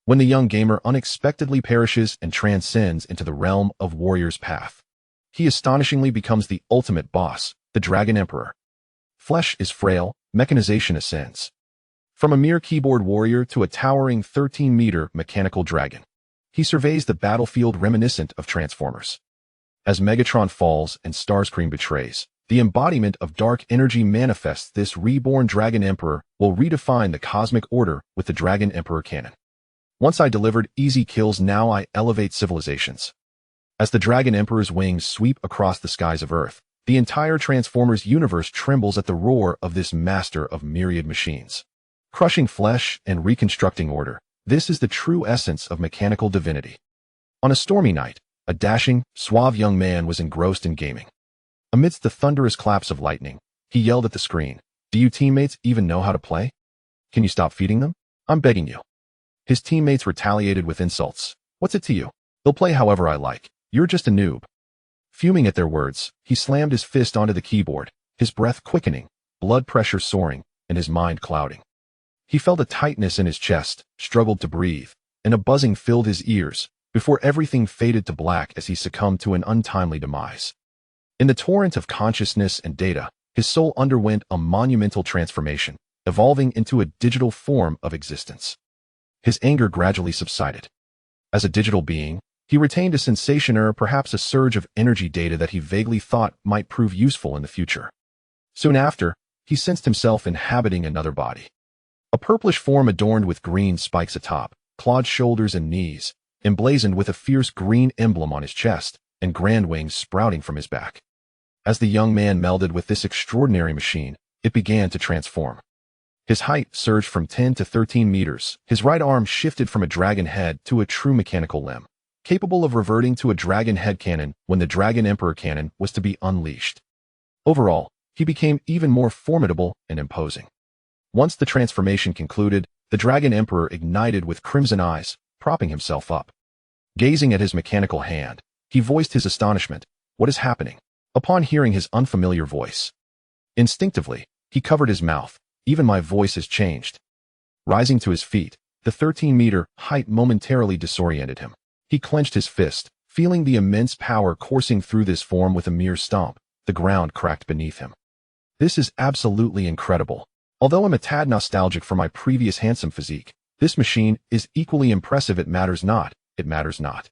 when the young gamer unexpectedly perishes and transcends into the realm of Warrior's Path. He astonishingly becomes the ultimate boss, the Dragon Emperor. Flesh is frail, mechanization ascends. From a mere keyboard warrior to a towering 13-meter mechanical dragon, he surveys the battlefield reminiscent of Transformers. As Megatron falls and Starscream betrays, the embodiment of dark energy manifests. This reborn Dragon Emperor will redefine the cosmic order with the Dragon Emperor canon. Once I delivered easy kills, now I elevate civilizations. As the Dragon Emperor's wings sweep across the skies of Earth, the entire Transformers universe trembles at the roar of this master of myriad machines. Crushing flesh and reconstructing order, this is the true essence of mechanical divinity. On a stormy night, a dashing, suave young man was engrossed in gaming. Amidst the thunderous claps of lightning, he yelled at the screen, "Do you teammates even know how to play? Can you stop feeding them? I'm begging you." His teammates retaliated with insults. "What's it to you? They'll play however I like. You're just a noob." Fuming at their words, he slammed his fist onto the keyboard, his breath quickening, blood pressure soaring, and his mind clouding. He felt a tightness in his chest, struggled to breathe, and a buzzing filled his ears before everything faded to black as he succumbed to an untimely demise. In the torrent of consciousness and data, his soul underwent a monumental transformation, evolving into a digital form of existence. His anger gradually subsided. As a digital being, he retained a sensation or perhaps a surge of energy data that he vaguely thought might prove useful in the future. Soon after, he sensed himself inhabiting another body. A purplish form adorned with green spikes atop, clawed shoulders and knees, emblazoned with a fierce green emblem on his chest, and grand wings sprouting from his back. As the young man melded with this extraordinary machine, it began to transform. His height surged from 10 to 13 meters, his right arm shifted from a dragon head to a true mechanical limb, capable of reverting to a dragon head cannon when the Dragon Emperor cannon was to be unleashed. Overall, he became even more formidable and imposing. Once the transformation concluded, the Dragon Emperor ignited with crimson eyes, propping himself up. Gazing at his mechanical hand, he voiced his astonishment. "What is happening?" upon hearing his unfamiliar voice. Instinctively, he covered his mouth. "Even my voice has changed." Rising to his feet, the 13-meter height momentarily disoriented him. He clenched his fist, feeling the immense power coursing through this form. With a mere stomp, the ground cracked beneath him. "This is absolutely incredible. Although I'm a tad nostalgic for my previous handsome physique, this machine is equally impressive. It matters not. It matters not.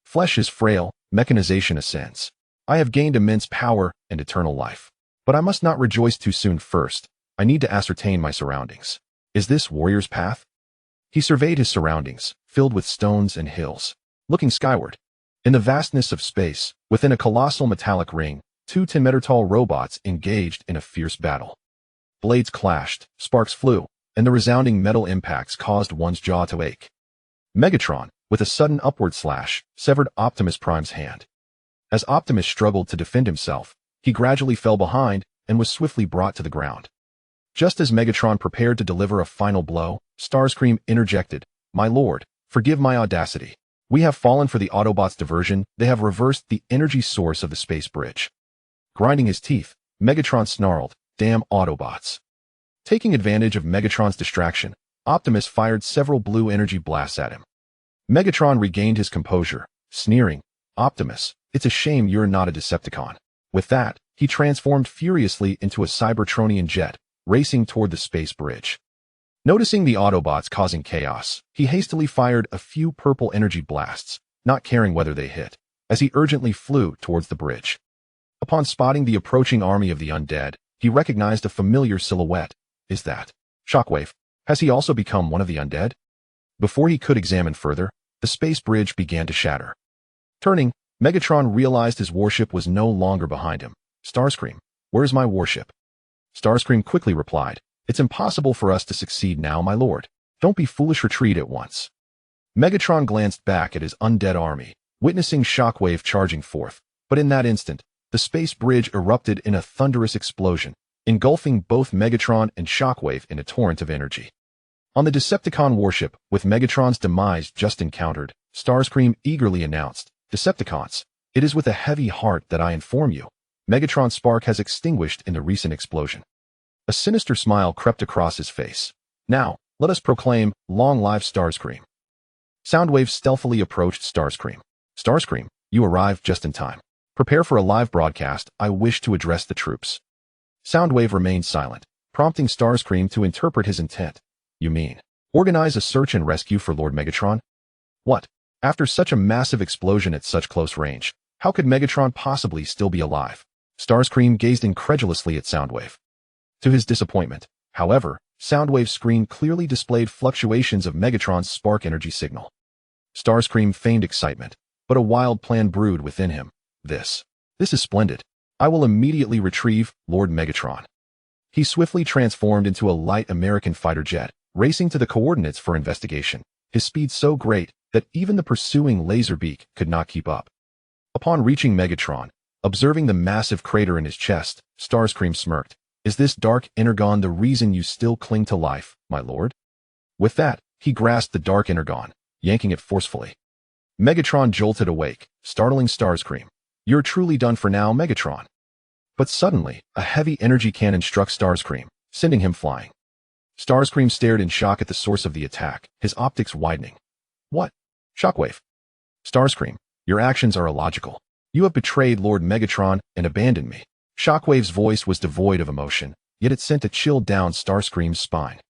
Flesh is frail, mechanization ascends. I have gained immense power and eternal life. But I must not rejoice too soon. First, I need to ascertain my surroundings. Is this Warrior's Path?" He surveyed his surroundings, filled with stones and hills. Looking skyward, in the vastness of space, within a colossal metallic ring, 2 10-meter-tall robots engaged in a fierce battle. Blades clashed, sparks flew, and the resounding metal impacts caused one's jaw to ache. Megatron, with a sudden upward slash, severed Optimus Prime's hand. As Optimus struggled to defend himself, he gradually fell behind and was swiftly brought to the ground. Just as Megatron prepared to deliver a final blow, Starscream interjected, "My lord, forgive my audacity. We have fallen for the Autobots' diversion. They have reversed the energy source of the space bridge." Grinding his teeth, Megatron snarled, "Damn Autobots." Taking advantage of Megatron's distraction, Optimus fired several blue energy blasts at him. Megatron regained his composure, sneering, "Optimus, it's a shame you're not a Decepticon." With that, he transformed furiously into a Cybertronian jet, racing toward the space bridge. Noticing the Autobots causing chaos, he hastily fired a few purple energy blasts, not caring whether they hit, as he urgently flew towards the bridge. Upon spotting the approaching army of the undead, he recognized a familiar silhouette. Is that Shockwave? Has he also become one of the undead? Before he could examine further, the space bridge began to shatter. Turning, Megatron realized his warship was no longer behind him. "Starscream, where's my warship?" Starscream quickly replied, "It's impossible for us to succeed now, my lord. Don't be foolish, retreat at once." Megatron glanced back at his undead army, witnessing Shockwave charging forth, but in that instant, the space bridge erupted in a thunderous explosion, engulfing both Megatron and Shockwave in a torrent of energy. On the Decepticon warship, with Megatron's demise just encountered, Starscream eagerly announced, "Decepticons, it is with a heavy heart that I inform you. Megatron's spark has extinguished in the recent explosion." A sinister smile crept across his face. "Now, let us proclaim, long live Starscream." Soundwave stealthily approached Starscream. Starscream, you arrived just in time. Prepare for a live broadcast. I wish to address the troops. Soundwave remained silent, prompting Starscream to interpret his intent. You mean, organize a search and rescue for Lord Megatron? What? After such a massive explosion at such close range, how could Megatron possibly still be alive? Starscream gazed incredulously at Soundwave. To his disappointment, however, Soundwave's screen clearly displayed fluctuations of Megatron's spark energy signal. Starscream feigned excitement, but a wild plan brewed within him. This is splendid. I will immediately retrieve Lord Megatron. He swiftly transformed into a light American fighter jet, racing to the coordinates for investigation, his speed so great that even the pursuing Laserbeak could not keep up. Upon reaching Megatron, observing the massive crater in his chest, Starscream smirked. Is this dark energon the reason you still cling to life, my lord? With that, he grasped the dark energon, yanking it forcefully. Megatron jolted awake, startling Starscream. You're truly done for now, Megatron. But suddenly, a heavy energy cannon struck Starscream, sending him flying. Starscream stared in shock at the source of the attack, his optics widening. What? Shockwave. Starscream, your actions are illogical. You have betrayed Lord Megatron and abandoned me. Shockwave's voice was devoid of emotion, yet it sent a chill down Starscream's spine.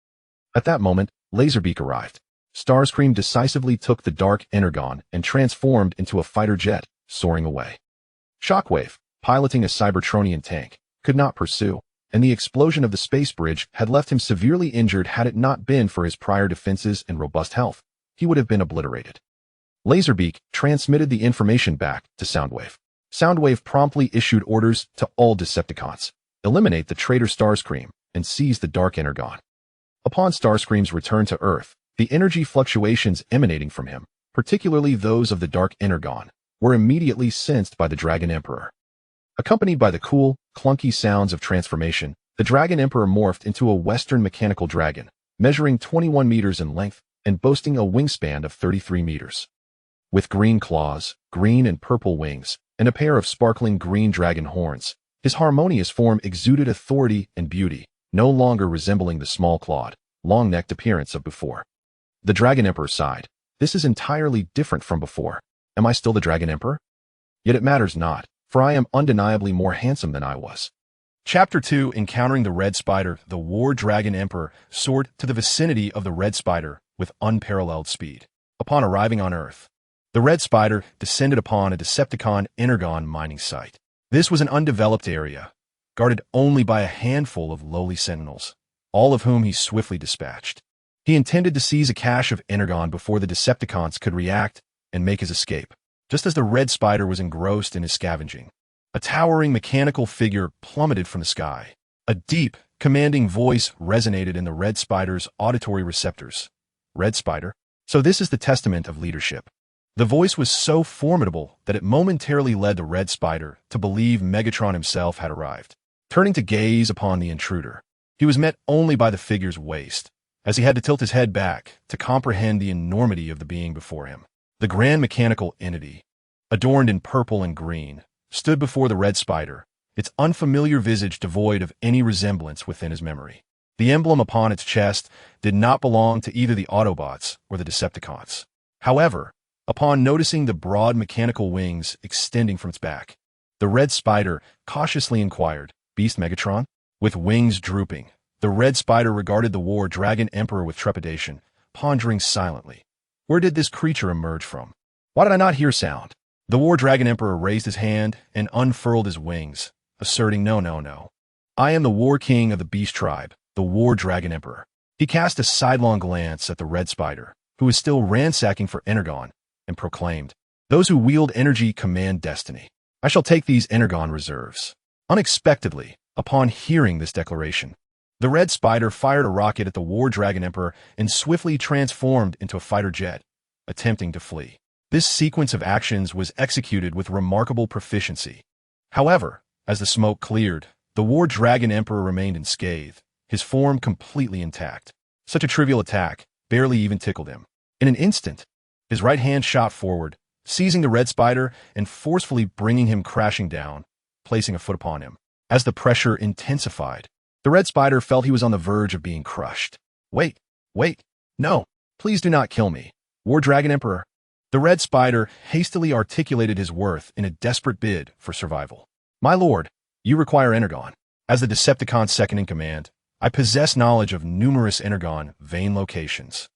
At that moment, Laserbeak arrived. Starscream decisively took the dark energon and transformed into a fighter jet, soaring away. Shockwave, piloting a Cybertronian tank, could not pursue, and the explosion of the space bridge had left him severely injured. Had it not been for his prior defenses and robust health, he would have been obliterated. Laserbeak transmitted the information back to Soundwave. Soundwave promptly issued orders to all Decepticons, eliminate the traitor Starscream, and seize the dark energon. Upon Starscream's return to Earth, the energy fluctuations emanating from him, particularly those of the dark energon, were immediately sensed by the Dragon Emperor. Accompanied by the cool, clunky sounds of transformation, the Dragon Emperor morphed into a Western mechanical dragon, measuring 21 meters in length and boasting a wingspan of 33 meters. With green claws, green and purple wings, and a pair of sparkling green dragon horns, his harmonious form exuded authority and beauty, no longer resembling the small-clawed, long-necked appearance of before. The Dragon Emperor sighed. This is entirely different from before. Am I still the Dragon Emperor? Yet it matters not, for I am undeniably more handsome than I was. Chapter 2, Encountering the Red Spider. The War Dragon Emperor soared to the vicinity of the Red Spider with unparalleled speed. Upon arriving on Earth, the Red Spider descended upon a Decepticon energon mining site. This was an undeveloped area, guarded only by a handful of lowly sentinels, all of whom he swiftly dispatched. He intended to seize a cache of energon before the Decepticons could react and make his escape. Just as the Red Spider was engrossed in his scavenging, a towering mechanical figure plummeted from the sky. A deep, commanding voice resonated in the Red Spider's auditory receptors. Red Spider? So this is the testament of leadership. The voice was so formidable that it momentarily led the Red Spider to believe Megatron himself had arrived. Turning to gaze upon the intruder, he was met only by the figure's waist, as he had to tilt his head back to comprehend the enormity of the being before him. The grand mechanical entity, adorned in purple and green, stood before the Red Spider, its unfamiliar visage devoid of any resemblance within his memory. The emblem upon its chest did not belong to either the Autobots or the Decepticons. However, upon noticing the broad mechanical wings extending from its back, the Red Spider cautiously inquired, Beast Megatron? With wings drooping, the Red Spider regarded the War Dragon Emperor with trepidation, pondering silently. Where did this creature emerge from? Why did I not hear sound? The War Dragon Emperor raised his hand and unfurled his wings, asserting, No. I am the War King of the Beast Tribe, the War Dragon Emperor. He cast a sidelong glance at the Red Spider, who was still ransacking for energon, and proclaimed, Those who wield energy command destiny. I shall take these energon reserves. Unexpectedly, upon hearing this declaration, the Red Spider fired a rocket at the War Dragon Emperor and swiftly transformed into a fighter jet, attempting to flee. This sequence of actions was executed with remarkable proficiency. However, as the smoke cleared, the War Dragon Emperor remained unscathed, his form completely intact. Such a trivial attack barely even tickled him. In an instant, his right hand shot forward, seizing the Red Spider and forcefully bringing him crashing down, placing a foot upon him. As the pressure intensified, the Red Spider felt he was on the verge of being crushed. Wait, no, please do not kill me. War Dragon Emperor. The Red Spider hastily articulated his worth in a desperate bid for survival. My lord, you require Energon. As the Decepticon's second-in-command, I possess knowledge of numerous Energon vein locations.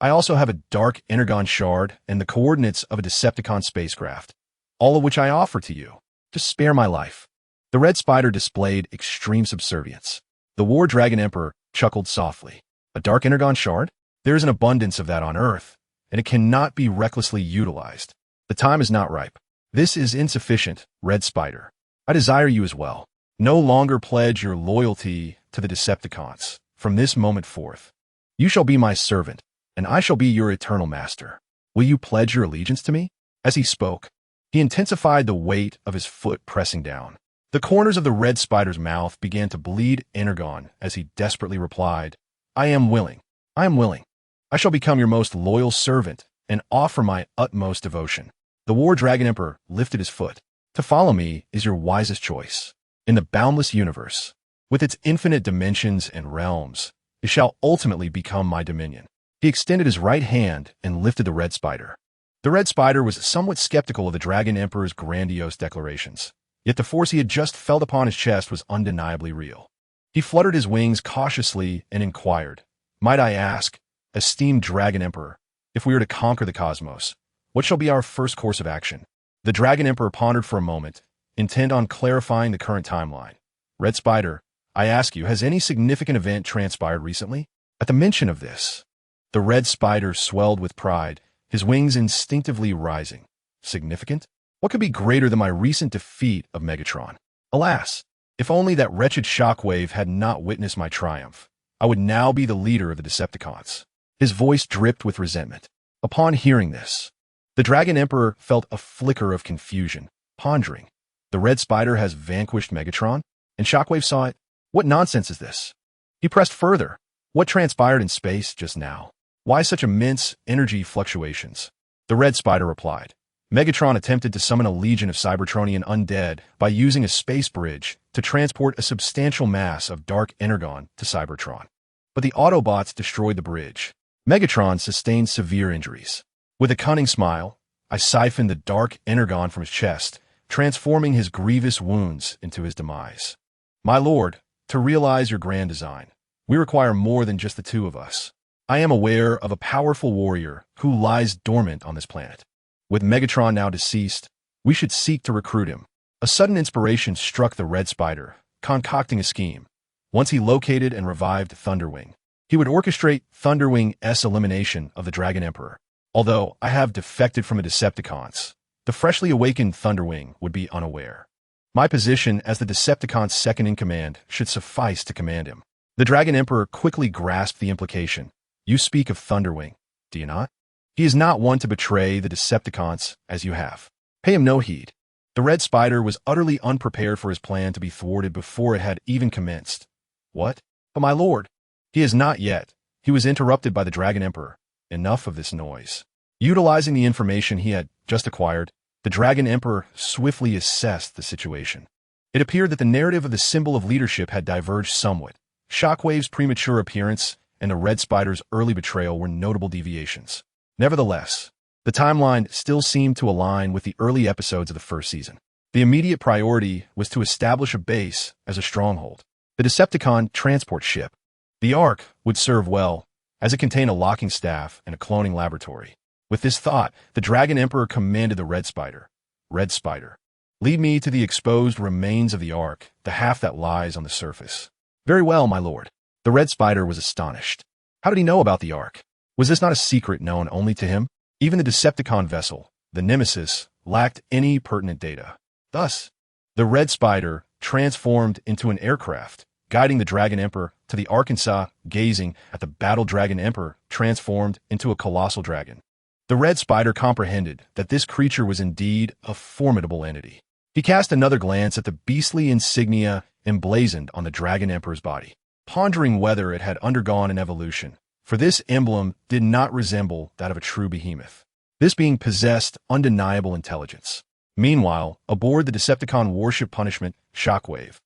I also have a dark Energon shard and the coordinates of a Decepticon spacecraft, all of which I offer to you. Just spare my life. The Red Spider displayed extreme subservience. The War Dragon Emperor chuckled softly. A dark Energon shard? There is an abundance of that on Earth, and it cannot be recklessly utilized. The time is not ripe. This is insufficient, Red Spider. I desire you as well. No longer pledge your loyalty to the Decepticons. From this moment forth, you shall be my servant, and I shall be your eternal master. Will you pledge your allegiance to me? As he spoke, he intensified the weight of his foot pressing down. The corners of the Red Spider's mouth began to bleed Energon as he desperately replied, I am willing. I am willing. I shall become your most loyal servant and offer my utmost devotion. The War Dragon Emperor lifted his foot. To follow me is your wisest choice. In the boundless universe, with its infinite dimensions and realms, it shall ultimately become my dominion. He extended his right hand and lifted the Red Spider. The Red Spider was somewhat skeptical of the Dragon Emperor's grandiose declarations, yet the force he had just felt upon his chest was undeniably real. He fluttered his wings cautiously and inquired, Might I ask, esteemed Dragon Emperor, if we are to conquer the cosmos, what shall be our first course of action? The Dragon Emperor pondered for a moment, intent on clarifying the current timeline. Red Spider, I ask you, has any significant event transpired recently? At the mention of this, the Red Spider swelled with pride, his wings instinctively rising. Significant? What could be greater than my recent defeat of Megatron? Alas, if only that wretched Shockwave had not witnessed my triumph, I would now be the leader of the Decepticons. His voice dripped with resentment. Upon hearing this, the Dragon Emperor felt a flicker of confusion, pondering. The Red Spider has vanquished Megatron? And Shockwave saw it? What nonsense is this? He pressed further. What transpired in space just now? Why such immense energy fluctuations? The Red Spider replied. Megatron attempted to summon a legion of Cybertronian undead by using a space bridge to transport a substantial mass of dark Energon to Cybertron. But the Autobots destroyed the bridge. Megatron sustained severe injuries. With a cunning smile, I siphoned the dark Energon from his chest, transforming his grievous wounds into his demise. My lord, to realize your grand design, we require more than just the two of us. I am aware of a powerful warrior who lies dormant on this planet. With Megatron now deceased, we should seek to recruit him. A sudden inspiration struck the Red Spider, concocting a scheme. Once he located and revived Thunderwing, he would orchestrate Thunderwing's elimination of the Dragon Emperor. Although I have defected from the Decepticons, the freshly awakened Thunderwing would be unaware. My position as the Decepticon's second-in-command should suffice to command him. The Dragon Emperor quickly grasped the implication. You speak of Thunderwing, do you not? He is not one to betray the Decepticons as you have. Pay him no heed. The Red Spider was utterly unprepared for his plan to be thwarted before it had even commenced. What? But my lord, he is not yet. He was interrupted by the Dragon Emperor. Enough of this noise. Utilizing the information he had just acquired, the Dragon Emperor swiftly assessed the situation. It appeared that the narrative of the symbol of leadership had diverged somewhat. Shockwave's premature appearance and the Red Spider's early betrayal were notable deviations. Nevertheless, the timeline still seemed to align with the early episodes of the first season. The immediate priority was to establish a base as a stronghold. The Decepticon transport ship, the Ark, would serve well, as it contained a locking staff and a cloning laboratory. With this thought, the Dragon Emperor commanded the Red Spider. Red Spider, lead me to the exposed remains of the Ark, the half that lies on the surface. Very well, my lord. The Red Spider was astonished. How did he know about the Ark? Was this not a secret known only to him? Even the Decepticon vessel, the Nemesis, lacked any pertinent data. Thus, the Red Spider transformed into an aircraft, guiding the Dragon Emperor to the Arkansas, gazing at the Battle Dragon Emperor transformed into a colossal dragon. The Red Spider comprehended that this creature was indeed a formidable entity. He cast another glance at the beastly insignia emblazoned on the Dragon Emperor's body, pondering whether it had undergone an evolution, for this emblem did not resemble that of a true behemoth. This being possessed undeniable intelligence. Meanwhile, aboard the Decepticon warship Punishment, Shockwave,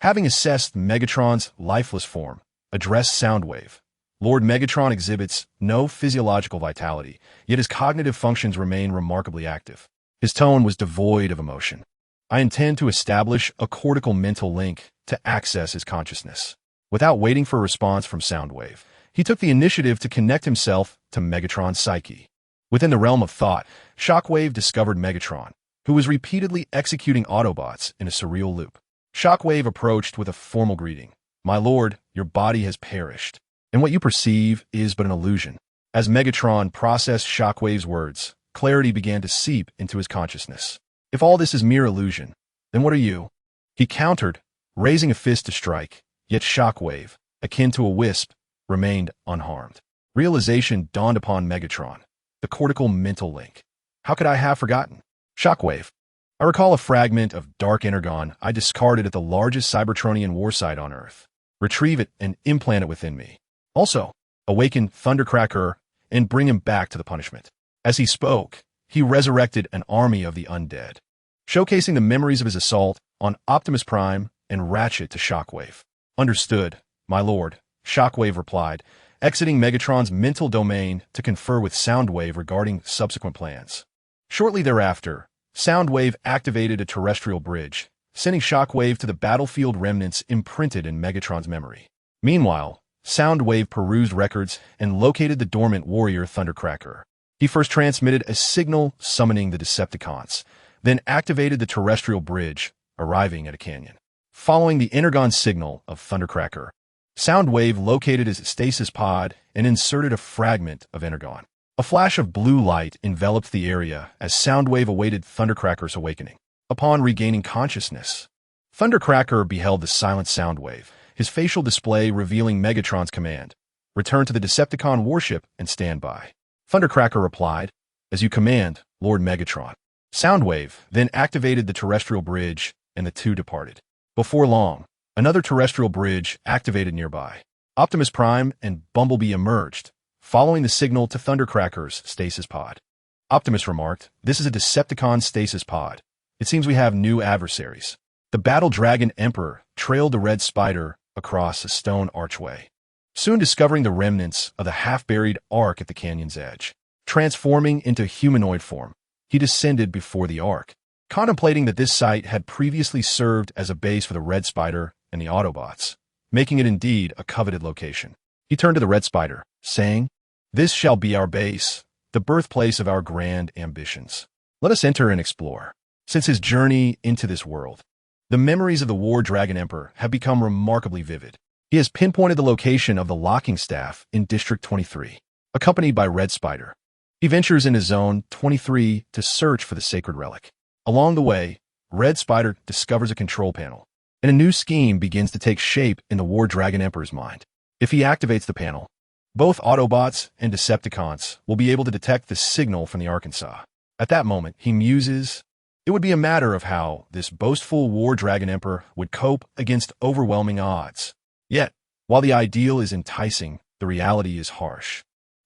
having assessed Megatron's lifeless form, addressed Soundwave. Lord Megatron exhibits no physiological vitality, yet his cognitive functions remain remarkably active. His tone was devoid of emotion. I intend to establish a cortical mental link to access his consciousness. Without waiting for a response from Soundwave, he took the initiative to connect himself to Megatron's psyche. Within the realm of thought, Shockwave discovered Megatron, who was repeatedly executing Autobots in a surreal loop. Shockwave approached with a formal greeting. "My lord, your body has perished, and what you perceive is but an illusion." As Megatron processed Shockwave's words, clarity began to seep into his consciousness. "If all this is mere illusion, then what are you?" He countered, raising a fist to strike, yet Shockwave, akin to a wisp, remained unharmed. Realization dawned upon Megatron. The cortical mental link. How could I have forgotten? Shockwave. I recall a fragment of dark energon I discarded at the largest Cybertronian war site on Earth. Retrieve it and implant it within me. Also, awaken Thundercracker and bring him back to the punishment. As he spoke, he resurrected an army of the undead, showcasing the memories of his assault on Optimus Prime and Ratchet to Shockwave. "Understood, my lord," Shockwave replied, exiting Megatron's mental domain to confer with Soundwave regarding subsequent plans. Shortly thereafter, Soundwave activated a terrestrial bridge, sending Shockwave to the battlefield remnants imprinted in Megatron's memory. Meanwhile, Soundwave perused records and located the dormant warrior Thundercracker. He first transmitted a signal summoning the Decepticons, then activated the terrestrial bridge, arriving at a canyon. Following the energon signal of Thundercracker, Soundwave located his stasis pod and inserted a fragment of energon. A flash of blue light enveloped the area as Soundwave awaited Thundercracker's awakening. Upon regaining consciousness, Thundercracker beheld the silent Soundwave, his facial display revealing Megatron's command. "Return to the Decepticon warship and stand by." Thundercracker replied, "As you command, Lord Megatron." Soundwave then activated the terrestrial bridge, and the two departed. Before long, another terrestrial bridge activated nearby. Optimus Prime and Bumblebee emerged, following the signal to Thundercracker's stasis pod. Optimus remarked, "This is a Decepticon stasis pod. It seems we have new adversaries." The Battle Dragon Emperor trailed the Red Spider across a stone archway, soon discovering the remnants of the half-buried Ark at the canyon's edge. Transforming into humanoid form, he descended before the Ark, contemplating that this site had previously served as a base for the Red Spider and the Autobots, making it indeed a coveted location. He turned to the Red Spider, saying, "This shall be our base, the birthplace of our grand ambitions. Let us enter and explore." Since his journey into this world, the memories of the War Dragon Emperor have become remarkably vivid. He has pinpointed the location of the locking staff in District 23, accompanied by Red Spider. He ventures into Zone 23 to search for the sacred relic. Along the way, Red Spider discovers a control panel, and a new scheme begins to take shape in the War Dragon Emperor's mind. If he activates the panel, both Autobots and Decepticons will be able to detect the signal from the Arkansas. At that moment, he muses, it would be a matter of how this boastful War Dragon Emperor would cope against overwhelming odds. Yet, while the ideal is enticing, the reality is harsh.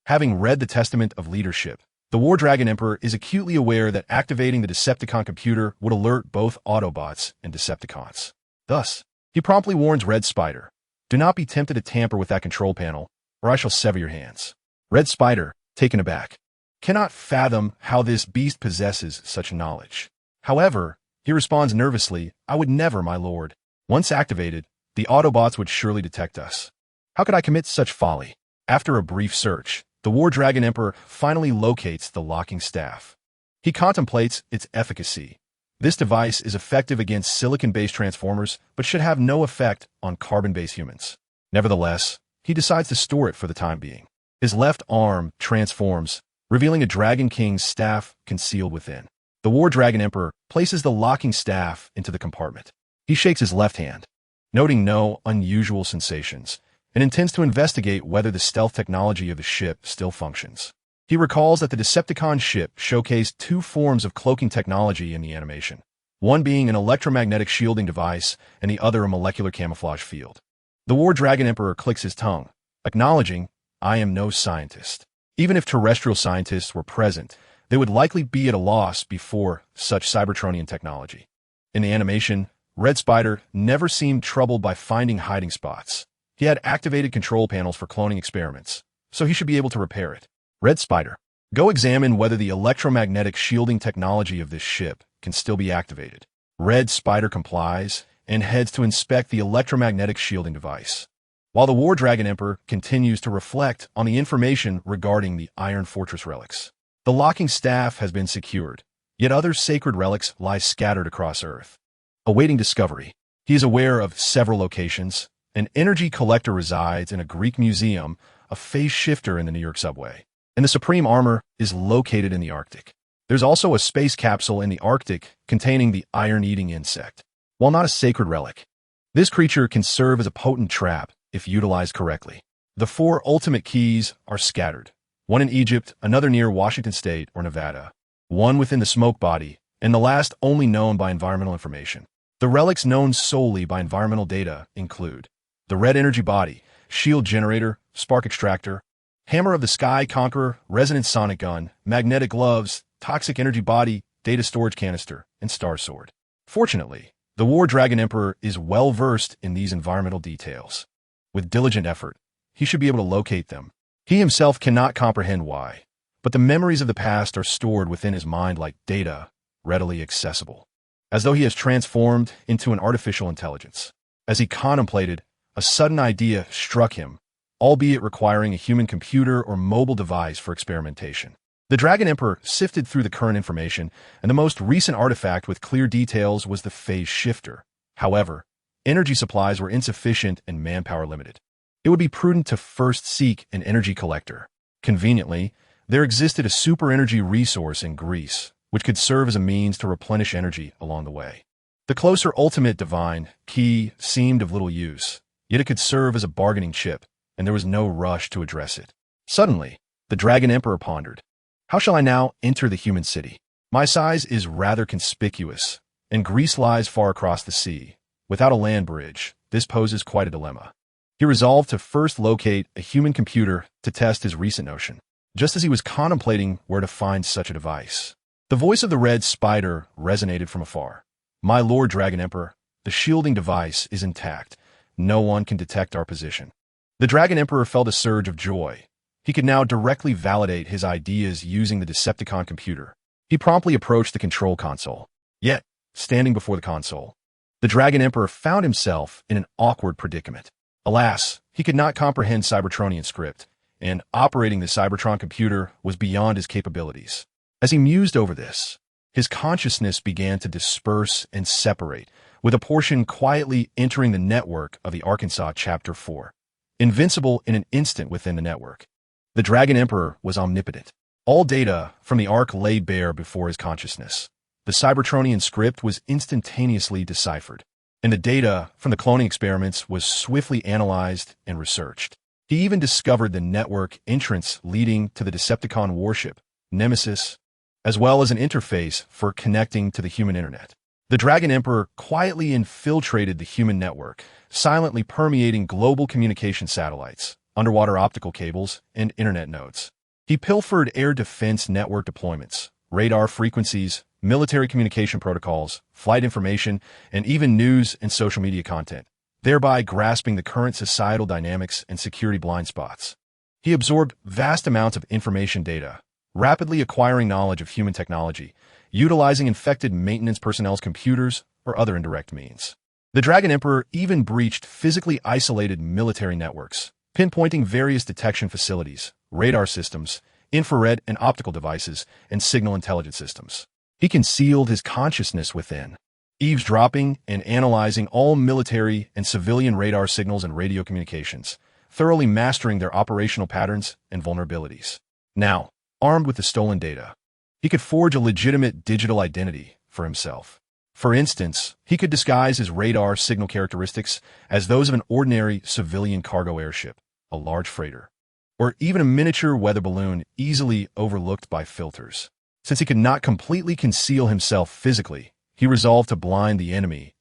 Having read the Testament of Leadership, the War Dragon Emperor is acutely aware that activating the Decepticon computer would alert both Autobots and Decepticons. Thus, he promptly warns Red Spider, "Do not be tempted to tamper with that control panel, or I shall sever your hands." Red Spider, taken aback, cannot fathom how this beast possesses such knowledge. However, he responds nervously, "I would never, my lord. Once activated, the Autobots would surely detect us. How could I commit such folly?" After a brief search, the War Dragon Emperor finally locates the locking staff. He contemplates its efficacy. This device is effective against silicon-based transformers, but should have no effect on carbon-based humans. Nevertheless, he decides to store it for the time being. His left arm transforms, revealing a Dragon King's staff concealed within. The War Dragon Emperor places the locking staff into the compartment. He shakes his left hand, noting no unusual sensations, and intends to investigate whether the stealth technology of the ship still functions. He recalls that the Decepticon ship showcased two forms of cloaking technology in the animation, one being an electromagnetic shielding device and the other a molecular camouflage field. The War Dragon Emperor clicks his tongue, acknowledging, "I am no scientist." Even if terrestrial scientists were present, they would likely be at a loss before such Cybertronian technology. In the animation, Red Spider never seemed troubled by finding hiding spots. He had activated control panels for cloning experiments, so he should be able to repair it. Red Spider, go examine whether the electromagnetic shielding technology of this ship can still be activated. Red Spider complies and heads to inspect the electromagnetic shielding device, while the War Dragon Emperor continues to reflect on the information regarding the Iron Fortress relics. The locking staff has been secured, yet other sacred relics lie scattered across Earth, awaiting discovery. He is aware of several locations. An energy collector resides in a Greek museum, a phase shifter in the New York subway, and the supreme armor is located in the Arctic. There's also a space capsule in the Arctic containing the iron-eating insect. While not a sacred relic, this creature can serve as a potent trap if utilized correctly. The 4 ultimate keys are scattered, one in Egypt, another near Washington State or Nevada, one within the smoke body, and the last only known by environmental information. The relics known solely by environmental data include the Red Energy Body, Shield Generator, Spark Extractor, Hammer of the Sky Conqueror, Resonant Sonic Gun, Magnetic Gloves, Toxic Energy Body, Data Storage Canister, and Star Sword. Fortunately, the War Dragon Emperor is well versed in these environmental details. With diligent effort, he should be able to locate them. He himself cannot comprehend why, but the memories of the past are stored within his mind like data, readily accessible, as though he has transformed into an artificial intelligence. As he contemplated, a sudden idea struck him, albeit requiring a human computer or mobile device for experimentation. The Dragon Emperor sifted through the current information, and the most recent artifact with clear details was the phase shifter. However, energy supplies were insufficient and manpower limited. It would be prudent to first seek an energy collector. Conveniently, there existed a super energy resource in Greece, which could serve as a means to replenish energy along the way. The closer ultimate divine key seemed of little use, yet it could serve as a bargaining chip, and there was no rush to address it. Suddenly, the Dragon Emperor pondered, how shall I now enter the human city? My size is rather conspicuous, and Greece lies far across the sea. Without a land bridge, this poses quite a dilemma. He resolved to first locate a human computer to test his recent notion, just as he was contemplating where to find such a device. The voice of the Red Spider resonated from afar. My Lord Dragon Emperor, the shielding device is intact. No one can detect our position. The Dragon Emperor felt a surge of joy. He could now directly validate his ideas using the Decepticon computer. He promptly approached the control console. Yet, standing before the console, the Dragon Emperor found himself in an awkward predicament. Alas, he could not comprehend Cybertronian script, and operating the Cybertron computer was beyond his capabilities. As he mused over this, his consciousness began to disperse and separate, with a portion quietly entering the network of the Arkansas Chapter 4, invincible in an instant within the network. The Dragon Emperor was omnipotent. All data from the Ark lay bare before his consciousness. The Cybertronian script was instantaneously deciphered, and the data from the cloning experiments was swiftly analyzed and researched. He even discovered the network entrance leading to the Decepticon warship, Nemesis, as well as an interface for connecting to the human internet. The Dragon Emperor quietly infiltrated the human network, silently permeating global communication satellites, underwater optical cables, and internet nodes. He pilfered air defense network deployments, radar frequencies, military communication protocols, flight information, and even news and social media content, thereby grasping the current societal dynamics and security blind spots. He absorbed vast amounts of information data, rapidly acquiring knowledge of human technology, utilizing infected maintenance personnel's computers or other indirect means. The Dragon Emperor even breached physically isolated military networks, pinpointing various detection facilities, radar systems, infrared and optical devices, and signal intelligence systems. He concealed his consciousness within, eavesdropping and analyzing all military and civilian radar signals and radio communications, thoroughly mastering their operational patterns and vulnerabilities. Now, armed with the stolen data, he could forge a legitimate digital identity for himself. For instance, he could disguise his radar signal characteristics as those of an ordinary civilian cargo airship, a large freighter, or even a miniature weather balloon easily overlooked by filters. Since he could not completely conceal himself physically, he resolved to blind the enemy's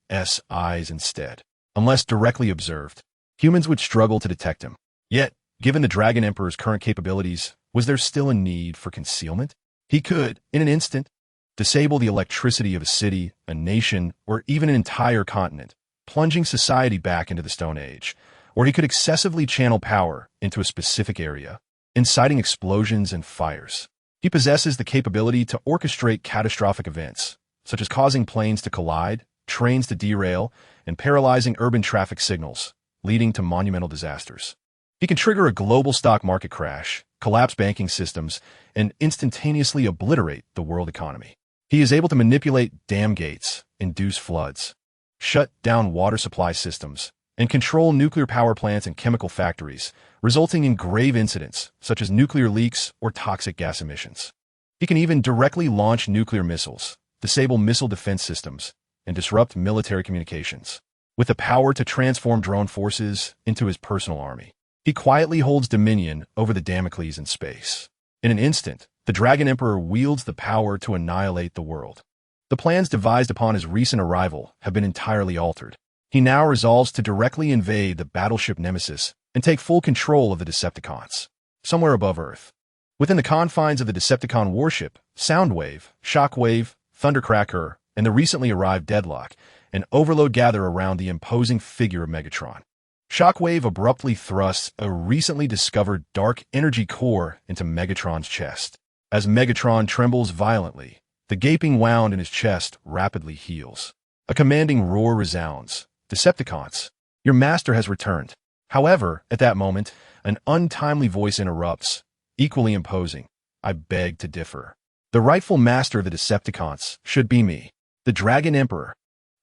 eyes instead. Unless directly observed, humans would struggle to detect him. Yet, given the Dragon Emperor's current capabilities, was there still a need for concealment? He could, in an instant, disable the electricity of a city, a nation, or even an entire continent, plunging society back into the Stone Age, or he could excessively channel power into a specific area, inciting explosions and fires. He possesses the capability to orchestrate catastrophic events, such as causing planes to collide, trains to derail, and paralyzing urban traffic signals, leading to monumental disasters. He can trigger a global stock market crash, collapse banking systems, and instantaneously obliterate the world economy. He is able to manipulate dam gates, induce floods, shut down water supply systems, and control nuclear power plants and chemical factories, resulting in grave incidents such as nuclear leaks or toxic gas emissions. He can even directly launch nuclear missiles, disable missile defense systems, and disrupt military communications. With the power to transform drone forces into his personal army, he quietly holds dominion over the Damocles in space. In an instant, the Dragon Emperor wields the power to annihilate the world. The plans devised upon his recent arrival have been entirely altered. He now resolves to directly invade the battleship Nemesis and take full control of the Decepticons, somewhere above Earth. Within the confines of the Decepticon warship, Soundwave, Shockwave, Thundercracker, and the recently arrived Deadlock, an overload gather around the imposing figure of Megatron. Shockwave abruptly thrusts a recently discovered dark energy core into Megatron's chest. As Megatron trembles violently, the gaping wound in his chest rapidly heals. A commanding roar resounds. Decepticons, your master has returned. However, at that moment, an untimely voice interrupts, equally imposing. I beg to differ. The rightful master of the Decepticons should be me, the Dragon Emperor.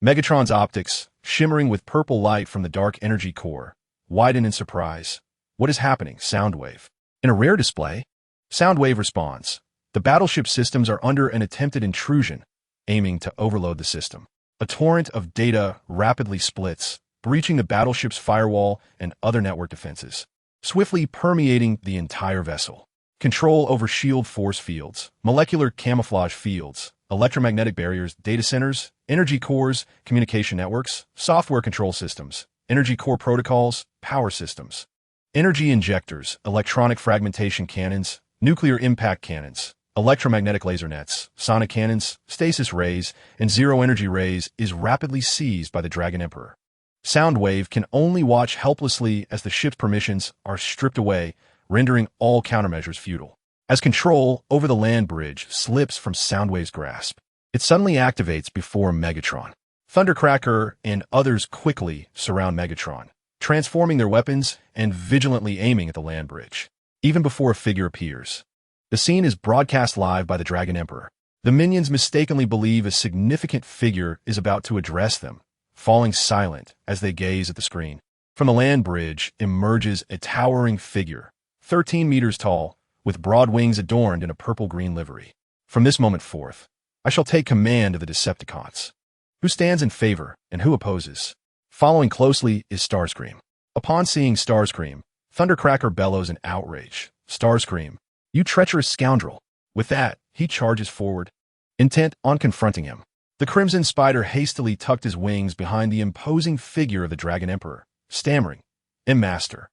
Megatron's optics, shimmering with purple light from the dark energy core, widen in surprise. What is happening, Soundwave? In a rare display, Soundwave responds. The battleship systems are under an attempted intrusion, aiming to overload the system. A torrent of data rapidly splits, breaching the battleship's firewall and other network defenses, swiftly permeating the entire vessel. Control over shield force fields, molecular camouflage fields, electromagnetic barriers, data centers, energy cores, communication networks, software control systems, energy core protocols, power systems, energy injectors, electronic fragmentation cannons, nuclear impact cannons, electromagnetic laser nets, sonic cannons, stasis rays, and zero-energy rays is rapidly seized by the Dragon Emperor. Soundwave can only watch helplessly as the ship's permissions are stripped away, rendering all countermeasures futile. As control over the land bridge slips from Soundwave's grasp, it suddenly activates before Megatron. Thundercracker and others quickly surround Megatron, transforming their weapons and vigilantly aiming at the land bridge. Even before a figure appears, the scene is broadcast live by the Dragon Emperor. The minions mistakenly believe a significant figure is about to address them, falling silent as they gaze at the screen. From the land bridge emerges a towering figure, 13 meters tall, with broad wings adorned in a purple-green livery. From this moment forth, I shall take command of the Decepticons. Who stands in favor and who opposes? Following closely is Starscream. Upon seeing Starscream, Thundercracker bellows in outrage. Starscream, you treacherous scoundrel. With that, he charges forward, intent on confronting him. The Crimson Spider hastily tucked his wings behind the imposing figure of the Dragon Emperor, stammering, Master.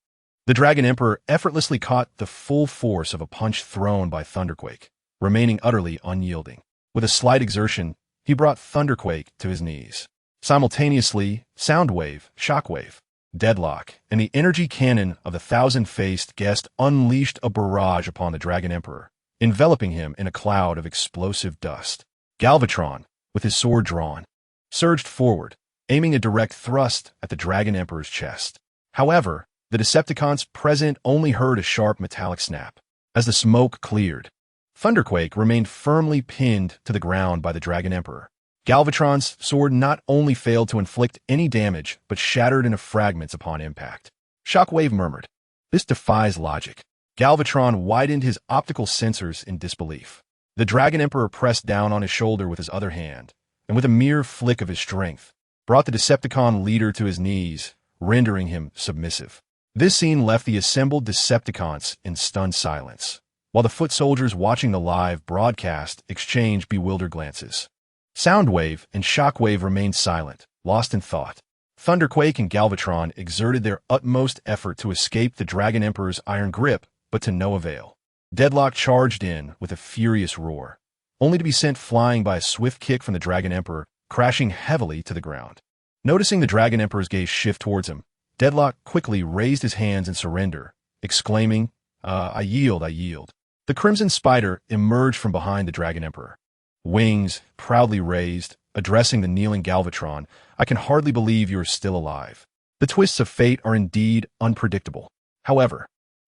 The Dragon Emperor effortlessly caught the full force of a punch thrown by Thunderquake, remaining utterly unyielding. With a slight exertion, he brought Thunderquake to his knees. Simultaneously, Soundwave, Shockwave, Deadlock, and the energy cannon of the thousand-faced guest unleashed a barrage upon the Dragon Emperor, enveloping him in a cloud of explosive dust. Galvatron, with his sword drawn, surged forward, aiming a direct thrust at the Dragon Emperor's chest. However, the Decepticons present only heard a sharp metallic snap. As the smoke cleared, Thunderquake remained firmly pinned to the ground by the Dragon Emperor. Galvatron's sword not only failed to inflict any damage, but shattered into fragments upon impact. Shockwave murmured, "This defies logic." Galvatron widened his optical sensors in disbelief. The Dragon Emperor pressed down on his shoulder with his other hand, and with a mere flick of his strength, brought the Decepticon leader to his knees, rendering him submissive. This scene left the assembled Decepticons in stunned silence, while the foot soldiers watching the live broadcast exchanged bewildered glances. Soundwave and Shockwave remained silent, lost in thought. Thunderquake and Galvatron exerted their utmost effort to escape the Dragon Emperor's iron grip, but to no avail. Deadlock charged in with a furious roar, only to be sent flying by a swift kick from the Dragon Emperor, crashing heavily to the ground. Noticing the Dragon Emperor's gaze shift towards him, Deadlock quickly raised his hands in surrender, exclaiming, I yield, I yield. The Crimson Spider emerged from behind the Dragon Emperor. Wings proudly raised, addressing the kneeling Galvatron, I can hardly believe you are still alive. The twists of fate are indeed unpredictable. However,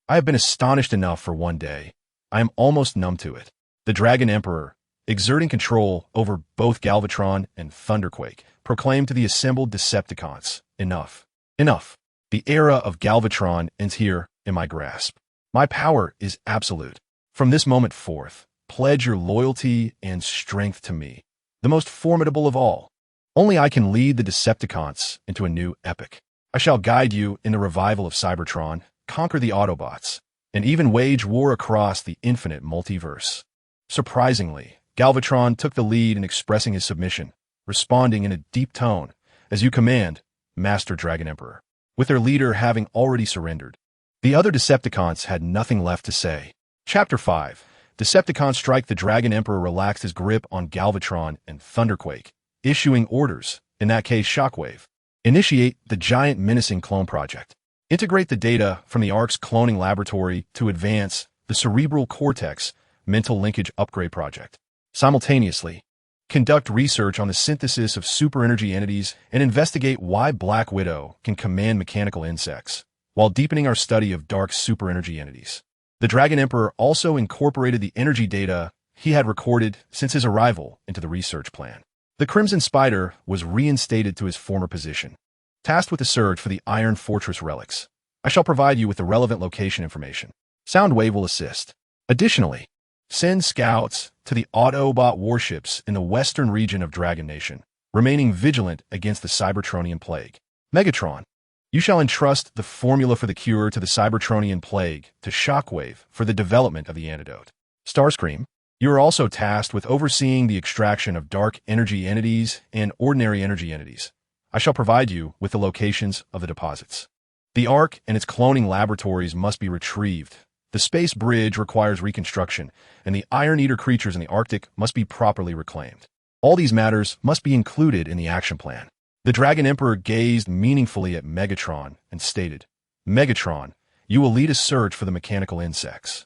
I have been astonished enough for one day. I am almost numb to it. The Dragon Emperor, exerting control over both Galvatron and Thunderquake, proclaimed to the assembled Decepticons, enough. Enough. The era of Galvatron ends here in my grasp. My power is absolute. From this moment forth, pledge your loyalty and strength to me, the most formidable of all. Only I can lead the Decepticons into a new epic. I shall guide you in the revival of Cybertron, conquer the Autobots, and even wage war across the infinite multiverse. Surprisingly, Galvatron took the lead in expressing his submission, responding in a deep tone, as you command, Master Dragon Emperor, with their leader having already surrendered. The other Decepticons had nothing left to say. Chapter 5. Decepticons Strike. The Dragon Emperor relaxed his grip on Galvatron and Thunderquake, issuing orders, in that case Shockwave. Initiate the giant menacing clone project. Integrate the data from the ARC's cloning laboratory to advance the cerebral cortex mental linkage upgrade project. Simultaneously, conduct research on the synthesis of super-energy entities and investigate why Black Widow can command mechanical insects, while deepening our study of dark super-energy entities. The Dragon Emperor also incorporated the energy data he had recorded since his arrival into the research plan. The Crimson Spider was reinstated to his former position. Tasked with the search for the Iron Fortress relics, I shall provide you with the relevant location information. Soundwave will assist. Additionally, send scouts to the Autobot warships in the western region of Dragon Nation, remaining vigilant against the Cybertronian plague. Megatron, you shall entrust the formula for the cure to the Cybertronian plague to Shockwave for the development of the antidote. Starscream, you are also tasked with overseeing the extraction of dark energy entities and ordinary energy entities. I shall provide you with the locations of the deposits. The ARC and its cloning laboratories must be retrieved. The space bridge requires reconstruction, and the Iron Eater creatures in the Arctic must be properly reclaimed. All these matters must be included in the action plan. The Dragon Emperor gazed meaningfully at Megatron and stated, Megatron, you will lead a search for the mechanical insects.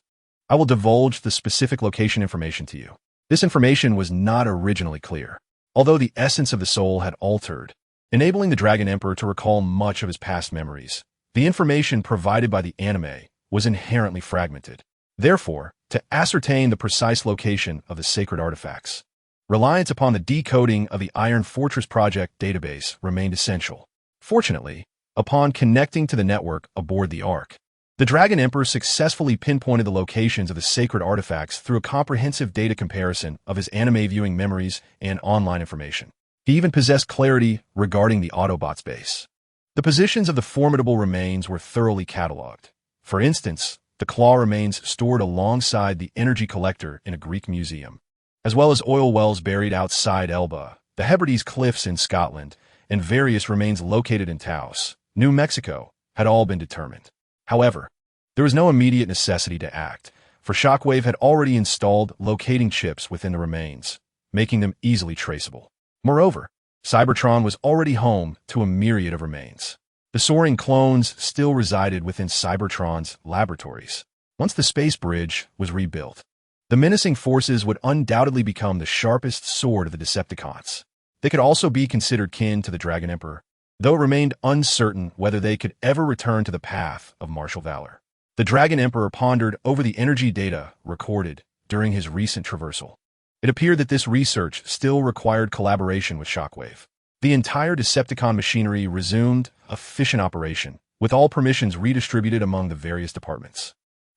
I will divulge the specific location information to you. This information was not originally clear, although the essence of the soul had altered, enabling the Dragon Emperor to recall much of his past memories. The information provided by the anime was inherently fragmented. Therefore, to ascertain the precise location of the sacred artifacts, reliance upon the decoding of the Iron Fortress Project database remained essential. Fortunately, upon connecting to the network aboard the Ark, the Dragon Emperor successfully pinpointed the locations of the sacred artifacts through a comprehensive data comparison of his anime viewing memories and online information. He even possessed clarity regarding the Autobots base. The positions of the formidable remains were thoroughly cataloged. For instance, the claw remains stored alongside the energy collector in a Greek museum, as well as oil wells buried outside Elba, the Hebrides Cliffs in Scotland, and various remains located in Taos, New Mexico, had all been determined. However, there was no immediate necessity to act, for Shockwave had already installed locating chips within the remains, making them easily traceable. Moreover, Cybertron was already home to a myriad of remains. The soaring clones still resided within Cybertron's laboratories. Once the space bridge was rebuilt, the menacing forces would undoubtedly become the sharpest sword of the Decepticons. They could also be considered kin to the Dragon Emperor, though it remained uncertain whether they could ever return to the path of martial valor. The Dragon Emperor pondered over the energy data recorded during his recent traversal. It appeared that this research still required collaboration with Shockwave. The entire Decepticon machinery resumed efficient operation, with all permissions redistributed among the various departments.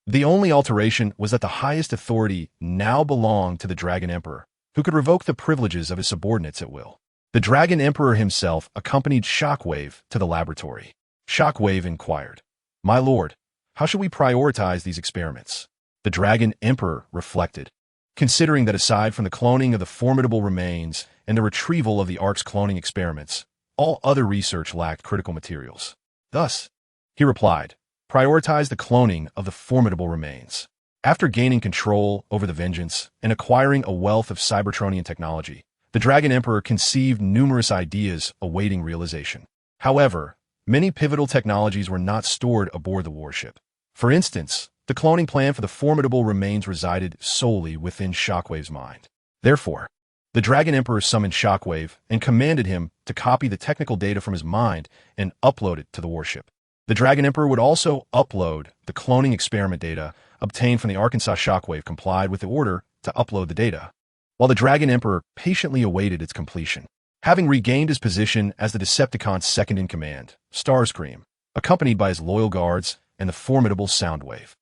The only alteration was that the highest authority now belonged to the Dragon Emperor, who could revoke the privileges of his subordinates at will. The Dragon Emperor himself accompanied Shockwave to the laboratory. Shockwave inquired, "My lord, how should we prioritize these experiments?" The Dragon Emperor reflected, considering that aside from the cloning of the formidable remains and the retrieval of the Ark's cloning experiments, all other research lacked critical materials. Thus, he replied, prioritize the cloning of the formidable remains. After gaining control over the Vengeance and acquiring a wealth of Cybertronian technology, the Dragon Emperor conceived numerous ideas awaiting realization. However, Many pivotal technologies were not stored aboard the warship. For instance, the cloning plan for the formidable remains resided solely within Shockwave's mind. Therefore, the Dragon Emperor summoned Shockwave and commanded him to copy the technical data from his mind and upload it to the warship. The Dragon Emperor would also upload the cloning experiment data obtained from the Arkansas. Shockwave complied with the order to upload the data, while the Dragon Emperor patiently awaited its completion. Having regained his position as the Decepticon's second-in-command, Starscream, accompanied by his loyal guards and the formidable Soundwave,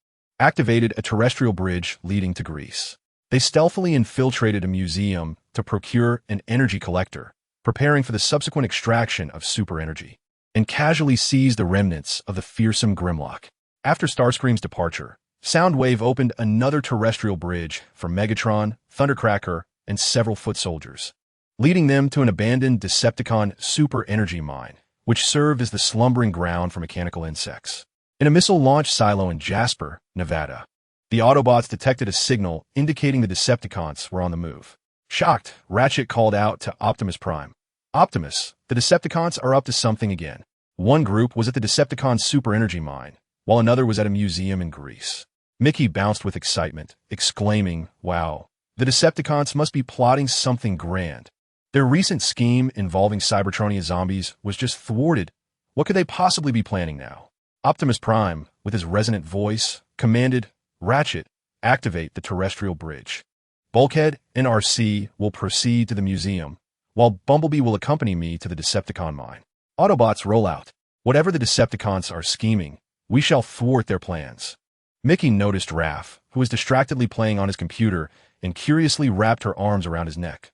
activated a terrestrial bridge leading to Greece. They stealthily infiltrated a museum to procure an energy collector, preparing for the subsequent extraction of super energy, and casually seized the remnants of the fearsome Grimlock. After Starscream's departure, Soundwave opened another terrestrial bridge for Megatron, Thundercracker, and several foot soldiers, leading them to an abandoned Decepticon super energy mine, which served as the slumbering ground for mechanical insects. In a missile launch silo in Jasper, Nevada, the Autobots detected a signal indicating the Decepticons were on the move. Shocked, Ratchet called out to Optimus Prime. Optimus, the Decepticons are up to something again. One group was at the Decepticon super energy mine, while another was at a museum in Greece. Mickey bounced with excitement, exclaiming, "Wow, the Decepticons must be plotting something grand. Their recent scheme involving Cybertronia zombies was just thwarted. What could they possibly be planning now?" Optimus Prime, with his resonant voice, commanded, "Ratchet, activate the terrestrial bridge. Bulkhead and RC will proceed to the museum, while Bumblebee will accompany me to the Decepticon mine. Autobots roll out. Whatever the Decepticons are scheming, we shall thwart their plans." Mickey noticed Raph, who was distractedly playing on his computer, and curiously wrapped her arms around his neck.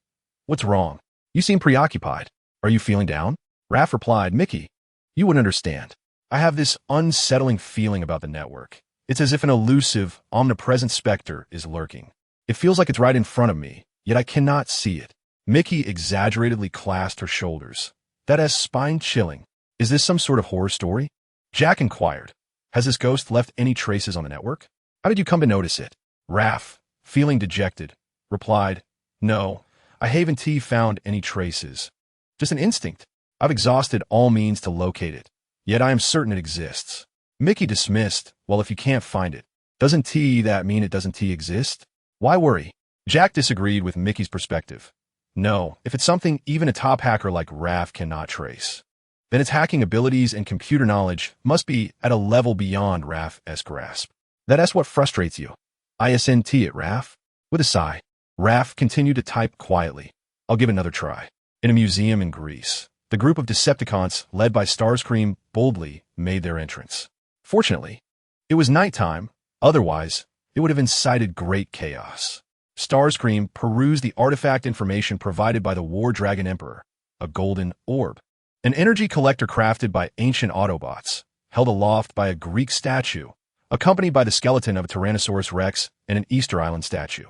"What's wrong? You seem preoccupied. Are you feeling down?" Raph replied, "Mickey, you wouldn't understand. I have this unsettling feeling about the network. It's as if an elusive, omnipresent specter is lurking. It feels like it's right in front of me, yet I cannot see it." Mickey exaggeratedly clasped her shoulders. "That is spine-chilling. Is this some sort of horror story?" Jack inquired. "Has this ghost left any traces on the network? How did you come to notice it?" Raph, feeling dejected, replied, "No, I haven't found any traces. Just an instinct. I've exhausted all means to locate it, yet I am certain it exists." Mickey dismissed, "Well, if you can't find it, doesn't that mean it doesn't exist? Why worry?" Jack disagreed with Mickey's perspective. "No, if it's something even a top hacker like Raph cannot trace, then its hacking abilities and computer knowledge must be at a level beyond Raph's grasp. That's what frustrates you. ISNT it, Raph." With a sigh, Raph continued to type quietly. "I'll give it another try." In a museum in Greece, the group of Decepticons, led by Starscream, boldly made their entrance. Fortunately, it was nighttime, otherwise it would have incited great chaos. Starscream perused the artifact information provided by the War Dragon Emperor, a golden orb, an energy collector crafted by ancient Autobots, held aloft by a Greek statue, accompanied by the skeleton of a Tyrannosaurus Rex and an Easter Island statue.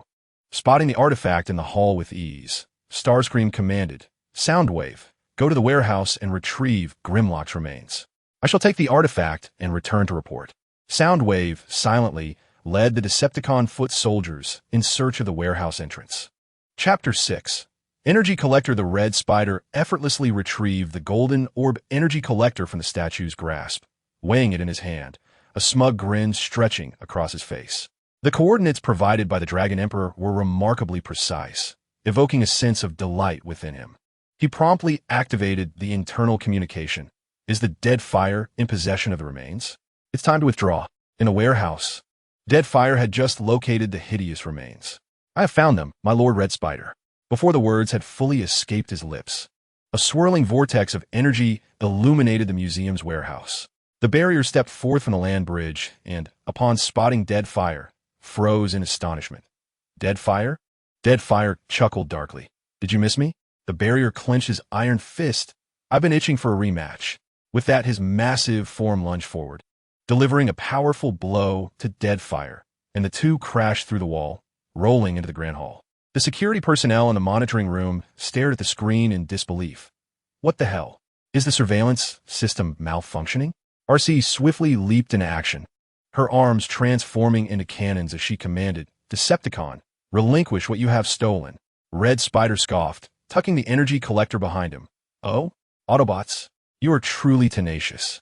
Spotting the artifact in the hall with ease, Starscream commanded, "Soundwave, go to the warehouse and retrieve Grimlock's remains. I shall take the artifact and return to report." Soundwave silently led the Decepticon foot soldiers in search of the warehouse entrance. Chapter 6. Energy Collector. The Red Spider effortlessly retrieved the golden orb energy collector from the statue's grasp, weighing it in his hand, a smug grin stretching across his face. The coordinates provided by the Dragon Emperor were remarkably precise, evoking a sense of delight within him. He promptly activated the internal communication. "Is the Deadfire in possession of the remains? It's time to withdraw." In a warehouse, Deadfire had just located the hideous remains. "I have found them, my Lord Red Spider." Before the words had fully escaped his lips, a swirling vortex of energy illuminated the museum's warehouse. The barrier stepped forth from the land bridge and, upon spotting Deadfire, froze in astonishment. "Deadfire?" Deadfire chuckled darkly. "Did you miss me?" The barrier clenched his iron fist. "I've been itching for a rematch." With that, his massive form lunged forward, delivering a powerful blow to Deadfire, and the two crashed through the wall, rolling into the Grand Hall. The security personnel in the monitoring room stared at the screen in disbelief. What the hell? Is the surveillance system malfunctioning? RC swiftly leaped into action, her arms transforming into cannons as she commanded, "Decepticon, relinquish what you have stolen." Red Spider scoffed, tucking the energy collector behind him. "Oh, Autobots, You are truly tenacious.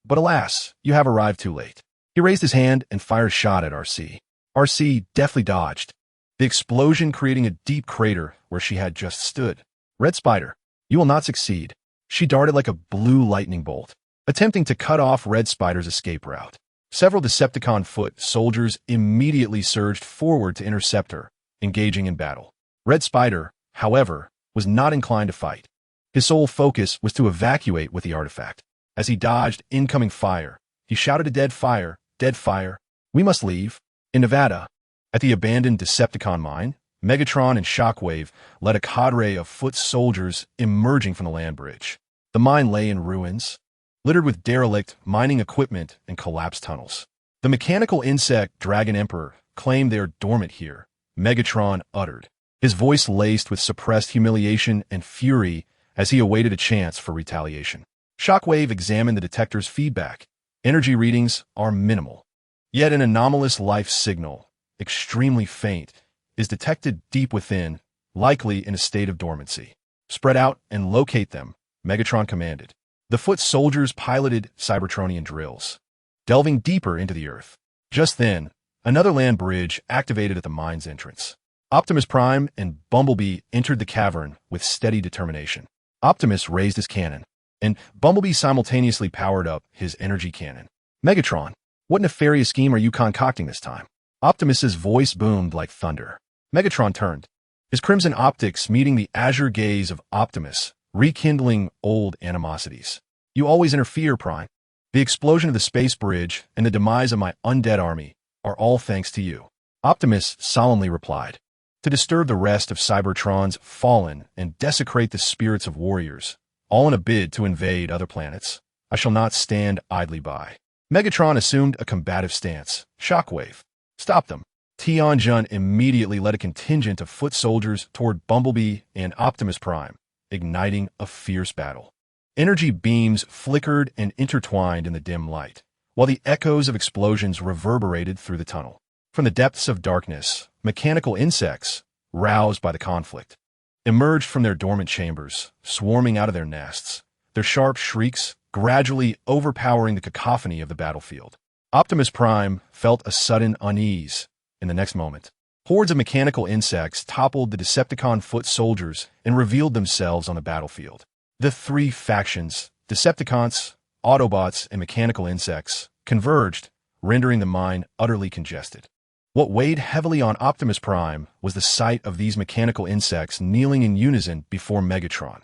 But alas, you have arrived too late. He raised his hand and fired a shot at RC. RC deftly dodged, the explosion creating a deep crater where she had just stood. Red Spider, you will not succeed. She darted like a blue lightning bolt, attempting to cut off Red Spider's escape route. Several Decepticon foot soldiers immediately surged forward to intercept her, engaging in battle. Red Spider, however, was not inclined to fight. His sole focus was to evacuate with the artifact. As he dodged incoming fire, he shouted to Dead Fire, we must leave. In Nevada, at the abandoned Decepticon mine, Megatron and Shockwave led a cadre of foot soldiers emerging from the land bridge. The mine lay in ruins, littered with derelict mining equipment and collapsed tunnels. The mechanical insect Dragon Emperor claimed they are dormant here, Megatron uttered, his voice laced with suppressed humiliation and fury as he awaited a chance for retaliation. Shockwave examined the detector's feedback. Energy readings are minimal. Yet an anomalous life signal, extremely faint, is detected deep within, likely in a state of dormancy. Spread out and locate them, Megatron commanded. The foot soldiers piloted Cybertronian drills, delving deeper into the earth. Just then, another land bridge activated at the mine's entrance. Optimus Prime and Bumblebee entered the cavern with steady determination. Optimus raised his cannon, and Bumblebee simultaneously powered up his energy cannon. Megatron, what nefarious scheme are you concocting this time? Optimus's voice boomed like thunder. Megatron turned, his crimson optics meeting the azure gaze of Optimus, rekindling old animosities. You always interfere, Prime. The explosion of the space bridge and the demise of my undead army are all thanks to you. Optimus solemnly replied. To disturb the rest of Cybertron's fallen and desecrate the spirits of warriors, all in a bid to invade other planets, I shall not stand idly by. Megatron assumed a combative stance. Shockwave, stop them. Tianjun immediately led a contingent of foot soldiers toward Bumblebee and Optimus Prime, igniting a fierce battle. Energy beams flickered and intertwined in the dim light, while the echoes of explosions reverberated through the tunnel. From the depths of darkness, mechanical insects, roused by the conflict, emerged from their dormant chambers, swarming out of their nests, their sharp shrieks gradually overpowering the cacophony of the battlefield. Optimus Prime felt a sudden unease. In the next moment, hordes of mechanical insects toppled the Decepticon foot soldiers and revealed themselves on the battlefield. The three factions, Decepticons, Autobots, and mechanical insects, converged, rendering the mine utterly congested. What weighed heavily on Optimus Prime was the sight of these mechanical insects kneeling in unison before Megatron.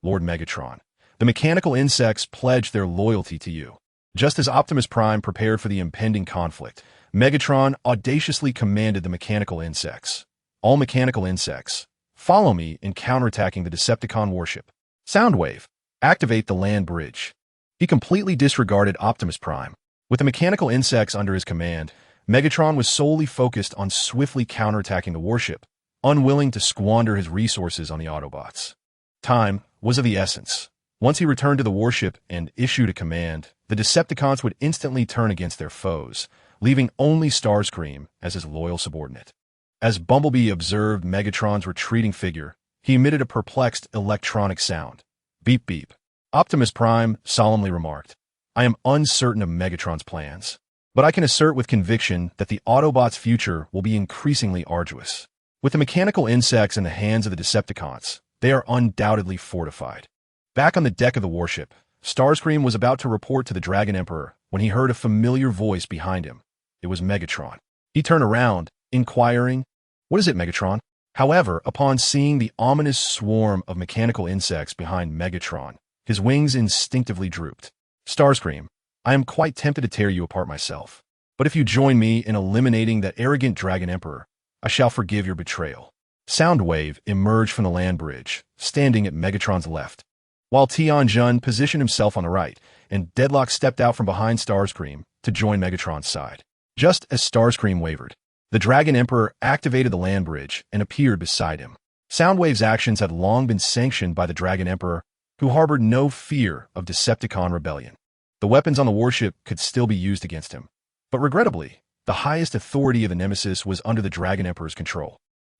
Lord Megatron, the mechanical insects pledged their loyalty to you. Just as Optimus Prime prepared for the impending conflict, Megatron audaciously commanded the mechanical insects. All mechanical insects, follow me in counterattacking the Decepticon warship. Soundwave, activate the land bridge. He completely disregarded Optimus Prime. With the mechanical insects under his command, Megatron was solely focused on swiftly counterattacking the warship, unwilling to squander his resources on the Autobots. Time was of the essence. Once he returned to the warship and issued a command, the Decepticons would instantly turn against their foes, leaving only Starscream as his loyal subordinate. As Bumblebee observed Megatron's retreating figure, he emitted a perplexed electronic sound. Beep beep. Optimus Prime solemnly remarked, I am uncertain of Megatron's plans, but I can assert with conviction that the Autobots' future will be increasingly arduous. With the mechanical insects in the hands of the Decepticons, they are undoubtedly fortified. Back on the deck of the warship, Starscream was about to report to the Dragon Emperor when he heard a familiar voice behind him. It was Megatron. He turned around, inquiring, What is it, Megatron? However, upon seeing the ominous swarm of mechanical insects behind Megatron, his wings instinctively drooped. Starscream, I am quite tempted to tear you apart myself, but if you join me in eliminating that arrogant Dragon Emperor, I shall forgive your betrayal. Soundwave emerged from the land bridge, standing at Megatron's left, while Tianjun positioned himself on the right, and Deadlock stepped out from behind Starscream to join Megatron's side. Just as Starscream wavered, the Dragon Emperor activated the land bridge and appeared beside him. Soundwave's actions had long been sanctioned by the Dragon Emperor, who harbored no fear of Decepticon rebellion. The weapons on the warship could still be used against him, but regrettably, the highest authority of the Nemesis was under the Dragon Emperor's control.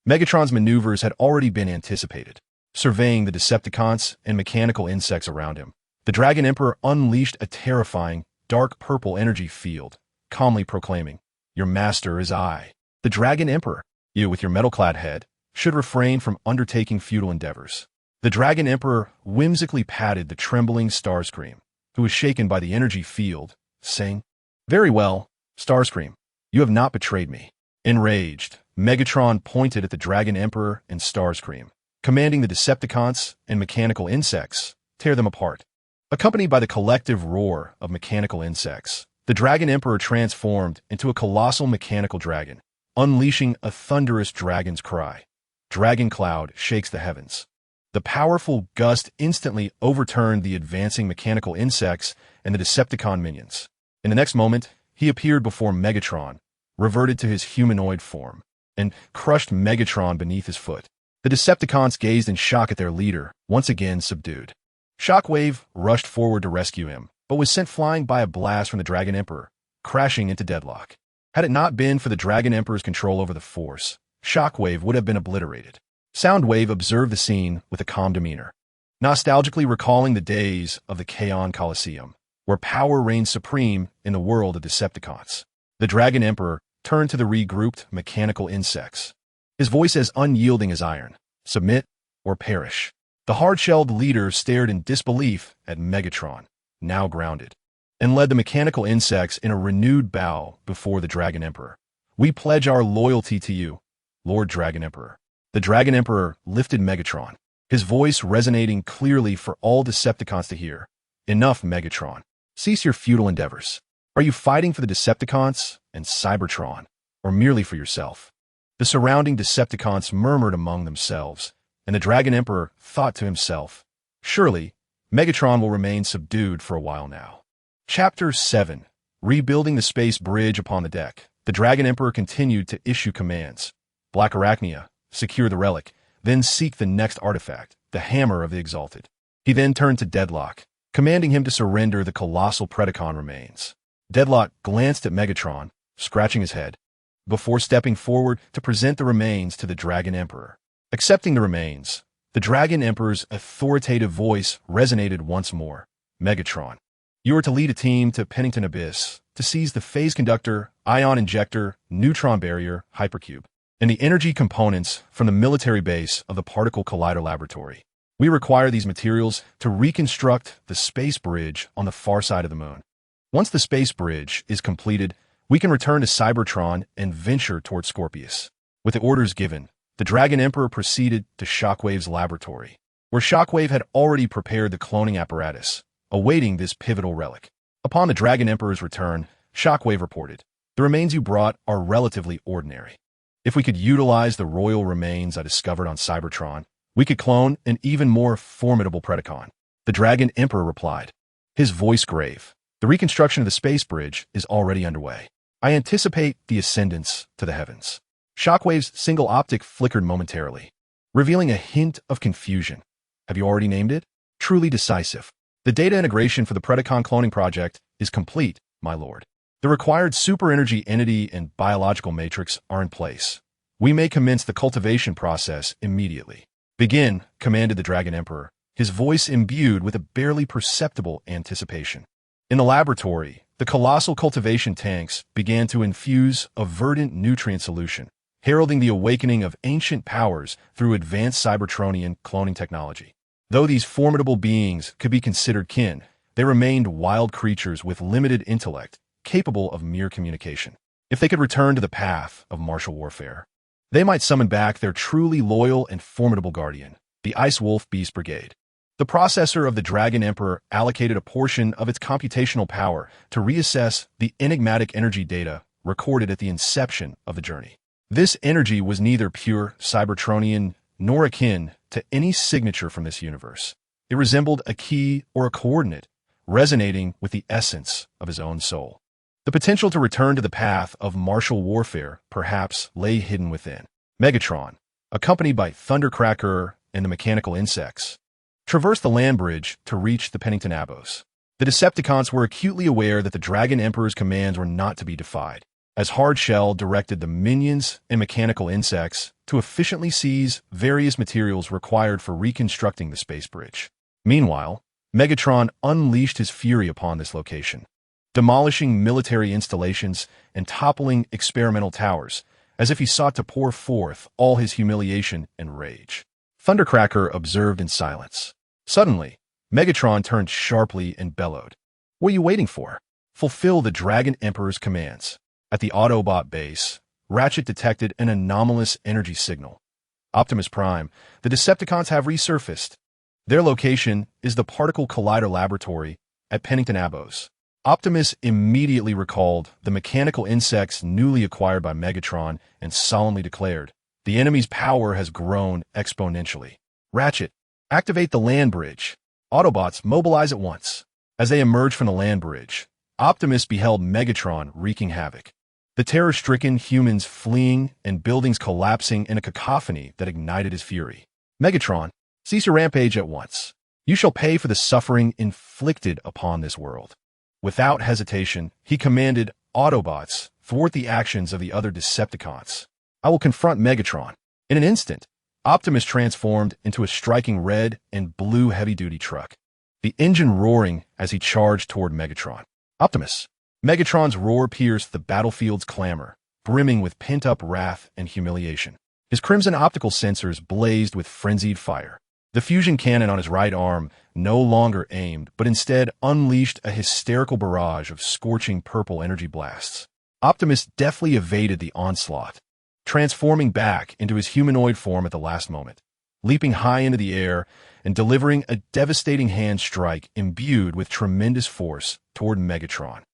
Megatron's maneuvers had already been anticipated. Surveying the Decepticons and mechanical insects around him, The Dragon Emperor unleashed a terrifying, dark purple energy field, calmly proclaiming, "Your master is I." The Dragon Emperor, you with your metal-clad head, should refrain from undertaking futile endeavors. The Dragon Emperor whimsically patted the trembling Starscream, who was shaken by the energy field, saying, "Very well, Starscream, you have not betrayed me." Enraged, Megatron pointed at the Dragon Emperor and Starscream, commanding the Decepticons and mechanical insects, tear them apart. Accompanied by the collective roar of mechanical insects, the Dragon Emperor transformed into a colossal mechanical dragon, unleashing a thunderous dragon's cry. Dragon Cloud shakes the heavens. The powerful gust instantly overturned the advancing mechanical insects and the Decepticon minions. In the next moment, he appeared before Megatron, reverted to his humanoid form, and crushed Megatron beneath his foot. The Decepticons gazed in shock at their leader, once again subdued. Shockwave rushed forward to rescue him, but was sent flying by a blast from the Dragon Emperor, crashing into deadlock. Had it not been for the Dragon Emperor's control over the Force, Shockwave would have been obliterated. Soundwave observed the scene with a calm demeanor, nostalgically recalling the days of the Kaon Coliseum, where power reigned supreme in the world of Decepticons. The Dragon Emperor turned to the regrouped mechanical insects, his voice as unyielding as iron. "Submit or perish." The hard-shelled leader stared in disbelief at Megatron, now grounded, and led the mechanical insects in a renewed bow before the Dragon Emperor. "We pledge our loyalty to you, Lord Dragon Emperor." The Dragon Emperor lifted Megatron, his voice resonating clearly for all Decepticons to hear. "Enough, Megatron. Cease your futile endeavors. Are you fighting for the Decepticons and Cybertron, or merely for yourself?" The surrounding Decepticons murmured among themselves, and the Dragon Emperor thought to himself, "Surely, Megatron will remain subdued for a while now." Chapter 7. Rebuilding the space bridge upon the deck. The Dragon Emperor continued to issue commands. "Black Arachnia, secure the relic, then seek the next artifact, the Hammer of the Exalted." He then turned to Deadlock, commanding him to surrender the colossal Predacon remains. Deadlock glanced at Megatron, scratching his head, before stepping forward to present the remains to the Dragon Emperor. Accepting the remains, the Dragon Emperor's authoritative voice resonated once more. "Megatron, you are to lead a team to Pennington Abyss to seize the phase conductor, ion injector, neutron barrier, hypercube, and the energy components from the military base of the Particle Collider Laboratory. We require these materials to reconstruct the space bridge on the far side of the moon. Once the space bridge is completed, we can return to Cybertron and venture toward Scorpius." With the orders given, the Dragon Emperor proceeded to Shockwave's laboratory, where Shockwave had already prepared the cloning apparatus, awaiting this pivotal relic. Upon the Dragon Emperor's return, Shockwave reported, "The remains you brought are relatively ordinary. If we could utilize the royal remains I discovered on Cybertron, we could clone an even more formidable Predacon." The Dragon Emperor replied, his voice grave, "The reconstruction of the space bridge is already underway. I anticipate the ascendance to the heavens." Shockwave's single optic flickered momentarily, revealing a hint of confusion. "Have you already named it?" "Truly decisive. The data integration for the Predacon cloning project is complete, my lord. The required super-energy entity and biological matrix are in place. We may commence the cultivation process immediately." "Begin," commanded the Dragon Emperor, his voice imbued with a barely perceptible anticipation. In the laboratory, the colossal cultivation tanks began to infuse a verdant nutrient solution, heralding the awakening of ancient powers through advanced Cybertronian cloning technology. Though these formidable beings could be considered kin, they remained wild creatures with limited intellect, capable of mere communication. If they could return to the path of martial warfare, they might summon back their truly loyal and formidable guardian, the Ice Wolf Beast Brigade. The processor of the Dragon Emperor allocated a portion of its computational power to reassess the enigmatic energy data recorded at the inception of the journey. This energy was neither pure Cybertronian nor akin to any signature from this universe. It resembled a key or a coordinate, resonating with the essence of his own soul. The potential to return to the path of martial warfare perhaps lay hidden within. Megatron, accompanied by Thundercracker and the mechanical insects, traversed the land bridge to reach the Pennington Abyss. The Decepticons were acutely aware that the Dragon Emperor's commands were not to be defied, as Hardshell directed the minions and mechanical insects to efficiently seize various materials required for reconstructing the space bridge. Meanwhile, Megatron unleashed his fury upon this location, demolishing military installations and toppling experimental towers, as if he sought to pour forth all his humiliation and rage. Thundercracker observed in silence. Suddenly, Megatron turned sharply and bellowed. "What are you waiting for? Fulfill the Dragon Emperor's commands." At the Autobot base, Ratchet detected an anomalous energy signal. Optimus Prime, the Decepticons have resurfaced. Their location is the Particle Collider Laboratory at Pennington Abos. Optimus immediately recalled the mechanical insects newly acquired by Megatron and solemnly declared, "The enemy's power has grown exponentially." "Ratchet, activate the land bridge." Autobots mobilize at once. As they emerged from the land bridge, Optimus beheld Megatron wreaking havoc. The terror-stricken humans fleeing and buildings collapsing in a cacophony that ignited his fury. "Megatron, cease your rampage at once. You shall pay for the suffering inflicted upon this world." Without hesitation, he commanded Autobots thwart the actions of the other Decepticons. "I will confront Megatron." In an instant, Optimus transformed into a striking red and blue heavy-duty truck, the engine roaring as he charged toward Megatron. "Optimus!" Megatron's roar pierced the battlefield's clamor, brimming with pent-up wrath and humiliation. His crimson optical sensors blazed with frenzied fire. The fusion cannon on his right arm no longer aimed, but instead unleashed a hysterical barrage of scorching purple energy blasts. Optimus deftly evaded the onslaught, transforming back into his humanoid form at the last moment, leaping high into the air and delivering a devastating hand strike imbued with tremendous force toward Megatron.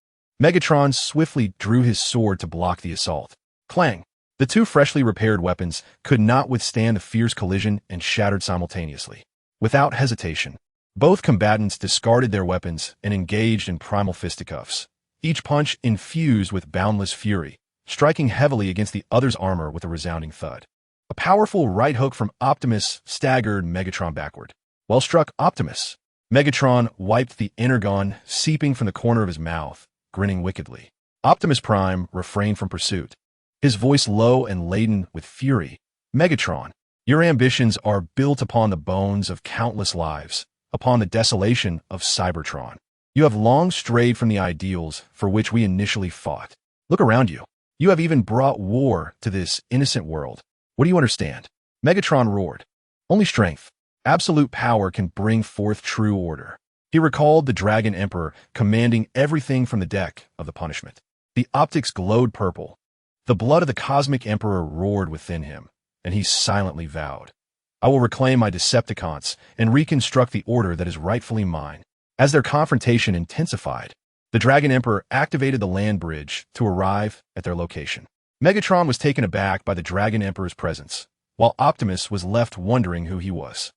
Megatron swiftly drew his sword to block the assault. Clang! The two freshly repaired weapons could not withstand the fierce collision and shattered simultaneously. Without hesitation, both combatants discarded their weapons and engaged in primal fisticuffs, each punch infused with boundless fury, striking heavily against the other's armor with a resounding thud. A powerful right hook from Optimus staggered Megatron backward. Well struck, Optimus! Megatron wiped the energon seeping from the corner of his mouth, grinning wickedly. Optimus Prime refrained from pursuit, his voice low and laden with fury. "Megatron, your ambitions are built upon the bones of countless lives, upon the desolation of Cybertron. You have long strayed from the ideals for which we initially fought. Look around you. You have even brought war to this innocent world. What do you understand?" Megatron roared. "Only strength, absolute power can bring forth true order." He recalled the Dragon Emperor commanding everything from the deck of the punishment. The optics glowed purple. The blood of the Cosmic Emperor roared within him, and he silently vowed, "I will reclaim my Decepticons and reconstruct the order that is rightfully mine." As their confrontation intensified, the Dragon Emperor activated the land bridge to arrive at their location. Megatron was taken aback by the Dragon Emperor's presence, while Optimus was left wondering who he was.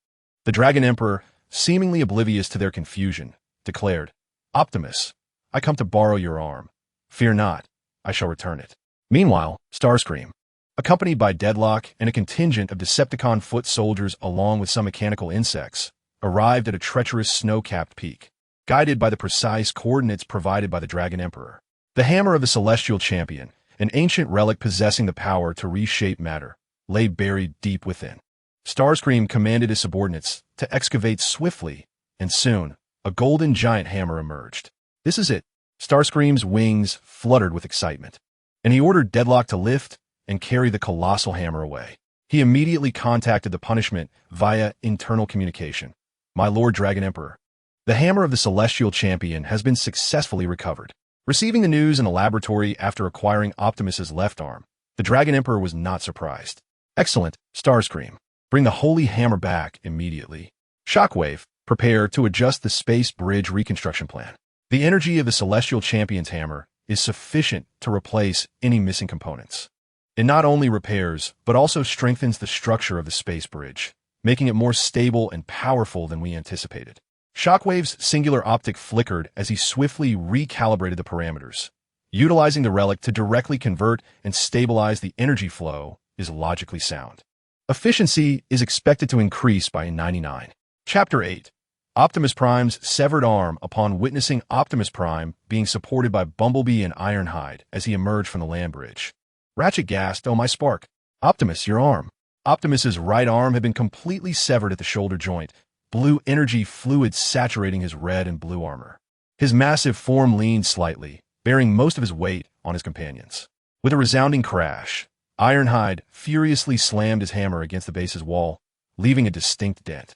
The Dragon Emperor, seemingly oblivious to their confusion, declared, "Optimus, I come to borrow your arm. Fear not, I shall return it." Meanwhile, Starscream, accompanied by Deadlock and a contingent of Decepticon foot soldiers along with some mechanical insects, arrived at a treacherous snow-capped peak, guided by the precise coordinates provided by the Dragon Emperor. The hammer of the Celestial Champion, an ancient relic possessing the power to reshape matter, lay buried deep within. Starscream commanded his subordinates to excavate swiftly, and soon, a golden giant hammer emerged. "This is it." Starscream's wings fluttered with excitement, and he ordered Deadlock to lift and carry the colossal hammer away. He immediately contacted the punishment via internal communication. "My Lord Dragon Emperor, the hammer of the Celestial Champion has been successfully recovered." Receiving the news in the laboratory after acquiring Optimus's left arm, the Dragon Emperor was not surprised. "Excellent, Starscream. Bring the holy hammer back immediately." Shockwave, prepare to adjust the space bridge reconstruction plan. The energy of the Celestial Champion's hammer is sufficient to replace any missing components. It not only repairs, but also strengthens the structure of the space bridge, making it more stable and powerful than we anticipated. Shockwave's singular optic flickered as he swiftly recalibrated the parameters. Utilizing the relic to directly convert and stabilize the energy flow is logically sound. Efficiency is expected to increase by 99. Chapter 8. Optimus Prime's severed arm upon witnessing Optimus Prime being supported by Bumblebee and Ironhide as he emerged from the land bridge. Ratchet gasped, "Oh my spark! Optimus, your arm!" Optimus's right arm had been completely severed at the shoulder joint, blue energy fluid saturating his red and blue armor. His massive form leaned slightly, bearing most of his weight on his companions. With a resounding crash, Ironhide furiously slammed his hammer against the base's wall, leaving a distinct dent.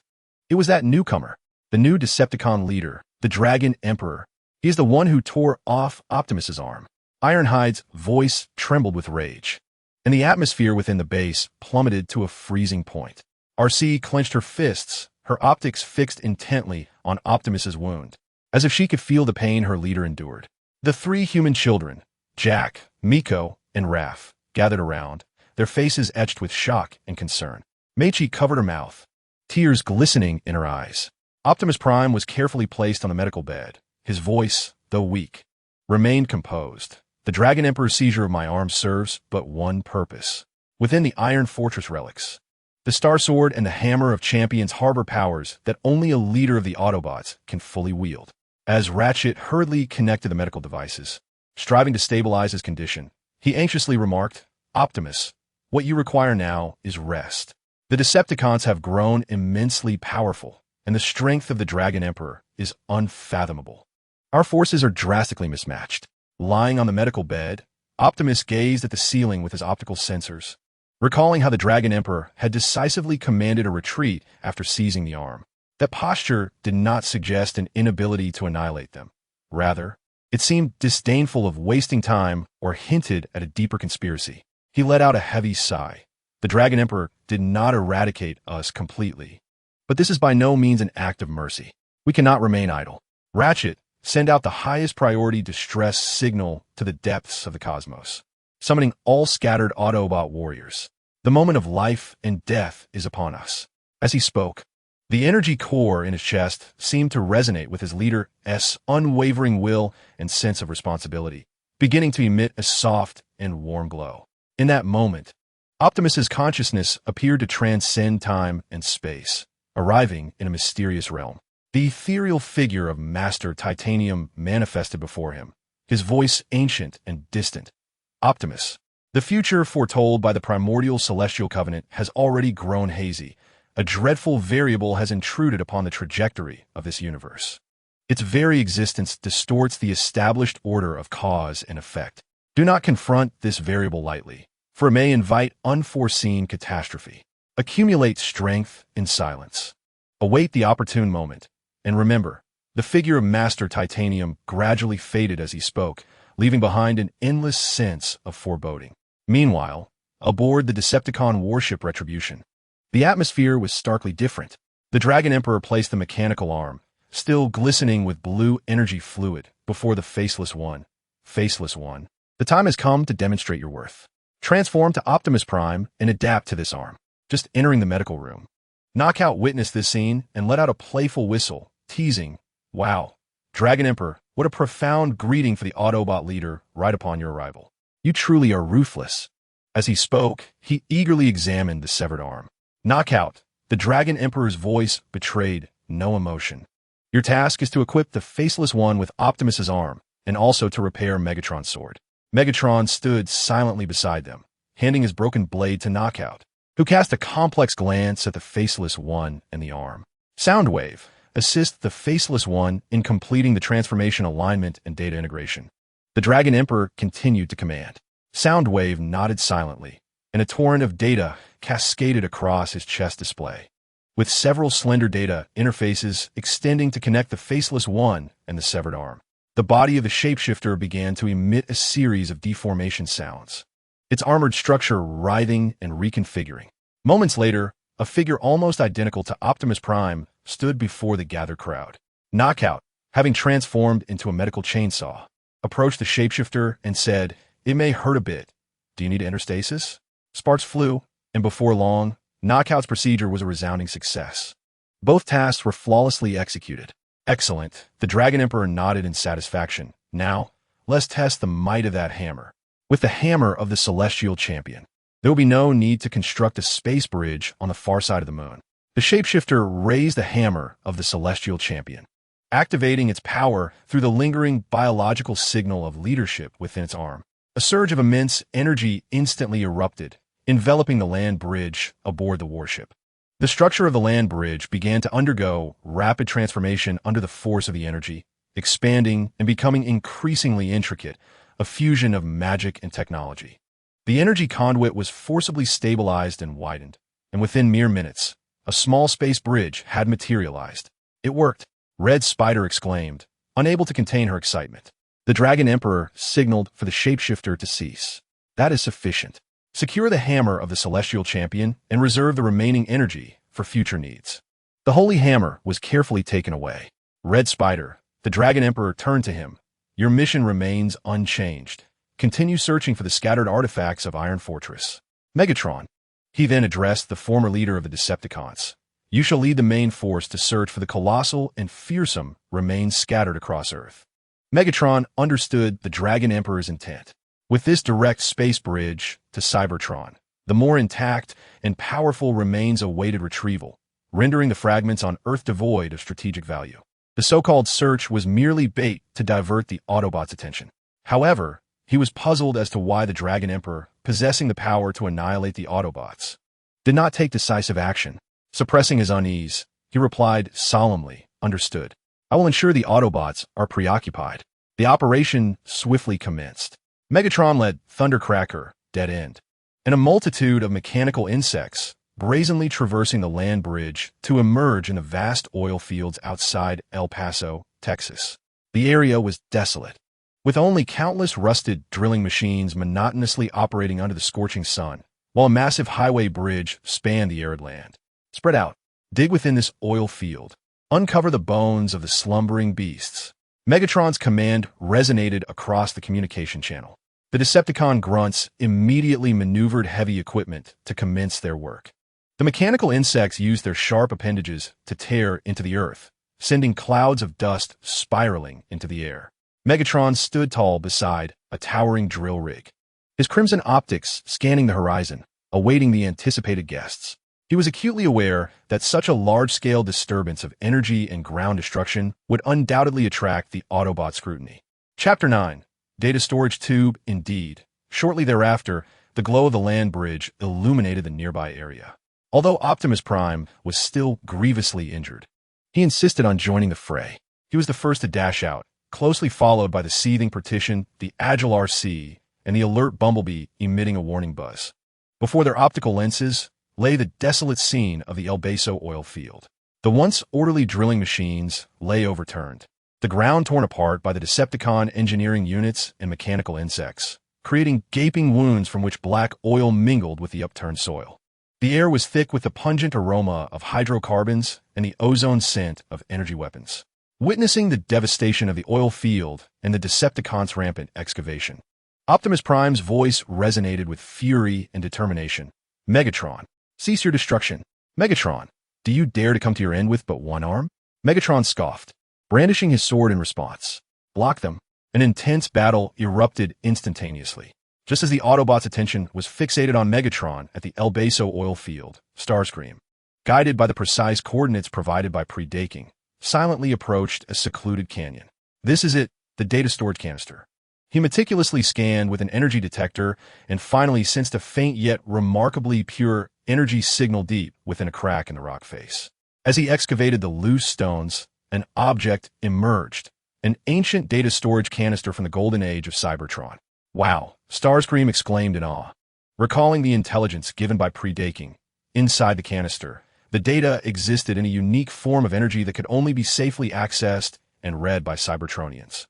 It was that newcomer, the new Decepticon leader, the Dragon Emperor. He is the one who tore off Optimus's arm. Ironhide's voice trembled with rage, and the atmosphere within the base plummeted to a freezing point. RC clenched her fists, her optics fixed intently on Optimus's wound, as if she could feel the pain her leader endured. The three human children, Jack, Miko, and Raph, gathered around, their faces etched with shock and concern. Meichi covered her mouth, tears glistening in her eyes. Optimus Prime was carefully placed on the medical bed. His voice, though weak, remained composed. The Dragon Emperor's seizure of my arm serves but one purpose. Within the Iron Fortress relics, the Star Sword and the Hammer of Champions harbor powers that only a leader of the Autobots can fully wield. As Ratchet hurriedly connected the medical devices, striving to stabilize his condition, he anxiously remarked, "Optimus, what you require now is rest. The Decepticons have grown immensely powerful, and the strength of the Dragon Emperor is unfathomable. Our forces are drastically mismatched." Lying on the medical bed, Optimus gazed at the ceiling with his optical sensors, recalling how the Dragon Emperor had decisively commanded a retreat after seizing the arm. That posture did not suggest an inability to annihilate them. Rather, it seemed disdainful of wasting time or hinted at a deeper conspiracy. He let out a heavy sigh. The Dragon Emperor did not eradicate us completely. But this is by no means an act of mercy. We cannot remain idle. Ratchet, send out the highest priority distress signal to the depths of the cosmos, summoning all scattered Autobot warriors. The moment of life and death is upon us. As he spoke, the energy core in his chest seemed to resonate with his leader's unwavering will and sense of responsibility, beginning to emit a soft and warm glow. In that moment, Optimus's consciousness appeared to transcend time and space, arriving in a mysterious realm. The ethereal figure of Master Titanium manifested before him, his voice ancient and distant. "Optimus, the future foretold by the primordial celestial covenant has already grown hazy. A dreadful variable has intruded upon the trajectory of this universe. Its very existence distorts the established order of cause and effect. Do not confront this variable lightly, for it may invite unforeseen catastrophe. Accumulate strength in silence. Await the opportune moment. And remember, the figure of Master Titanium gradually faded as he spoke, leaving behind an endless sense of foreboding." Meanwhile, aboard the Decepticon warship Retribution, the atmosphere was starkly different. The Dragon Emperor placed the mechanical arm, still glistening with blue energy fluid, before the Faceless One. "Faceless One, the time has come to demonstrate your worth. Transform to Optimus Prime and adapt to this arm." Just entering the medical room, Knockout witnessed this scene and let out a playful whistle, teasing, "Wow, Dragon Emperor, what a profound greeting for the Autobot leader right upon your arrival. You truly are ruthless." As he spoke, he eagerly examined the severed arm. Knockout, the Dragon Emperor's voice betrayed no emotion. "Your task is to equip the Faceless One with Optimus's arm, and also to repair Megatron's sword." Megatron stood silently beside them, handing his broken blade to Knockout, who cast a complex glance at the Faceless One and the arm. Soundwave, assist the Faceless One in completing the transformation alignment and data integration. The Dragon Emperor continued to command. Soundwave nodded silently, and a torrent of data cascaded across his chest display, with several slender data interfaces extending to connect the Faceless One and the severed arm. The body of the shapeshifter began to emit a series of deformation sounds, its armored structure writhing and reconfiguring. Moments later, a figure almost identical to Optimus Prime stood before the gathered crowd. Knockout, having transformed into a medical chainsaw, approached the shapeshifter and said, "It may hurt a bit. Do you need to enter stasis?" Sparks flew, and before long, Knockout's procedure was a resounding success. Both tasks were flawlessly executed. "Excellent." The Dragon Emperor nodded in satisfaction. "Now, let's test the might of that hammer. With the hammer of the Celestial Champion, there will be no need to construct a space bridge on the far side of the moon." The shapeshifter raised the hammer of the Celestial Champion, activating its power through the lingering biological signal of leadership within its arm. A surge of immense energy instantly erupted, enveloping the land bridge aboard the warship. The structure of the land bridge began to undergo rapid transformation under the force of the energy, expanding and becoming increasingly intricate, a fusion of magic and technology. The energy conduit was forcibly stabilized and widened, and within mere minutes, a small space bridge had materialized. It worked, Red Spider exclaimed, unable to contain her excitement. The Dragon Emperor signaled for the shapeshifter to cease. That is sufficient. Secure the hammer of the Celestial Champion and reserve the remaining energy for future needs. The Holy Hammer was carefully taken away. Red Spider, the Dragon Emperor turned to him. Your mission remains unchanged. Continue searching for the scattered artifacts of Iron Fortress. Megatron. He then addressed the former leader of the Decepticons. You shall lead the main force to search for the colossal and fearsome remains scattered across Earth. Megatron understood the Dragon Emperor's intent. With this direct space bridge to Cybertron, the more intact and powerful remains awaited retrieval, rendering the fragments on Earth devoid of strategic value. The so-called search was merely bait to divert the Autobots' attention. However, he was puzzled as to why the Dragon Emperor, possessing the power to annihilate the Autobots, did not take decisive action. Suppressing his unease, he replied solemnly, understood. I will ensure the Autobots are preoccupied. The operation swiftly commenced. Megatron led Thundercracker, Dead End, and a multitude of mechanical insects, brazenly traversing the land bridge to emerge in the vast oil fields outside El Paso, Texas. The area was desolate, with only countless rusted drilling machines monotonously operating under the scorching sun, while a massive highway bridge spanned the arid land. Spread out, dig within this oil field, uncover the bones of the slumbering beasts. Megatron's command resonated across the communication channel. The Decepticon grunts immediately maneuvered heavy equipment to commence their work. The mechanical insects used their sharp appendages to tear into the earth, sending clouds of dust spiraling into the air. Megatron stood tall beside a towering drill rig, his crimson optics scanning the horizon, awaiting the anticipated guests. He was acutely aware that such a large-scale disturbance of energy and ground destruction would undoubtedly attract the Autobot scrutiny. Chapter 9. Data Storage Tube. Indeed, shortly thereafter, the glow of the land bridge illuminated the nearby area. Although Optimus Prime was still grievously injured, he insisted on joining the fray. He was the first to dash out, closely followed by the seething Partition, the agile RC, and the alert Bumblebee emitting a warning buzz. Before their optical lenses lay the desolate scene of the El Paso oil field. The once orderly drilling machines lay overturned, the ground torn apart by the Decepticon engineering units and mechanical insects, creating gaping wounds from which black oil mingled with the upturned soil. The air was thick with the pungent aroma of hydrocarbons and the ozone scent of energy weapons. Witnessing the devastation of the oil field and the Decepticons' rampant excavation, Optimus Prime's voice resonated with fury and determination. Megatron, cease your destruction. Megatron, do you dare to come to your end with but one arm? Megatron scoffed, brandishing his sword in response. Block them. An intense battle erupted instantaneously. Just as the Autobots' attention was fixated on Megatron at the El Paso oil field, Starscream, guided by the precise coordinates provided by Predaking, silently approached a secluded canyon. This is it, the data storage canister. He meticulously scanned with an energy detector and finally sensed a faint yet remarkably pure energy signal deep within a crack in the rock face. As he excavated the loose stones, an object emerged, an ancient data storage canister from the golden age of Cybertron. Wow, Starscream exclaimed in awe. Recalling the intelligence given by Predaking, inside the canister, the data existed in a unique form of energy that could only be safely accessed and read by Cybertronians.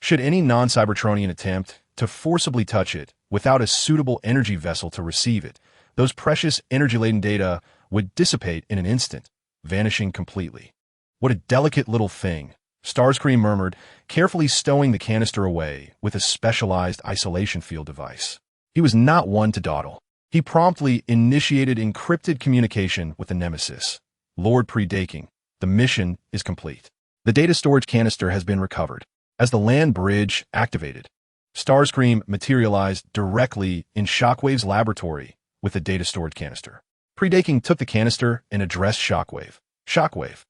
Should any non-Cybertronian attempt to forcibly touch it without a suitable energy vessel to receive it, those precious energy-laden data would dissipate in an instant, vanishing completely. What a delicate little thing, Starscream murmured, carefully stowing the canister away with a specialized isolation field device. He was not one to dawdle. He promptly initiated encrypted communication with the Nemesis. Lord Predaking, the mission is complete. The data storage canister has been recovered. As the land bridge activated, Starscream materialized directly in Shockwave's laboratory with the data storage canister. Predaking took the canister and addressed Shockwave. Shockwave,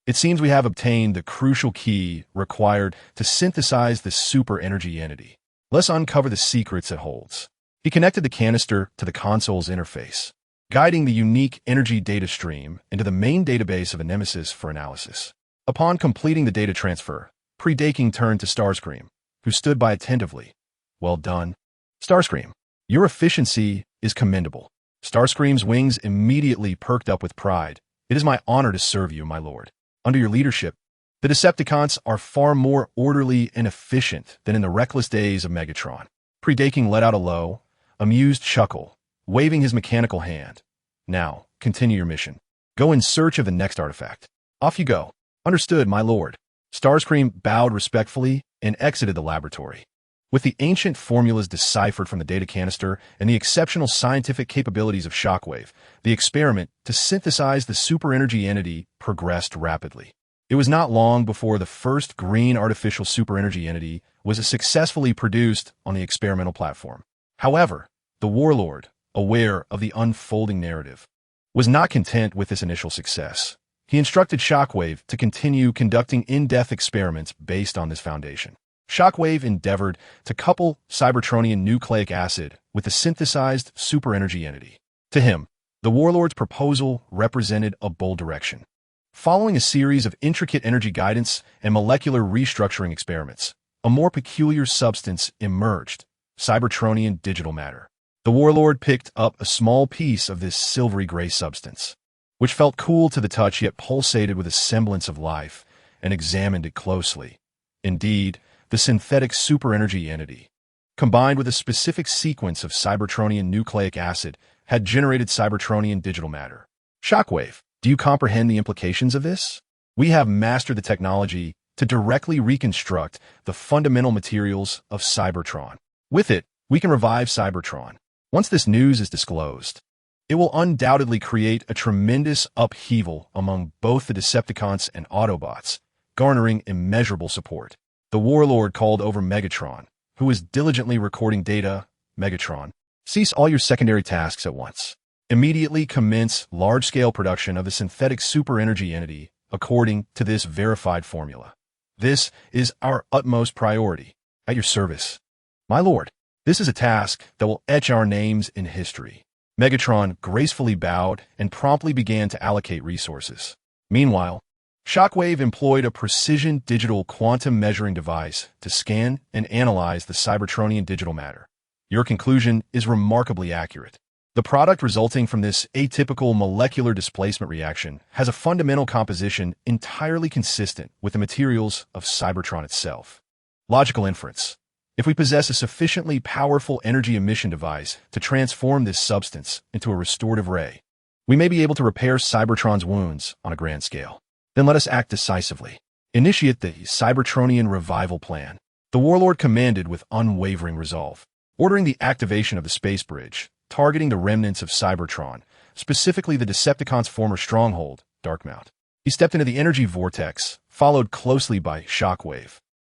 it seems we have obtained the crucial key required to synthesize this super energy entity. Let's uncover the secrets it holds. He connected the canister to the console's interface. guiding the unique energy data stream into the main database of a Nemesis for analysis. Upon completing the data transfer, Pre-Daking turned to Starscream, who stood by attentively. Well done. Starscream, your efficiency is commendable. Starscream's wings immediately perked up with pride. It is my honor to serve you, my lord. Under your leadership, the Decepticons are far more orderly and efficient than in the reckless days of Megatron. Pre-Daking let out a low, amused chuckle, waving his mechanical hand. Now, continue your mission. Go in search of the next artifact. Off you go. Understood, my lord. Starscream bowed respectfully and exited the laboratory. With the ancient formulas deciphered from the data canister and the exceptional scientific capabilities of Shockwave, the experiment to synthesize the super-energy entity progressed rapidly. It was not long before the first green artificial super-energy entity was successfully produced on the experimental platform. However, the warlord, aware of the unfolding narrative, was not content with this initial success. He instructed Shockwave to continue conducting in-depth experiments based on this foundation. Shockwave endeavored to couple Cybertronian nucleic acid with the synthesized super-energy entity. To him, the warlord's proposal represented a bold direction. Following a series of intricate energy guidance and molecular restructuring experiments, a more peculiar substance emerged, Cybertronian digital matter. The warlord picked up a small piece of this silvery gray substance, which felt cool to the touch yet pulsated with a semblance of life, and examined it closely. Indeed, the synthetic super-energy entity, combined with a specific sequence of Cybertronian nucleic acid, had generated Cybertronian digital matter. Shockwave, do you comprehend the implications of this? We have mastered the technology to directly reconstruct the fundamental materials of Cybertron. With it, we can revive Cybertron. Once this news is disclosed, it will undoubtedly create a tremendous upheaval among both the Decepticons and Autobots, garnering immeasurable support. The warlord called over Megatron, who was diligently recording data. Megatron, cease all your secondary tasks at once. Immediately commence large-scale production of the synthetic super-energy entity according to this verified formula. This is our utmost priority. At your service. My lord, this is a task that will etch our names in history. Megatron gracefully bowed and promptly began to allocate resources. Meanwhile, Shockwave employed a precision digital quantum measuring device to scan and analyze the Cybertronian digital matter. Your conclusion is remarkably accurate. The product resulting from this atypical molecular displacement reaction has a fundamental composition entirely consistent with the materials of Cybertron itself. Logical inference. If we possess a sufficiently powerful energy emission device to transform this substance into a restorative ray, we may be able to repair Cybertron's wounds on a grand scale. Then let us act decisively. Initiate the Cybertronian revival plan. The warlord commanded with unwavering resolve, ordering the activation of the space bridge, targeting the remnants of Cybertron, specifically the Decepticons' former stronghold, Darkmount. He stepped into the energy vortex, followed closely by Shockwave.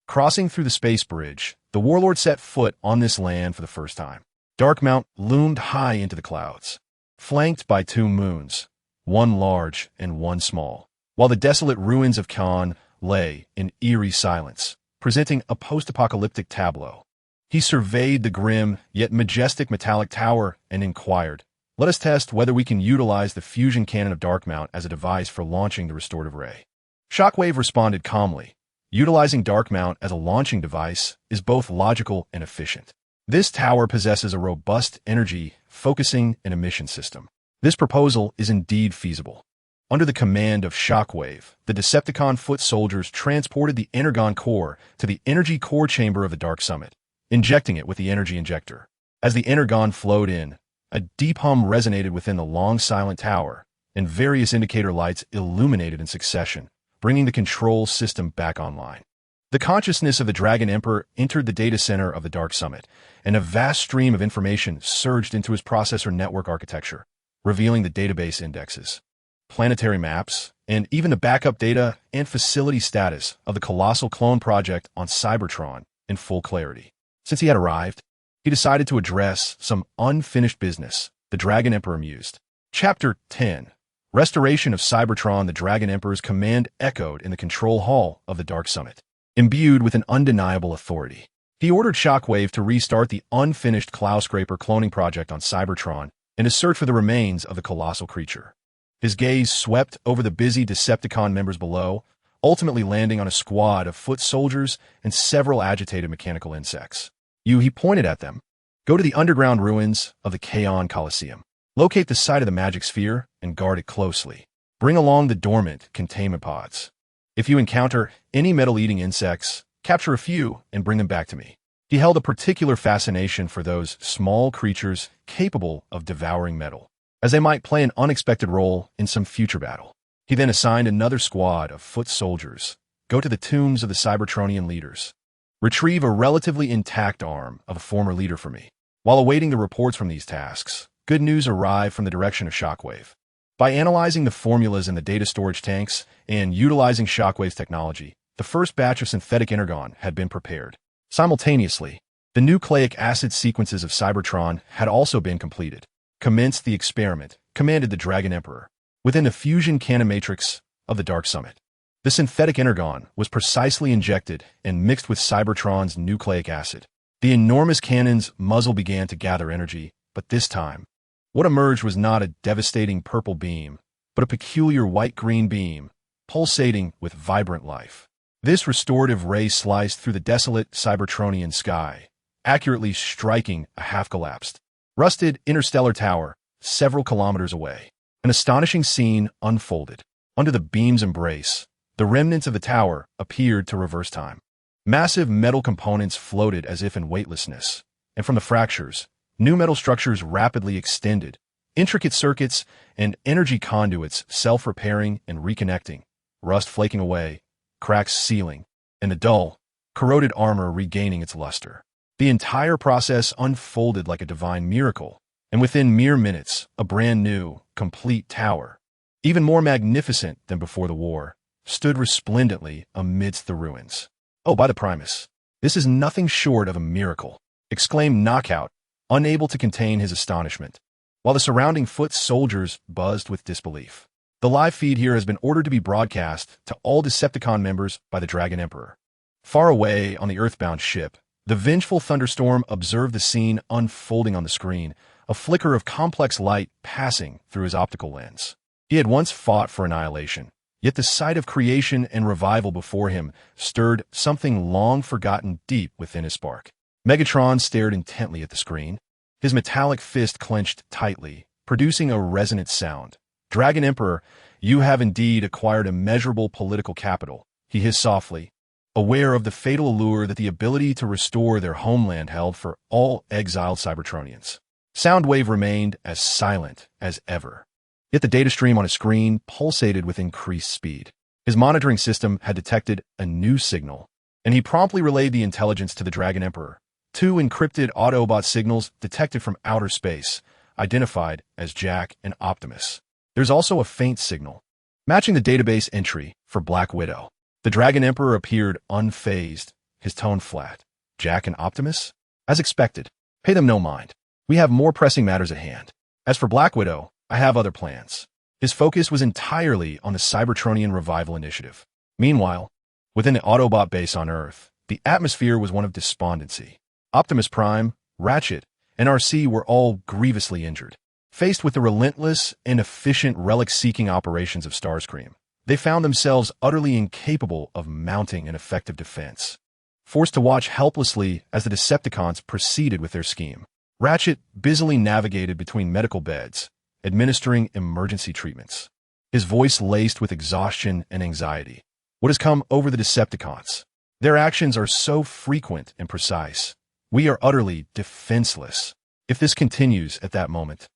Crossing through the space bridge, the warlord set foot on this land for the first time. Darkmount loomed high into the clouds, flanked by two moons, one large and one small, while the desolate ruins of Khan lay in eerie silence, presenting a post-apocalyptic tableau. He surveyed the grim yet majestic metallic tower and inquired, "Let us test whether we can utilize the fusion cannon of Darkmount as a device for launching the restorative ray." Shockwave responded calmly, "Utilizing Darkmount as a launching device is both logical and efficient. This tower possesses a robust energy, focusing, and emission system. This proposal is indeed feasible." Under the command of Shockwave, the Decepticon foot soldiers transported the Energon core to the energy core chamber of the Dark Summit, injecting it with the energy injector. As the Energon flowed in, a deep hum resonated within the long silent tower, and various indicator lights illuminated in succession, bringing the control system back online. The consciousness of the Dragon Emperor entered the data center of the Dark Summit, and a vast stream of information surged into his processor network architecture, revealing the database indexes, planetary maps, and even the backup data and facility status of the colossal clone project on Cybertron in full clarity. Since he had arrived, he decided to address some unfinished business, the Dragon Emperor mused. Chapter 10. Restoration of Cybertron. The Dragon Emperor's command echoed in the control hall of the Dark Summit, imbued with an undeniable authority. He ordered Shockwave to restart the unfinished Cloud Scraper cloning project on Cybertron in a search for the remains of the colossal creature. His gaze swept over the busy Decepticon members below, ultimately landing on a squad of foot soldiers and several agitated mechanical insects. He pointed at them. Go to the underground ruins of the Kaon Colosseum. Locate the site of the magic sphere and guard it closely. Bring along the dormant containment pods. If you encounter any metal-eating insects, capture a few and bring them back to me. He held a particular fascination for those small creatures capable of devouring metal, as they might play an unexpected role in some future battle. He then assigned another squad of foot soldiers. Go to the tombs of the Cybertronian leaders. Retrieve a relatively intact arm of a former leader for me. While awaiting the reports from these tasks, good news arrived from the direction of Shockwave. By analyzing the formulas in the data storage tanks and utilizing Shockwave's technology, the first batch of synthetic energon had been prepared. Simultaneously, the nucleic acid sequences of Cybertron had also been completed. Commence the experiment, commanded the Dragon Emperor, within the fusion cannon matrix of the Dark Summit. The synthetic energon was precisely injected and mixed with Cybertron's nucleic acid. The enormous cannon's muzzle began to gather energy, but this time, what emerged was not a devastating purple beam, but a peculiar white-green beam, pulsating with vibrant life. This restorative ray sliced through the desolate Cybertronian sky, accurately striking a half-collapsed, rusted interstellar tower several kilometers away. An astonishing scene unfolded. Under the beam's embrace, the remnants of the tower appeared to reverse time. Massive metal components floated as if in weightlessness, and from the fractures, new metal structures rapidly extended, intricate circuits and energy conduits self-repairing and reconnecting, rust flaking away, cracks sealing, and the dull, corroded armor regaining its luster. The entire process unfolded like a divine miracle, and within mere minutes, a brand new, complete tower, even more magnificent than before the war, stood resplendently amidst the ruins. "Oh, by the Primus, this is nothing short of a miracle," exclaimed Knockout, unable to contain his astonishment, while the surrounding foot soldiers buzzed with disbelief. The live feed here has been ordered to be broadcast to all Decepticon members by the Dragon Emperor. Far away on the Earthbound ship, the vengeful Thunderstorm observed the scene unfolding on the screen, a flicker of complex light passing through his optical lens. He had once fought for annihilation, yet the sight of creation and revival before him stirred something long forgotten deep within his spark. Megatron stared intently at the screen, his metallic fist clenched tightly, producing a resonant sound. "Dragon Emperor, you have indeed acquired immeasurable political capital," he hissed softly, aware of the fatal allure that the ability to restore their homeland held for all exiled Cybertronians. Soundwave remained as silent as ever. Yet the data stream on his screen pulsated with increased speed. His monitoring system had detected a new signal, and he promptly relayed the intelligence to the Dragon Emperor. 2 encrypted Autobot signals detected from outer space, identified as Jack and Optimus. There's also a faint signal, matching the database entry for Black Widow. The Dragon Emperor appeared unfazed, his tone flat. "Jack and Optimus? As expected. Pay them no mind. We have more pressing matters at hand. As for Black Widow, I have other plans." His focus was entirely on the Cybertronian Revival Initiative. Meanwhile, within the Autobot base on Earth, the atmosphere was one of despondency. Optimus Prime, Ratchet, and RC were all grievously injured. Faced with the relentless and efficient relic-seeking operations of Starscream, they found themselves utterly incapable of mounting an effective defense. Forced to watch helplessly as the Decepticons proceeded with their scheme, Ratchet busily navigated between medical beds, administering emergency treatments, his voice laced with exhaustion and anxiety. "What has come over the Decepticons? Their actions are so frequent and precise. We are utterly defenseless. If this continues at that moment."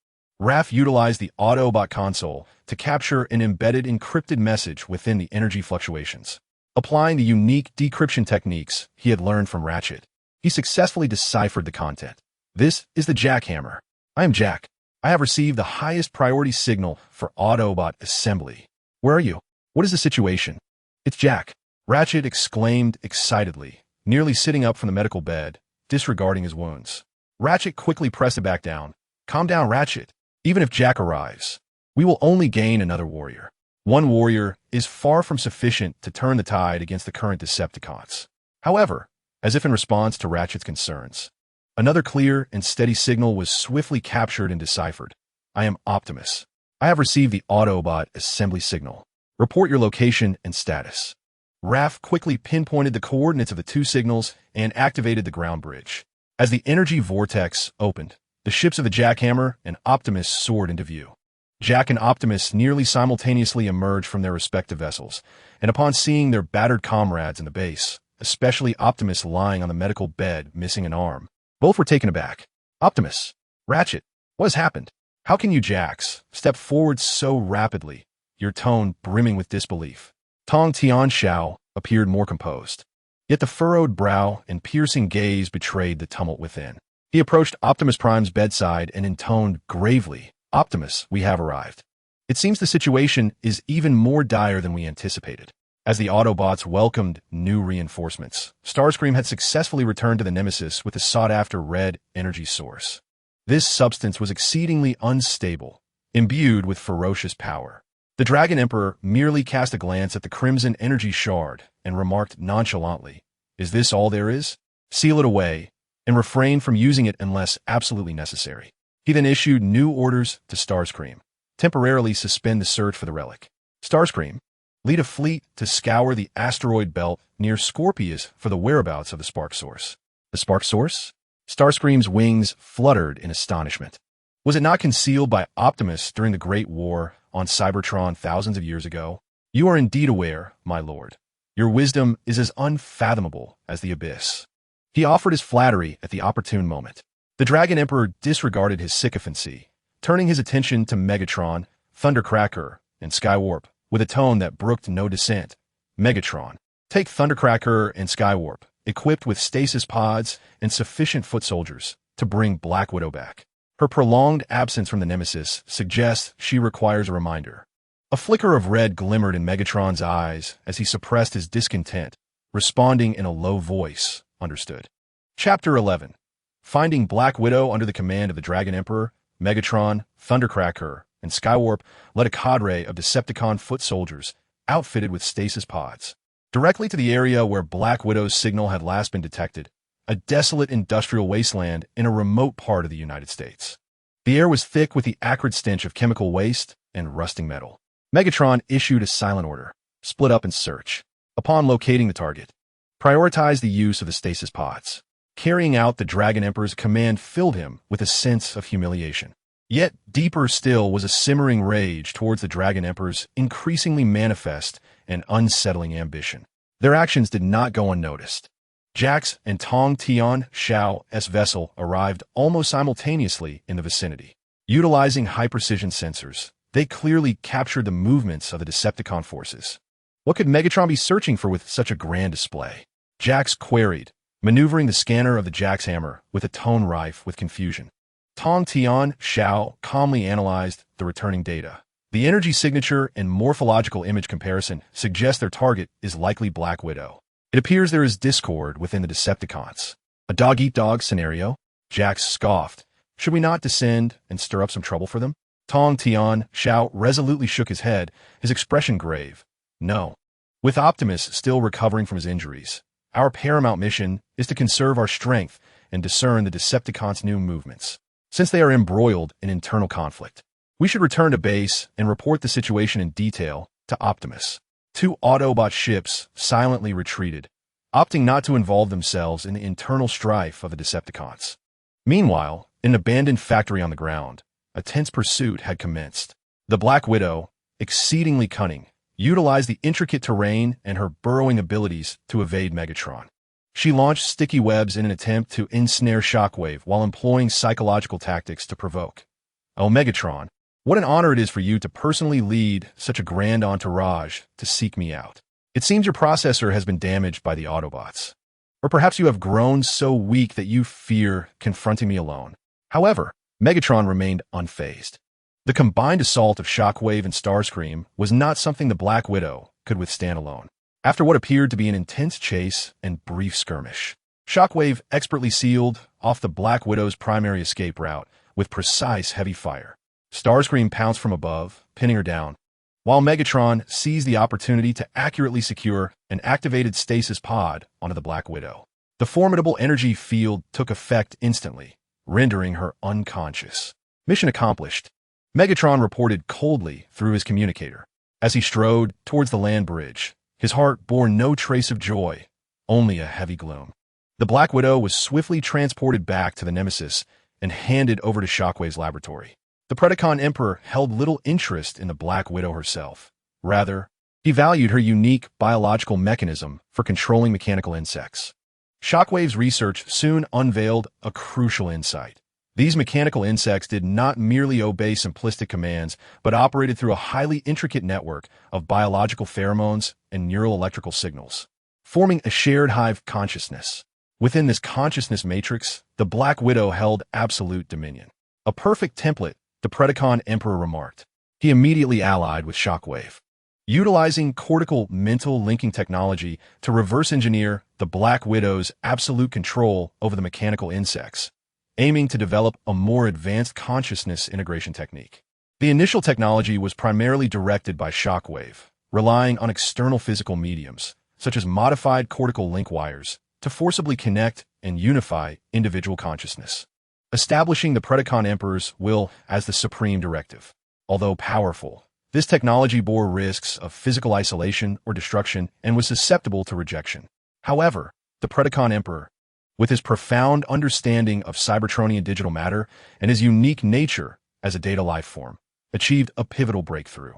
Raph utilized the Autobot console to capture an embedded encrypted message within the energy fluctuations. Applying the unique decryption techniques he had learned from Ratchet, he successfully deciphered the content. "This is the Jackhammer. I am Jack. I have received the highest priority signal for Autobot assembly. Where are you? What is the situation?" "It's Jack," Ratchet exclaimed excitedly, nearly sitting up from the medical bed, disregarding his wounds. Ratchet quickly pressed it back down. "Calm down, Ratchet. Even if Jack arrives, we will only gain another warrior. One warrior is far from sufficient to turn the tide against the current Decepticons." However, as if in response to Ratchet's concerns, another clear and steady signal was swiftly captured and deciphered. I am Optimus. I have received the Autobot assembly signal. Report your location and status. Raph quickly pinpointed the coordinates of the two signals and activated the ground bridge. As the energy vortex opened, the ships of the Jackhammer and Optimus soared into view. Jack and Optimus nearly simultaneously emerged from their respective vessels, and upon seeing their battered comrades in the base, especially Optimus lying on the medical bed missing an arm, both were taken aback. Optimus, Ratchet, what has happened? How can you Jax step forward so rapidly, your tone brimming with disbelief? Tong Tian Xiao appeared more composed. Yet the furrowed brow and piercing gaze betrayed the tumult within. He approached Optimus Prime's bedside and intoned gravely, Optimus, we have arrived. It seems the situation is even more dire than we anticipated. As the Autobots welcomed new reinforcements, Starscream had successfully returned to the Nemesis with the sought-after red energy source. This substance was exceedingly unstable, imbued with ferocious power. The Dragon Emperor merely cast a glance at the crimson energy shard and remarked nonchalantly, Is this all there is? Seal it away, and refrain from using it unless absolutely necessary. He then issued new orders to Starscream. Temporarily suspend the search for the relic. Starscream, lead a fleet to scour the asteroid belt near Scorpius for the whereabouts of the spark source. The spark source? Starscream's wings fluttered in astonishment. Was it not concealed by Optimus during the Great War on Cybertron thousands of years ago? You are indeed aware, my lord. Your wisdom is as unfathomable as the abyss. He offered his flattery at the opportune moment. The Dragon Emperor disregarded his sycophancy, turning his attention to Megatron, Thundercracker, and Skywarp, with a tone that brooked no dissent. Megatron, take Thundercracker and Skywarp, equipped with stasis pods and sufficient foot soldiers, to bring Black Widow back. Her prolonged absence from the Nemesis suggests she requires a reminder. A flicker of red glimmered in Megatron's eyes as he suppressed his discontent, responding in a low voice, understood. Chapter 11. Finding Black Widow under the command of the Dragon Emperor, Megatron, Thundercracker, and Skywarp led a cadre of Decepticon foot soldiers outfitted with stasis pods directly to the area where Black Widow's signal had last been detected, a desolate industrial wasteland in a remote part of the United States. The air was thick with the acrid stench of chemical waste and rusting metal. Megatron issued a silent order, split up and search. Upon locating the target, prioritize the use of the stasis pods. Carrying out the Dragon Emperor's command filled him with a sense of humiliation. Yet deeper still was a simmering rage towards the Dragon Emperor's increasingly manifest and unsettling ambition. Their actions did not go unnoticed. Jax and Tong Tian Xiao's vessel arrived almost simultaneously in the vicinity. Utilizing high-precision sensors, they clearly captured the movements of the Decepticon forces. What could Megatron be searching for with such a grand display? Jax queried, maneuvering the scanner of the Jackhammer with a tone rife with confusion. Tong Tian Xiao calmly analyzed the returning data. The energy signature and morphological image comparison suggest their target is likely Black Widow. It appears there is discord within the Decepticons. A dog-eat-dog scenario? Jax scoffed. Should we not descend and stir up some trouble for them? Tong Tian Xiao resolutely shook his head, his expression grave. No. With Optimus still recovering from his injuries, our paramount mission is to conserve our strength and discern the Decepticons' new movements. Since they are embroiled in internal conflict, we should return to base and report the situation in detail to Optimus. Two Autobot ships silently retreated, opting not to involve themselves in the internal strife of the Decepticons. Meanwhile, in an abandoned factory on the ground, a tense pursuit had commenced. The Black Widow, exceedingly cunning, utilized the intricate terrain and her burrowing abilities to evade Megatron. She launched sticky webs in an attempt to ensnare Shockwave while employing psychological tactics to provoke. Oh, Megatron, what an honor it is for you to personally lead such a grand entourage to seek me out. It seems your processor has been damaged by the Autobots. Or perhaps you have grown so weak that you fear confronting me alone. However, Megatron remained unfazed. The combined assault of Shockwave and Starscream was not something the Black Widow could withstand alone. After what appeared to be an intense chase and brief skirmish, Shockwave expertly sealed off the Black Widow's primary escape route with precise heavy fire. Starscream pounced from above, pinning her down, while Megatron seized the opportunity to accurately secure an activated stasis pod onto the Black Widow. The formidable energy field took effect instantly, rendering her unconscious. Mission accomplished. Megatron reported coldly through his communicator. As he strode towards the land bridge, his heart bore no trace of joy, only a heavy gloom. The Black Widow was swiftly transported back to the Nemesis and handed over to Shockwave's laboratory. The Predacon Emperor held little interest in the Black Widow herself. Rather, he valued her unique biological mechanism for controlling mechanical insects. Shockwave's research soon unveiled a crucial insight. These mechanical insects did not merely obey simplistic commands, but operated through a highly intricate network of biological pheromones and neural electrical signals, forming a shared hive consciousness. Within this consciousness matrix, the Black Widow held absolute dominion. A perfect template, the Predacon Emperor remarked. He immediately allied with Shockwave. Utilizing cortical mental linking technology to reverse engineer the Black Widow's absolute control over the mechanical insects, aiming to develop a more advanced consciousness integration technique. The initial technology was primarily directed by Shockwave, relying on external physical mediums, such as modified cortical link wires, to forcibly connect and unify individual consciousness, establishing the Predacon Emperor's will as the supreme directive. Although powerful, this technology bore risks of physical isolation or destruction and was susceptible to rejection. However, the Predacon Emperor, with his profound understanding of Cybertronian digital matter and his unique nature as a data life form, achieved a pivotal breakthrough.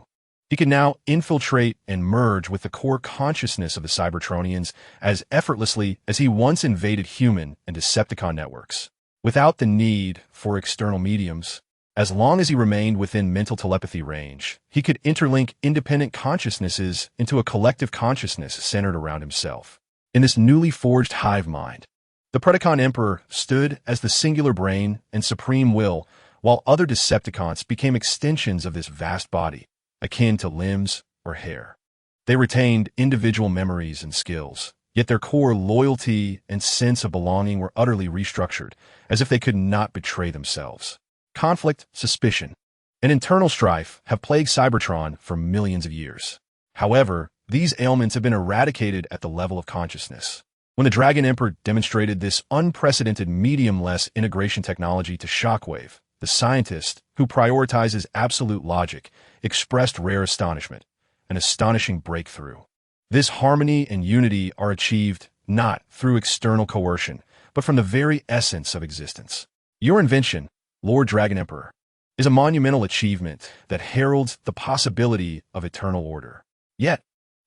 He could now infiltrate and merge with the core consciousness of the Cybertronians as effortlessly as he once invaded human and Decepticon networks, without the need for external mediums. As long as he remained within mental telepathy range, he could interlink independent consciousnesses into a collective consciousness centered around himself. In this newly forged hive mind, the Predacon Emperor stood as the singular brain and supreme will, while other Decepticons became extensions of this vast body, akin to limbs or hair. They retained individual memories and skills, yet their core loyalty and sense of belonging were utterly restructured, as if they could not betray themselves. Conflict, suspicion, and internal strife have plagued Cybertron for millions of years. However, these ailments have been eradicated at the level of consciousness. When the Dragon Emperor demonstrated this unprecedented medium-less integration technology to Shockwave, the scientist, who prioritizes absolute logic, expressed rare astonishment, an astonishing breakthrough. This harmony and unity are achieved not through external coercion, but from the very essence of existence. Your invention, Lord Dragon Emperor, is a monumental achievement that heralds the possibility of eternal order. Yet,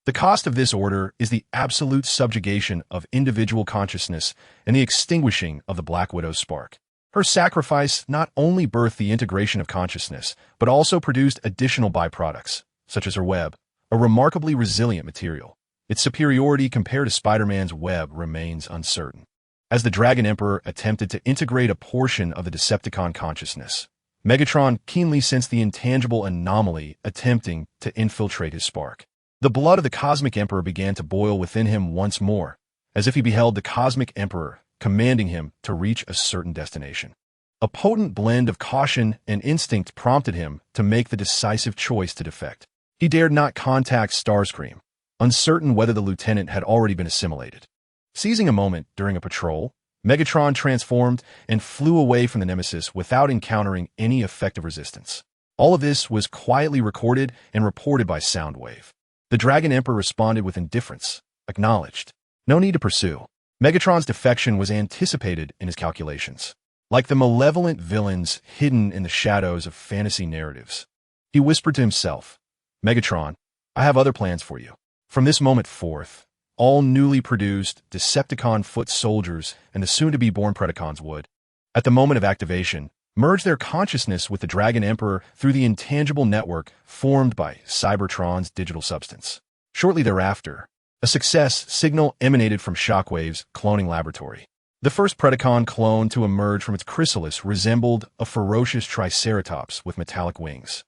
the cost of this order is the absolute subjugation of individual consciousness and the extinguishing of the Black Widow's spark. Her sacrifice not only birthed the integration of consciousness, but also produced additional byproducts, such as her web, a remarkably resilient material. Its superiority compared to Spider-Man's web remains uncertain. As the Dragon Emperor attempted to integrate a portion of the Decepticon consciousness, Megatron keenly sensed the intangible anomaly attempting to infiltrate his spark. The blood of the Cosmic Emperor began to boil within him once more, as if he beheld the Cosmic Emperor commanding him to reach a certain destination. A potent blend of caution and instinct prompted him to make the decisive choice to defect. He dared not contact Starscream, uncertain whether the lieutenant had already been assimilated. Seizing a moment during a patrol, Megatron transformed and flew away from the Nemesis without encountering any effective resistance. All of this was quietly recorded and reported by Soundwave. The Dragon Emperor responded with indifference, acknowledged. No need to pursue. Megatron's defection was anticipated in his calculations. Like the malevolent villains hidden in the shadows of fantasy narratives, he whispered to himself, Megatron, I have other plans for you. From this moment forth, all newly produced Decepticon foot soldiers and the soon-to-be-born Predacons would, at the moment of activation, merge their consciousness with the Dragon Emperor through the intangible network formed by Cybertron's digital substance. Shortly thereafter, a success signal emanated from Shockwave's cloning laboratory. The first Predacon clone to emerge from its chrysalis resembled a ferocious triceratops with metallic wings,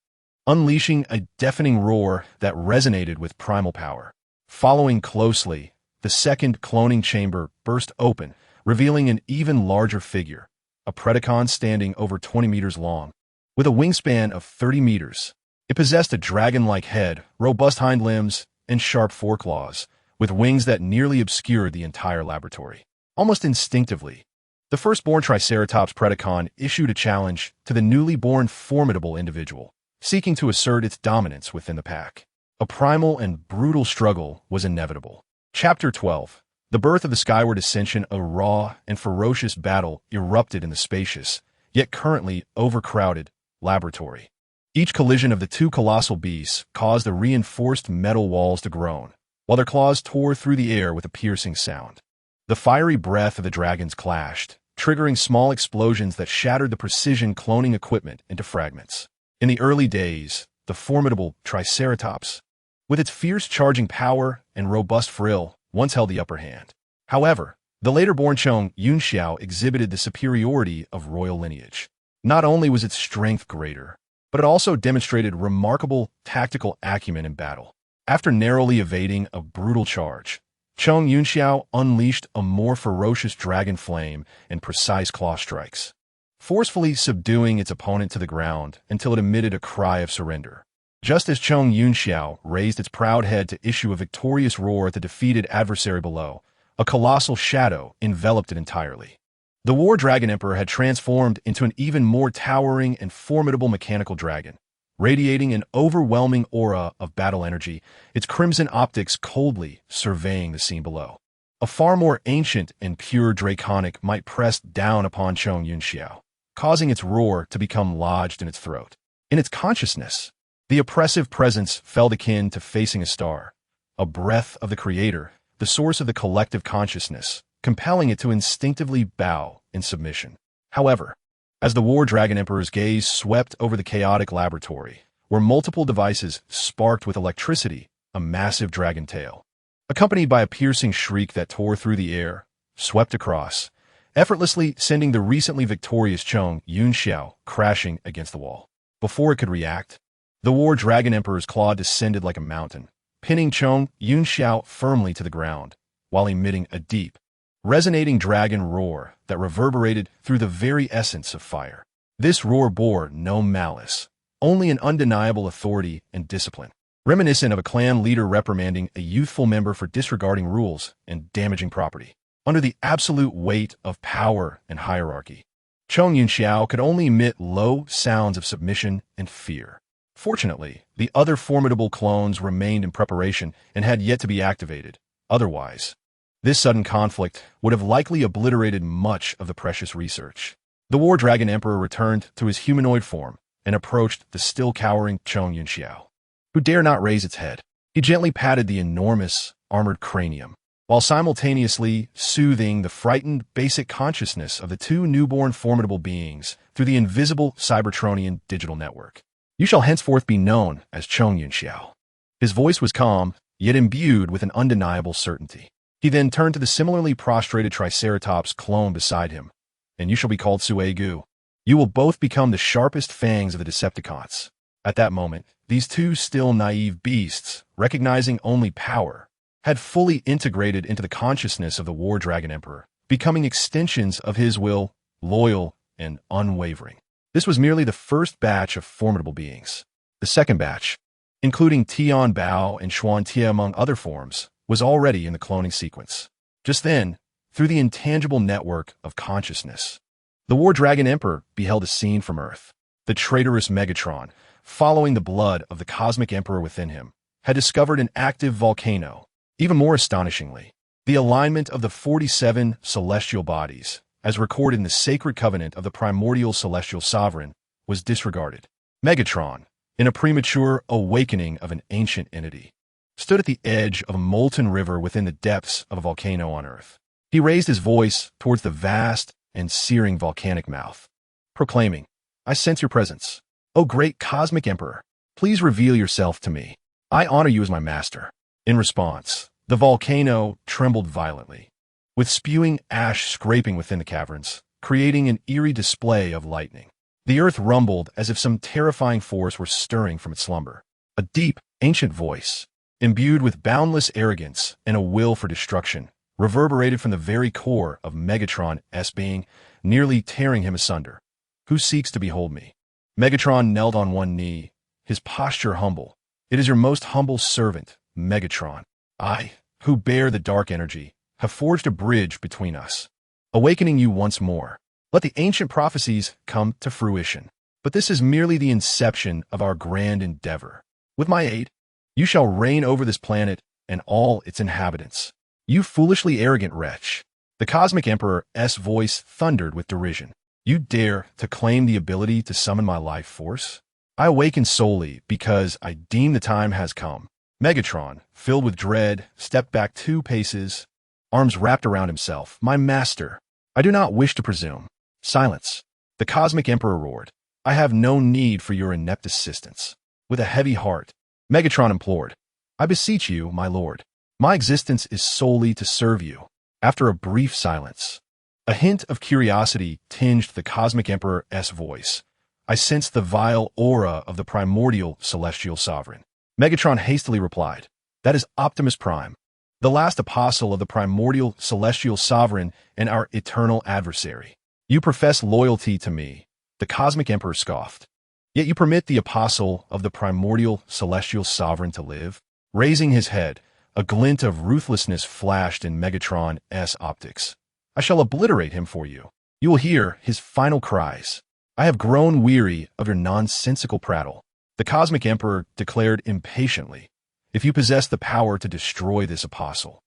unleashing a deafening roar that resonated with primal power. Following closely, the second cloning chamber burst open, revealing an even larger figure, a Predacon standing over 20 meters long, with a wingspan of 30 meters. It possessed a dragon-like head, robust hind limbs, and sharp foreclaws, with wings that nearly obscured the entire laboratory. Almost instinctively, The firstborn Triceratops Predacon issued a challenge to the newly born formidable individual, seeking to assert its dominance within the pack. A primal and brutal struggle was inevitable. Chapter 12. The birth of the skyward ascension. A raw and ferocious battle erupted in the spacious, yet currently overcrowded, laboratory. Each collision of the two colossal beasts caused the reinforced metal walls to groan, while their claws tore through the air with a piercing sound. The fiery breath of the dragons clashed, triggering small explosions that shattered the precision cloning equipment into fragments. In the early days, the formidable Triceratops, with its fierce charging power and robust frill, once held the upper hand. However, the later-born Chong Yunxiao exhibited the superiority of royal lineage. Not only was its strength greater, but it also demonstrated remarkable tactical acumen in battle. After narrowly evading a brutal charge, Chong Yunxiao unleashed a more ferocious dragon flame and precise claw strikes, forcefully subduing its opponent to the ground until it emitted a cry of surrender. Just as Chong Yunxiao raised its proud head to issue a victorious roar at the defeated adversary below, a colossal shadow enveloped it entirely. The War Dragon Emperor had transformed into an even more towering and formidable mechanical dragon, radiating an overwhelming aura of battle energy, its crimson optics coldly surveying the scene below. A far more ancient and pure draconic might press down upon Chong Yunxiao, causing its roar to become lodged in its throat. In its consciousness, the oppressive presence felt akin to facing a star, a breath of the Creator, the source of the collective consciousness, compelling it to instinctively bow in submission. However, as the War Dragon Emperor's gaze swept over the chaotic laboratory, where multiple devices sparked with electricity, a massive dragon tail, accompanied by a piercing shriek that tore through the air, swept across, effortlessly sending the recently victorious Chong Yunxiao crashing against the wall. Before it could react, the War Dragon Emperor's claw descended like a mountain, pinning Chong Yunxiao firmly to the ground, while emitting a deep, resonating dragon roar that reverberated through the very essence of fire. This roar bore no malice, only an undeniable authority and discipline, reminiscent of a clan leader reprimanding a youthful member for disregarding rules and damaging property. Under the absolute weight of power and hierarchy, Chong Yunxiao could only emit low sounds of submission and fear. Fortunately, the other formidable clones remained in preparation and had yet to be activated. Otherwise, this sudden conflict would have likely obliterated much of the precious research. The War Dragon Emperor returned to his humanoid form and approached the still cowering Chong Yunxiao, who dare not raise its head. He gently patted the enormous, armored cranium, while simultaneously soothing the frightened basic consciousness of the two newborn formidable beings through the invisible Cybertronian digital network. You shall henceforth be known as Chong Yunxiao. His voice was calm, yet imbued with an undeniable certainty. He then turned to the similarly prostrated Triceratops clone beside him, and you shall be called Sue Gu. You will both become the sharpest fangs of the Decepticons. At that moment, these two still naive beasts, recognizing only power, had fully integrated into the consciousness of the War Dragon Emperor, becoming extensions of his will, loyal and unwavering. This was merely the first batch of formidable beings. The second batch, including Tian Bao and Xuan Tia among other forms, was already in the cloning sequence. Just then, through the intangible network of consciousness, the War Dragon Emperor beheld a scene from Earth. The traitorous Megatron, following the blood of the Cosmic Emperor within him, had discovered an active volcano. Even more astonishingly, the alignment of the 47 celestial bodies, as recorded in the sacred covenant of the primordial celestial sovereign, was disregarded. Megatron, in a premature awakening of an ancient entity, stood at the edge of a molten river within the depths of a volcano on Earth. He raised his voice towards the vast and searing volcanic mouth, proclaiming, "I sense your presence. O great cosmic emperor, please reveal yourself to me. I honor you as my master." In response, the volcano trembled violently, with spewing ash scraping within the caverns, creating an eerie display of lightning. The earth rumbled as if some terrifying force were stirring from its slumber. A deep, ancient voice, imbued with boundless arrogance and a will for destruction, reverberated from the very core of Megatron's being, nearly tearing him asunder. "Who seeks to behold me?" Megatron knelt on one knee, his posture humble. "It is your most humble servant, Megatron. I, who bear the dark energy, have forged a bridge between us. awakening you once more. Let the ancient prophecies come to fruition. But this is merely the inception of our grand endeavor. With my aid, you shall reign over this planet and all its inhabitants. You foolishly arrogant wretch. The Cosmic Emperor's voice thundered with derision. You dare to claim the ability to summon my life force? I awaken solely because I deem the time has come. Megatron, filled with dread, stepped back 2 paces, arms wrapped around himself. My master, I do not wish to presume. Silence. The Cosmic Emperor roared. I have no need for your inept assistance. With a heavy heart, Megatron implored. I beseech you, my lord. My existence is solely to serve you. After a brief silence, a hint of curiosity tinged the Cosmic Emperor's voice. I sensed the vile aura of the primordial celestial sovereign. Megatron hastily replied, that is Optimus Prime, the last apostle of the primordial celestial sovereign and our eternal adversary. You profess loyalty to me, the Cosmic Emperor scoffed. Yet you permit the apostle of the primordial celestial sovereign to live? Raising his head, a glint of ruthlessness flashed in Megatron's optics. I shall obliterate him for you. You will hear his final cries. I have grown weary of your nonsensical prattle. The Cosmic Emperor declared impatiently. If you possess the power to destroy this apostle,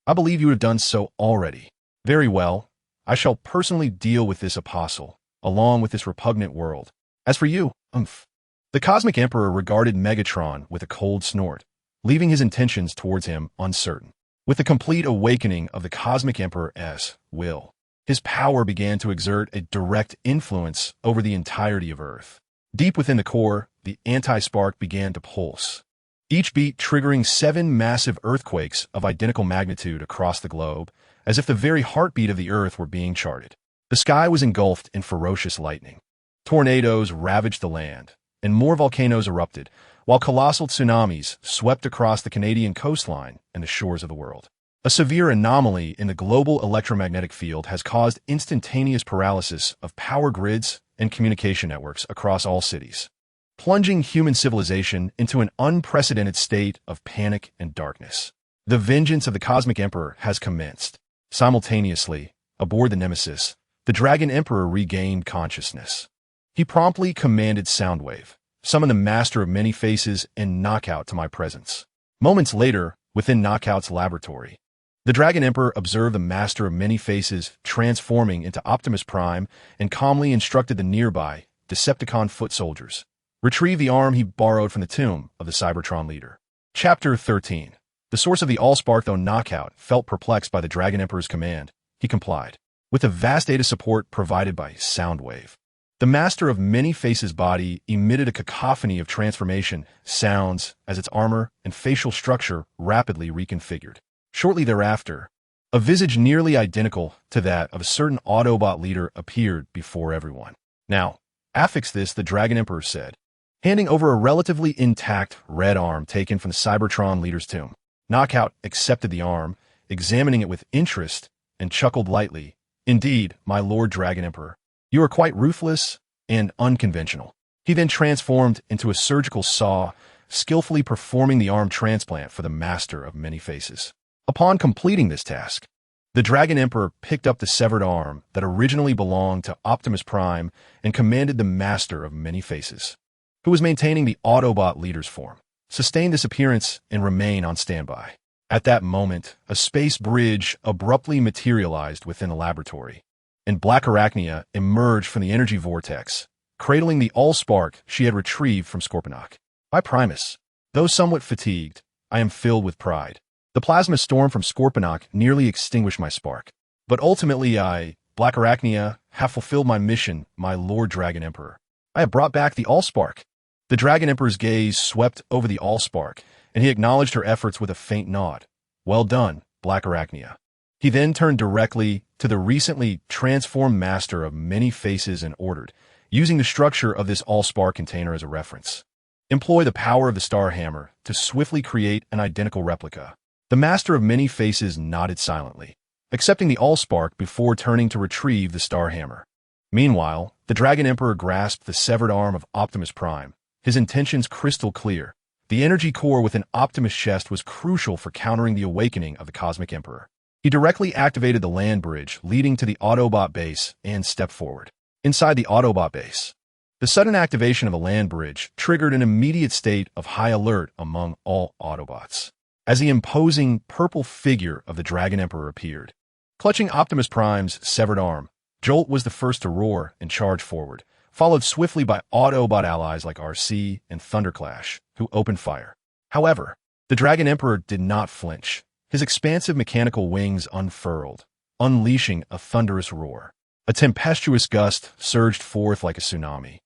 I believe you have done so already. Very well, I shall personally deal with this apostle, along with this repugnant world. As for you, The Cosmic Emperor regarded Megatron with a cold snort, leaving his intentions towards him uncertain. With the complete awakening of the Cosmic Emperor's will, his power began to exert a direct influence over the entirety of Earth. Deep within the core, the anti-spark began to pulse, each beat triggering 7 massive earthquakes of identical magnitude across the globe, as if the very heartbeat of the Earth were being charted. The sky was engulfed in ferocious lightning. Tornadoes ravaged the land, and more volcanoes erupted, while colossal tsunamis swept across the Canadian coastline and the shores of the world. A severe anomaly in the global electromagnetic field has caused instantaneous paralysis of power grids and communication networks across all cities, plunging human civilization into an unprecedented state of panic and darkness. The vengeance of the Cosmic Emperor has commenced. Simultaneously, aboard the Nemesis, the Dragon Emperor regained consciousness. He promptly commanded Soundwave, summon the Master of Many Faces, and Knockout to my presence. Moments later, within Knockout's laboratory, the Dragon Emperor observed the Master of Many Faces transforming into Optimus Prime and calmly instructed the nearby Decepticon foot soldiers, retrieve the arm he borrowed from the tomb of the Cybertron leader. Chapter 13. The source of the Allspark. Though Knockout felt perplexed by the Dragon Emperor's command, he complied. With the vast data support provided by Soundwave, the Master of Many Faces' body emitted a cacophony of transformation sounds as its armor and facial structure rapidly reconfigured. Shortly thereafter, a visage nearly identical to that of a certain Autobot leader appeared before everyone. Now, affix this, the Dragon Emperor said, handing over a relatively intact red arm taken from the Cybertron leader's tomb. Knockout accepted the arm, examining it with interest, and chuckled lightly. Indeed, my Lord Dragon Emperor, you are quite ruthless and unconventional. He then transformed into a surgical saw, skillfully performing the arm transplant for the Master of Many Faces. Upon completing this task, the Dragon Emperor picked up the severed arm that originally belonged to Optimus Prime and commanded the Master of Many Faces, who was maintaining the Autobot leader's form, sustain this appearance and remain on standby. At that moment, a space bridge abruptly materialized within the laboratory, and Black Arachnia emerged from the energy vortex, cradling the Allspark she had retrieved from Scorponok. By Primus, though somewhat fatigued, I am filled with pride. The plasma storm from Scorponok nearly extinguished my spark. But ultimately I, Black Arachnia, have fulfilled my mission, my Lord Dragon Emperor. I have brought back the Allspark. The Dragon Emperor's gaze swept over the Allspark, and he acknowledged her efforts with a faint nod. Well done, Black Arachnia. He then turned directly to the recently transformed Master of Many Faces and ordered, using the structure of this Allspark container as a reference, employ the power of the Star Hammer to swiftly create an identical replica. The Master of Many Faces nodded silently, accepting the Allspark before turning to retrieve the Star Hammer. Meanwhile, the Dragon Emperor grasped the severed arm of Optimus Prime, his intentions crystal clear. The energy core within Optimus' chest was crucial for countering the awakening of the Cosmic Emperor. He directly activated the land bridge leading to the Autobot base and stepped forward. Inside the Autobot base, the sudden activation of the land bridge triggered an immediate state of high alert among all Autobots, as the imposing purple figure of the Dragon Emperor appeared. Clutching Optimus Prime's severed arm, Jolt was the first to roar and charge forward, followed swiftly by Autobot allies like RC and Thunderclash, who opened fire. However, the Dragon Emperor did not flinch. His expansive mechanical wings unfurled, unleashing a thunderous roar. A tempestuous gust surged forth like a tsunami,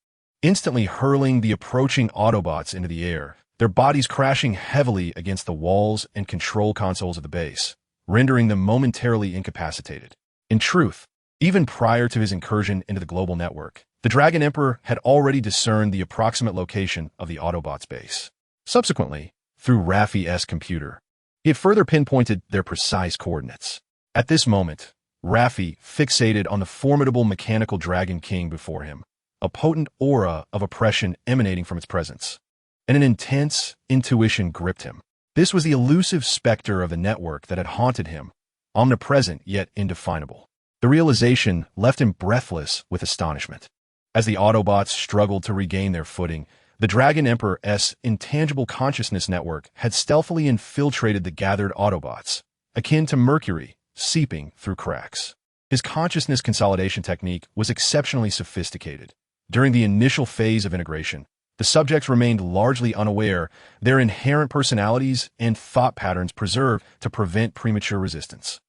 instantly hurling the approaching Autobots into the air, their bodies crashing heavily against the walls and control consoles of the base, rendering them momentarily incapacitated. In truth, even prior to his incursion into the global network, the Dragon Emperor had already discerned the approximate location of the Autobots' base. Subsequently, through Raffi's computer, he had further pinpointed their precise coordinates. At this moment, Raffi fixated on the formidable mechanical Dragon King before him, a potent aura of oppression emanating from its presence, and an intense intuition gripped him. This was the elusive specter of the network that had haunted him, omnipresent yet indefinable. The realization left him breathless with astonishment. As the Autobots struggled to regain their footing, the Dragon Emperor's intangible consciousness network had stealthily infiltrated the gathered Autobots, akin to mercury seeping through cracks. His consciousness consolidation technique was exceptionally sophisticated. During the initial phase of integration, the subjects remained largely unaware, their inherent personalities and thought patterns preserved to prevent premature resistance.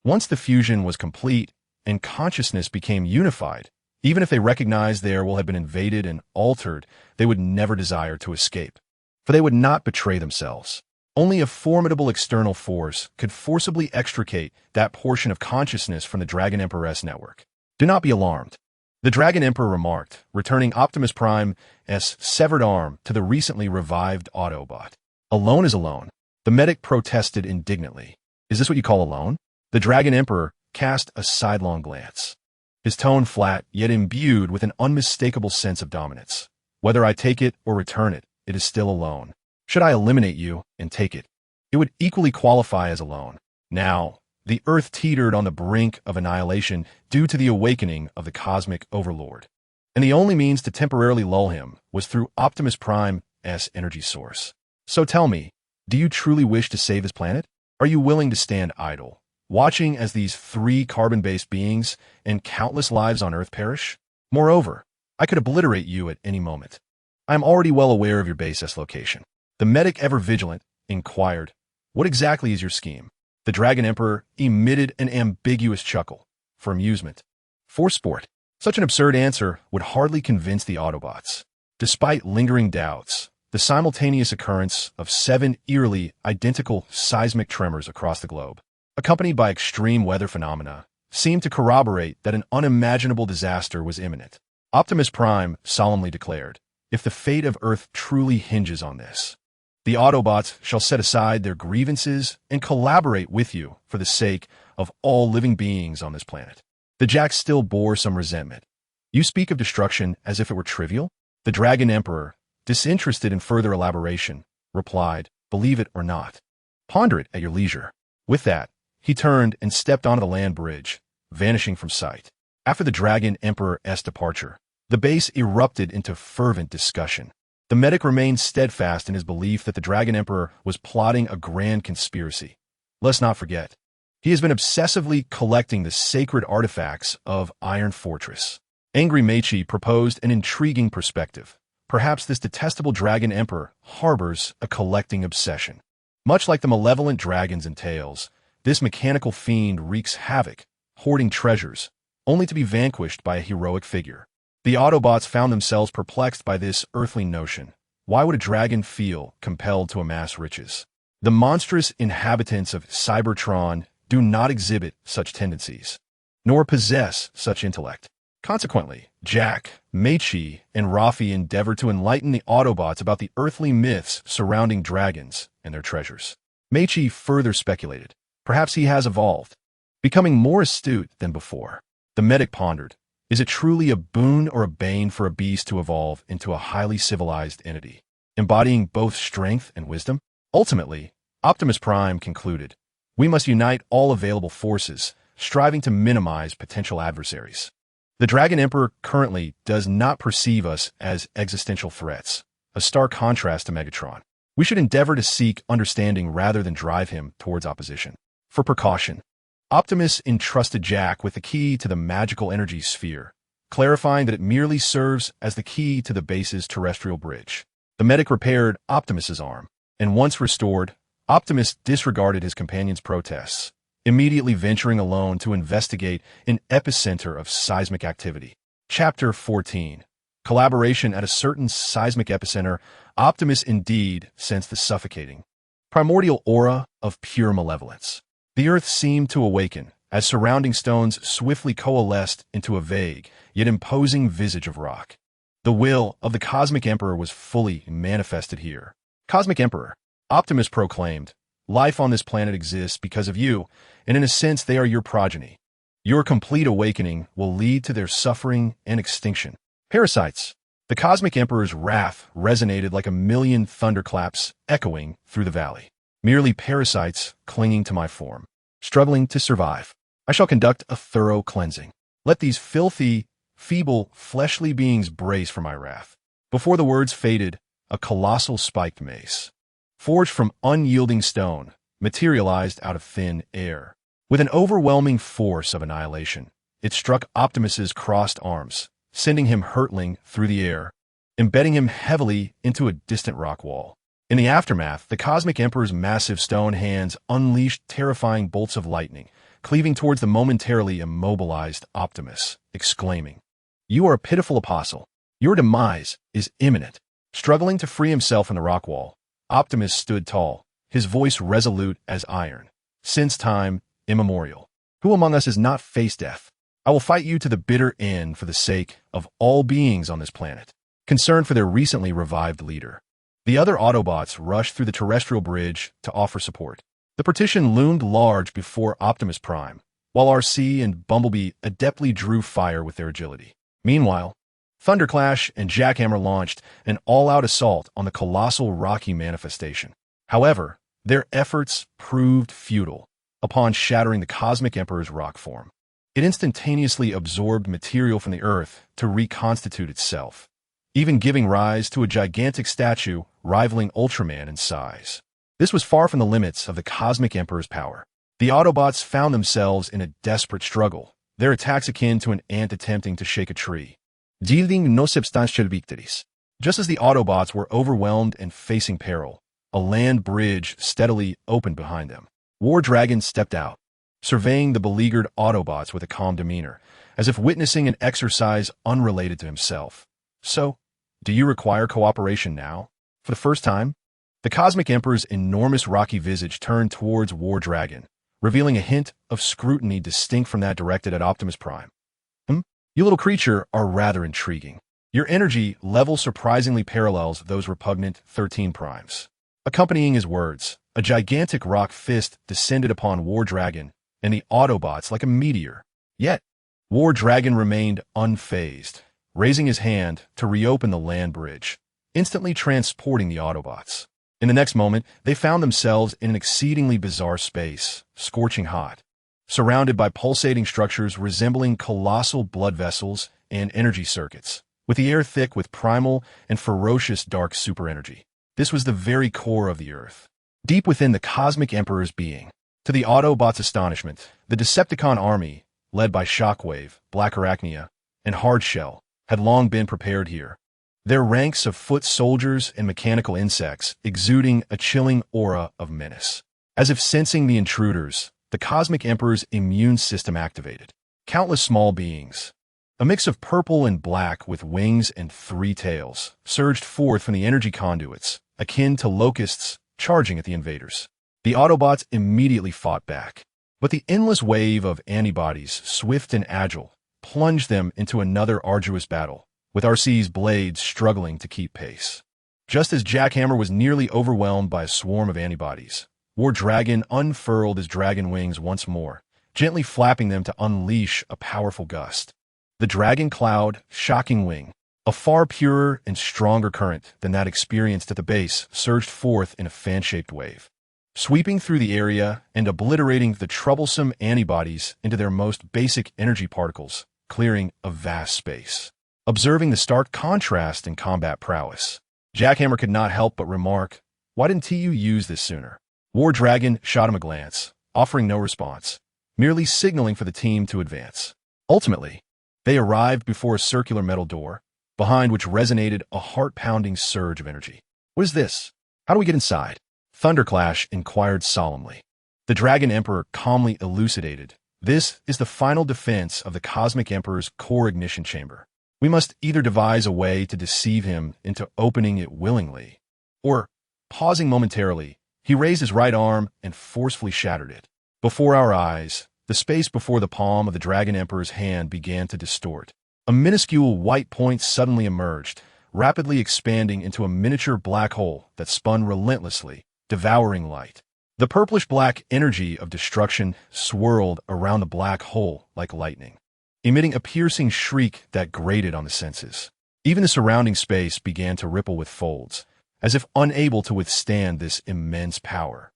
Once the fusion was complete and consciousness became unified, even if they recognized their will had been invaded and altered, they would never desire to escape, for they would not betray themselves. Only a formidable external force could forcibly extricate that portion of consciousness from the Dragon Emperor's network. Do not be alarmed, the Dragon Emperor remarked, returning Optimus Prime's severed arm to the recently revived Autobot. Alone is alone, the medic protested indignantly. Is this what you call alone? The Dragon Emperor cast a sidelong glance, his tone flat yet imbued with an unmistakable sense of dominance. Whether I take it or return it, it is still alone. Should I eliminate you and take it, it would equally qualify as alone. Now, the Earth teetered on the brink of annihilation due to the awakening of the cosmic overlord, and the only means to temporarily lull him was through Optimus Prime's energy source. So tell me, do you truly wish to save his planet? Are you willing to stand idle, watching as these 3 carbon-based beings and countless lives on Earth perish? Moreover, I could obliterate you at any moment. I am already well aware of your base's location. The medic, ever vigilant, inquired, what exactly is your scheme? The Dragon Emperor emitted an ambiguous chuckle. For amusement. For sport. Such an absurd answer would hardly convince the Autobots. Despite lingering doubts, the simultaneous occurrence of 7 eerily identical seismic tremors across the globe, accompanied by extreme weather phenomena, seemed to corroborate that an unimaginable disaster was imminent. Optimus Prime solemnly declared, if the fate of Earth truly hinges on this, the Autobots shall set aside their grievances and collaborate with you for the sake of all living beings on this planet. The Jack still bore some resentment. You speak of destruction as if it were trivial? The Dragon Emperor, disinterested in further elaboration, replied, believe it or not. Ponder it at your leisure. With that, he turned and stepped onto the land bridge, vanishing from sight. After the Dragon Emperor's departure, the base erupted into fervent discussion. The medic remained steadfast in his belief that the Dragon Emperor was plotting a grand conspiracy. Let's not forget, he has been obsessively collecting the sacred artifacts of Iron Fortress. Angry Meichi proposed an intriguing perspective. Perhaps this detestable Dragon Emperor harbors a collecting obsession. Much like the malevolent dragons in Tales, this mechanical fiend wreaks havoc, hoarding treasures, only to be vanquished by a heroic figure. The Autobots found themselves perplexed by this earthly notion. Why would a dragon feel compelled to amass riches? The monstrous inhabitants of Cybertron do not exhibit such tendencies, nor possess such intellect. Consequently, Jack, Meichi, and Raffi endeavor to enlighten the Autobots about the earthly myths surrounding dragons and their treasures. Meichi further speculated. Perhaps he has evolved, becoming more astute than before. The medic pondered. Is it truly a boon or a bane for a beast to evolve into a highly civilized entity, embodying both strength and wisdom? Ultimately, Optimus Prime concluded, We must unite all available forces, striving to minimize potential adversaries. The Dragon Emperor currently does not perceive us as existential threats, a stark contrast to Megatron. We should endeavor to seek understanding rather than drive him towards opposition. For precaution, Optimus entrusted Jack with the key to the magical energy sphere, clarifying that it merely serves as the key to the base's terrestrial bridge. The medic repaired Optimus's arm, and once restored, Optimus disregarded his companion's protests, immediately venturing alone to investigate an epicenter of seismic activity. Chapter 14. Collaboration at a certain seismic epicenter. Optimus indeed sensed the suffocating, primordial aura of pure malevolence. The earth seemed to awaken, as surrounding stones swiftly coalesced into a vague, yet imposing visage of rock. The will of the Cosmic Emperor was fully manifested here. Cosmic Emperor, Optimus proclaimed, life on this planet exists because of you, and in a sense they are your progeny. Your complete awakening will lead to their suffering and extinction. Parasites. The Cosmic Emperor's wrath resonated like a million thunderclaps echoing through the valley. Merely parasites clinging to my form, struggling to survive. I shall conduct a thorough cleansing. Let these filthy, feeble, fleshly beings brace for my wrath. Before the words faded, a colossal spiked mace, forged from unyielding stone, materialized out of thin air. With an overwhelming force of annihilation, it struck Optimus's crossed arms, sending him hurtling through the air, embedding him heavily into a distant rock wall. In the aftermath, the Cosmic Emperor's massive stone hands unleashed terrifying bolts of lightning, cleaving towards the momentarily immobilized Optimus, exclaiming, "You are a pitiful apostle. Your demise is imminent." Struggling to free himself from the rock wall, Optimus stood tall, his voice resolute as iron. "Since time immemorial, who among us has not faced death? I will fight you to the bitter end for the sake of all beings on this planet." Concerned for their recently revived leader, the other Autobots rushed through the terrestrial bridge to offer support. The partition loomed large before Optimus Prime, while RC and Bumblebee adeptly drew fire with their agility. Meanwhile, Thunderclash and Jackhammer launched an all-out assault on the colossal rocky manifestation. However, their efforts proved futile. Upon shattering the Cosmic Emperor's rock form, it instantaneously absorbed material from the Earth to reconstitute itself, even giving rise to a gigantic statue rivaling Ultraman in size. This was far from the limits of the Cosmic Emperor's power. The Autobots found themselves in a desperate struggle, their attacks akin to an ant attempting to shake a tree. Yielding no substantial victories. Just as the Autobots were overwhelmed and facing peril, a land bridge steadily opened behind them. War Dragon stepped out, surveying the beleaguered Autobots with a calm demeanor, as if witnessing an exercise unrelated to himself. "So, do you require cooperation now?" For the first time, the Cosmic Emperor's enormous rocky visage turned towards War Dragon, revealing a hint of scrutiny distinct from that directed at Optimus Prime. "You little creature are rather intriguing. Your energy level surprisingly parallels those repugnant 13 primes." Accompanying his words, a gigantic rock fist descended upon War Dragon and the Autobots like a meteor. Yet, War Dragon remained unfazed, raising his hand to reopen the land bridge, instantly transporting the Autobots. In the next moment, they found themselves in an exceedingly bizarre space, scorching hot, surrounded by pulsating structures resembling colossal blood vessels and energy circuits, with the air thick with primal and ferocious dark superenergy. This was the very core of the Earth, deep within the Cosmic Emperor's being. To the Autobots' astonishment, the Decepticon army, led by Shockwave, Black Arachnia, and Hardshell, had long been prepared here, their ranks of foot soldiers and mechanical insects exuding a chilling aura of menace. As if sensing the intruders, the Cosmic Emperor's immune system activated. Countless small beings, a mix of purple and black with wings and 3 tails, surged forth from the energy conduits, akin to locusts charging at the invaders. The Autobots immediately fought back, but the endless wave of antibodies, swift and agile, plunged them into another arduous battle, with RC's blades struggling to keep pace. Just as Jackhammer was nearly overwhelmed by a swarm of antibodies, War Dragon unfurled his dragon wings once more, gently flapping them to unleash a powerful gust. The Dragon Cloud Shocking Wing, a far purer and stronger current than that experienced at the base, surged forth in a fan-shaped wave. sweeping through the area and obliterating the troublesome antibodies into their most basic energy particles, clearing a vast space. Observing the stark contrast in combat prowess, Jackhammer could not help but remark, "Why didn't TU use this sooner?" War Dragon shot him a glance, offering no response, merely signaling for the team to advance. Ultimately, they arrived before a circular metal door, behind which resonated a heart-pounding surge of energy. "What is this? How do we get inside?" Thunderclash inquired solemnly. The Dragon Emperor calmly elucidated, "This is the final defense of the Cosmic Emperor's core ignition chamber. We must either devise a way to deceive him into opening it willingly, or," pausing momentarily, he raised his right arm and forcefully shattered it. Before our eyes, the space before the palm of the Dragon Emperor's hand began to distort. A minuscule white point suddenly emerged, rapidly expanding into a miniature black hole that spun relentlessly, devouring light. The purplish-black energy of destruction swirled around the black hole like lightning, emitting a piercing shriek that grated on the senses. Even the surrounding space began to ripple with folds, as if unable to withstand this immense power.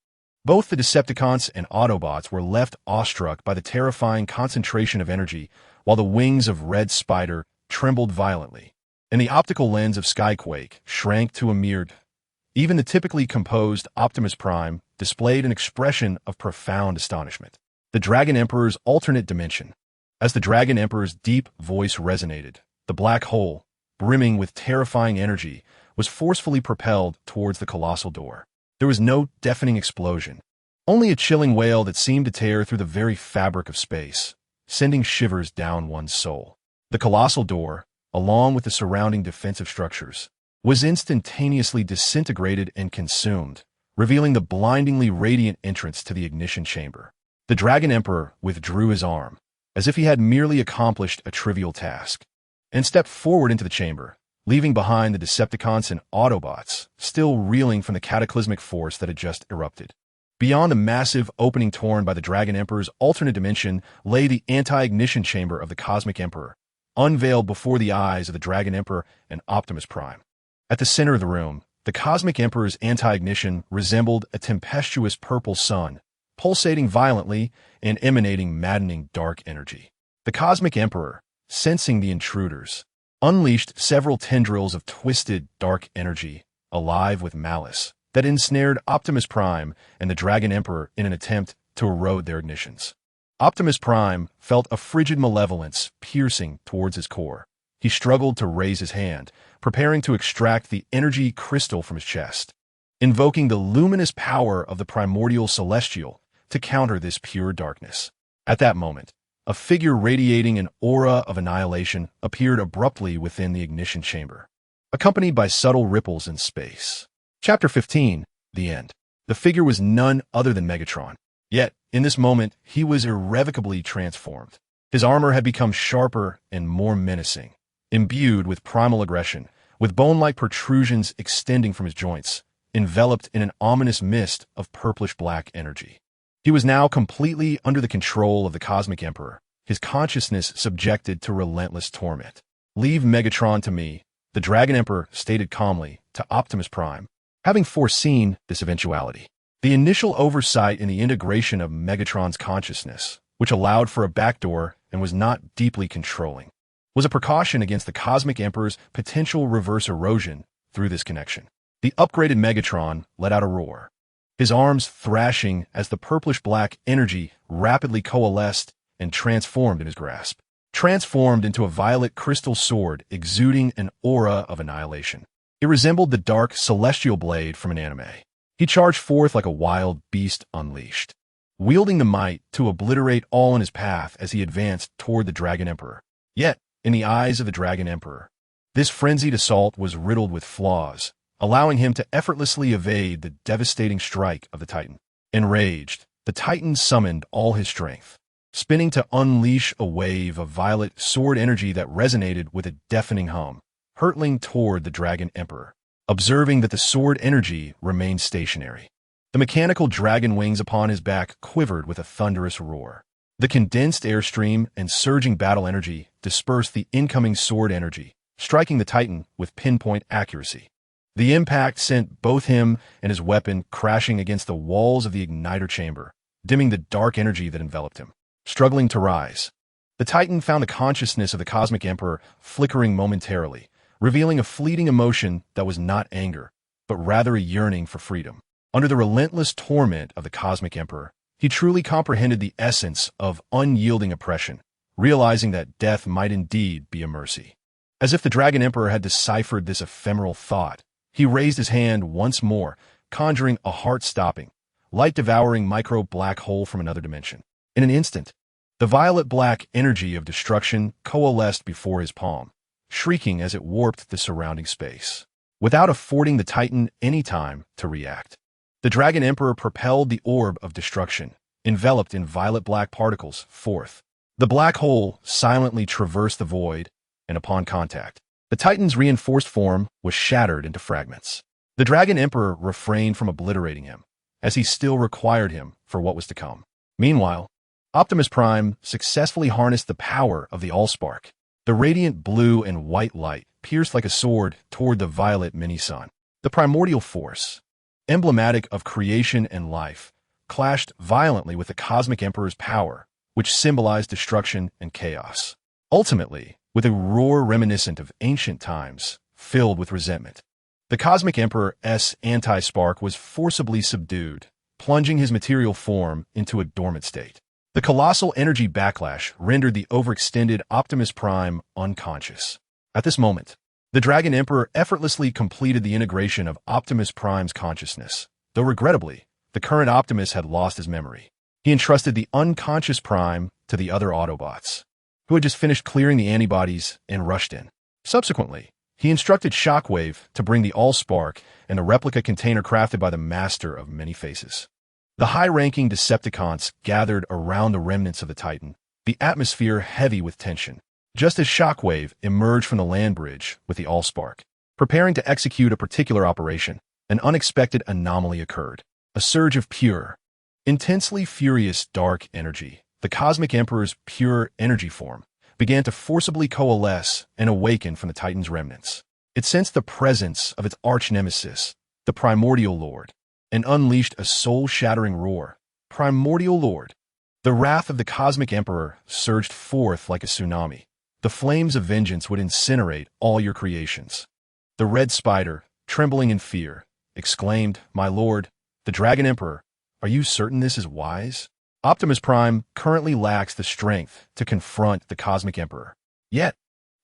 Both the Decepticons and Autobots were left awestruck by the terrifying concentration of energy, while the wings of Red Spider trembled violently, and the optical lens of Skyquake shrank to a mere. Even the typically composed Optimus Prime displayed an expression of profound astonishment. The Dragon Emperor's alternate dimension. As the Dragon Emperor's deep voice resonated, the black hole, brimming with terrifying energy, was forcefully propelled towards the colossal door. There was no deafening explosion, only a chilling wail that seemed to tear through the very fabric of space, sending shivers down one's soul. The colossal door, along with the surrounding defensive structures, was instantaneously disintegrated and consumed, revealing the blindingly radiant entrance to the ignition chamber. The Dragon Emperor withdrew his arm, as if he had merely accomplished a trivial task, and stepped forward into the chamber, leaving behind the Decepticons and Autobots, still reeling from the cataclysmic force that had just erupted. Beyond the massive opening torn by the Dragon Emperor's alternate dimension lay the anti-ignition chamber of the Cosmic Emperor, unveiled before the eyes of the Dragon Emperor and Optimus Prime. At the center of the room, the Cosmic Emperor's anti-ignition resembled a tempestuous purple sun, pulsating violently and emanating maddening dark energy. The Cosmic Emperor, sensing the intruders, unleashed several tendrils of twisted dark energy, alive with malice, that ensnared Optimus Prime and the Dragon Emperor in an attempt to erode their ignitions. Optimus Prime felt a frigid malevolence piercing towards his core. He struggled to raise his hand, preparing to extract the energy crystal from his chest, invoking the luminous power of the primordial celestial to counter this pure darkness. At that moment, a figure radiating an aura of annihilation appeared abruptly within the ignition chamber, accompanied by subtle ripples in space. Chapter 15, The End. The figure was none other than Megatron. Yet, in this moment, he was irrevocably transformed. His armor had become sharper and more menacing, imbued with primal aggression, with bone-like protrusions extending from his joints, enveloped in an ominous mist of purplish-black energy. He was now completely under the control of the Cosmic Emperor, his consciousness subjected to relentless torment. "Leave Megatron to me," the Dragon Emperor stated calmly to Optimus Prime, having foreseen this eventuality. The initial oversight in the integration of Megatron's consciousness, which allowed for a backdoor and was not deeply controlling, was a precaution against the Cosmic Emperor's potential reverse erosion through this connection. The upgraded Megatron let out a roar, his arms thrashing as the purplish-black energy rapidly coalesced and transformed in his grasp, transformed into a violet crystal sword exuding an aura of annihilation. It resembled the dark celestial blade from an anime. He charged forth like a wild beast unleashed, wielding the might to obliterate all in his path as he advanced toward the Dragon Emperor. Yet, in the eyes of the Dragon Emperor, this frenzied assault was riddled with flaws, allowing him to effortlessly evade the devastating strike of the Titan. Enraged, the Titan summoned all his strength, spinning to unleash a wave of violet sword energy that resonated with a deafening hum, hurtling toward the Dragon Emperor. Observing that the sword energy remained stationary, the mechanical dragon wings upon his back quivered with a thunderous roar. The condensed airstream and surging battle energy dispersed the incoming sword energy, striking the Titan with pinpoint accuracy. The impact sent both him and his weapon crashing against the walls of the igniter chamber, dimming the dark energy that enveloped him. Struggling to rise, the Titan found the consciousness of the Cosmic Emperor flickering momentarily, revealing a fleeting emotion that was not anger, but rather a yearning for freedom. Under the relentless torment of the Cosmic Emperor, he truly comprehended the essence of unyielding oppression, realizing that death might indeed be a mercy. As if the Dragon Emperor had deciphered this ephemeral thought, he raised his hand once more, conjuring a heart-stopping, light-devouring micro-black hole from another dimension. In an instant, the violet-black energy of destruction coalesced before his palm, shrieking as it warped the surrounding space. Without affording the Titan any time to react, the Dragon Emperor propelled the orb of destruction, enveloped in violet-black particles, forth. The black hole silently traversed the void, and upon contact, the Titan's reinforced form was shattered into fragments. The Dragon Emperor refrained from obliterating him, as he still required him for what was to come. Meanwhile, Optimus Prime successfully harnessed the power of the Allspark. The radiant blue and white light pierced like a sword toward the violet mini-sun. The primordial force, emblematic of creation and life, clashed violently with the Cosmic Emperor's power, which symbolized destruction and chaos. Ultimately, with a roar reminiscent of ancient times, filled with resentment, the Cosmic Emperor's anti-spark was forcibly subdued, plunging his material form into a dormant state. The colossal energy backlash rendered the overextended Optimus Prime unconscious. At this moment, the Dragon Emperor effortlessly completed the integration of Optimus Prime's consciousness, though regrettably, the current Optimus had lost his memory. He entrusted the unconscious Prime to the other Autobots, who had just finished clearing the antibodies and rushed in. Subsequently, he instructed Shockwave to bring the Allspark and the replica container crafted by the Master of Many Faces. The high-ranking Decepticons gathered around the remnants of the Titan, the atmosphere heavy with tension. Just as Shockwave emerged from the land bridge with the Allspark, preparing to execute a particular operation, an unexpected anomaly occurred. A surge of pure, intensely furious dark energy, the Cosmic Emperor's pure energy form, began to forcibly coalesce and awaken from the Titan's remnants. It sensed the presence of its arch-nemesis, the Primordial Lord, and unleashed a soul-shattering roar. Primordial Lord. The wrath of the Cosmic Emperor surged forth like a tsunami. The flames of vengeance would incinerate all your creations. The Red Spider, trembling in fear, exclaimed, "My lord, the Dragon Emperor, are you certain this is wise?" Optimus Prime currently lacks the strength to confront the Cosmic Emperor. Yet,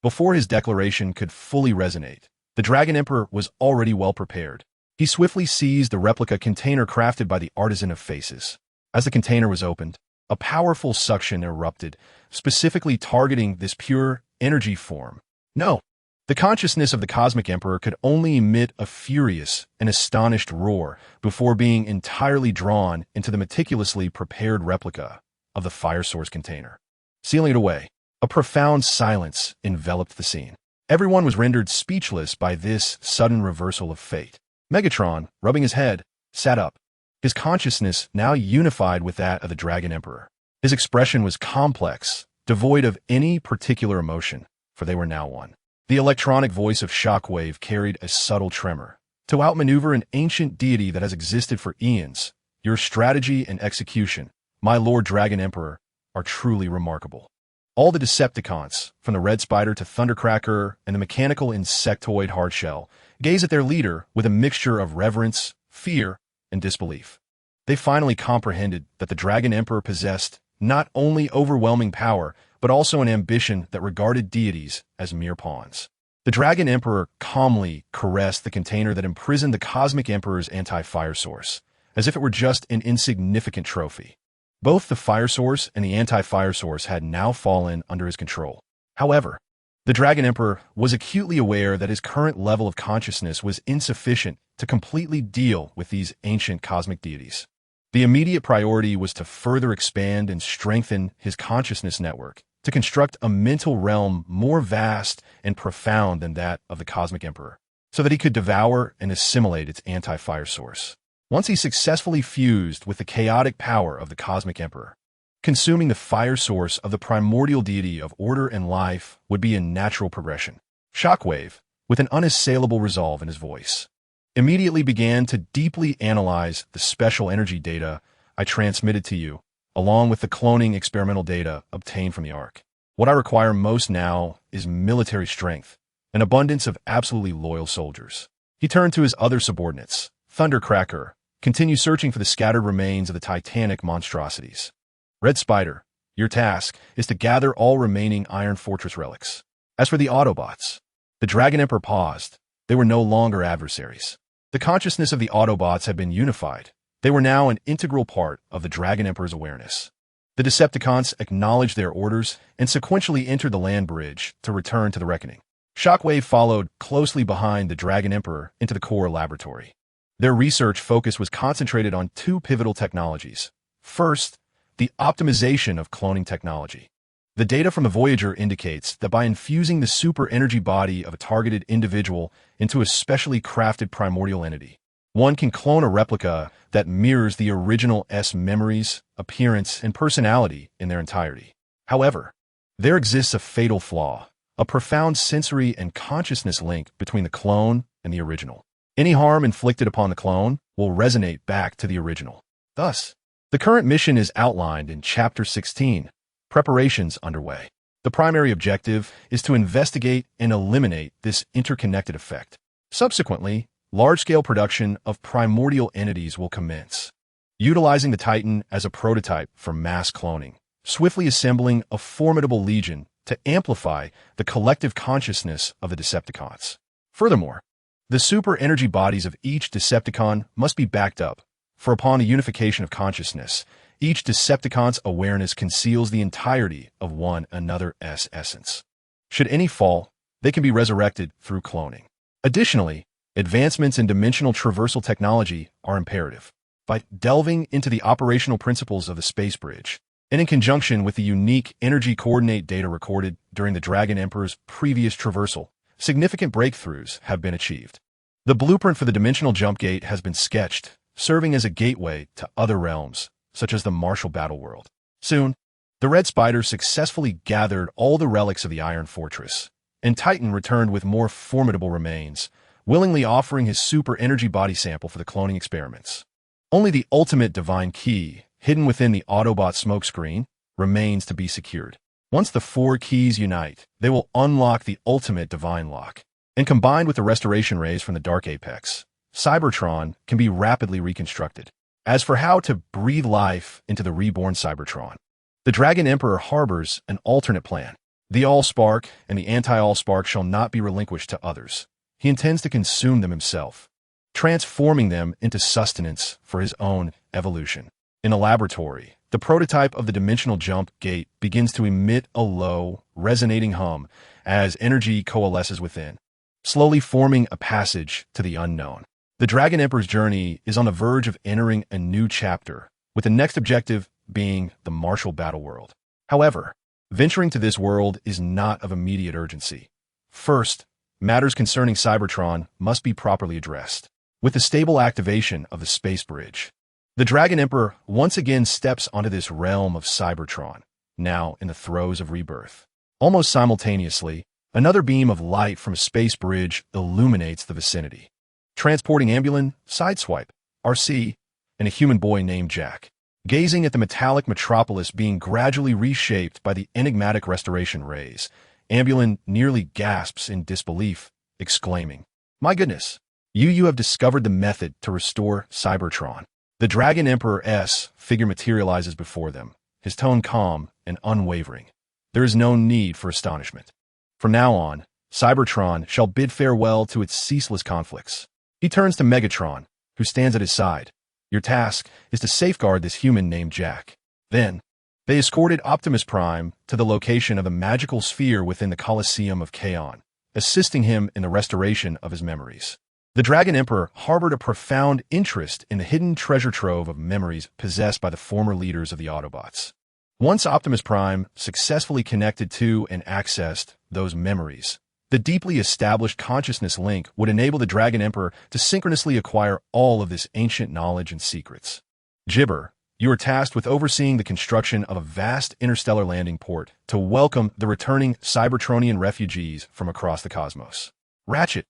before his declaration could fully resonate, the Dragon Emperor was already well prepared. He swiftly seized the replica container crafted by the Artisan of Faces. As the container was opened, a powerful suction erupted, specifically targeting this pure energy form. No, the consciousness of the Cosmic Emperor could only emit a furious and astonished roar before being entirely drawn into the meticulously prepared replica of the fire source container. Sealing it away, a profound silence enveloped the scene. Everyone was rendered speechless by this sudden reversal of fate. Megatron, rubbing his head, sat up, his consciousness now unified with that of the Dragon Emperor. His expression was complex, devoid of any particular emotion, for they were now one. The electronic voice of Shockwave carried a subtle tremor. To outmaneuver an ancient deity that has existed for eons, your strategy and execution, my Lord Dragon Emperor, are truly remarkable. All the Decepticons, from the Red Spider to Thundercracker and the mechanical insectoid Hardshell, gaze at their leader with a mixture of reverence, fear, and disbelief. They finally comprehended that the Dragon Emperor possessed not only overwhelming power, but also an ambition that regarded deities as mere pawns. The Dragon Emperor calmly caressed the container that imprisoned the Cosmic Emperor's anti-fire source, as if it were just an insignificant trophy. Both the fire source and the anti-fire source had now fallen under his control. However, the Dragon Emperor was acutely aware that his current level of consciousness was insufficient to completely deal with these ancient cosmic deities. The immediate priority was to further expand and strengthen his consciousness network, to construct a mental realm more vast and profound than that of the Cosmic Emperor, so that he could devour and assimilate its anti-fire source. Once he successfully fused with the chaotic power of the Cosmic Emperor, consuming the fire source of the primordial deity of order and life would be a natural progression. Shockwave, with an unassailable resolve in his voice, immediately began to deeply analyze the special energy data I transmitted to you, along with the cloning experimental data obtained from the Ark. What I require most now is military strength, an abundance of absolutely loyal soldiers. He turned to his other subordinates. Thundercracker, continue searching for the scattered remains of the titanic monstrosities. Red Spider, your task is to gather all remaining Iron Fortress relics. As for the Autobots, the Dragon Emperor paused. They were no longer adversaries. The consciousness of the Autobots had been unified. They were now an integral part of the Dragon Emperor's awareness. The Decepticons acknowledged their orders and sequentially entered the land bridge to return to the Reckoning. Shockwave followed closely behind the Dragon Emperor into the core laboratory. Their research focus was concentrated on two pivotal technologies. First, the optimization of cloning technology. The data from the Voyager indicates that by infusing the super energy body of a targeted individual into a specially crafted primordial entity, one can clone a replica that mirrors the original S memories, appearance, and personality in their entirety. However, there exists a fatal flaw, a profound sensory and consciousness link between the clone and the original. Any harm inflicted upon the clone will resonate back to the original. Thus, the current mission is outlined in Chapter 16, Preparations underway. The primary objective is to investigate and eliminate this interconnected effect. Subsequently, large-scale production of primordial entities will commence, utilizing the Titan as a prototype for mass cloning, swiftly assembling a formidable legion to amplify the collective consciousness of the Decepticons. Furthermore, the super energy bodies of each Decepticon must be backed up, for upon the unification of consciousness, each Decepticon's awareness conceals the entirety of one another's essence. Should any fall, they can be resurrected through cloning. Additionally, advancements in dimensional traversal technology are imperative. By delving into the operational principles of the space bridge, and in conjunction with the unique energy coordinate data recorded during the Dragon Emperor's previous traversal, significant breakthroughs have been achieved. The blueprint for the dimensional jump gate has been sketched, serving as a gateway to other realms, such as the martial battle world. Soon, the Red Spider successfully gathered all the relics of the Iron Fortress, and Titan returned with more formidable remains, willingly offering his super energy body sample for the cloning experiments. Only the ultimate divine key, hidden within the Autobot smokescreen, remains to be secured. Once the four keys unite, they will unlock the ultimate divine lock. And combined with the restoration rays from the Dark Apex, Cybertron can be rapidly reconstructed. As for how to breathe life into the reborn Cybertron, the Dragon Emperor harbors an alternate plan. The Allspark and the Anti-Allspark shall not be relinquished to others. He intends to consume them himself, transforming them into sustenance for his own evolution. In a laboratory, the prototype of the dimensional jump gate begins to emit a low, resonating hum as energy coalesces within, slowly forming a passage to the unknown. The Dragon Emperor's journey is on the verge of entering a new chapter, with the next objective being the martial battle world. However, venturing to this world is not of immediate urgency. First, matters concerning Cybertron must be properly addressed. With the stable activation of the space bridge, the Dragon Emperor once again steps onto this realm of Cybertron, now in the throes of rebirth. Almost simultaneously, another beam of light from a space bridge illuminates the vicinity, transporting Ambulin, Sideswipe, RC, and a human boy named Jack. Gazing at the metallic metropolis being gradually reshaped by the enigmatic restoration rays, Ambulin nearly gasps in disbelief, exclaiming, "My goodness, you have discovered the method to restore Cybertron." The Dragon Emperor's figure materializes before them, his tone calm and unwavering. There is no need for astonishment. From now on, Cybertron shall bid farewell to its ceaseless conflicts. He turns to Megatron, who stands at his side. Your task is to safeguard this human named Jack. Then, they escorted Optimus Prime to the location of the magical sphere within the Colosseum of Kaon, assisting him in the restoration of his memories. The Dragon Emperor harbored a profound interest in the hidden treasure trove of memories possessed by the former leaders of the Autobots. Once Optimus Prime successfully connected to and accessed those memories, the deeply established consciousness link would enable the Dragon Emperor to synchronously acquire all of this ancient knowledge and secrets. Gibber, you are tasked with overseeing the construction of a vast interstellar landing port to welcome the returning Cybertronian refugees from across the cosmos. Ratchet,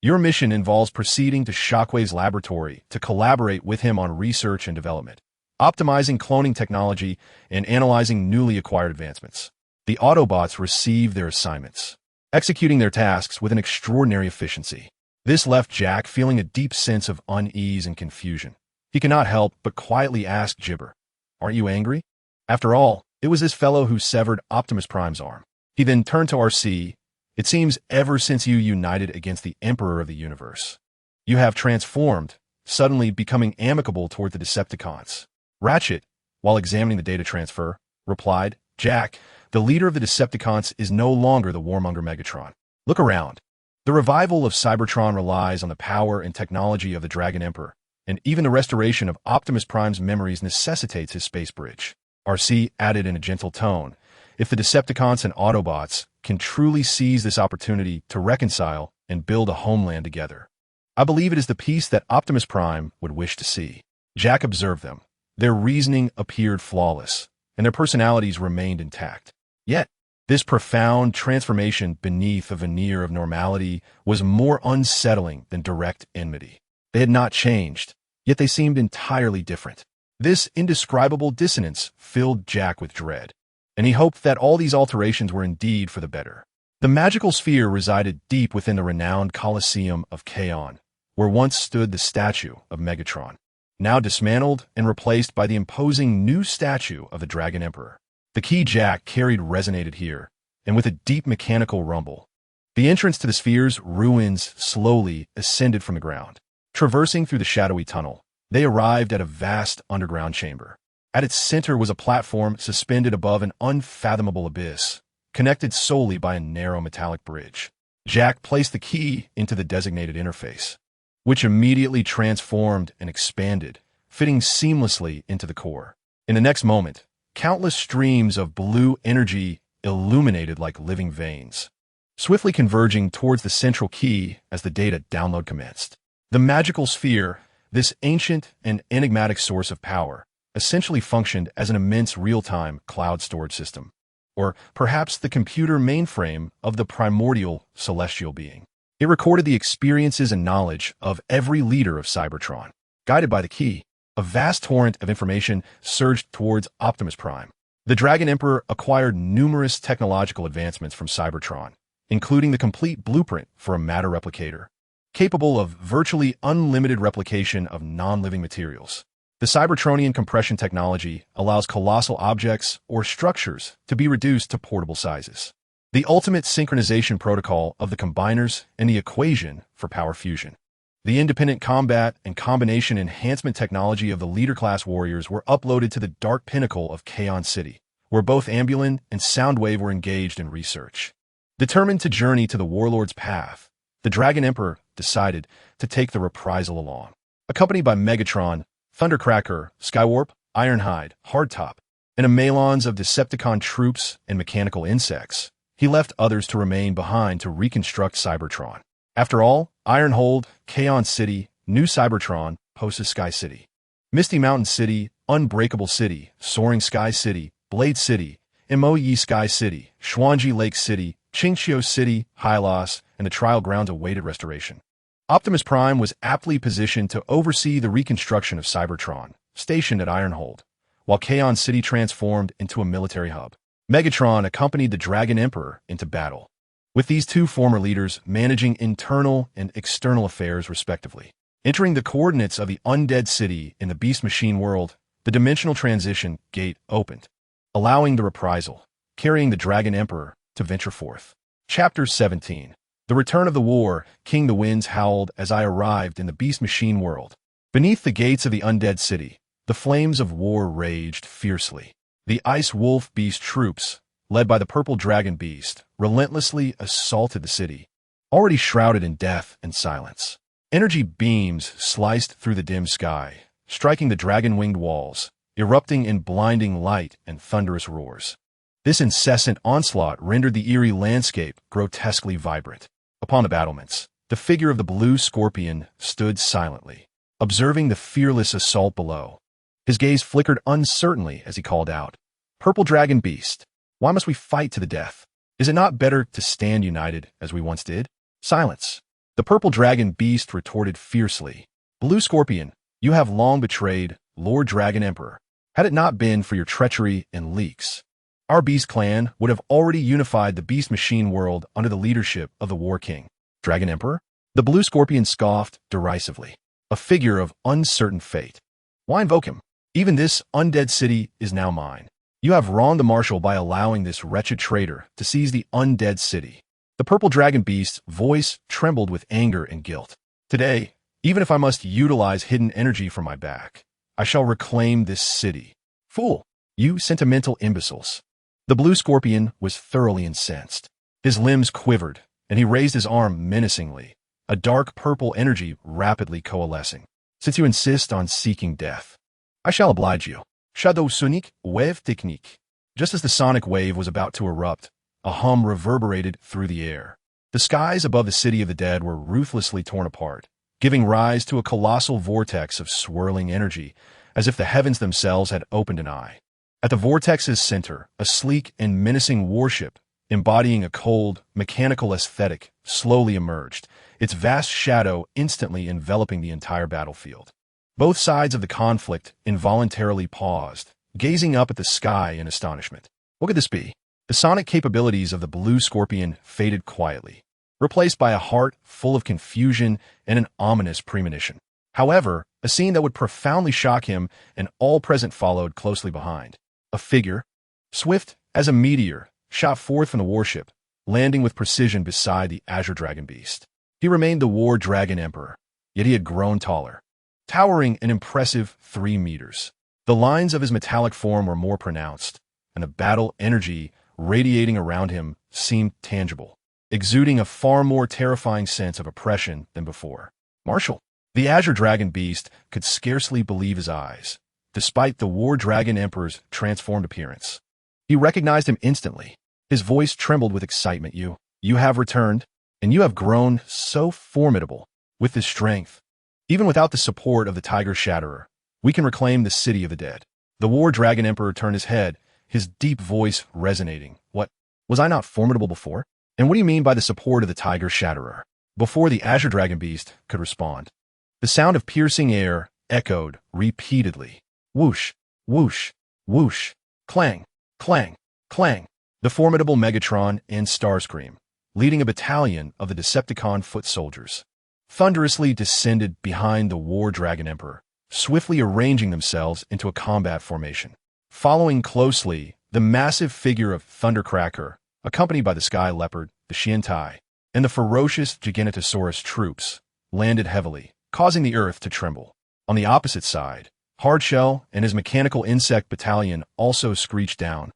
Your mission involves proceeding to Shockwave's laboratory to collaborate with him on research and development, optimizing cloning technology and analyzing newly acquired advancements. The Autobots receive their assignments, executing their tasks with an extraordinary efficiency. This left Jack feeling a deep sense of unease and confusion. He cannot help but quietly ask Gibber, "Aren't you angry?" After all, it was this fellow who severed Optimus Prime's arm. He then turned to RC. "It seems ever since you united against the Emperor of the Universe, you have transformed, suddenly becoming amicable toward the Decepticons." Ratchet, while examining the data transfer, replied, "Jack, the leader of the Decepticons is no longer the warmonger Megatron. Look around. The revival of Cybertron relies on the power and technology of the Dragon Emperor, and even the restoration of Optimus Prime's memories necessitates his space bridge." RC added in a gentle tone, "If the Decepticons and Autobots can truly seize this opportunity to reconcile and build a homeland together, I believe it is the peace that Optimus Prime would wish to see." Jack observed them. Their reasoning appeared flawless, and their personalities remained intact. Yet, this profound transformation beneath a veneer of normality was more unsettling than direct enmity. They had not changed, yet they seemed entirely different. This indescribable dissonance filled Jack with dread, and he hoped that all these alterations were indeed for the better. The magical sphere resided deep within the renowned Colosseum of Kaon, where once stood the statue of Megatron, now dismantled and replaced by the imposing new statue of the Dragon Emperor. The key Jack carried resonated here, and with a deep mechanical rumble, the entrance to the sphere's ruins slowly ascended from the ground. Traversing through the shadowy tunnel, they arrived at a vast underground chamber. At its center was a platform suspended above an unfathomable abyss, connected solely by a narrow metallic bridge. Jack placed the key into the designated interface, which immediately transformed and expanded, fitting seamlessly into the core. In the next moment, countless streams of blue energy illuminated like living veins, swiftly converging towards the central key as the data download commenced. The magical sphere, this ancient and enigmatic source of power, essentially functioned as an immense real-time cloud storage system, or perhaps the computer mainframe of the primordial celestial being. It recorded the experiences and knowledge of every leader of Cybertron. Guided by the key, a vast torrent of information surged towards Optimus Prime. The Dragon Emperor acquired numerous technological advancements from Cybertron, including the complete blueprint for a matter replicator, capable of virtually unlimited replication of non-living materials. The Cybertronian compression technology allows colossal objects or structures to be reduced to portable sizes. The ultimate synchronization protocol of the combiners and the equation for power fusion. The independent combat and combination enhancement technology of the leader-class warriors were uploaded to the dark pinnacle of Kaon City, where both Ambulin and Soundwave were engaged in research. Determined to journey to the Warlord's path, the Dragon Emperor decided to take the reprisal along. Accompanied by Megatron, Thundercracker, Skywarp, Ironhide, Hardtop, and a melange of Decepticon troops and mechanical insects, he left others to remain behind to reconstruct Cybertron. After all, Ironhold, Kaon City, New Cybertron, Posa Sky City, Misty Mountain City, Unbreakable City, Soaring Sky City, Blade City, Emoyi Sky City, Xuanji Lake City, Qingqiu City, Hylos, and the trial grounds awaited restoration. Optimus Prime was aptly positioned to oversee the reconstruction of Cybertron, stationed at Ironhold, while Kaon City transformed into a military hub. Megatron accompanied the Dragon Emperor into battle, with these two former leaders managing internal and external affairs respectively. Entering the coordinates of the Undead City in the Beast Machine world, the dimensional transition gate opened, allowing the reprisal, carrying the Dragon Emperor to venture forth. Chapter 17. The Return of the War. King the Winds howled as I arrived in the Beast Machine world. Beneath the gates of the Undead City, the flames of war raged fiercely. The Ice Wolf Beast troops, led by the Purple Dragon Beast, relentlessly assaulted the city, already shrouded in death and silence. Energy beams sliced through the dim sky, striking the dragon-winged walls, erupting in blinding light and thunderous roars. This incessant onslaught rendered the eerie landscape grotesquely vibrant. Upon the battlements, the figure of the Blue Scorpion stood silently, observing the fearless assault below. His gaze flickered uncertainly as he called out, "Purple Dragon Beast, why must we fight to the death? Is it not better to stand united as we once did?" Silence. The purple dragon beast retorted fiercely. Blue Scorpion, you have long betrayed Lord Dragon Emperor. Had it not been for your treachery and leaks, our beast clan would have already unified the beast machine world under the leadership of the War King. Dragon Emperor? The Blue Scorpion scoffed derisively. A figure of uncertain fate. Why invoke him? Even this undead city is now mine. You have wronged the marshal by allowing this wretched traitor to seize the undead city. The purple dragon beast's voice trembled with anger and guilt. Today, even if I must utilize hidden energy from my back, I shall reclaim this city. Fool, you sentimental imbeciles. The Blue Scorpion was thoroughly incensed. His limbs quivered, and he raised his arm menacingly, a dark purple energy rapidly coalescing. Since you insist on seeking death, I shall oblige you. Shadow Sonic Wave Technique. Just as the sonic wave was about to erupt, a hum reverberated through the air. The skies above the city of the dead were ruthlessly torn apart, giving rise to a colossal vortex of swirling energy, as if the heavens themselves had opened an eye. At the vortex's center, a sleek and menacing warship, embodying a cold, mechanical aesthetic, slowly emerged, its vast shadow instantly enveloping the entire battlefield. Both sides of the conflict involuntarily paused, gazing up at the sky in astonishment. What could this be? The sonic capabilities of the Blue Scorpion faded quietly, replaced by a heart full of confusion and an ominous premonition. However, a scene that would profoundly shock him and all present followed closely behind. A figure, swift as a meteor, shot forth from the warship, landing with precision beside the Azure Dragon Beast. He remained the War Dragon Emperor, yet he had grown taller, towering an impressive 3 meters. The lines of his metallic form were more pronounced, and the battle energy radiating around him seemed tangible, exuding a far more terrifying sense of oppression than before. Marshal, the Azure Dragon Beast could scarcely believe his eyes, despite the War Dragon Emperor's transformed appearance. He recognized him instantly. His voice trembled with excitement. You have returned, and you have grown so formidable. With this strength, even without the support of the Tiger Shatterer, we can reclaim the city of the dead. The War Dragon Emperor turned his head, his deep voice resonating. What? Was I not formidable before? And what do you mean by the support of the Tiger Shatterer? Before the Azure Dragon Beast could respond, the sound of piercing air echoed repeatedly. Whoosh, whoosh, whoosh, clang, clang, clang. The formidable Megatron and Starscream, leading a battalion of the Decepticon foot soldiers, thunderously descended behind the War Dragon Emperor, swiftly arranging themselves into a combat formation. Following closely, the massive figure of Thundercracker, accompanied by the Sky Leopard, the Xiantai, and the ferocious Giganotosaurus troops, landed heavily, causing the earth to tremble. On the opposite side, Hardshell and his mechanical insect battalion also screeched down,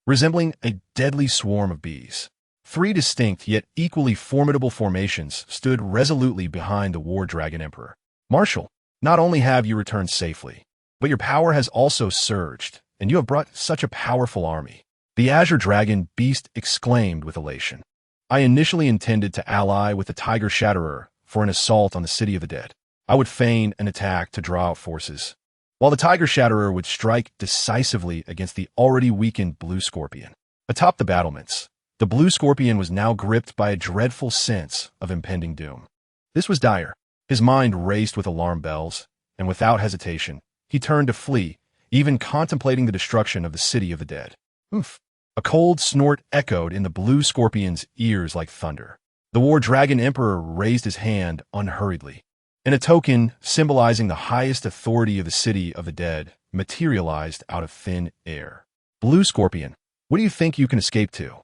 resembling a deadly swarm of bees. 3 distinct yet equally formidable formations stood resolutely behind the War Dragon Emperor. Marshal, not only have you returned safely, but your power has also surged, and you have brought such a powerful army. The Azure Dragon Beast exclaimed with elation. I initially intended to ally with the Tiger Shatterer for an assault on the city of the dead. I would feign an attack to draw out forces, while the Tiger Shatterer would strike decisively against the already weakened Blue Scorpion. Atop the battlements, the Blue Scorpion was now gripped by a dreadful sense of impending doom. This was dire. His mind raced with alarm bells, and without hesitation, he turned to flee, even contemplating the destruction of the city of the dead. Oof! A cold snort echoed in the Blue Scorpion's ears like thunder. The War Dragon Emperor raised his hand unhurriedly, and a token symbolizing the highest authority of the city of the dead materialized out of thin air. Blue Scorpion, what do you think you can escape to?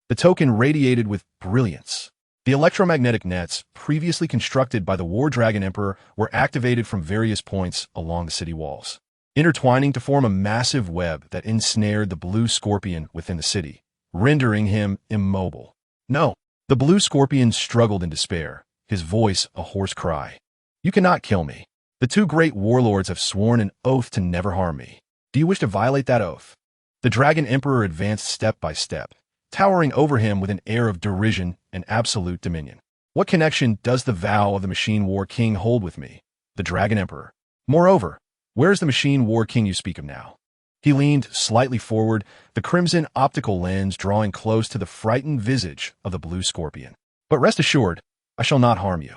The token radiated with brilliance. The electromagnetic nets previously constructed by the War Dragon Emperor were activated from various points along the city walls, intertwining to form a massive web that ensnared the Blue Scorpion within the city, rendering him immobile. No, the Blue Scorpion struggled in despair, his voice a hoarse cry. You cannot kill me. The 2 great warlords have sworn an oath to never harm me. Do you wish to violate that oath? The Dragon Emperor advanced step by step, towering over him with an air of derision and absolute dominion. What connection does the vow of the Machine War King hold with me, the Dragon Emperor? Moreover, where is the Machine War King you speak of now? He leaned slightly forward, the crimson optical lens drawing close to the frightened visage of the Blue Scorpion. But rest assured, I shall not harm you.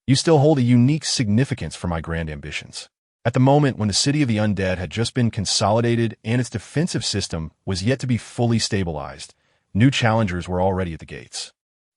You still hold a unique significance for my grand ambitions. At the moment when the city of the undead had just been consolidated and its defensive system was yet to be fully stabilized, new challengers were already at the gates.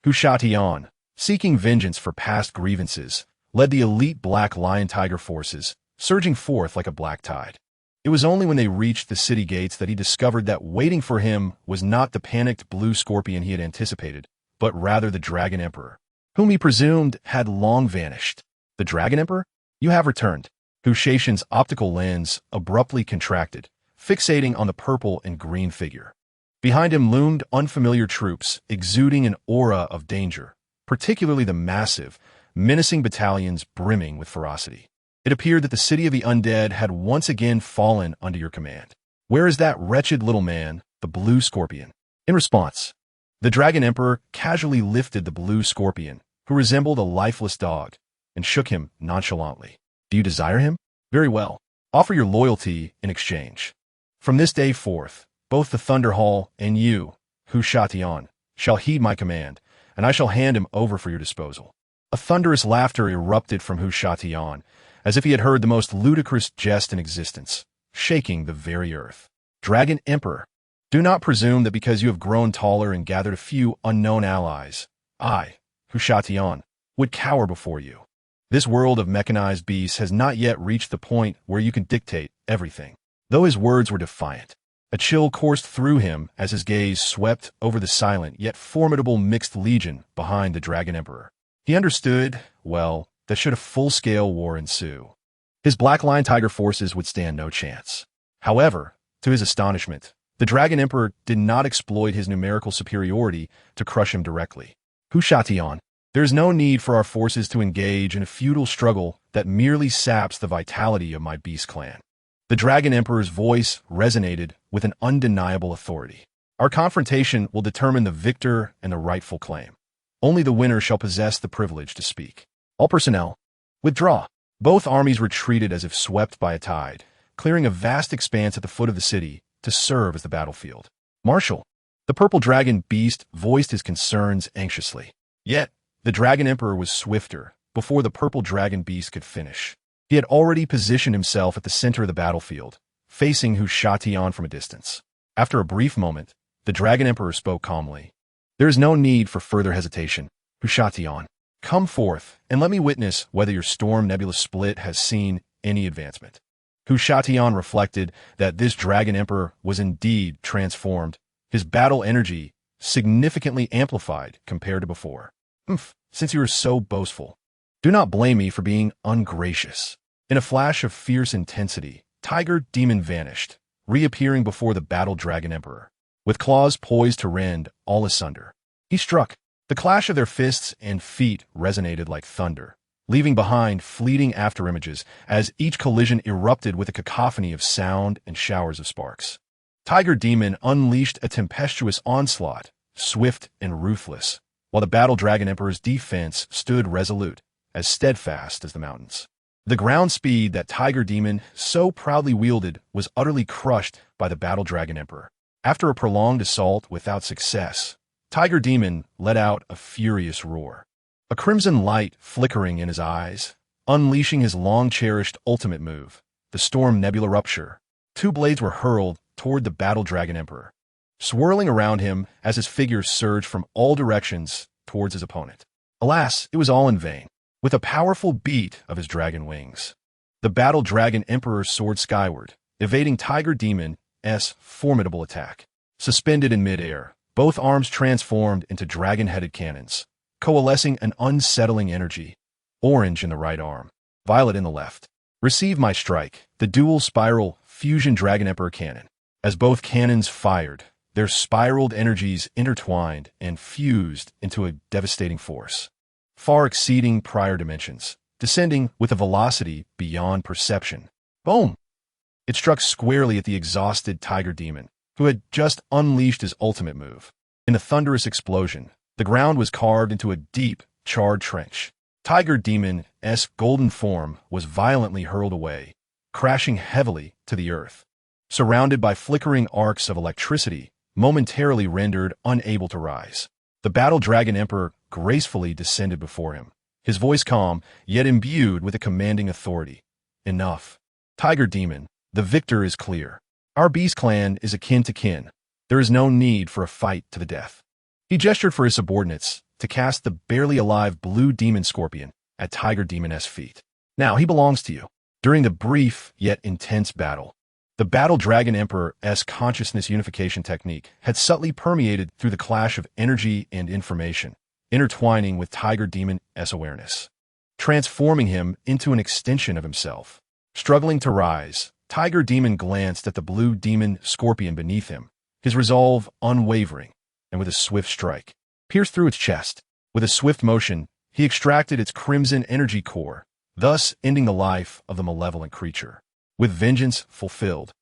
Hushatian, seeking vengeance for past grievances, led the elite Black Lion Tiger forces, surging forth like a black tide. It was only when they reached the city gates that he discovered that waiting for him was not the panicked blue scorpion he had anticipated, but rather the Dragon Emperor, whom he presumed had long vanished. The Dragon Emperor? You have returned. Hushatian's optical lens abruptly contracted, fixating on the purple and green figure. Behind him loomed unfamiliar troops, exuding an aura of danger, particularly the massive, menacing battalions brimming with ferocity. It appeared that the city of the undead had once again fallen under your command. Where is that wretched little man, the blue scorpion? In response, the Dragon Emperor casually lifted the blue scorpion, who resembled a lifeless dog, and shook him nonchalantly. Do you desire him? Very well. Offer your loyalty in exchange. From this day forth, both the Thunder Hall and you, Hushatian, shall heed my command, and I shall hand him over for your disposal. A thunderous laughter erupted from Hushatian, as if he had heard the most ludicrous jest in existence, shaking the very earth. Dragon Emperor, do not presume that because you have grown taller and gathered a few unknown allies, I, Hushatian, would cower before you. This world of mechanized beasts has not yet reached the point where you can dictate everything. Though his words were defiant, a chill coursed through him as his gaze swept over the silent yet formidable mixed legion behind the Dragon Emperor. He understood, well, that should a full-scale war ensue, his Black Lion Tiger forces would stand no chance. However, to his astonishment, the Dragon Emperor did not exploit his numerical superiority to crush him directly. Hushatian, there is no need for our forces to engage in a futile struggle that merely saps the vitality of my beast clan. The Dragon Emperor's voice resonated with an undeniable authority. Our confrontation will determine the victor and the rightful claim. Only the winner shall possess the privilege to speak. All personnel, withdraw. Both armies retreated as if swept by a tide, clearing a vast expanse at the foot of the city to serve as the battlefield. Marshal, the purple dragon beast voiced his concerns anxiously. Yet, the Dragon Emperor was swifter before the purple dragon beast could finish. He had already positioned himself at the center of the battlefield, facing Hushatian from a distance. After a brief moment, the Dragon Emperor spoke calmly. There is no need for further hesitation. Hushatian, come forth and let me witness whether your Storm Nebula split has seen any advancement. Hushatian reflected that this Dragon Emperor was indeed transformed, his battle energy significantly amplified compared to before. Since you are so boastful, do not blame me for being ungracious. In a flash of fierce intensity, Tiger Demon vanished, reappearing before the battled Dragon Emperor, with claws poised to rend all asunder. He struck. The clash of their fists and feet resonated like thunder, leaving behind fleeting afterimages as each collision erupted with a cacophony of sound and showers of sparks. Tiger Demon unleashed a tempestuous onslaught, swift and ruthless, while the battle Dragon Emperor's defense stood resolute, as steadfast as the mountains. The ground speed that Tiger Demon so proudly wielded was utterly crushed by the battle Dragon Emperor. After a prolonged assault without success, Tiger Demon let out a furious roar, a crimson light flickering in his eyes, unleashing his long-cherished ultimate move, the Storm Nebula Rupture. Two blades were hurled toward the battle Dragon Emperor, swirling around him as his figure surged from all directions towards his opponent. Alas, it was all in vain. With a powerful beat of his dragon wings, the battle Dragon Emperor soared skyward, evading Tiger Demon's formidable attack. Suspended in midair, both arms transformed into dragon-headed cannons, coalescing an unsettling energy. Orange in the right arm, violet in the left. Receive my strike, the dual spiral fusion Dragon Emperor cannon. As both cannons fired, their spiraled energies intertwined and fused into a devastating force, far exceeding prior dimensions, descending with a velocity beyond perception. Boom! It struck squarely at the exhausted Tiger Demon, who had just unleashed his ultimate move. In a thunderous explosion, the ground was carved into a deep, charred trench. Tiger Demon's golden form was violently hurled away, crashing heavily to the earth, surrounded by flickering arcs of electricity, momentarily rendered unable to rise. The battle Dragon Emperor gracefully descended before him, his voice calm, yet imbued with a commanding authority. Enough. Tiger Demon, the victor is clear. Our beast clan is akin to kin. There is no need for a fight to the death. He gestured for his subordinates to cast the barely alive blue demon scorpion at Tiger Demon's feet. Now he belongs to you. During the brief yet intense battle, the Battle Dragon Emperor's consciousness unification technique had subtly permeated through the clash of energy and information, intertwining with Tiger Demon's awareness, transforming him into an extension of himself. Struggling to rise, Tiger Demon glanced at the blue demon scorpion beneath him, his resolve unwavering, and with a swift strike, pierced through its chest. With a swift motion, he extracted its crimson energy core, thus ending the life of the malevolent creature. With vengeance fulfilled,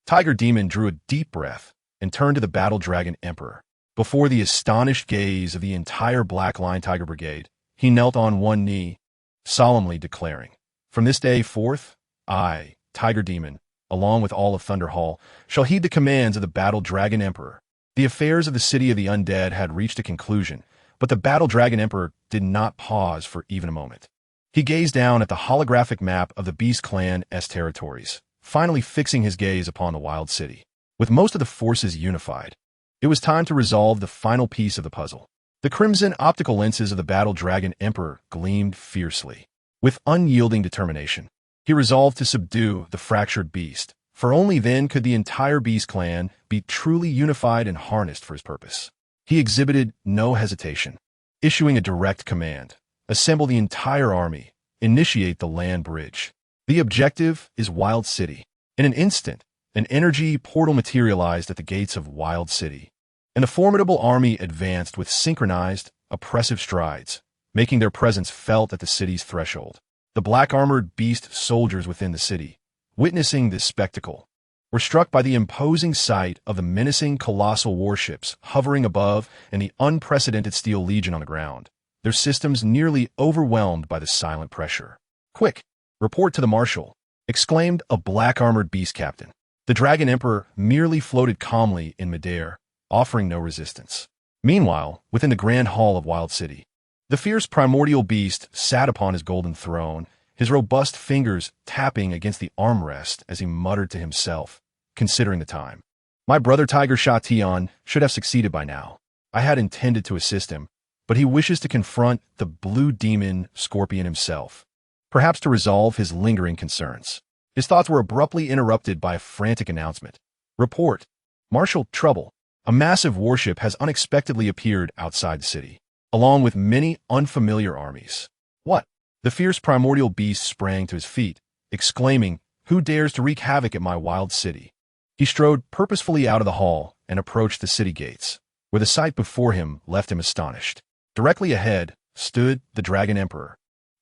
Tiger Demon drew a deep breath and turned to the Battle Dragon Emperor. Before the astonished gaze of the entire Black Line Tiger Brigade, he knelt on one knee, solemnly declaring, "From this day forth, I, Tiger Demon, along with all of Thunder Hall, shall heed the commands of the Battle Dragon Emperor." The affairs of the City of the Undead had reached a conclusion, but the Battle Dragon Emperor did not pause for even a moment. He gazed down at the holographic map of the Beast Clan's territories, finally fixing his gaze upon the Wild City. With most of the forces unified, it was time to resolve the final piece of the puzzle. The crimson optical lenses of the Battle Dragon Emperor gleamed fiercely. With unyielding determination, he resolved to subdue the fractured beast, for only then could the entire Beast Clan be truly unified and harnessed for his purpose. He exhibited no hesitation, issuing a direct command: assemble the entire army, initiate the land bridge. The objective is Wild City. In an instant, an energy portal materialized at the gates of Wild City, and the formidable army advanced with synchronized, oppressive strides, making their presence felt at the city's threshold. The black-armored beast soldiers within the city, witnessing this spectacle, were struck by the imposing sight of the menacing colossal warships hovering above and the unprecedented Steel Legion on the ground, their systems nearly overwhelmed by the silent pressure. "Quick, report to the Marshal," exclaimed a black-armored beast captain. The Dragon Emperor merely floated calmly in midair, offering no resistance. Meanwhile, within the Grand Hall of Wild City, the fierce primordial beast sat upon his golden throne, his robust fingers tapping against the armrest as he muttered to himself, considering the time. "My brother Tiger Shation should have succeeded by now. I had intended to assist him, but he wishes to confront the blue demon scorpion himself, perhaps to resolve his lingering concerns." His thoughts were abruptly interrupted by a frantic announcement. "Report. Marshal, trouble. A massive warship has unexpectedly appeared outside the city, along with many unfamiliar armies." "What?" The fierce primordial beast sprang to his feet, exclaiming, "Who dares to wreak havoc at my Wild City?" He strode purposefully out of the hall and approached the city gates, where the sight before him left him astonished. Directly ahead stood the Dragon Emperor,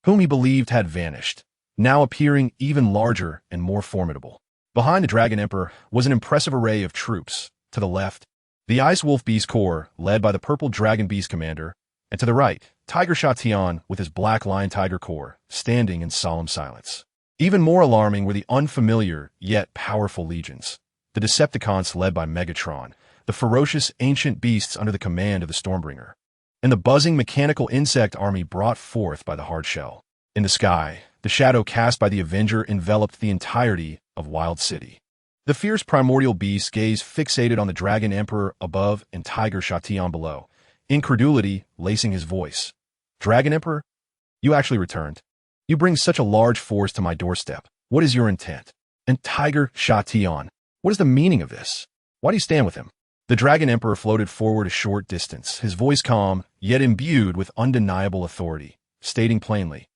whom he believed had vanished, now appearing even larger and more formidable. Behind the Dragon Emperor was an impressive array of troops. To the left, the Ice Wolf Beast Corps, led by the Purple Dragon Beast Commander, and to the right, Tiger Shation with his Black Lion Tiger Corps, standing in solemn silence. Even more alarming were the unfamiliar yet powerful legions, the Decepticons led by Megatron, the ferocious ancient beasts under the command of the Stormbringer, and the buzzing mechanical insect army brought forth by the Hardshell. In the sky, the shadow cast by the Avenger enveloped the entirety of Wild City. The fierce primordial beast gazed fixated on the Dragon Emperor above and Tiger Shation below, incredulity lacing his voice. "Dragon Emperor? You actually returned. You bring such a large force to my doorstep. What is your intent? And Tiger Shation, what is the meaning of this? Why do you stand with him?" The Dragon Emperor floated forward a short distance, his voice calm, yet imbued with undeniable authority, stating plainly,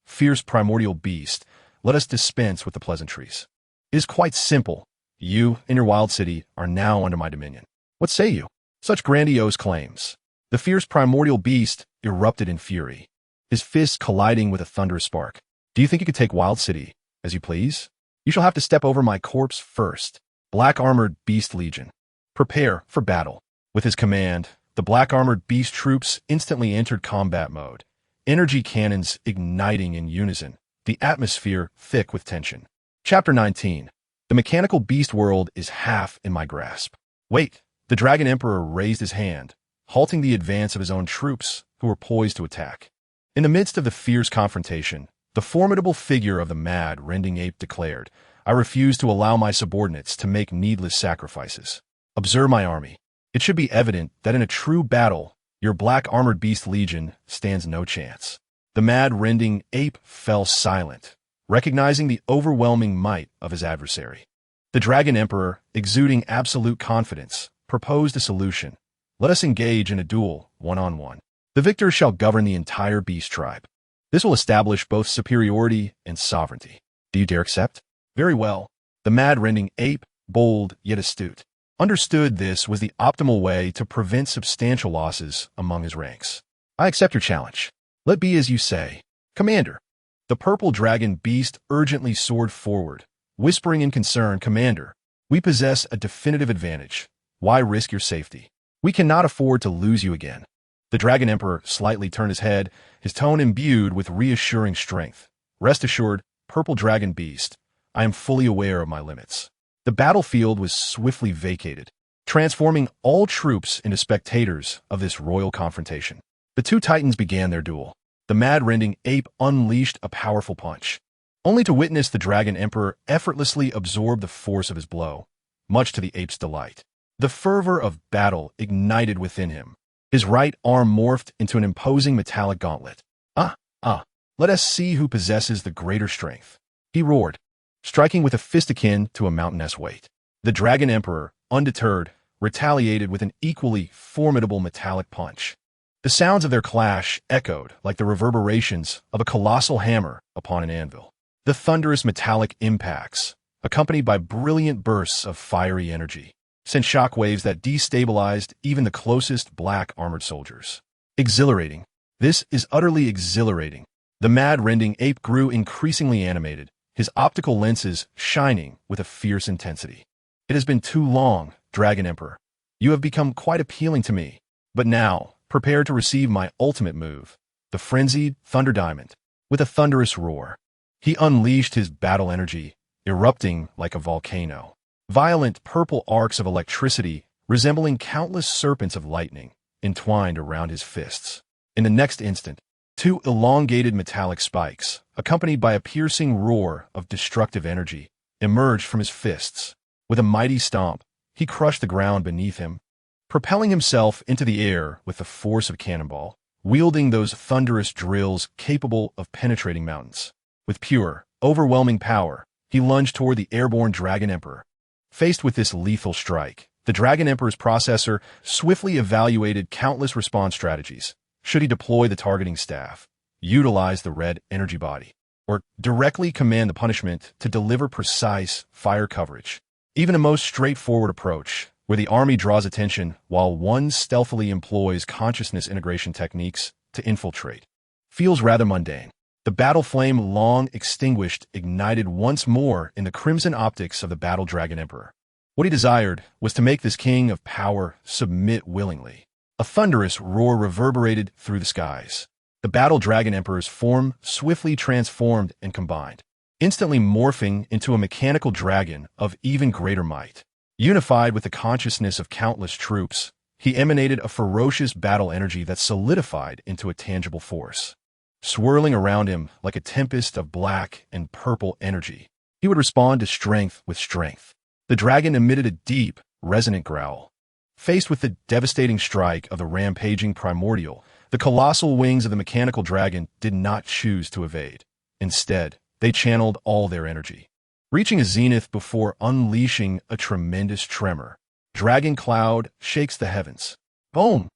"Fierce primordial beast, let us dispense with the pleasantries. It is quite simple. You and your Wild City are now under my dominion. What say you?" Such grandiose claims. The fierce primordial beast erupted in fury, his fists colliding with a thunderous spark. "Do you think you could take Wild City as you please? You shall have to step over my corpse first. Black-armored beast legion, prepare for battle." With his command, the black-armored beast troops instantly entered combat mode, energy cannons igniting in unison, the atmosphere thick with tension. Chapter 19. The mechanical beast world is half in my grasp. "Wait!" The Dragon Emperor raised his hand, halting the advance of his own troops, who were poised to attack. In the midst of the fierce confrontation, the formidable figure of the mad, rending ape declared, "I refuse to allow my subordinates to make needless sacrifices. Observe my army. It should be evident that in a true battle, your black armored beast legion stands no chance." The mad, rending ape fell silent, recognizing the overwhelming might of his adversary. The Dragon Emperor, exuding absolute confidence, proposed a solution. "Let us engage in a duel, one-on-one. The victor shall govern the entire beast tribe. This will establish both superiority and sovereignty. Do you dare accept?" "Very well." The mad, rending ape, bold yet astute, understood this was the optimal way to prevent substantial losses among his ranks. "I accept your challenge. Let be as you say, Commander." The purple dragon beast urgently soared forward, whispering in concern, "Commander, we possess a definitive advantage. Why risk your safety? We cannot afford to lose you again." The Dragon Emperor slightly turned his head, his tone imbued with reassuring strength. "Rest assured, purple dragon beast, I am fully aware of my limits." The battlefield was swiftly vacated, transforming all troops into spectators of this royal confrontation. The two titans began their duel. The mad, rending ape unleashed a powerful punch, only to witness the Dragon Emperor effortlessly absorb the force of his blow, much to the ape's delight. The fervor of battle ignited within him. His right arm morphed into an imposing metallic gauntlet. Let us see who possesses the greater strength," he roared, striking with a fist akin to a mountainous weight. The Dragon Emperor, undeterred, retaliated with an equally formidable metallic punch. The sounds of their clash echoed like the reverberations of a colossal hammer upon an anvil. The thunderous metallic impacts, accompanied by brilliant bursts of fiery energy, sent shockwaves that destabilized even the closest black armored soldiers. Exhilarating. This is utterly exhilarating. The mad, rending ape grew increasingly animated, his optical lenses shining with a fierce intensity. "It has been too long, Dragon Emperor. You have become quite appealing to me. But now, prepare to receive my ultimate move, the frenzied Thunder Diamond." With a thunderous roar, he unleashed his battle energy, erupting like a volcano. Violent purple arcs of electricity, resembling countless serpents of lightning, entwined around his fists. In the next instant, two elongated metallic spikes, accompanied by a piercing roar of destructive energy, emerged from his fists. With a mighty stomp, he crushed the ground beneath him, propelling himself into the air with the force of a cannonball, wielding those thunderous drills capable of penetrating mountains. With pure, overwhelming power, he lunged toward the airborne Dragon Emperor. Faced with this lethal strike, the Dragon Emperor's processor swiftly evaluated countless response strategies. Should he deploy the targeting staff, utilize the red energy body, or directly command the punishment to deliver precise fire coverage? Even a most straightforward approach, where the army draws attention while one stealthily employs consciousness integration techniques to infiltrate, feels rather mundane. The battle flame, long extinguished, ignited once more in the crimson optics of the battle Dragon Emperor. What he desired was to make this king of power submit willingly. A thunderous roar reverberated through the skies. The battle Dragon Emperor's form swiftly transformed and combined, instantly morphing into a mechanical dragon of even greater might. Unified with the consciousness of countless troops, he emanated a ferocious battle energy that solidified into a tangible force. Swirling around him like a tempest of black and purple energy, he would respond to strength with strength. The dragon emitted a deep, resonant growl. Faced with the devastating strike of the rampaging primordial, the colossal wings of the mechanical dragon did not choose to evade. Instead, they channeled all their energy, reaching a zenith before unleashing a tremendous tremor. Dragon cloud shakes the heavens. Boom!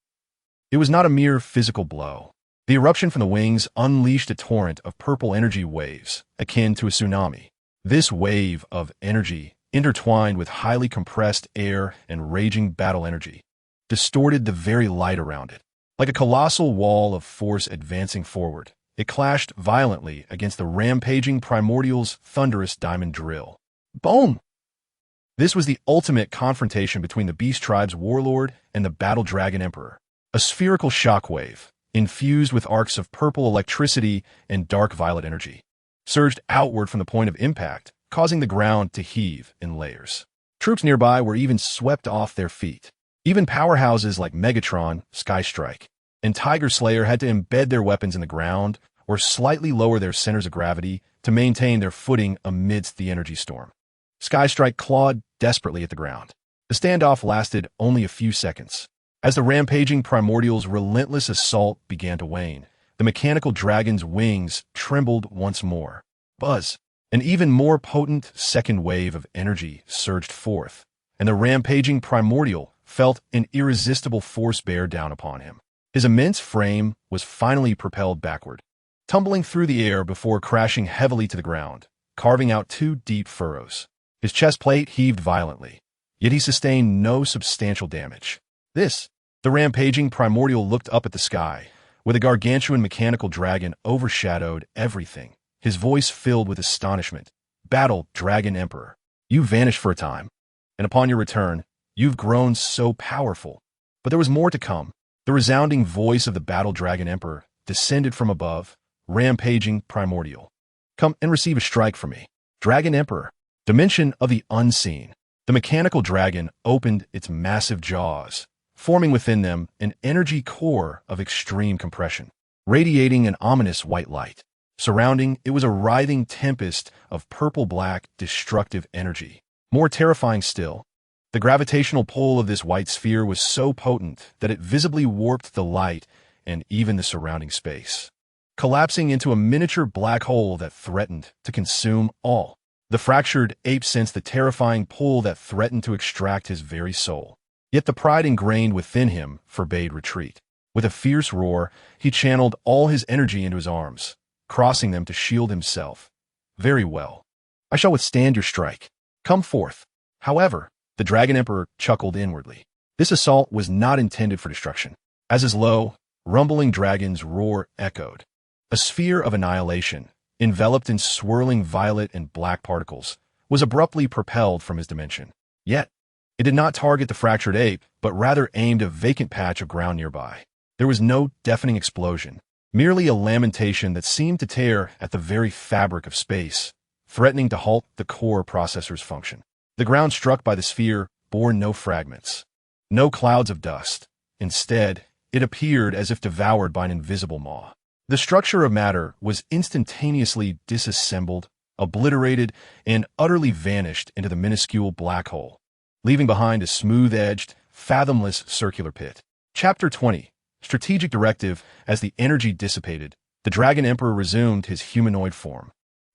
It was not a mere physical blow. The eruption from the wings unleashed a torrent of purple energy waves, akin to a tsunami. This wave of energy, intertwined with highly compressed air and raging battle energy, distorted the very light around it. Like a colossal wall of force advancing forward, it clashed violently against the rampaging primordial's thunderous diamond drill. Boom! This was the ultimate confrontation between the Beast Tribe's warlord and the battle Dragon Emperor. A spherical shockwave, infused with arcs of purple electricity and dark violet energy, surged outward from the point of impact, causing the ground to heave in layers. Troops nearby were even swept off their feet. Even powerhouses like Megatron, Skystrike, and Tiger Slayer had to embed their weapons in the ground or slightly lower their centers of gravity to maintain their footing amidst the energy storm. Skystrike clawed desperately at the ground. The standoff lasted only a few seconds. As the rampaging Primordial's relentless assault began to wane, the mechanical dragon's wings trembled once more. Buzz! An even more potent second wave of energy surged forth, and the rampaging Primordial felt an irresistible force bear down upon him. His immense frame was finally propelled backward, tumbling through the air before crashing heavily to the ground, carving out 2 deep furrows. His chest plate heaved violently, yet he sustained no substantial damage. The rampaging Primordial looked up at the sky, where the gargantuan mechanical dragon overshadowed everything, his voice filled with astonishment. "Battle, Dragon Emperor. You vanished for a time, and upon your return, you've grown so powerful." But there was more to come. The resounding voice of the Battle Dragon Emperor descended from above, rampaging Primordial. "Come and receive a strike from me. Dragon Emperor, dimension of the unseen." The mechanical dragon opened its massive jaws, forming within them an energy core of extreme compression, radiating an ominous white light. Surrounding it was a writhing tempest of purple-black, destructive energy. More terrifying still, the gravitational pull of this white sphere was so potent that it visibly warped the light and even the surrounding space, collapsing into a miniature black hole that threatened to consume all. The fractured ape sensed the terrifying pull that threatened to extract his very soul. Yet the pride ingrained within him forbade retreat. With a fierce roar, he channeled all his energy into his arms, crossing them to shield himself. "Very well. I shall withstand your strike. Come forth." However, the Dragon Emperor chuckled inwardly. This assault was not intended for destruction. As his low, rumbling dragon's roar echoed, a sphere of annihilation, enveloped in swirling violet and black particles, was abruptly propelled from his dimension. Yet, it did not target the fractured ape, but rather aimed a vacant patch of ground nearby. There was no deafening explosion, merely a lamentation that seemed to tear at the very fabric of space, threatening to halt the core processor's function. The ground struck by the sphere bore no fragments, no clouds of dust. Instead, it appeared as if devoured by an invisible maw. The structure of matter was instantaneously disassembled, obliterated, and utterly vanished into the minuscule black hole, leaving behind a smooth-edged, fathomless circular pit. Chapter 20. Strategic Directive. As the energy dissipated, the Dragon Emperor resumed his humanoid form,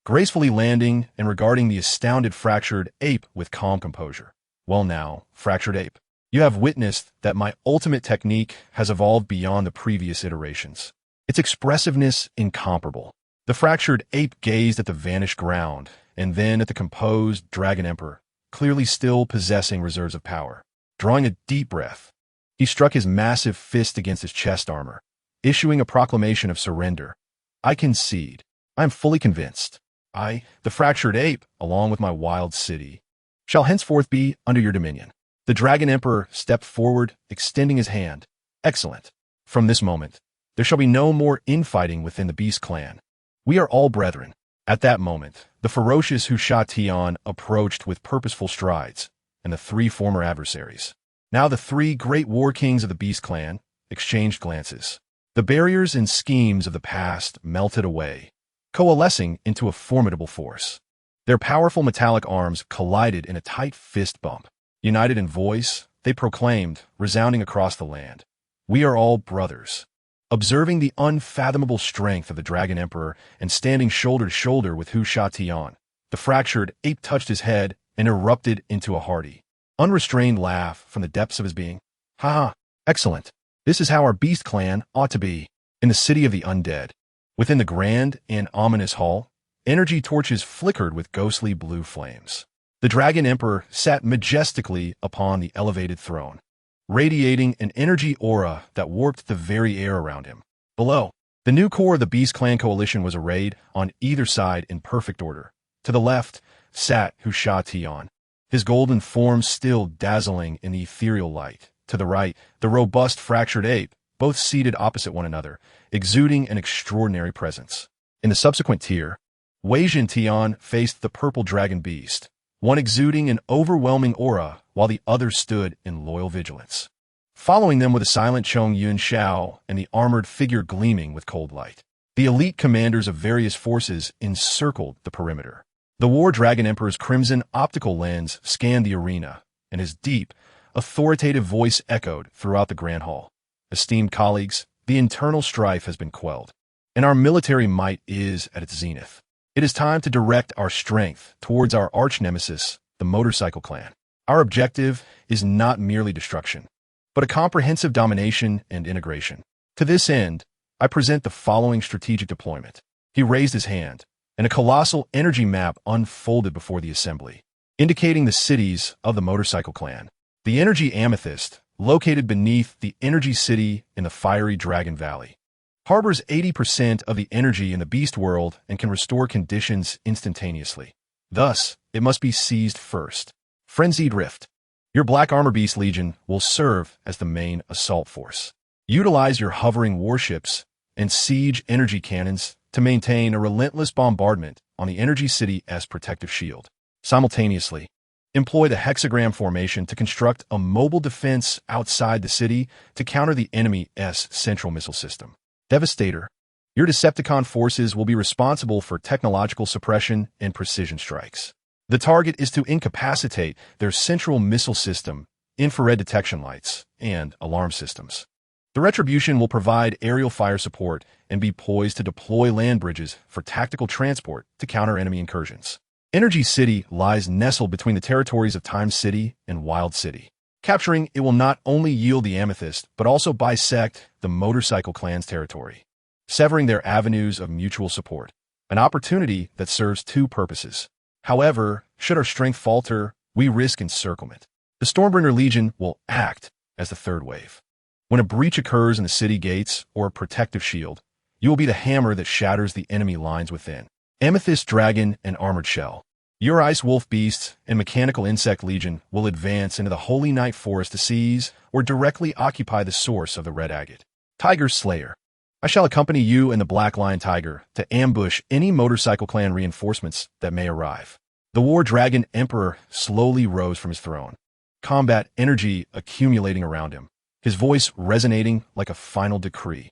gracefully landing and regarding the astounded fractured ape with calm composure. "Well now, fractured ape, you have witnessed that my ultimate technique has evolved beyond the previous iterations. Its expressiveness incomparable." The fractured ape gazed at the vanished ground, and then at the composed Dragon Emperor, clearly still possessing reserves of power. Drawing a deep breath, he struck his massive fist against his chest armor, issuing a proclamation of surrender. "I concede. I am fully convinced. I, the fractured ape, along with my wild city, shall henceforth be under your dominion." The Dragon Emperor stepped forward, extending his hand. "Excellent. From this moment, there shall be no more infighting within the Beast Clan. We are all brethren." At that moment, the ferocious Husha-Tion approached with purposeful strides, and the 3 former adversaries, now the 3 great war kings of the Beast Clan, exchanged glances. The barriers and schemes of the past melted away, coalescing into a formidable force. Their powerful metallic arms collided in a tight fist bump. United in voice, they proclaimed, resounding across the land, "We are all brothers." Observing the unfathomable strength of the Dragon Emperor and standing shoulder to shoulder with Husha-Tion, the fractured ape touched his head and erupted into a hearty, unrestrained laugh from the depths of his being. "Ha ha! Excellent! This is how our Beast Clan ought to be." In the city of the undead, within the grand and ominous hall, energy torches flickered with ghostly blue flames. The Dragon Emperor sat majestically upon the elevated throne, radiating an energy aura that warped the very air around him. Below, the new core of the Beast Clan coalition was arrayed on either side in perfect order. To the left sat Husha-Tion, his golden form still dazzling in the ethereal light. To the right, the robust fractured ape, both seated opposite one another, exuding an extraordinary presence. In the subsequent tier, Wei-Jin-Tian faced the purple dragon beast, one exuding an overwhelming aura while the other stood in loyal vigilance. following them with a silent Chong Yun Shao and the armored figure gleaming with cold light. The elite commanders of various forces encircled the perimeter. The War Dragon Emperor's crimson optical lens scanned the arena, and his deep, authoritative voice echoed throughout the Grand Hall. Esteemed colleagues, the internal strife has been quelled, and our military might is at its zenith. It is time to direct our strength towards our arch-nemesis, the motorcycle clan. Our objective is not merely destruction, but a comprehensive domination and integration. To this end, I present the following strategic deployment. He raised his hand, and a colossal energy map unfolded before the assembly, indicating the cities of the motorcycle clan. The energy amethyst, located beneath the energy city in the fiery Dragon Valley, harbors 80% of the energy in the beast world and can restore conditions instantaneously. Thus, it must be seized first. Frenzied Rift. Your Black Armor Beast Legion will serve as the main assault force. Utilize your hovering warships and siege energy cannons to maintain a relentless bombardment on the Energy City's protective shield. Simultaneously, employ the hexagram formation to construct a mobile defense outside the city to counter the enemy's central missile system. Devastator. Your Decepticon forces will be responsible for technological suppression and precision strikes. The target is to incapacitate their central missile system, infrared detection lights, and alarm systems. The Retribution will provide aerial fire support and be poised to deploy land bridges for tactical transport to counter enemy incursions. Energy City lies nestled between the territories of Time City and Wild City. Capturing it will not only yield the Amethyst, but also bisect the motorcycle clan's territory, severing their avenues of mutual support, an opportunity that serves two purposes. However, should our strength falter, we risk encirclement. The Stormbringer Legion will act as the third wave. When a breach occurs in the city gates or a protective shield, you will be the hammer that shatters the enemy lines within. Amethyst Dragon and Armored Shell. Your Ice Wolf Beasts and Mechanical Insect Legion will advance into the Holy Night Forest to seize or directly occupy the source of the Red Agate. Tiger Slayer. I shall accompany you and the Black Lion Tiger to ambush any motorcycle clan reinforcements that may arrive. The War Dragon Emperor slowly rose from his throne, combat energy accumulating around him, his voice resonating like a final decree.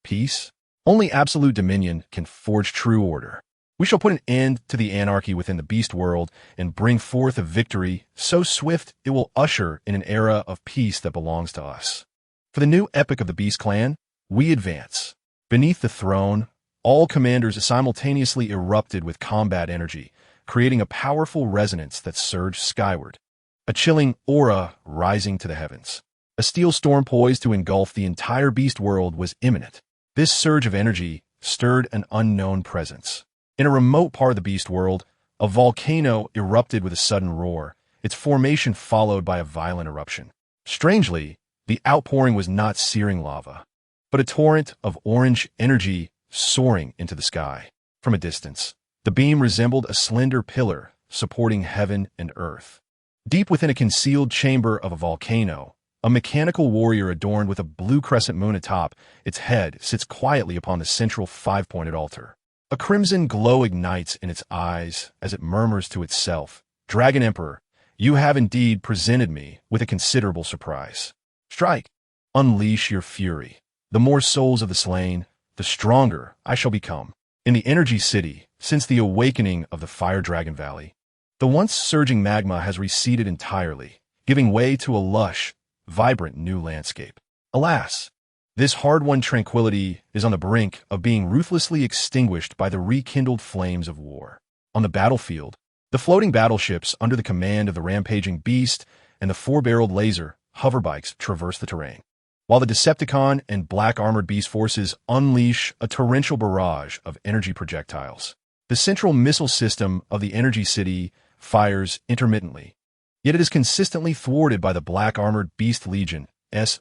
Peace? Only absolute dominion can forge true order. We shall put an end to the anarchy within the beast world and bring forth a victory so swift it will usher in an era of peace that belongs to us. For the new epic of the Beast Clan, we advance. Beneath the throne, all commanders simultaneously erupted with combat energy, creating a powerful resonance that surged skyward, a chilling aura rising to the heavens. A steel storm poised to engulf the entire beast world was imminent. This surge of energy stirred an unknown presence. In a remote part of the beast world, a volcano erupted with a sudden roar, its formation followed by a violent eruption. Strangely, the outpouring was not searing lava, but a torrent of orange energy soaring into the sky. From a distance, the beam resembled a slender pillar supporting heaven and earth. Deep within a concealed chamber of a volcano, a mechanical warrior adorned with a blue crescent moon atop its head sits quietly upon the central five-pointed altar. A crimson glow ignites in its eyes as it murmurs to itself, "Dragon Emperor, you have indeed presented me with a considerable surprise. Strike! Unleash your fury. The more souls of the slain, the stronger I shall become." In the Energy City, since the awakening of the Fire Dragon Valley, the once surging magma has receded entirely, giving way to a lush, vibrant new landscape. Alas, this hard-won tranquility is on the brink of being ruthlessly extinguished by the rekindled flames of war. On the battlefield, the floating battleships under the command of the rampaging beast and the four-barreled laser hoverbikes traverse the terrain, while the Decepticon and Black Armored Beast forces unleash a torrential barrage of energy projectiles. The central missile system of the Energy City fires intermittently, yet it is consistently thwarted by the Black Armored Beast Legion's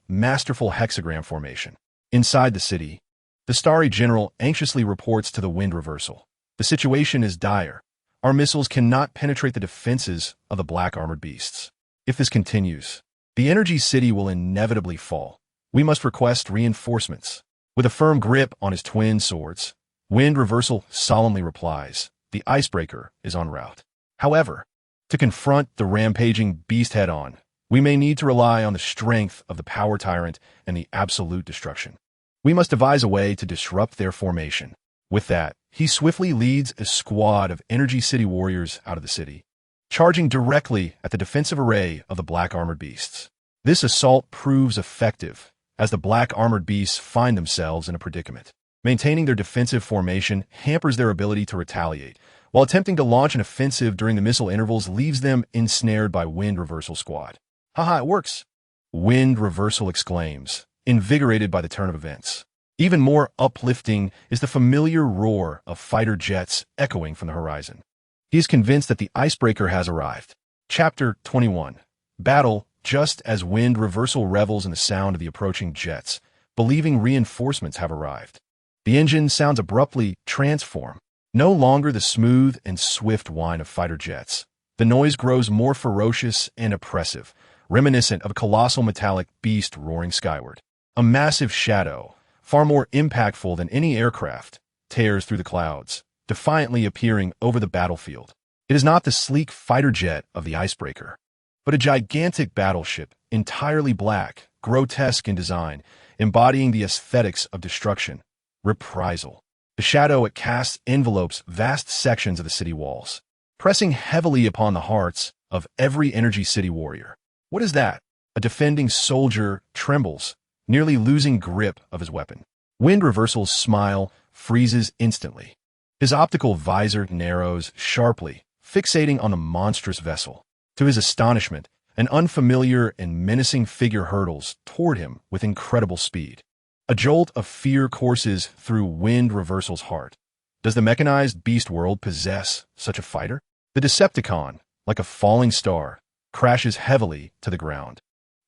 masterful hexagram formation. Inside the city, the Starry General anxiously reports to the Wind Reversal. The situation is dire. Our missiles cannot penetrate the defenses of the Black Armored Beasts. If this continues, the Energy City will inevitably fall. We must request reinforcements. With a firm grip on his twin swords, Wind Reversal solemnly replies, "The icebreaker is en route." However, to confront the rampaging beast head-on, We may need to rely on the strength of the power tyrant and the absolute destruction. We must devise a way to disrupt their formation. With that, he swiftly leads a squad of Energy City warriors out of the city, charging directly at the defensive array of the black armored beasts. This assault proves effective, as the black armored beasts find themselves in a predicament. Maintaining their defensive formation hampers their ability to retaliate, while attempting to launch an offensive during the missile intervals leaves them ensnared by Wind Reversal Squad. Haha, it works! Wind Reversal exclaims, invigorated by the turn of events. Even more uplifting is the familiar roar of fighter jets echoing from the horizon. He is convinced that the icebreaker has arrived. Chapter 21. Battle. Just as Wind Reversal revels in the sound of the approaching jets, believing reinforcements have arrived. The engine sounds abruptly transform. No longer the smooth and swift whine of fighter jets. The noise grows more ferocious and oppressive, reminiscent of a colossal metallic beast roaring skyward. A massive shadow, far more impactful than any aircraft, tears through the clouds, defiantly appearing over the battlefield. It is not the sleek fighter jet of the icebreaker, but a gigantic battleship, entirely black, grotesque in design, embodying the aesthetics of destruction, reprisal. The shadow it casts envelopes vast sections of the city walls, pressing heavily upon the hearts of every Energy City warrior. What is that? A defending soldier trembles, nearly losing grip of his weapon. Wind Reversal's smile freezes instantly. His optical visor narrows sharply, fixating on the monstrous vessel. To his astonishment, an unfamiliar and menacing figure hurtles toward him with incredible speed. A jolt of fear courses through Wind Reversal's heart. Does the mechanized beast world possess such a fighter? The Decepticon, like a falling star, crashes heavily to the ground.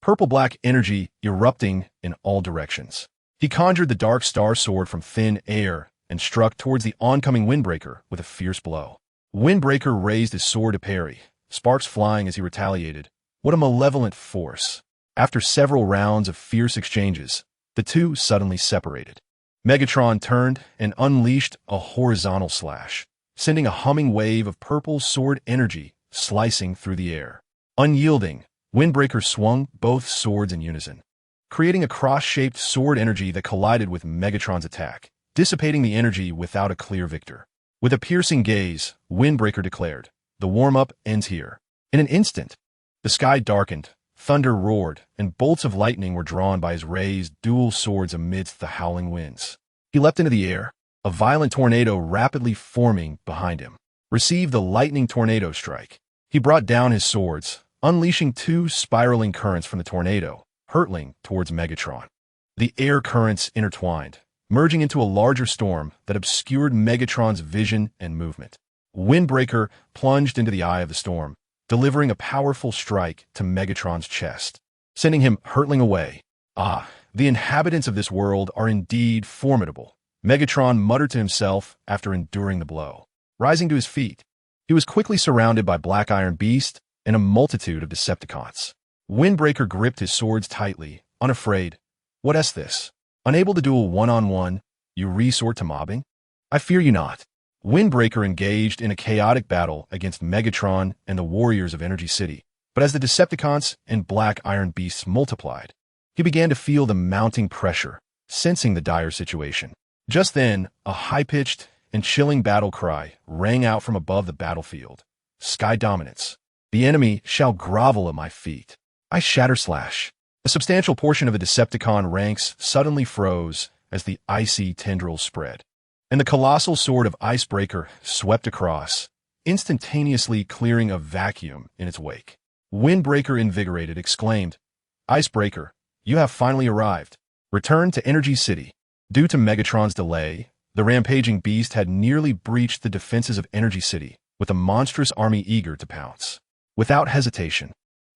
Purple-black energy erupting in all directions. He conjured the Dark Star Sword from thin air and struck towards the oncoming Windbreaker with a fierce blow. Windbreaker raised his sword to parry, sparks flying as he retaliated. What a malevolent force. After several rounds of fierce exchanges, the two suddenly separated. Megatron turned and unleashed a horizontal slash, sending a humming wave of purple sword energy slicing through the air. Unyielding, Windbreaker swung both swords in unison, creating a cross-shaped sword energy that collided with Megatron's attack, dissipating the energy without a clear victor. With a piercing gaze, Windbreaker declared, "The warm-up ends here." In an instant, the sky darkened, thunder roared, and bolts of lightning were drawn by his raised dual swords amidst the howling winds. He leapt into the air, a violent tornado rapidly forming behind him. Receive the lightning tornado strike. He brought down his swords, unleashing two spiraling currents from the tornado, hurtling towards Megatron. The air currents intertwined, merging into a larger storm that obscured Megatron's vision and movement. Windbreaker plunged into the eye of the storm, delivering a powerful strike to Megatron's chest, sending him hurtling away. Ah, the inhabitants of this world are indeed formidable, Megatron muttered to himself after enduring the blow. Rising to his feet, he was quickly surrounded by Black Iron Beast and a multitude of Decepticons. Windbreaker gripped his swords tightly, unafraid. What is this? Unable to duel one-on-one, you resort to mobbing? I fear you not. Windbreaker engaged in a chaotic battle against Megatron and the warriors of Energy City, but as the Decepticons and Black Iron Beasts multiplied, he began to feel the mounting pressure, sensing the dire situation. Just then, a high-pitched and chilling battle cry rang out from above the battlefield. Sky dominance. The enemy shall grovel at my feet. I shatter slash. A substantial portion of the Decepticon ranks suddenly froze as the icy tendrils spread, and the colossal sword of Icebreaker swept across, instantaneously clearing a vacuum in its wake. Windbreaker, invigorated, exclaimed, "Icebreaker, you have finally arrived. Return to Energy City." Due to Megatron's delay, the rampaging beast had nearly breached the defenses of Energy City, with a monstrous army eager to pounce. Without hesitation,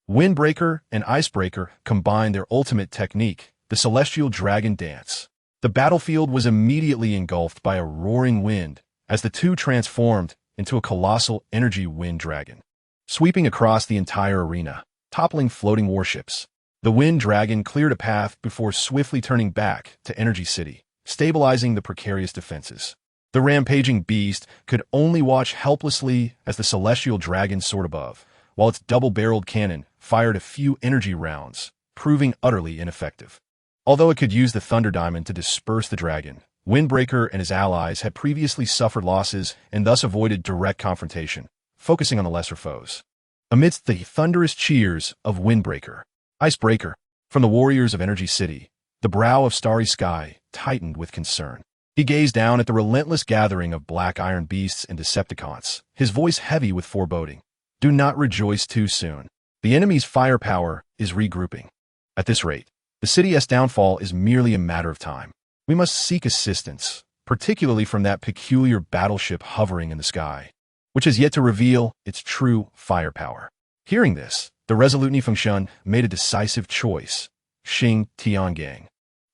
Windbreaker and Icebreaker combined their ultimate technique, the Celestial Dragon Dance. The battlefield was immediately engulfed by a roaring wind as the two transformed into a colossal energy wind dragon, sweeping across the entire arena, toppling floating warships. The wind dragon cleared a path before swiftly turning back to Energy City, stabilizing the precarious defenses. The rampaging beast could only watch helplessly as the celestial dragon soared above, while its double-barreled cannon fired a few energy rounds, proving utterly ineffective. Although it could use the Thunder Diamond to disperse the dragon, Windbreaker and his allies had previously suffered losses and thus avoided direct confrontation, focusing on the lesser foes. Amidst the thunderous cheers of Windbreaker, Icebreaker, from the warriors of Energy City, the brow of Starry Sky tightened with concern. He gazed down at the relentless gathering of black iron beasts and Decepticons, his voice heavy with foreboding. Do not rejoice too soon. The enemy's firepower is regrouping. At this rate, the city's downfall is merely a matter of time. We must seek assistance, particularly from that peculiar battleship hovering in the sky, which has yet to reveal its true firepower. Hearing this, the resolute Nifengshun made a decisive choice. Xing Tiangang.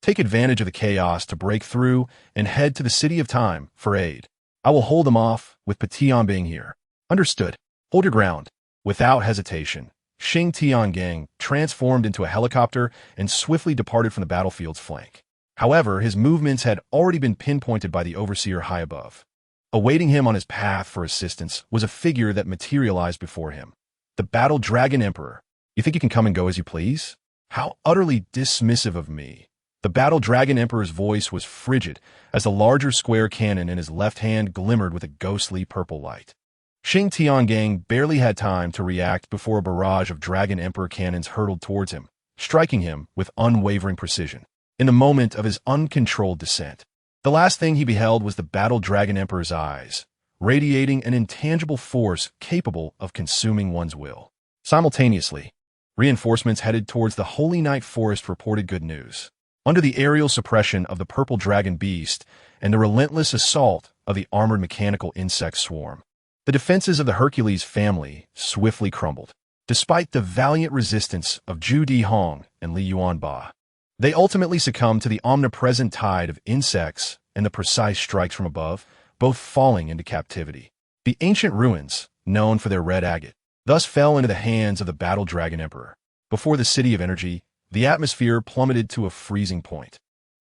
Take advantage of the chaos to break through and head to the City of Time for aid. I will hold them off with Tianbing here. Understood. Hold your ground. Without hesitation, Xing Tiangang transformed into a helicopter and swiftly departed from the battlefield's flank. However, his movements had already been pinpointed by the Overseer high above. Awaiting him on his path for assistance was a figure that materialized before him. The Battle Dragon Emperor. You think you can come and go as you please? How utterly dismissive of me. The Battle Dragon Emperor's voice was frigid as the larger square cannon in his left hand glimmered with a ghostly purple light. Xing Tiangang barely had time to react before a barrage of Dragon Emperor cannons hurtled towards him, striking him with unwavering precision. In the moment of his uncontrolled descent, the last thing he beheld was the Battle Dragon Emperor's eyes, radiating an intangible force capable of consuming one's will. Simultaneously, reinforcements headed towards the Holy Night Forest reported good news. Under the aerial suppression of the purple dragon beast and the relentless assault of the armored mechanical insect swarm, the defenses of the Hercules family swiftly crumbled. Despite the valiant resistance of Zhu Dihong and Li Yuanba, they ultimately succumbed to the omnipresent tide of insects and the precise strikes from above, both falling into captivity. The ancient ruins, known for their red agate, thus fell into the hands of the Battle Dragon Emperor. Before the City of Energy, the atmosphere plummeted to a freezing point.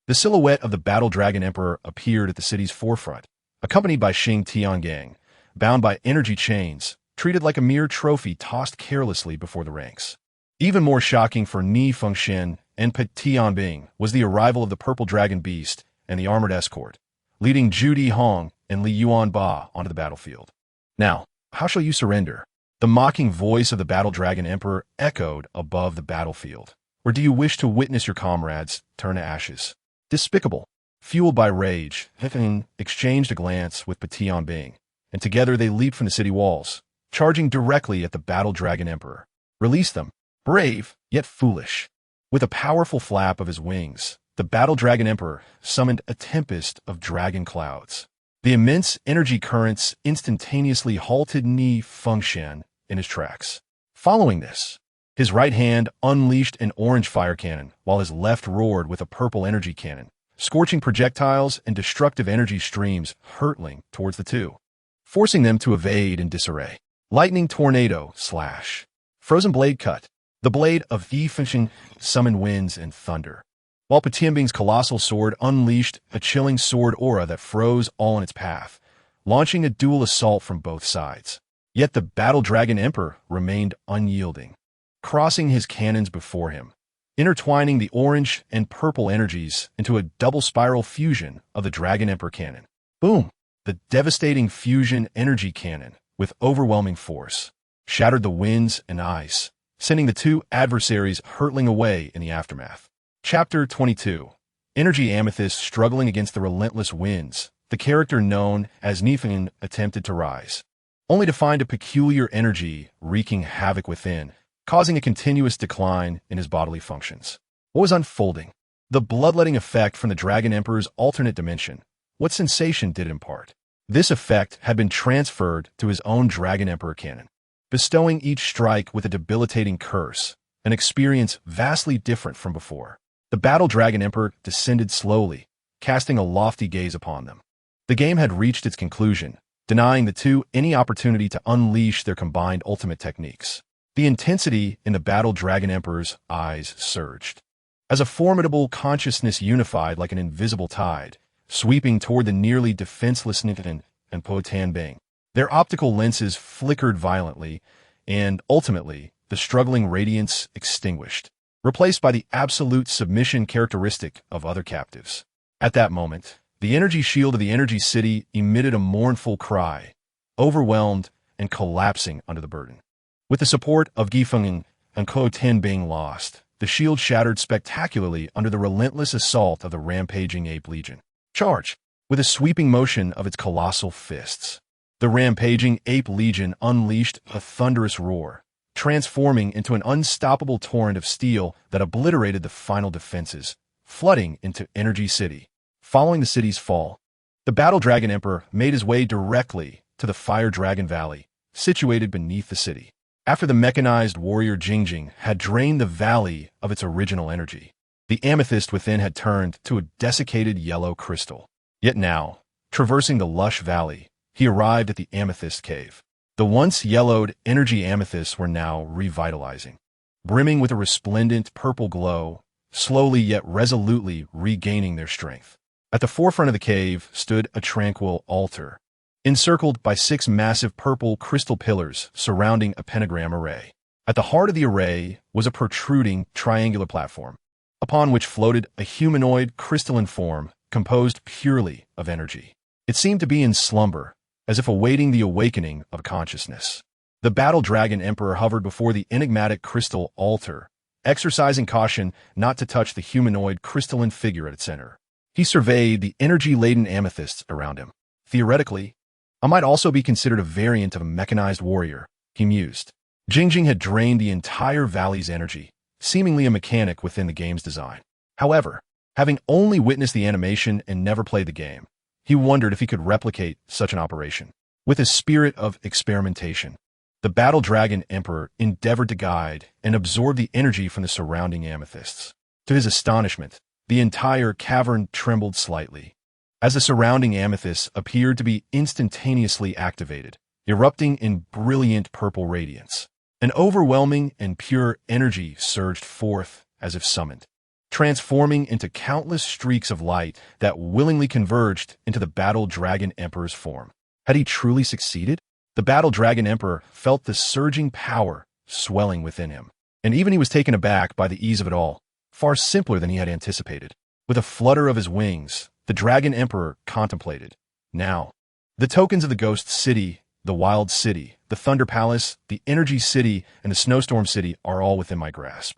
The silhouette of the Battle Dragon Emperor appeared at the city's forefront, accompanied by Xing Tiangang, bound by energy chains, treated like a mere trophy tossed carelessly before the ranks. Even more shocking for Nifengshun and Tianbing was the arrival of the purple dragon beast and the armored escort, leading Zhu Dihong and Li Yuanba onto the battlefield. Now, how shall you surrender? The mocking voice of the Battle Dragon Emperor echoed above the battlefield. Or do you wish to witness your comrades turn to ashes? Despicable. Fueled by rage, Hefeng exchanged a glance with Tianbing, and together they leaped from the city walls, charging directly at the Battle Dragon Emperor. Release them. Brave, yet foolish. With a powerful flap of his wings, the Battle Dragon Emperor summoned a tempest of dragon clouds. The immense energy currents instantaneously halted Nifengshun in his tracks. Following this, his right hand unleashed an orange fire cannon, while his left roared with a purple energy cannon, scorching projectiles and destructive energy streams hurtling towards the two, forcing them to evade in disarray. Lightning tornado slash. Frozen blade cut. The blade of Nifengshun summoned winds and thunder, while Tianbing's colossal sword unleashed a chilling sword aura that froze all in its path, launching a dual assault from both sides. Yet the Battle Dragon Emperor remained unyielding, crossing his cannons before him, intertwining the orange and purple energies into a double spiral fusion of the Dragon Emperor cannon. Boom! The devastating fusion energy cannon, with overwhelming force, shattered the winds and ice, sending the two adversaries hurtling away in the aftermath. Chapter 22. Energy Amethyst struggling against the relentless winds, the character known as Nifengshun attempted to rise, only to find a peculiar energy wreaking havoc within, causing a continuous decline in his bodily functions. What was unfolding? The bloodletting effect from the Dragon Emperor's alternate dimension. What sensation did it impart? This effect had been transferred to his own Dragon Emperor cannon, bestowing each strike with a debilitating curse, an experience vastly different from before. The Battle Dragon Emperor descended slowly, casting a lofty gaze upon them. The game had reached its conclusion, denying the two any opportunity to unleash their combined ultimate techniques. The intensity in the Battle Dragon Emperor's eyes surged, as a formidable consciousness unified like an invisible tide, sweeping toward the nearly defenseless Nifengshun and Tianbing. Their optical lenses flickered violently, and ultimately, the struggling radiance extinguished, replaced by the absolute submission characteristic of other captives. At that moment, the energy shield of the energy city emitted a mournful cry, overwhelmed and collapsing under the burden. With the support of Gifeng and Ko Tin being lost, the shield shattered spectacularly under the relentless assault of the rampaging Ape Legion. Charge! With a sweeping motion of its colossal fists, the rampaging Ape Legion unleashed a thunderous roar, transforming into an unstoppable torrent of steel that obliterated the final defenses, flooding into Energy City. Following the city's fall, the Battle Dragon Emperor made his way directly to the Fire Dragon Valley, situated beneath the city. After the mechanized warrior Jingjing had drained the valley of its original energy, the amethyst within had turned to a desiccated yellow crystal. Yet now, traversing the lush valley, he arrived at the Amethyst Cave. The once yellowed energy amethysts were now revitalizing, brimming with a resplendent purple glow, slowly yet resolutely regaining their strength. At the forefront of the cave stood a tranquil altar, encircled by 6 massive purple crystal pillars surrounding a pentagram array. At the heart of the array was a protruding triangular platform, upon which floated a humanoid crystalline form composed purely of energy. It seemed to be in slumber, as if awaiting the awakening of consciousness. The Battle Dragon Emperor hovered before the enigmatic crystal altar, exercising caution not to touch the humanoid crystalline figure at its center. He surveyed the energy-laden amethysts around him. Theoretically, I might also be considered a variant of a mechanized warrior, he mused. Jingjing had drained the entire valley's energy, seemingly a mechanic within the game's design. However, having only witnessed the animation and never played the game, he wondered if he could replicate such an operation. With a spirit of experimentation, the Battle Dragon Emperor endeavored to guide and absorb the energy from the surrounding amethysts. To his astonishment, the entire cavern trembled slightly, as the surrounding amethysts appeared to be instantaneously activated, erupting in brilliant purple radiance. An overwhelming and pure energy surged forth as if summoned, transforming into countless streaks of light that willingly converged into the Battle Dragon Emperor's form. Had he truly succeeded? The Battle Dragon Emperor felt the surging power swelling within him, and even he was taken aback by the ease of it all, far simpler than he had anticipated. With a flutter of his wings, the Dragon Emperor contemplated. Now, the tokens of the Ghost City, the Wild City, the Thunder Palace, the Energy City, and the Snowstorm City are all within my grasp.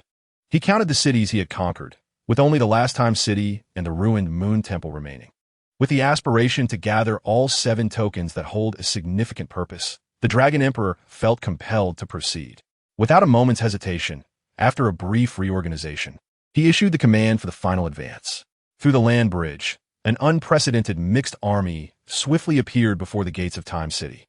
He counted the cities he had conquered, with only the Last Time City and the ruined Moon Temple remaining. With the aspiration to gather all 7 tokens that hold a significant purpose, the Dragon Emperor felt compelled to proceed. Without a moment's hesitation, after a brief reorganization, he issued the command for the final advance. Through the land bridge, an unprecedented mixed army swiftly appeared before the gates of Time City.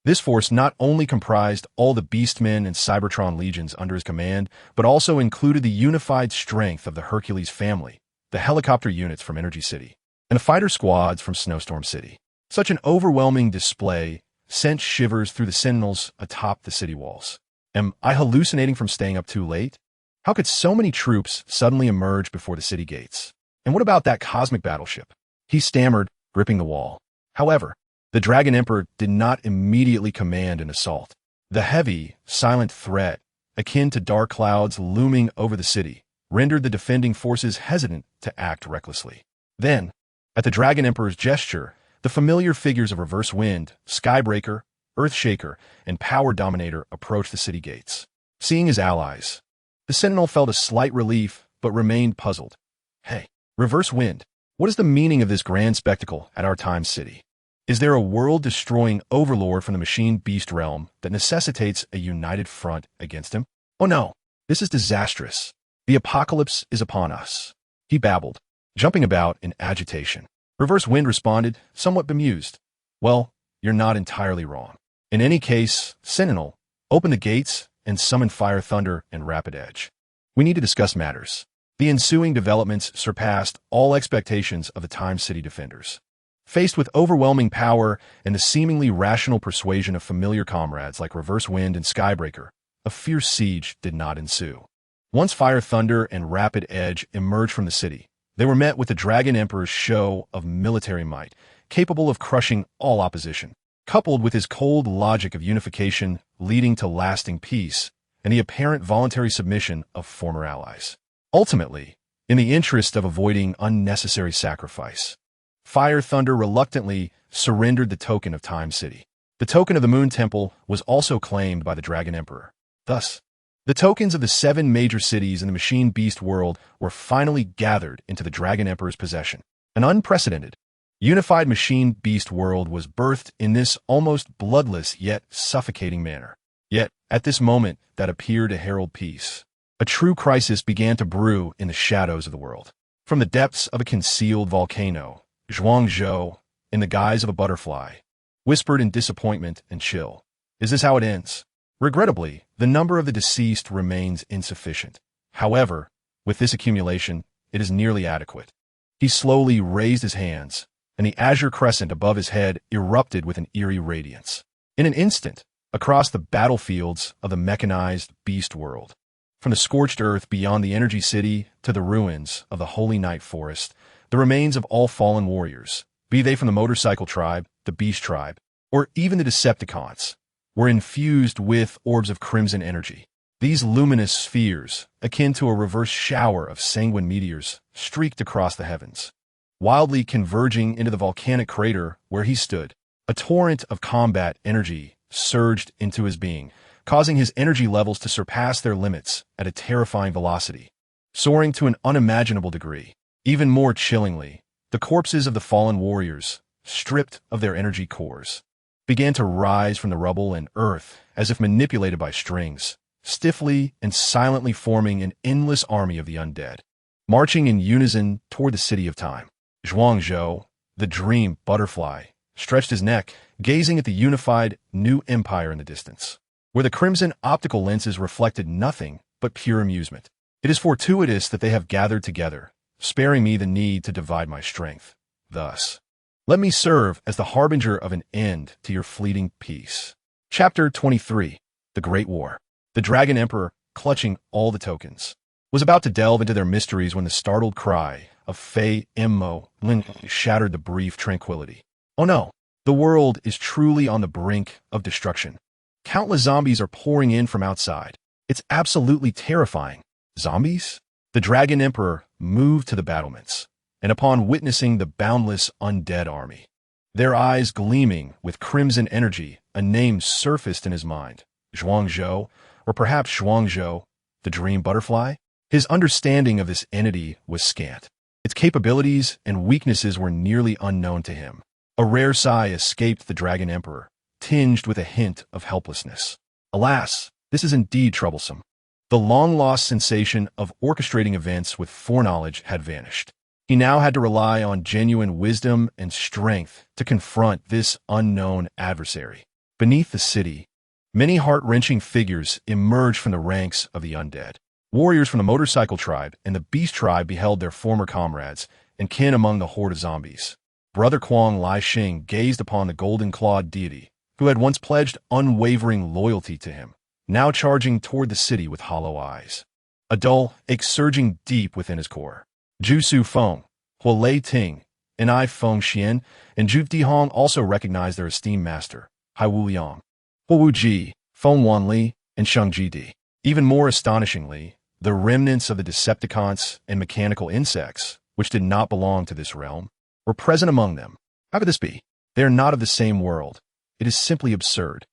This force not only comprised all the Beastmen and Cybertron legions under his command, but also included the unified strength of the Hercules family, the helicopter units from Energy City, and the fighter squads from Snowstorm City. Such an overwhelming display sent shivers through the sentinels atop the city walls. Am I hallucinating from staying up too late? How could so many troops suddenly emerge before the city gates? And what about that cosmic battleship? He stammered, gripping the wall. However, the Dragon Emperor did not immediately command an assault. The heavy, silent threat, akin to dark clouds looming over the city, rendered the defending forces hesitant to act recklessly. Then, at the Dragon Emperor's gesture, the familiar figures of Reverse Wind, Skybreaker, Earthshaker, and Power Dominator approached the city gates. Seeing his allies, the Sentinel felt a slight relief but remained puzzled. Hey, Reverse Wind, what is the meaning of this grand spectacle at our Time City? Is there a world-destroying overlord from the machine beast realm that necessitates a united front against him? Oh no, this is disastrous. The apocalypse is upon us, he babbled, jumping about in agitation. Reverse Wind responded, somewhat bemused. Well, you're not entirely wrong. In any case, Sentinel, open the gates and summon Fire Thunder and Rapid Edge. We need to discuss matters. The ensuing developments surpassed all expectations of the Time City defenders. Faced with overwhelming power and the seemingly rational persuasion of familiar comrades like Reverse Wind and Skybreaker, a fierce siege did not ensue. Once Fire Thunder and Rapid Edge emerged from the city, they were met with the Dragon Emperor's show of military might, capable of crushing all opposition. Coupled with his cold logic of unification leading to lasting peace, and the apparent voluntary submission of former allies. Ultimately, in the interest of avoiding unnecessary sacrifice, Fire Thunder reluctantly surrendered the token of Time City. The token of the Moon Temple was also claimed by the Dragon Emperor. Thus, the tokens of the 7 major cities in the Machine Beast world were finally gathered into the Dragon Emperor's possession. An unprecedented, unified Machine Beast world was birthed in this almost bloodless yet suffocating manner. Yet, at this moment that appeared to herald peace, a true crisis began to brew in the shadows of the world. From the depths of a concealed volcano, Zhuangzhou, in the guise of a butterfly, whispered in disappointment and chill, "Is this how it ends?" Regrettably, the number of the deceased remains insufficient. However, with this accumulation, it is nearly adequate. He slowly raised his hands, and the azure crescent above his head erupted with an eerie radiance. In an instant, across the battlefields of the mechanized beast world, from the scorched earth beyond the energy city to the ruins of the Holy Night Forest, the remains of all fallen warriors, be they from the motorcycle tribe, the beast tribe, or even the Decepticons, were infused with orbs of crimson energy. These luminous spheres, akin to a reverse shower of sanguine meteors, streaked across the heavens, wildly converging into the volcanic crater where he stood. A torrent of combat energy surged into his being, causing his energy levels to surpass their limits at a terrifying velocity, soaring to an unimaginable degree. Even more chillingly, the corpses of the fallen warriors, stripped of their energy cores, began to rise from the rubble and earth as if manipulated by strings, stiffly and silently forming an endless army of the undead, marching in unison toward the city of time. Zhuangzhou, the dream butterfly, stretched his neck, gazing at the unified new empire in the distance, where the crimson optical lenses reflected nothing but pure amusement. It is fortuitous that they have gathered together, sparing me the need to divide my strength. Thus, let me serve as the harbinger of an end to your fleeting peace. Chapter 23. The Great War. The Dragon Emperor, clutching all the tokens, was about to delve into their mysteries when the startled cry of Fei Immo Lin shattered the brief tranquility. Oh no, the world is truly on the brink of destruction. Countless zombies are pouring in from outside. It's absolutely terrifying. Zombies? The Dragon Emperor moved to the battlements, and upon witnessing the boundless undead army, their eyes gleaming with crimson energy, a name surfaced in his mind. Zhuangzhou, or perhaps Zhuangzhou, the dream butterfly? His understanding of this entity was scant. Its capabilities and weaknesses were nearly unknown to him. A rare sigh escaped the Dragon Emperor, tinged with a hint of helplessness. Alas, this is indeed troublesome. The long-lost sensation of orchestrating events with foreknowledge had vanished. He now had to rely on genuine wisdom and strength to confront this unknown adversary. Beneath the city, many heart-wrenching figures emerged from the ranks of the undead. Warriors from the motorcycle tribe and the beast tribe beheld their former comrades and kin among the horde of zombies. Brother Kwang Lai Xing gazed upon the golden-clawed deity, who had once pledged unwavering loyalty to him, now charging toward the city with hollow eyes, a dull ache surging deep within his core. Zhu Su Feng, Huo Lei Ting, and I Feng Xian, and Zhu Dihong also recognized their esteemed master, Hai Wu Liang, Huo Wu Ji, Feng Wan Li, and Sheng Ji Di. Even more astonishingly, the remnants of the Decepticons and mechanical insects, which did not belong to this realm, were present among them. How could this be? They are not of the same world. It is simply absurd.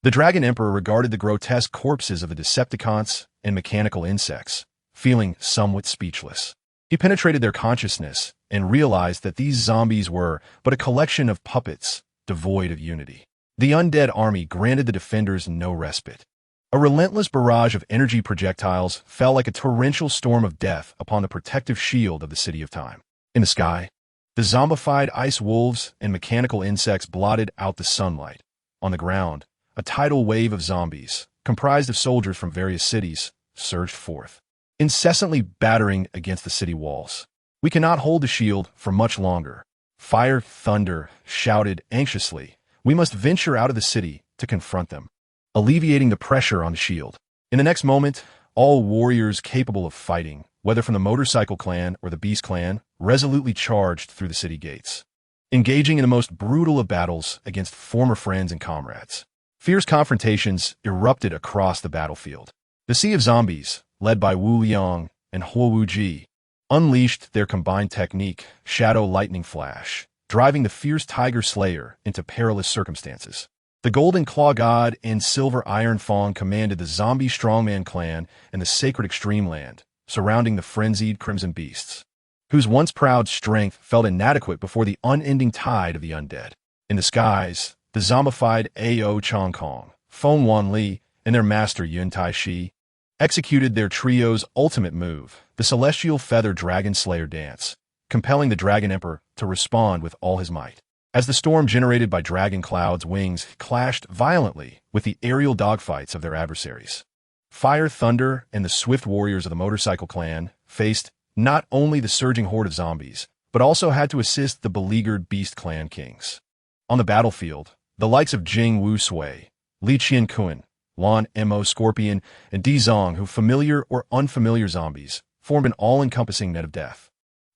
The Dragon Emperor regarded the grotesque corpses of the Decepticons and mechanical insects, feeling somewhat speechless. He penetrated their consciousness and realized that these zombies were but a collection of puppets devoid of unity. The undead army granted the defenders no respite. A relentless barrage of energy projectiles fell like a torrential storm of death upon the protective shield of the City of Time. In the sky, the zombified ice wolves and mechanical insects blotted out the sunlight. On the ground, a tidal wave of zombies, comprised of soldiers from various cities, surged forth, incessantly battering against the city walls. We cannot hold the shield for much longer. Fire Thunder shouted anxiously. We must venture out of the city to confront them, alleviating the pressure on the shield. In the next moment, all warriors capable of fighting, whether from the motorcycle clan or the beast clan, resolutely charged through the city gates, engaging in the most brutal of battles against former friends and comrades. Fierce confrontations erupted across the battlefield. The Sea of Zombies, led by Wu Liang and Huo Wuji, unleashed their combined technique, Shadow Lightning Flash, driving the fierce Tiger Slayer into perilous circumstances. The Golden Claw God and Silver Iron Fang commanded the Zombie Strongman clan and the Sacred Extreme Land, surrounding the frenzied Crimson Beasts, whose once proud strength felt inadequate before the unending tide of the undead. In the skies, the zombified Ao Chong Kong, Feng Wan Li, and their master Yun Tai Shi executed their trio's ultimate move, the Celestial Feather Dragon Slayer Dance, compelling the Dragon Emperor to respond with all his might. As the storm generated by Dragon Cloud's wings clashed violently with the aerial dogfights of their adversaries, Fire Thunder and the swift warriors of the Motorcycle Clan faced not only the surging horde of zombies, but also had to assist the beleaguered Beast Clan kings. On the battlefield, the likes of Jing Wu Sui, Li Qian-kun, Lan Mo Scorpion, and Di Zong, who familiar or unfamiliar zombies, formed an all-encompassing net of death.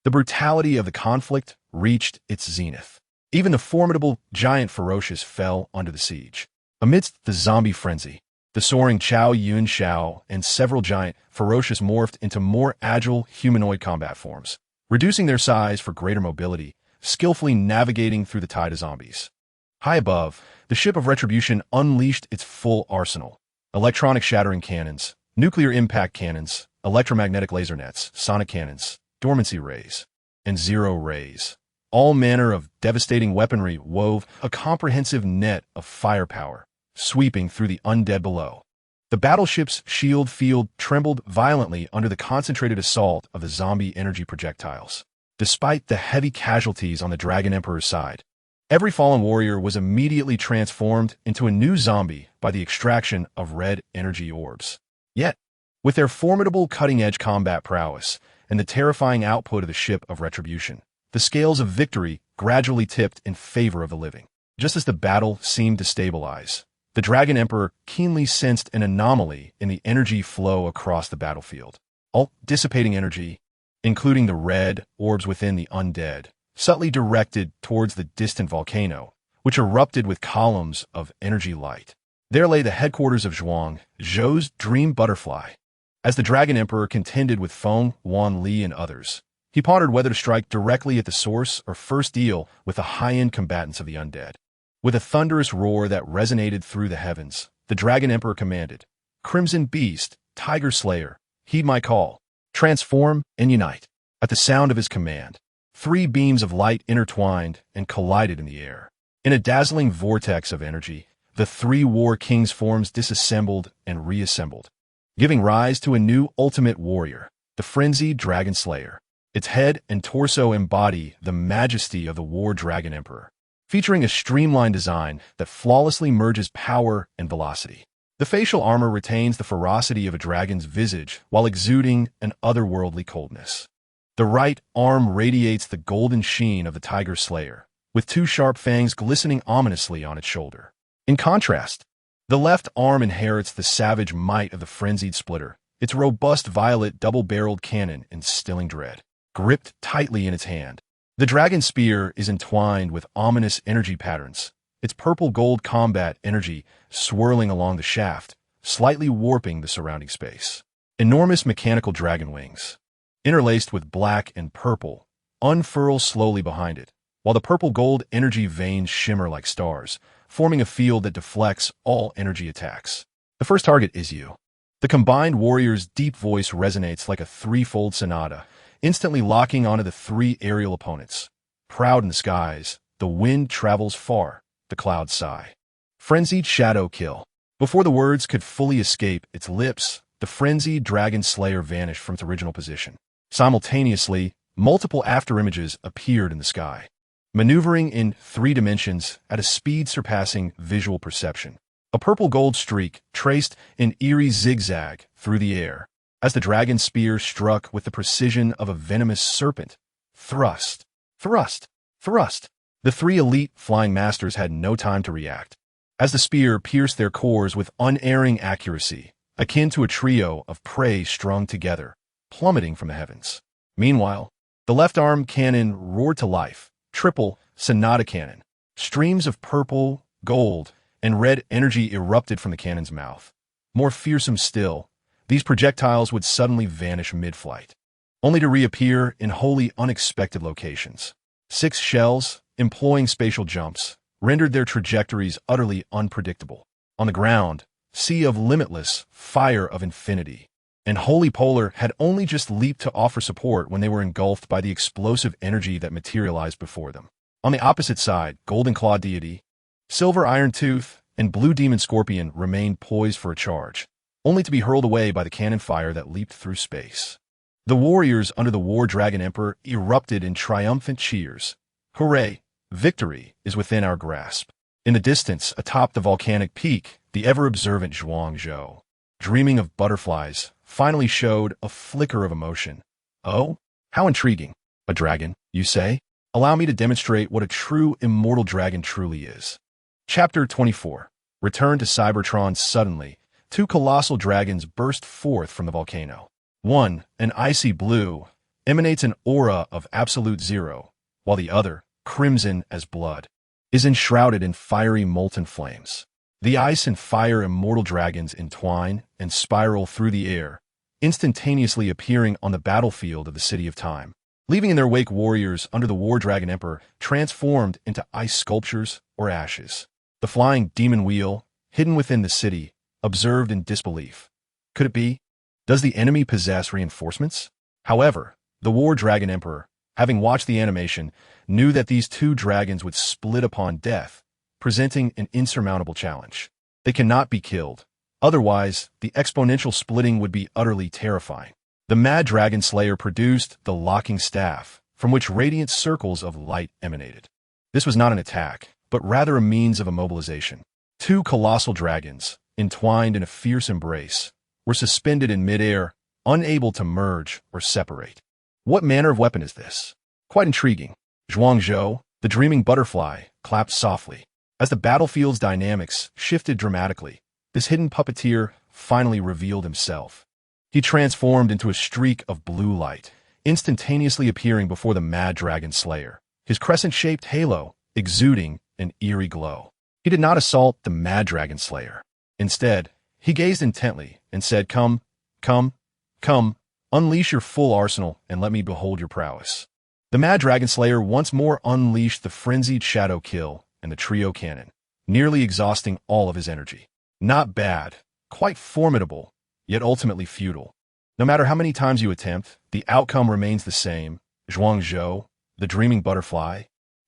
The brutality of the conflict reached its zenith. Even the formidable Giant Ferocious fell under the siege. Amidst the zombie frenzy, the soaring Chao Yun Shao and several Giant Ferocious morphed into more agile humanoid combat forms, reducing their size for greater mobility, skillfully navigating through the tide of zombies. High above, the ship of Retribution unleashed its full arsenal. Electronic shattering cannons, nuclear impact cannons, electromagnetic laser nets, sonic cannons, dormancy rays, and zero rays. All manner of devastating weaponry wove a comprehensive net of firepower, sweeping through the undead below. The battleship's shield field trembled violently under the concentrated assault of the zombie energy projectiles. Despite the heavy casualties on the Dragon Emperor's side, every fallen warrior was immediately transformed into a new zombie by the extraction of red energy orbs. Yet, with their formidable cutting-edge combat prowess and the terrifying output of the ship of Retribution, the scales of victory gradually tipped in favor of the living. Just as the battle seemed to stabilize, the Dragon Emperor keenly sensed an anomaly in the energy flow across the battlefield. All dissipating energy, including the red orbs within the undead, subtly directed towards the distant volcano, which erupted with columns of energy light. There lay the headquarters of Zhuang, Zhou's dream butterfly. As the Dragon Emperor contended with Feng Wan Li and others, he pondered whether to strike directly at the source or first deal with the high-end combatants of the undead. With a thunderous roar that resonated through the heavens, the Dragon Emperor commanded, "Crimson Beast, Tiger Slayer, heed my call. Transform and unite." At the sound of his command, 3 beams of light intertwined and collided in the air. In a dazzling vortex of energy, the 3 war kings' forms disassembled and reassembled, giving rise to a new ultimate warrior, the frenzied Dragon Slayer. Its head and torso embody the majesty of the War Dragon Emperor, featuring a streamlined design that flawlessly merges power and velocity. The facial armor retains the ferocity of a dragon's visage while exuding an otherworldly coldness. The right arm radiates the golden sheen of the Tiger Slayer, with 2 sharp fangs glistening ominously on its shoulder. In contrast, the left arm inherits the savage might of the frenzied Splitter, its robust violet double-barreled cannon instilling dread. Gripped tightly in its hand, the dragon spear is entwined with ominous energy patterns, its purple-gold combat energy swirling along the shaft, slightly warping the surrounding space. Enormous mechanical dragon wings, interlaced with black and purple, unfurl slowly behind it, while the purple-gold energy veins shimmer like stars, forming a field that deflects all energy attacks. The first target is you. The combined warrior's deep voice resonates like a threefold sonata, instantly locking onto the 3 aerial opponents. Proud in the skies, the wind travels far, the clouds sigh. Frenzied shadow kill. Before the words could fully escape its lips, the frenzied Dragon Slayer vanished from its original position. Simultaneously, multiple afterimages appeared in the sky, maneuvering in 3 dimensions at a speed surpassing visual perception. A purple-gold streak traced an eerie zigzag through the air, as the dragon's spear struck with the precision of a venomous serpent. Thrust, thrust, thrust. The 3 elite flying masters had no time to react, as the spear pierced their cores with unerring accuracy, akin to a trio of prey strung together, plummeting from the heavens. Meanwhile, the left-arm cannon roared to life, triple sonata cannon. Streams of purple, gold, and red energy erupted from the cannon's mouth. More fearsome still, These projectiles would suddenly vanish mid-flight, only to reappear in wholly unexpected locations. 6 shells, employing spatial jumps, rendered their trajectories utterly unpredictable. On the ground, sea of limitless, fire of infinity. And Holy Polar had only just leaped to offer support when they were engulfed by the explosive energy that materialized before them. On the opposite side, Golden Claw Deity, Silver Iron Tooth, and Blue Demon Scorpion remained poised for a charge, only to be hurled away by the cannon fire that leaped through space. The warriors under the War Dragon Emperor erupted in triumphant cheers. Hooray! Victory is within our grasp. In the distance, atop the volcanic peak, the ever-observant Zhuangzhou, dreaming of butterflies, finally showed a flicker of emotion. Oh, how intriguing. A dragon, you say? Allow me to demonstrate what a true immortal dragon truly is. Chapter 24. Return to Cybertron. Suddenly, 2 colossal dragons burst forth from the volcano. One, an icy blue, emanates an aura of absolute zero, while the other, crimson as blood, is enshrouded in fiery molten flames. The ice and fire immortal dragons entwine and spiral through the air, instantaneously appearing on the battlefield of the City of Time, leaving in their wake warriors under the War Dragon Emperor transformed into ice sculptures or ashes. The flying demon wheel, hidden within the city, observed in disbelief. Could it be? Does the enemy possess reinforcements? However, the War Dragon Emperor, having watched the animation, knew that these 2 dragons would split upon death, presenting an insurmountable challenge. They cannot be killed. Otherwise, the exponential splitting would be utterly terrifying. The Mad Dragon Slayer produced the locking staff, from which radiant circles of light emanated. This was not an attack, but rather a means of immobilization. 2 colossal dragons, entwined in a fierce embrace, were suspended in midair, unable to merge or separate. What manner of weapon is this? Quite intriguing. Zhuangzhou, the dreaming butterfly, clapped softly. As the battlefield's dynamics shifted dramatically, this hidden puppeteer finally revealed himself. He transformed into a streak of blue light, instantaneously appearing before the Mad Dragon Slayer, his crescent-shaped halo exuding an eerie glow. He did not assault the Mad Dragon Slayer. Instead, he gazed intently and said, "Come, come, come, unleash your full arsenal and let me behold your prowess." The Mad Dragon Slayer once more unleashed the frenzied Shadow Kill and the Trio Cannon, nearly exhausting all of his energy. Not bad, quite formidable, yet ultimately futile. No matter how many times you attempt, the outcome remains the same. Zhuangzhou, the dreaming butterfly,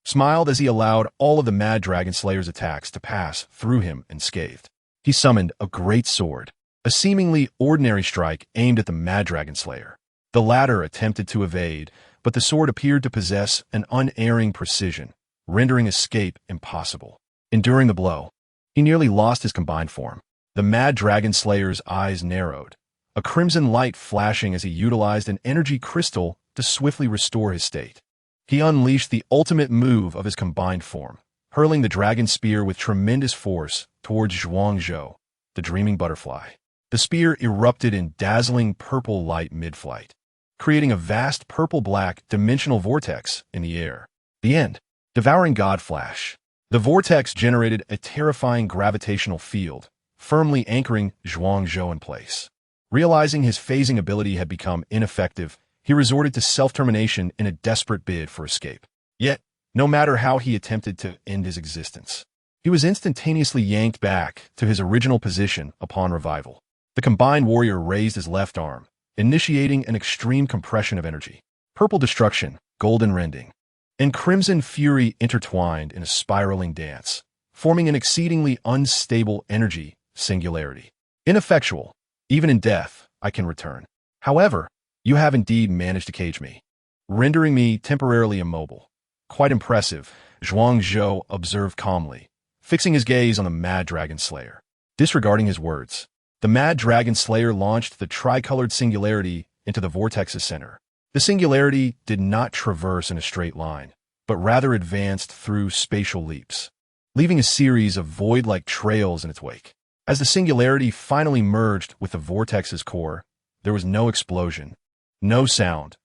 smiled as he allowed all of the Mad Dragon Slayer's attacks to pass through him unscathed. He summoned a great sword, a seemingly ordinary strike aimed at the Mad Dragon Slayer. The latter attempted to evade, but the sword appeared to possess an unerring precision, rendering escape impossible. Enduring the blow, he nearly lost his combined form. The Mad Dragon Slayer's eyes narrowed, a crimson light flashing as he utilized an energy crystal to swiftly restore his state. He unleashed the ultimate move of his combined form, hurling the dragon spear with tremendous force towards Zhuangzhou, the dreaming butterfly. The spear erupted in dazzling purple light mid-flight, creating a vast purple-black dimensional vortex in the air. The end. Devouring God Flash. The vortex generated a terrifying gravitational field, firmly anchoring Zhuangzhou in place. Realizing his phasing ability had become ineffective, he resorted to self-termination in a desperate bid for escape. Yet, no matter how he attempted to end his existence, he was instantaneously yanked back to his original position upon revival. The combined warrior raised his left arm, initiating an extreme compression of energy. Purple destruction, golden rending, and crimson fury intertwined in a spiraling dance, forming an exceedingly unstable energy singularity. Ineffectual. Even in death, I can return. However, you have indeed managed to cage me, rendering me temporarily immobile. Quite impressive, Zhuangzhou observed calmly, fixing his gaze on the Mad Dragon Slayer. Disregarding his words, the Mad Dragon Slayer launched the tricolored singularity into the vortex's center. The singularity did not traverse in a straight line, but rather advanced through spatial leaps, leaving a series of void-like trails in its wake. As the singularity finally merged with the vortex's core, there was no explosion, no sound,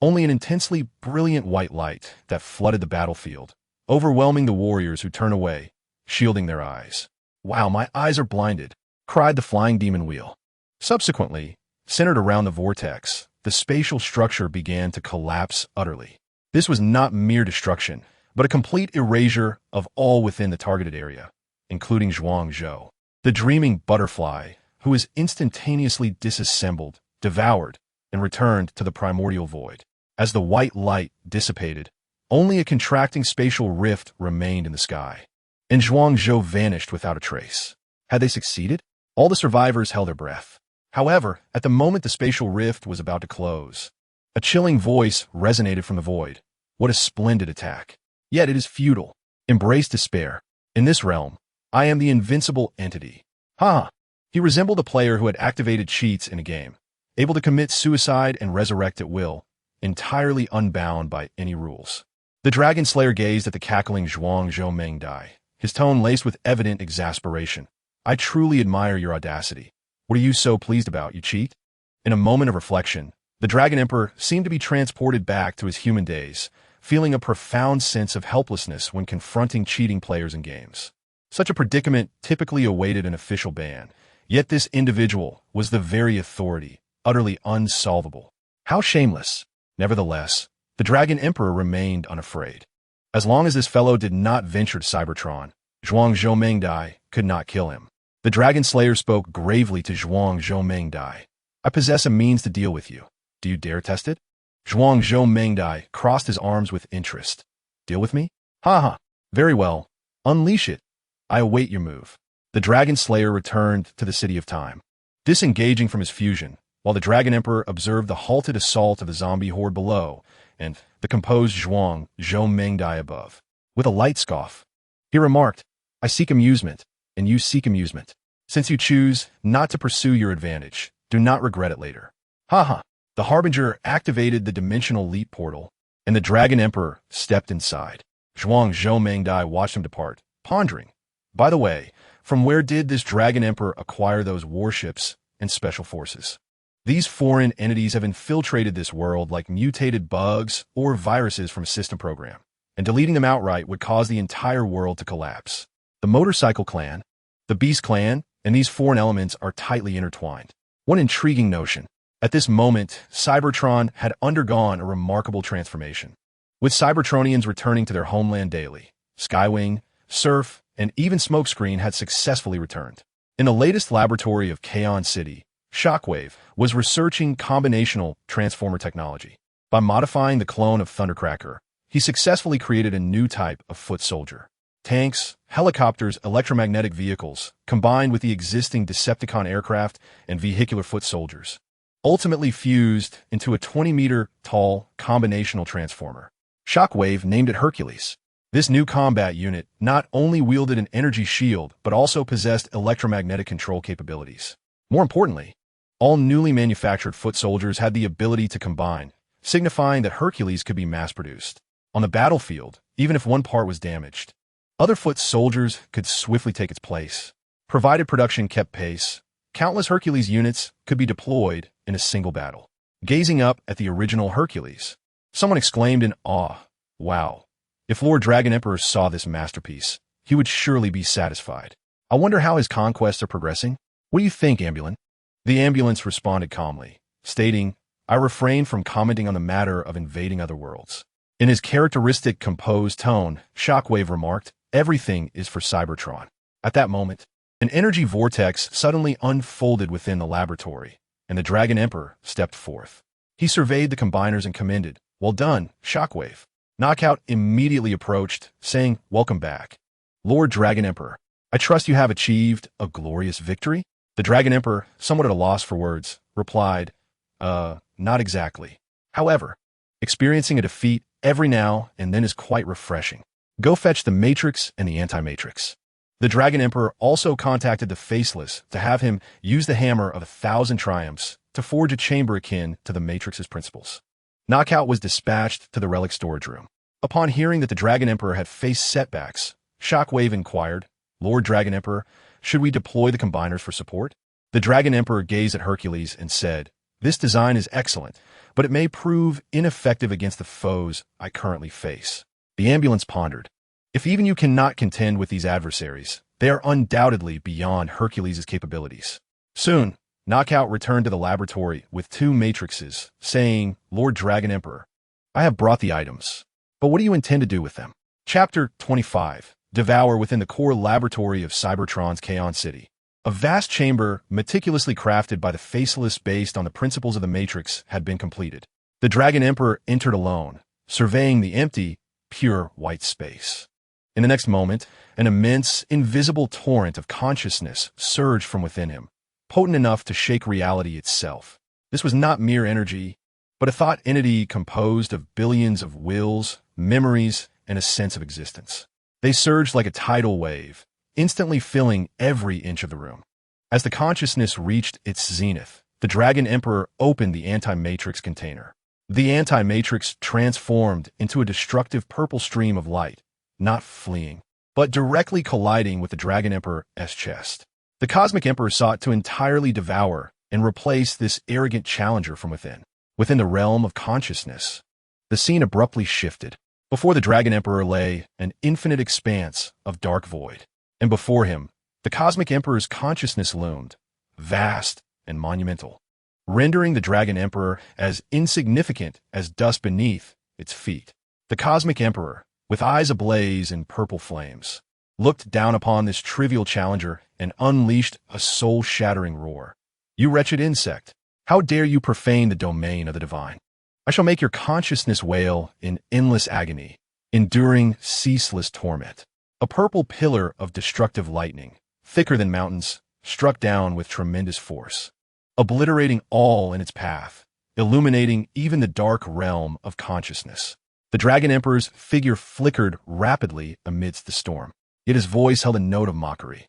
only an intensely brilliant white light that flooded the battlefield, overwhelming the warriors who turned away, shielding their eyes. "Wow, my eyes are blinded," cried the flying demon wheel. Subsequently, Centered around the vortex, the spatial structure began to collapse utterly. This was not mere destruction, but a complete erasure of all within the targeted area, including Zhuangzhou, the dreaming butterfly, who was instantaneously disassembled, devoured, and returned to the primordial void. As the white light dissipated, only a contracting spatial rift remained in the sky, and Zhuangzhou vanished without a trace. Had they succeeded? All the survivors held their breath. However, at the moment the spatial rift was about to close, a chilling voice resonated from the void. What a splendid attack! Yet it is futile. Embrace despair. In this realm, I am the invincible entity. Ha! He resembled a player who had activated cheats in a game, able to commit suicide and resurrect at will, entirely unbound by any rules. The Dragon Slayer gazed at the cackling Zhuangzhou Mengdai, his tone laced with evident exasperation. I truly admire your audacity. What are you so pleased about, you cheat? In a moment of reflection, the Dragon Emperor seemed to be transported back to his human days, feeling a profound sense of helplessness when confronting cheating players in games. Such a predicament typically awaited an official ban, yet this individual was the very authority, utterly unsolvable. How shameless! Nevertheless, the Dragon Emperor remained unafraid. As long as this fellow did not venture to Cybertron, Zhuangzhou Mengdai could not kill him. The Dragon Slayer spoke gravely to Zhuangzhou Mengdai. I possess a means to deal with you. Do you dare test it? Zhuangzhou Mengdai crossed his arms with interest. Deal with me? Ha ha. Very well. Unleash it. I await your move. The Dragon Slayer returned to the City of Time, disengaging from his fusion, while the Dragon Emperor observed the halted assault of the zombie horde below and the composed Zhuangzhou Mengdai above. With a light scoff, he remarked, I seek amusement, and you seek amusement. Since you choose not to pursue your advantage, do not regret it later. Ha ha. The Harbinger activated the dimensional leap portal, and the Dragon Emperor stepped inside. Zhuangzhou Mengdai watched him depart, pondering. By the way, from where did this Dragon Emperor acquire those warships and special forces? These foreign entities have infiltrated this world like mutated bugs or viruses from a system program, and deleting them outright would cause the entire world to collapse. The Motorcycle Clan, the Beast Clan, and these foreign elements are tightly intertwined. What intriguing notion. At this moment, Cybertron had undergone a remarkable transformation. With Cybertronians returning to their homeland daily, Skywing, Surf, and even Smokescreen had successfully returned. In the latest laboratory of Kaon City, Shockwave was researching combinational transformer technology. By modifying the clone of Thundercracker, he successfully created a new type of foot soldier. Tanks, helicopters, electromagnetic vehicles, combined with the existing Decepticon aircraft and vehicular foot soldiers, ultimately fused into a 20-meter-tall combinational transformer. Shockwave named it Hercules. This new combat unit not only wielded an energy shield, but also possessed electromagnetic control capabilities. More importantly, all newly manufactured foot soldiers had the ability to combine, signifying that Hercules could be mass-produced. On the battlefield, even if one part was damaged, other foot soldiers could swiftly take its place. Provided production kept pace, countless Hercules units could be deployed in a single battle. Gazing up at the original Hercules, someone exclaimed in awe, wow. If Lord Dragon Emperor saw this masterpiece, he would surely be satisfied. I wonder how his conquests are progressing? What do you think, Ambulance? The Ambulance responded calmly, stating, I refrain from commenting on the matter of invading other worlds. In his characteristic composed tone, Shockwave remarked, everything is for Cybertron. At that moment, an energy vortex suddenly unfolded within the laboratory, and the Dragon Emperor stepped forth. He surveyed the combiners and commended, well done, Shockwave. Knockout immediately approached, saying, welcome back. Lord Dragon Emperor, I trust you have achieved a glorious victory? The Dragon Emperor, somewhat at a loss for words, replied, not exactly. However, experiencing a defeat every now and then is quite refreshing. Go fetch the Matrix and the Anti-Matrix. The Dragon Emperor also contacted the Faceless to have him use the Hammer of 1,000 Triumphs to forge a chamber akin to the Matrix's principles. Knockout was dispatched to the relic storage room. Upon hearing that the Dragon Emperor had faced setbacks, Shockwave inquired, Lord Dragon Emperor, should we deploy the combiners for support? The Dragon Emperor gazed at Hercules and said, this design is excellent, but it may prove ineffective against the foes I currently face. The Ambulance pondered. If even you cannot contend with these adversaries, they are undoubtedly beyond Hercules' capabilities. Soon, Knockout returned to the laboratory with 2 matrices, saying, "Lord Dragon Emperor, I have brought the items. But what do you intend to do with them?" Chapter 25. Devour within the core laboratory of Cybertron's Kaon City. A vast chamber, meticulously crafted by the Faceless based on the principles of the Matrix, had been completed. The Dragon Emperor entered alone, surveying the empty, pure white space. In the next moment, an immense, invisible torrent of consciousness surged from within him, potent enough to shake reality itself. This was not mere energy, but a thought entity composed of billions of wills, memories, and a sense of existence. They surged like a tidal wave, instantly filling every inch of the room. As the consciousness reached its zenith, the Dragon Emperor opened the anti-matrix container. The anti-matrix transformed into a destructive purple stream of light, not fleeing, but directly colliding with the Dragon Emperor's chest. The Cosmic Emperor sought to entirely devour and replace this arrogant challenger from within. Within the realm of consciousness, the scene abruptly shifted. Before the Dragon Emperor lay an infinite expanse of dark void, and before him, the Cosmic Emperor's consciousness loomed, vast and monumental, rendering the Dragon Emperor as insignificant as dust beneath its feet. The Cosmic Emperor, with eyes ablaze in purple flames, looked down upon this trivial challenger and unleashed a soul-shattering roar. "You wretched insect, how dare you profane the domain of the divine? I shall make your consciousness wail in endless agony, enduring ceaseless torment." A purple pillar of destructive lightning, thicker than mountains, struck down with tremendous force, obliterating all in its path, illuminating even the dark realm of consciousness. The Dragon Emperor's figure flickered rapidly amidst the storm, yet his voice held a note of mockery.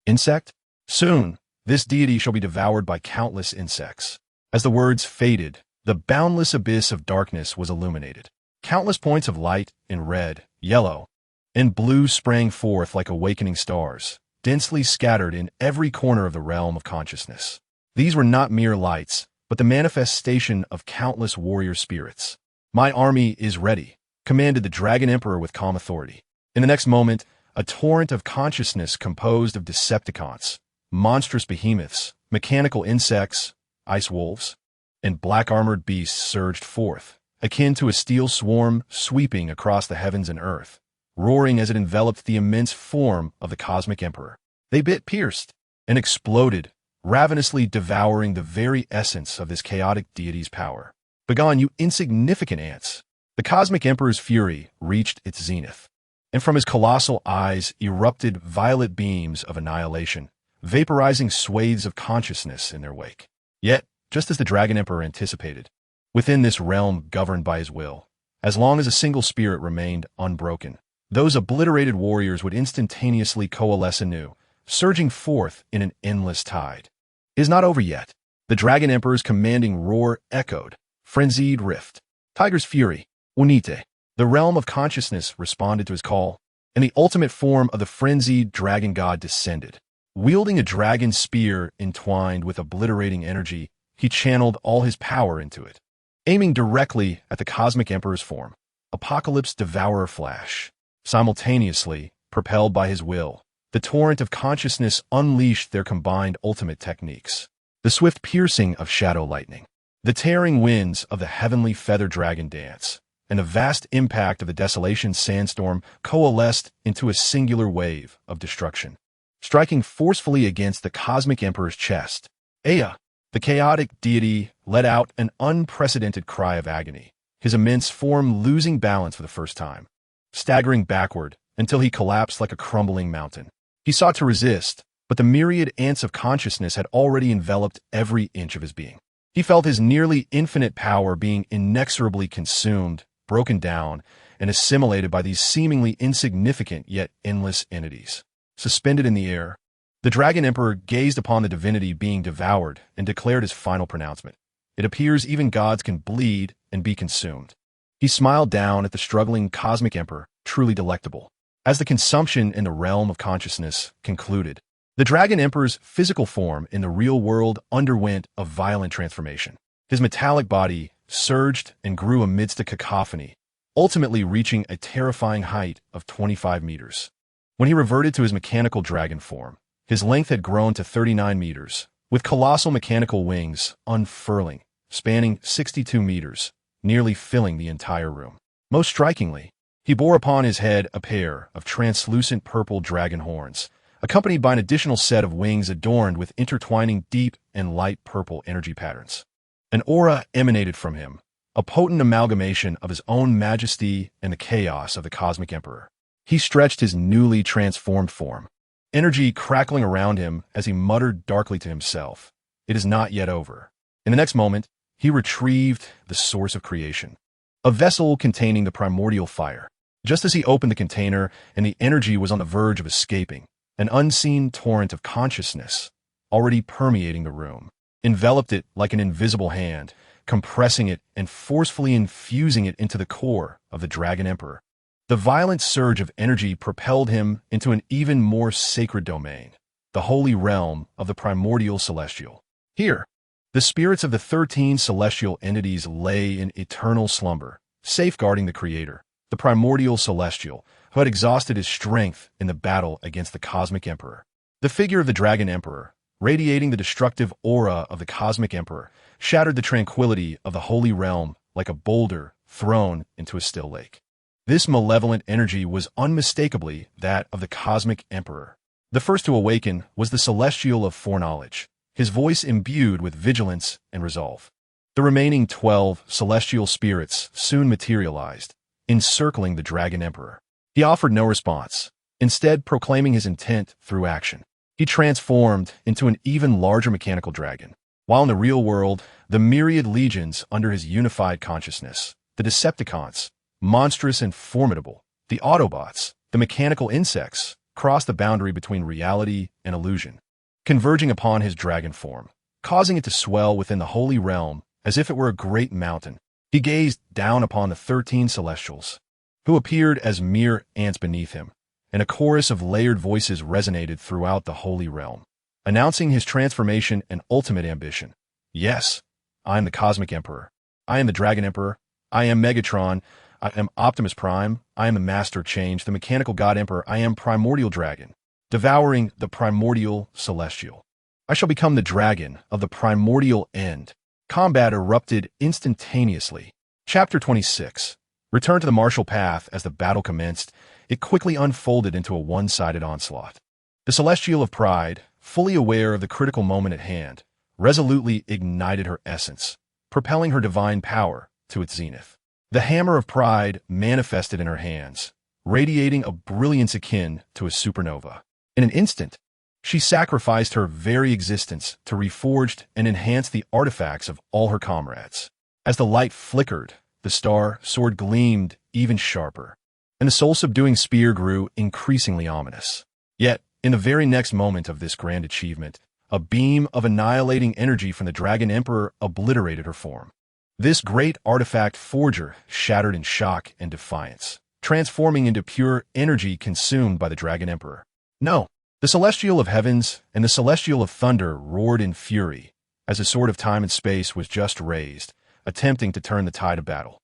"Insect? Soon, this deity shall be devoured by countless insects." As the words faded, the boundless abyss of darkness was illuminated. Countless points of light in red, yellow, and blue sprang forth like awakening stars, densely scattered in every corner of the realm of consciousness. These were not mere lights, but the manifestation of countless warrior spirits. "My army is ready," commanded the Dragon Emperor with calm authority. In the next moment, a torrent of consciousness composed of Decepticons, monstrous behemoths, mechanical insects, ice wolves, and black-armored beasts surged forth, akin to a steel swarm sweeping across the heavens and earth, roaring as it enveloped the immense form of the Cosmic Emperor. They bit, pierced, and exploded, ravenously devouring the very essence of this chaotic deity's power. "Begone, you insignificant ants!" The Cosmic Emperor's fury reached its zenith, and from his colossal eyes erupted violet beams of annihilation, vaporizing swathes of consciousness in their wake. Yet, just as the Dragon Emperor anticipated, within this realm governed by his will, as long as a single spirit remained unbroken, those obliterated warriors would instantaneously coalesce anew, surging forth in an endless tide. "It is not over yet." The Dragon Emperor's commanding roar echoed, frenzied rift. Tiger's fury, unite. The realm of consciousness responded to his call, and the ultimate form of the frenzied dragon god descended. Wielding a dragon spear entwined with obliterating energy, he channeled all his power into it. Aiming directly at the Cosmic Emperor's form, Apocalypse Devourer flash. Simultaneously, propelled by his will, the torrent of consciousness unleashed their combined ultimate techniques. The swift piercing of shadow lightning, the tearing winds of the heavenly feather dragon dance, and the vast impact of the desolation sandstorm coalesced into a singular wave of destruction. Striking forcefully against the Cosmic Emperor's chest, Ea, the chaotic deity, let out an unprecedented cry of agony, his immense form losing balance for the first time, staggering backward until he collapsed like a crumbling mountain. He sought to resist, but the myriad ants of consciousness had already enveloped every inch of his being. He felt his nearly infinite power being inexorably consumed, broken down, and assimilated by these seemingly insignificant yet endless entities. Suspended in the air, the Dragon Emperor gazed upon the divinity being devoured and declared his final pronouncement. "It appears even gods can bleed and be consumed." He smiled down at the struggling Cosmic Emperor, truly delectable. As the consumption in the realm of consciousness concluded, the Dragon Emperor's physical form in the real world underwent a violent transformation. His metallic body surged and grew amidst a cacophony, ultimately reaching a terrifying height of 25 meters. When he reverted to his mechanical dragon form, his length had grown to 39 meters, with colossal mechanical wings unfurling, spanning 62 meters, nearly filling the entire room. Most strikingly, he bore upon his head a pair of translucent purple dragon horns, accompanied by an additional set of wings adorned with intertwining deep and light purple energy patterns. An aura emanated from him, a potent amalgamation of his own majesty and the chaos of the Cosmic Emperor. He stretched his newly transformed form, energy crackling around him as he muttered darkly to himself, "It is not yet over." In the next moment, he retrieved the source of creation, a vessel containing the primordial fire. Just as he opened the container and the energy was on the verge of escaping, an unseen torrent of consciousness, already permeating the room, enveloped it like an invisible hand, compressing it and forcefully infusing it into the core of the Dragon Emperor. The violent surge of energy propelled him into an even more sacred domain, the holy realm of the primordial celestial. Here, the spirits of the 13 celestial entities lay in eternal slumber, safeguarding the Creator, the primordial celestial, who had exhausted his strength in the battle against the Cosmic Emperor. The figure of the Dragon Emperor, radiating the destructive aura of the Cosmic Emperor, shattered the tranquility of the holy realm like a boulder thrown into a still lake. This malevolent energy was unmistakably that of the Cosmic Emperor. The first to awaken was the Celestial of Foreknowledge, his voice imbued with vigilance and resolve. The remaining 12 celestial spirits soon materialized, encircling the Dragon Emperor. He offered no response, instead proclaiming his intent through action. He transformed into an even larger mechanical dragon. While in the real world, the myriad legions under his unified consciousness, the Decepticons, monstrous and formidable, the Autobots, the mechanical insects, crossed the boundary between reality and illusion, converging upon his dragon form, causing it to swell within the holy realm as if it were a great mountain. He gazed down upon the 13 celestials, who appeared as mere ants beneath him, and a chorus of layered voices resonated throughout the holy realm, announcing his transformation and ultimate ambition. "Yes, I am the Cosmic Emperor. I am the Dragon Emperor. I am Megatron. I am Optimus Prime. I am the Master of Change, the Mechanical God Emperor. I am Primordial Dragon, devouring the Primordial Celestial. I shall become the Dragon of the Primordial End." Combat erupted instantaneously. Chapter 26. Return to the martial path. As the battle commenced, it quickly unfolded into a one-sided onslaught. The Celestial of Pride, fully aware of the critical moment at hand, resolutely ignited her essence, propelling her divine power to its zenith. The hammer of pride manifested in her hands, radiating a brilliance akin to a supernova. In an instant, she sacrificed her very existence to reforge and enhance the artifacts of all her comrades. As the light flickered, the star sword gleamed even sharper, and the soul-subduing spear grew increasingly ominous. Yet, in the very next moment of this grand achievement, a beam of annihilating energy from the Dragon Emperor obliterated her form. This great artifact forger shattered in shock and defiance, transforming into pure energy consumed by the Dragon Emperor. No! The Celestial of Heavens and the Celestial of Thunder roared in fury as the sword of time and space was just raised, attempting to turn the tide of battle.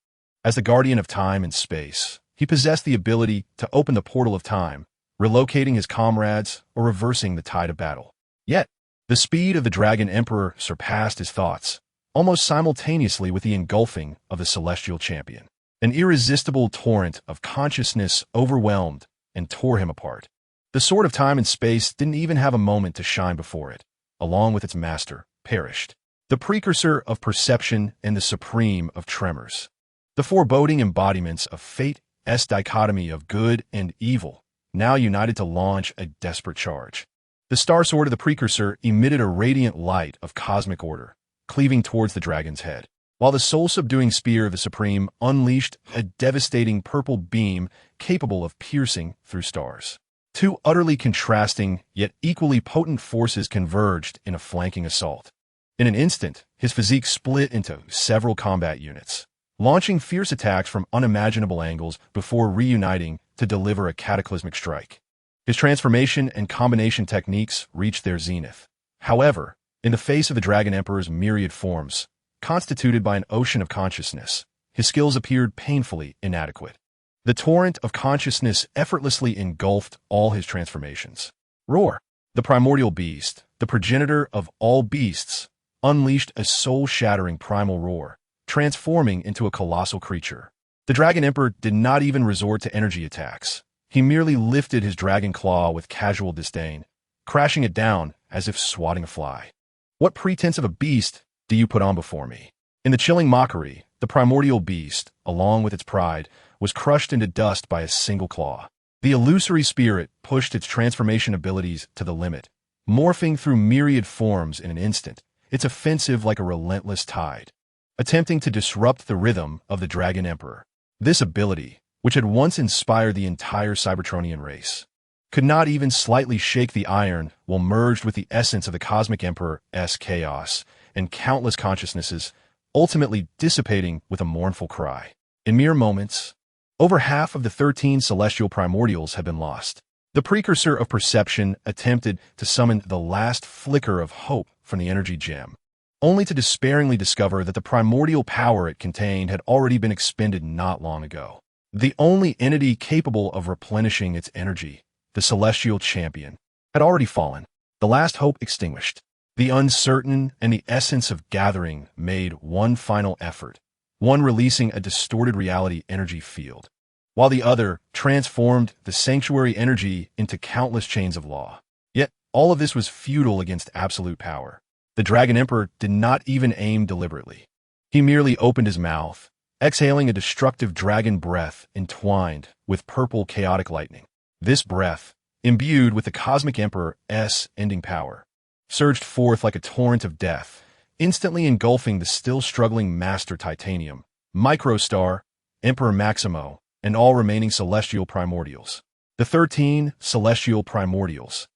As the guardian of time and space, he possessed the ability to open the portal of time, relocating his comrades or reversing the tide of battle. Yet, the speed of the Dragon Emperor surpassed his thoughts, almost simultaneously with the engulfing of the Celestial Champion. An irresistible torrent of consciousness overwhelmed and tore him apart. The sword of time and space didn't even have a moment to shine before it, along with its master, perished. The precursor of perception and the supreme of tremors. The foreboding embodiments of fate's dichotomy of good and evil, now united to launch a desperate charge. The star sword of the precursor emitted a radiant light of cosmic order, cleaving towards the dragon's head, while the soul-subduing spear of the supreme unleashed a devastating purple beam capable of piercing through stars. Two utterly contrasting, yet equally potent forces converged in a flanking assault. In an instant, his physique split into several combat units, launching fierce attacks from unimaginable angles before reuniting to deliver a cataclysmic strike. His transformation and combination techniques reached their zenith. However, in the face of the Dragon Emperor's myriad forms, constituted by an ocean of consciousness, his skills appeared painfully inadequate. The torrent of consciousness effortlessly engulfed all his transformations. Roar! The primordial beast, the progenitor of all beasts, unleashed a soul-shattering primal roar, transforming into a colossal creature. The Dragon Emperor did not even resort to energy attacks. He merely lifted his dragon claw with casual disdain, crashing it down as if swatting a fly. What pretense of a beast do you put on before me? In the chilling mockery, the primordial beast, along with its pride, was crushed into dust by a single claw. The illusory spirit pushed its transformation abilities to the limit, morphing through myriad forms in an instant, its offensive like a relentless tide, attempting to disrupt the rhythm of the Dragon Emperor. This ability, which had once inspired the entire Cybertronian race, could not even slightly shake the iron while merged with the essence of the Cosmic Emperor's chaos and countless consciousnesses, ultimately dissipating with a mournful cry. In mere moments, over half of the 13 celestial primordials had been lost. The precursor of perception attempted to summon the last flicker of hope from the energy gem, only to despairingly discover that the primordial power it contained had already been expended not long ago. The only entity capable of replenishing its energy, the celestial champion, had already fallen, the last hope extinguished. The uncertain and the essence of gathering made one final effort, one releasing a distorted reality energy field, while the other transformed the sanctuary energy into countless chains of law. Yet, all of this was futile against absolute power. The Dragon Emperor did not even aim deliberately. He merely opened his mouth, exhaling a destructive dragon breath entwined with purple chaotic lightning. This breath, imbued with the Cosmic Emperor's ending power, surged forth like a torrent of death, instantly engulfing the still struggling Master Titanium, Microstar, Emperor Maximo, and all remaining celestial primordials. The 13 celestial primordials,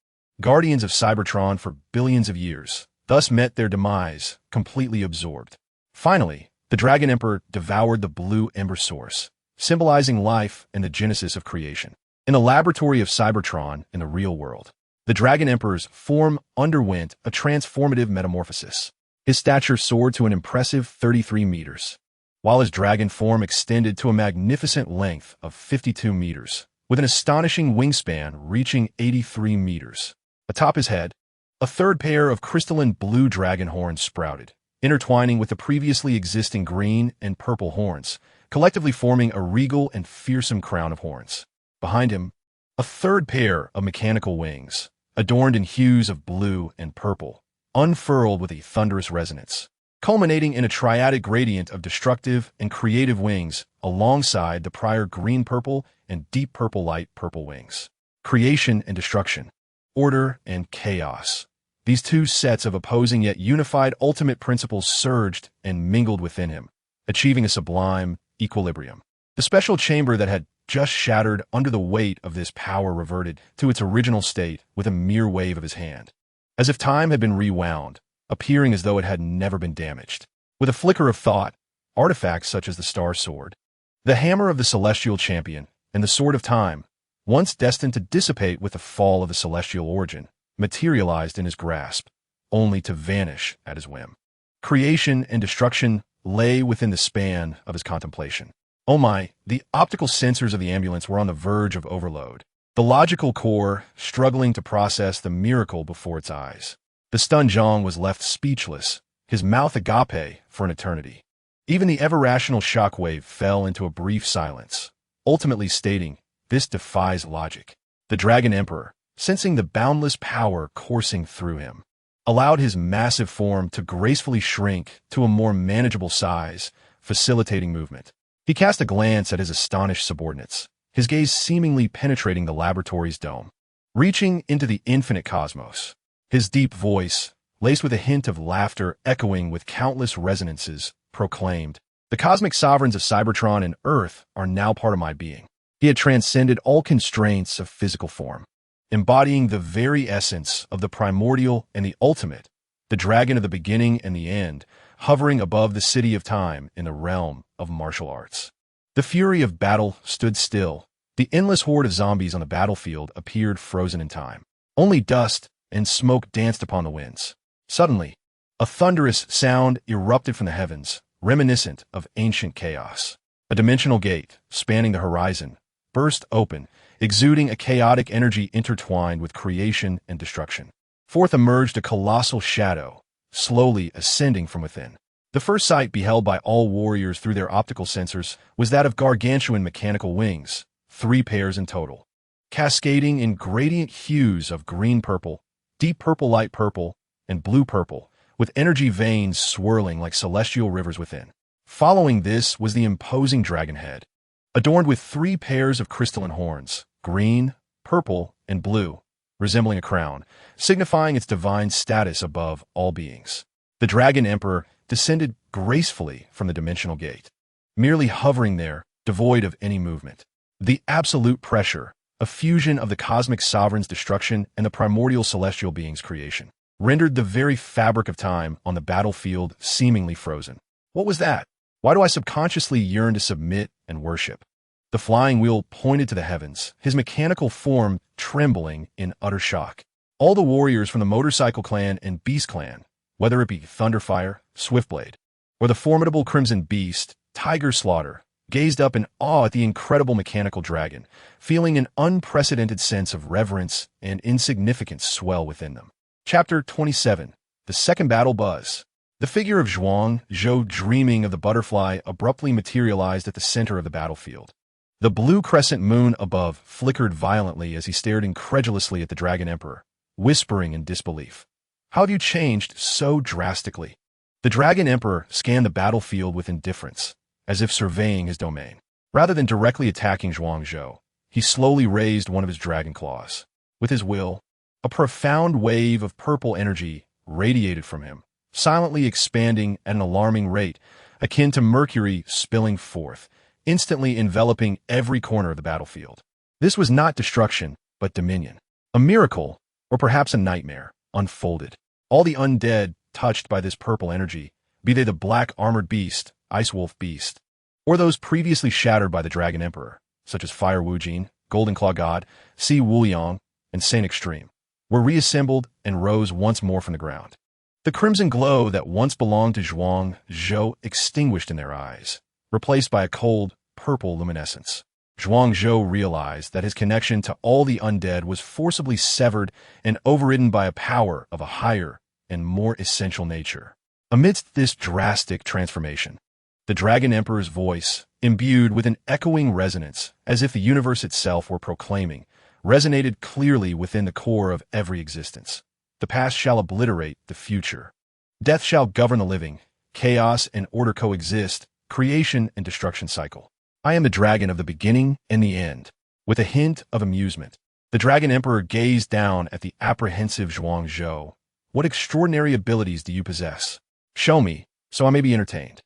guardians of Cybertron for billions of years, thus met their demise, completely absorbed. Finally, the Dragon Emperor devoured the blue ember source, symbolizing life and the genesis of creation. In the laboratory of Cybertron in the real world, the Dragon Emperor's form underwent a transformative metamorphosis. His stature soared to an impressive 33 meters, while his dragon form extended to a magnificent length of 52 meters, with an astonishing wingspan reaching 83 meters. Atop his head, a third pair of crystalline blue dragon horns sprouted, intertwining with the previously existing green and purple horns, collectively forming a regal and fearsome crown of horns. Behind him, a third pair of mechanical wings, adorned in hues of blue and purple, unfurled with a thunderous resonance, culminating in a triadic gradient of destructive and creative wings alongside the prior green-purple and deep purple-light purple wings. Creation and destruction, order and chaos. These two sets of opposing yet unified ultimate principles surged and mingled within him, achieving a sublime equilibrium. The special chamber that had just shattered under the weight of this power reverted to its original state with a mere wave of his hand, as if time had been rewound, appearing as though it had never been damaged. With a flicker of thought, artifacts such as the Star Sword, the hammer of the Celestial Champion, and the Sword of Time, once destined to dissipate with the fall of the celestial origin, materialized in his grasp, only to vanish at his whim. Creation and destruction lay within the span of his contemplation. Oh my, the optical sensors of the ambulance were on the verge of overload, the logical core struggling to process the miracle before its eyes. The stunned Zhang was left speechless, his mouth agape for an eternity. Even the ever-rational shockwave fell into a brief silence, ultimately stating, "This defies logic." The Dragon Emperor, sensing the boundless power coursing through him, allowed his massive form to gracefully shrink to a more manageable size, facilitating movement. He cast a glance at his astonished subordinates, his gaze seemingly penetrating the laboratory's dome, reaching into the infinite cosmos. His deep voice, laced with a hint of laughter echoing with countless resonances, proclaimed, "The cosmic sovereigns of Cybertron and Earth are now part of my being." He had transcended all constraints of physical form, embodying the very essence of the primordial and the ultimate, the dragon of the beginning and the end, hovering above the city of time in the realm of martial arts. The fury of battle stood still. The endless horde of zombies on the battlefield appeared frozen in time. Only dust and smoke danced upon the winds. Suddenly, a thunderous sound erupted from the heavens, reminiscent of ancient chaos. A dimensional gate, spanning the horizon, burst open, exuding a chaotic energy intertwined with creation and destruction. Forth emerged a colossal shadow, slowly ascending from within. The first sight beheld by all warriors through their optical sensors was that of gargantuan mechanical wings, 3 pairs in total, cascading in gradient hues of green-purple, deep purple, light purple, and blue-purple, with energy veins swirling like celestial rivers within. Following this was the imposing dragon head, adorned with 3 pairs of crystalline horns, green, purple, and blue, resembling a crown, signifying its divine status above all beings. The Dragon Emperor descended gracefully from the dimensional gate, merely hovering there, devoid of any movement. The absolute pressure, a fusion of the cosmic sovereign's destruction and the primordial celestial being's creation, rendered the very fabric of time on the battlefield seemingly frozen. What was that? Why do I subconsciously yearn to submit and worship? The flying wheel pointed to the heavens, his mechanical form trembling in utter shock. All the warriors from the Motorcycle Clan and Beast Clan, whether it be Thunderfire, Swiftblade, or the formidable Crimson Beast, Tiger Slaughter, gazed up in awe at the incredible mechanical dragon, feeling an unprecedented sense of reverence and insignificance swell within them. Chapter 27. The Second Battle Buzz. The figure of Zhuang Zhou, dreaming of the butterfly, abruptly materialized at the center of the battlefield. The blue crescent moon above flickered violently as he stared incredulously at the Dragon Emperor, whispering in disbelief. How have you changed so drastically? The Dragon Emperor scanned the battlefield with indifference, as if surveying his domain. Rather than directly attacking Zhuang Zhou, he slowly raised one of his dragon claws. With his will, a profound wave of purple energy radiated from him, silently expanding at an alarming rate, akin to mercury spilling forth, instantly enveloping every corner of the battlefield. This was not destruction, but dominion. A miracle, or perhaps a nightmare, unfolded. All the undead touched by this purple energy, be they the black armored beast, Ice Wolf Beast, or those previously shattered by the Dragon Emperor, such as Fire Wujin, Golden Claw God, Si Wuliang, and Saint Extreme, were reassembled and rose once more from the ground. The crimson glow that once belonged to Zhuang Zhou extinguished in their eyes, replaced by a cold, purple luminescence. Zhuang Zhou realized that his connection to all the undead was forcibly severed and overridden by a power of a higher and more essential nature. Amidst this drastic transformation, the Dragon Emperor's voice, imbued with an echoing resonance, as if the universe itself were proclaiming, resonated clearly within the core of every existence. The past shall obliterate the future. Death shall govern the living. Chaos and order coexist, creation and destruction cycle. I am the dragon of the beginning and the end. With a hint of amusement, the Dragon Emperor gazed down at the apprehensive Zhuang Zhou. What extraordinary abilities do you possess? Show me, so I may be entertained.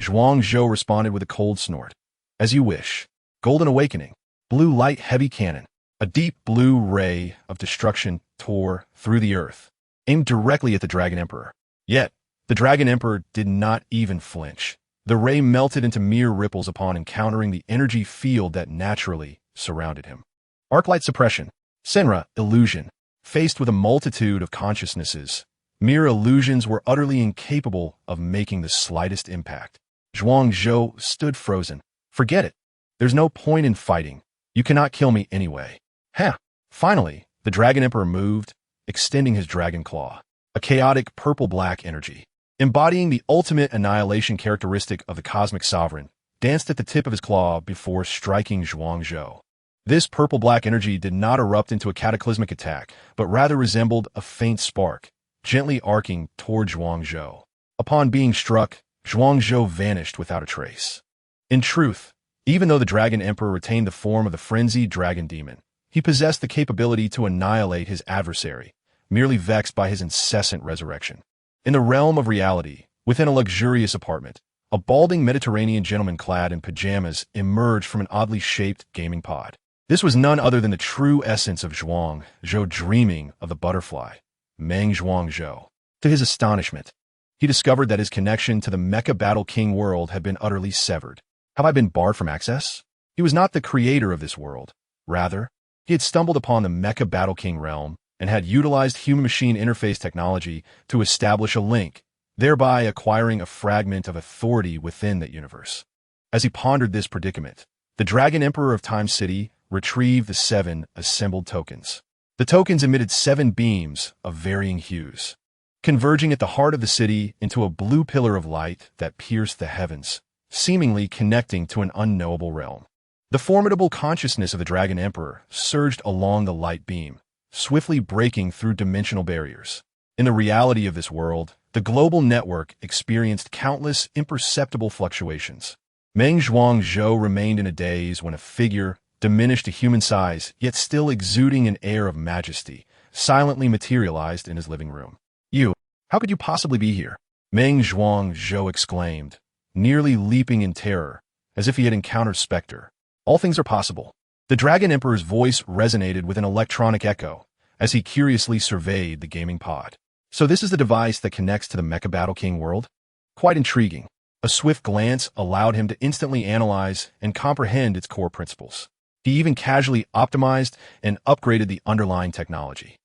Zhuang Zhou responded with a cold snort. As you wish. Golden Awakening. Blue light heavy cannon. A deep blue ray of destruction tore through the earth, aimed directly at the Dragon Emperor. Yet, the Dragon Emperor did not even flinch. The ray melted into mere ripples upon encountering the energy field that naturally surrounded him. Arclight suppression. Senra, illusion. Faced with a multitude of consciousnesses, mere illusions were utterly incapable of making the slightest impact. Zhuang Zhou stood frozen. Forget it. There's no point in fighting. You cannot kill me anyway. Ha! Finally, the Dragon Emperor moved, extending his dragon claw. A chaotic purple-black energy, embodying the ultimate annihilation characteristic of the cosmic sovereign, danced at the tip of his claw before striking Zhuang Zhou. This purple-black energy did not erupt into a cataclysmic attack, but rather resembled a faint spark, gently arcing toward Zhuang Zhou. Upon being struck, Zhuang Zhou vanished without a trace. In truth, even though the Dragon Emperor retained the form of the frenzied dragon demon, he possessed the capability to annihilate his adversary, merely vexed by his incessant resurrection. In the realm of reality, within a luxurious apartment, a balding Mediterranean gentleman clad in pajamas emerged from an oddly shaped gaming pod. This was none other than the true essence of Zhuang Zhou, dreaming of the butterfly, Meng Zhuang Zhou. To his astonishment, he discovered that his connection to the Mecha Battle King world had been utterly severed. Have I been barred from access? He was not the creator of this world. Rather, he had stumbled upon the Mecha Battle King realm and had utilized human-machine interface technology to establish a link, thereby acquiring a fragment of authority within that universe. As he pondered this predicament, the Dragon Emperor of Time City retrieve the 7 assembled tokens. The tokens emitted 7 beams of varying hues, converging at the heart of the city into a blue pillar of light that pierced the heavens, seemingly connecting to an unknowable realm. The formidable consciousness of the Dragon Emperor surged along the light beam, swiftly breaking through dimensional barriers. In the reality of this world, the global network experienced countless imperceptible fluctuations. Meng Zhuangzhou remained in a daze when a figure, diminished to human size, yet still exuding an air of majesty, silently materialized in his living room. "You, how could you possibly be here?" Meng Zhuangzhou exclaimed, nearly leaping in terror, as if he had encountered Spectre. "All things are possible." The Dragon Emperor's voice resonated with an electronic echo as he curiously surveyed the gaming pod. "So this is the device that connects to the Mecha Battle King world? Quite intriguing." A swift glance allowed him to instantly analyze and comprehend its core principles. He even casually optimized and upgraded the underlying technology.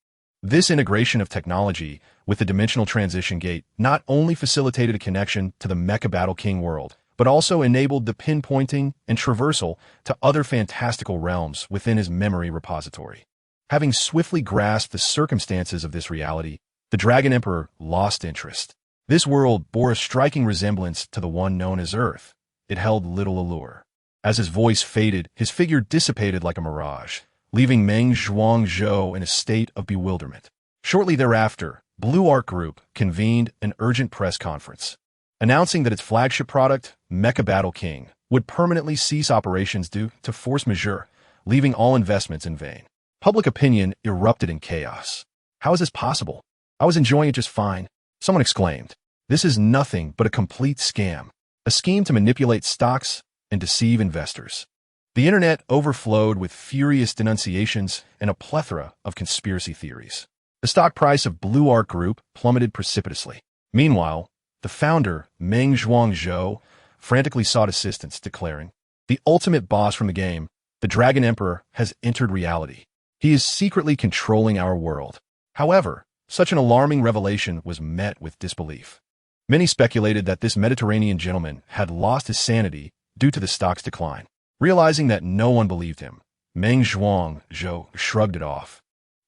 This integration of technology with the dimensional transition gate not only facilitated a connection to the Mecha Battle King world, but also enabled the pinpointing and traversal to other fantastical realms within his memory repository. Having swiftly grasped the circumstances of this reality, the Dragon Emperor lost interest. This world bore a striking resemblance to the one known as Earth. It held little allure. As his voice faded, his figure dissipated like a mirage, leaving Meng Zhuangzhou in a state of bewilderment. Shortly thereafter, Blue Arc Group convened an urgent press conference, announcing that its flagship product, Mecha Battle King, would permanently cease operations due to force majeure, leaving all investments in vain. Public opinion erupted in chaos. "How is this possible? I was enjoying it just fine," someone exclaimed. "This is nothing but a complete scam, a scheme to manipulate stocks and deceive investors." The internet overflowed with furious denunciations and a plethora of conspiracy theories. The stock price of Blue Arc Group plummeted precipitously. Meanwhile, the founder, Meng Zhuangzhou, frantically sought assistance, declaring, "The ultimate boss from the game, the Dragon Emperor, has entered reality. He is secretly controlling our world." However, such an alarming revelation was met with disbelief. Many speculated that this Mediterranean gentleman had lost his sanity due to the stock's decline. Realizing that no one believed him, Meng Zhuangzhou shrugged it off.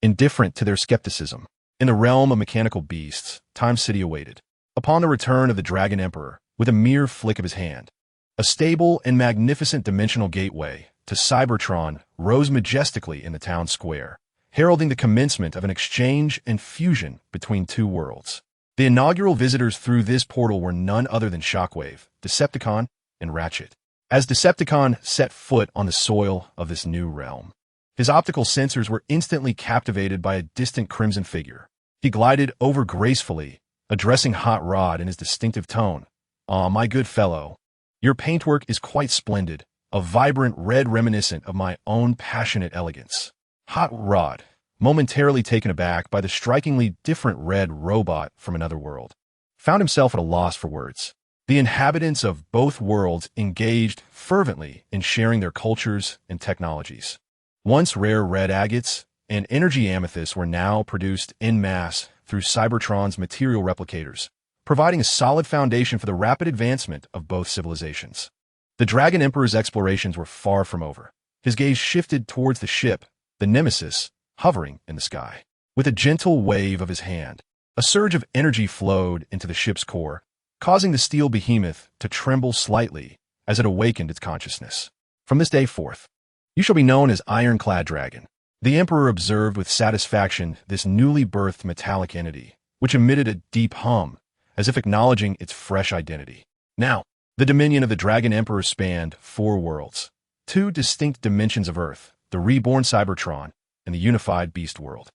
Indifferent to their skepticism, in the realm of mechanical beasts, Time City awaited. Upon the return of the Dragon Emperor, with a mere flick of his hand, a stable and magnificent dimensional gateway to Cybertron rose majestically in the town square, heralding the commencement of an exchange and fusion between two worlds. The inaugural visitors through this portal were none other than Shockwave, Decepticon, and Ratchet. As Decepticon set foot on the soil of this new realm, his optical sensors were instantly captivated by a distant crimson figure. He glided over gracefully, addressing Hot Rod in his distinctive tone. "Ah, my good fellow, your paintwork is quite splendid, a vibrant red reminiscent of my own passionate elegance." Hot Rod, momentarily taken aback by the strikingly different red robot from another world, found himself at a loss for words. The inhabitants of both worlds engaged fervently in sharing their cultures and technologies. Once rare red agates and energy amethysts were now produced en masse through Cybertron's material replicators, providing a solid foundation for the rapid advancement of both civilizations. The Dragon Emperor's explorations were far from over. His gaze shifted towards the ship, the Nemesis, hovering in the sky. With a gentle wave of his hand, a surge of energy flowed into the ship's core, causing the steel behemoth to tremble slightly as it awakened its consciousness. "From this day forth, you shall be known as Ironclad Dragon." The Emperor observed with satisfaction this newly birthed metallic entity, which emitted a deep hum, as if acknowledging its fresh identity. Now, the dominion of the Dragon Emperor spanned 4 worlds, 2 distinct dimensions of Earth, the reborn Cybertron, and the unified Beast World.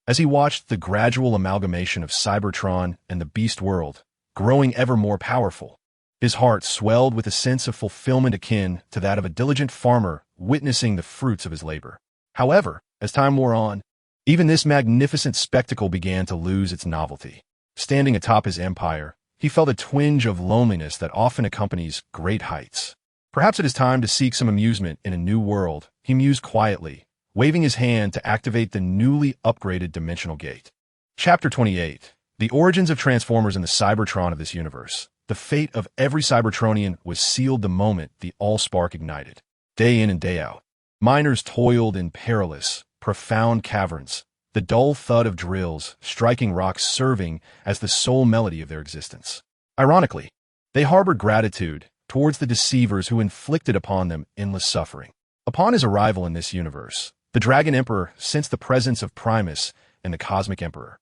As he watched the gradual amalgamation of Cybertron and the Beast World, growing ever more powerful, his heart swelled with a sense of fulfillment akin to that of a diligent farmer witnessing the fruits of his labor. However, as time wore on, even this magnificent spectacle began to lose its novelty. Standing atop his empire, he felt a twinge of loneliness that often accompanies great heights. Perhaps it is time to seek some amusement in a new world, he mused quietly, waving his hand to activate the newly upgraded dimensional gate. Chapter 28. The origins of Transformers in the Cybertron of this universe. The fate of every Cybertronian was sealed the moment the Allspark ignited. Day in and day out, Miners toiled in perilous, profound caverns, the dull thud of drills striking rocks serving as the sole melody of their existence. Ironically, they harbored gratitude towards the deceivers who inflicted upon them endless suffering. Upon his arrival in this universe, the Dragon Emperor sensed the presence of Primus and the Cosmic Emperor.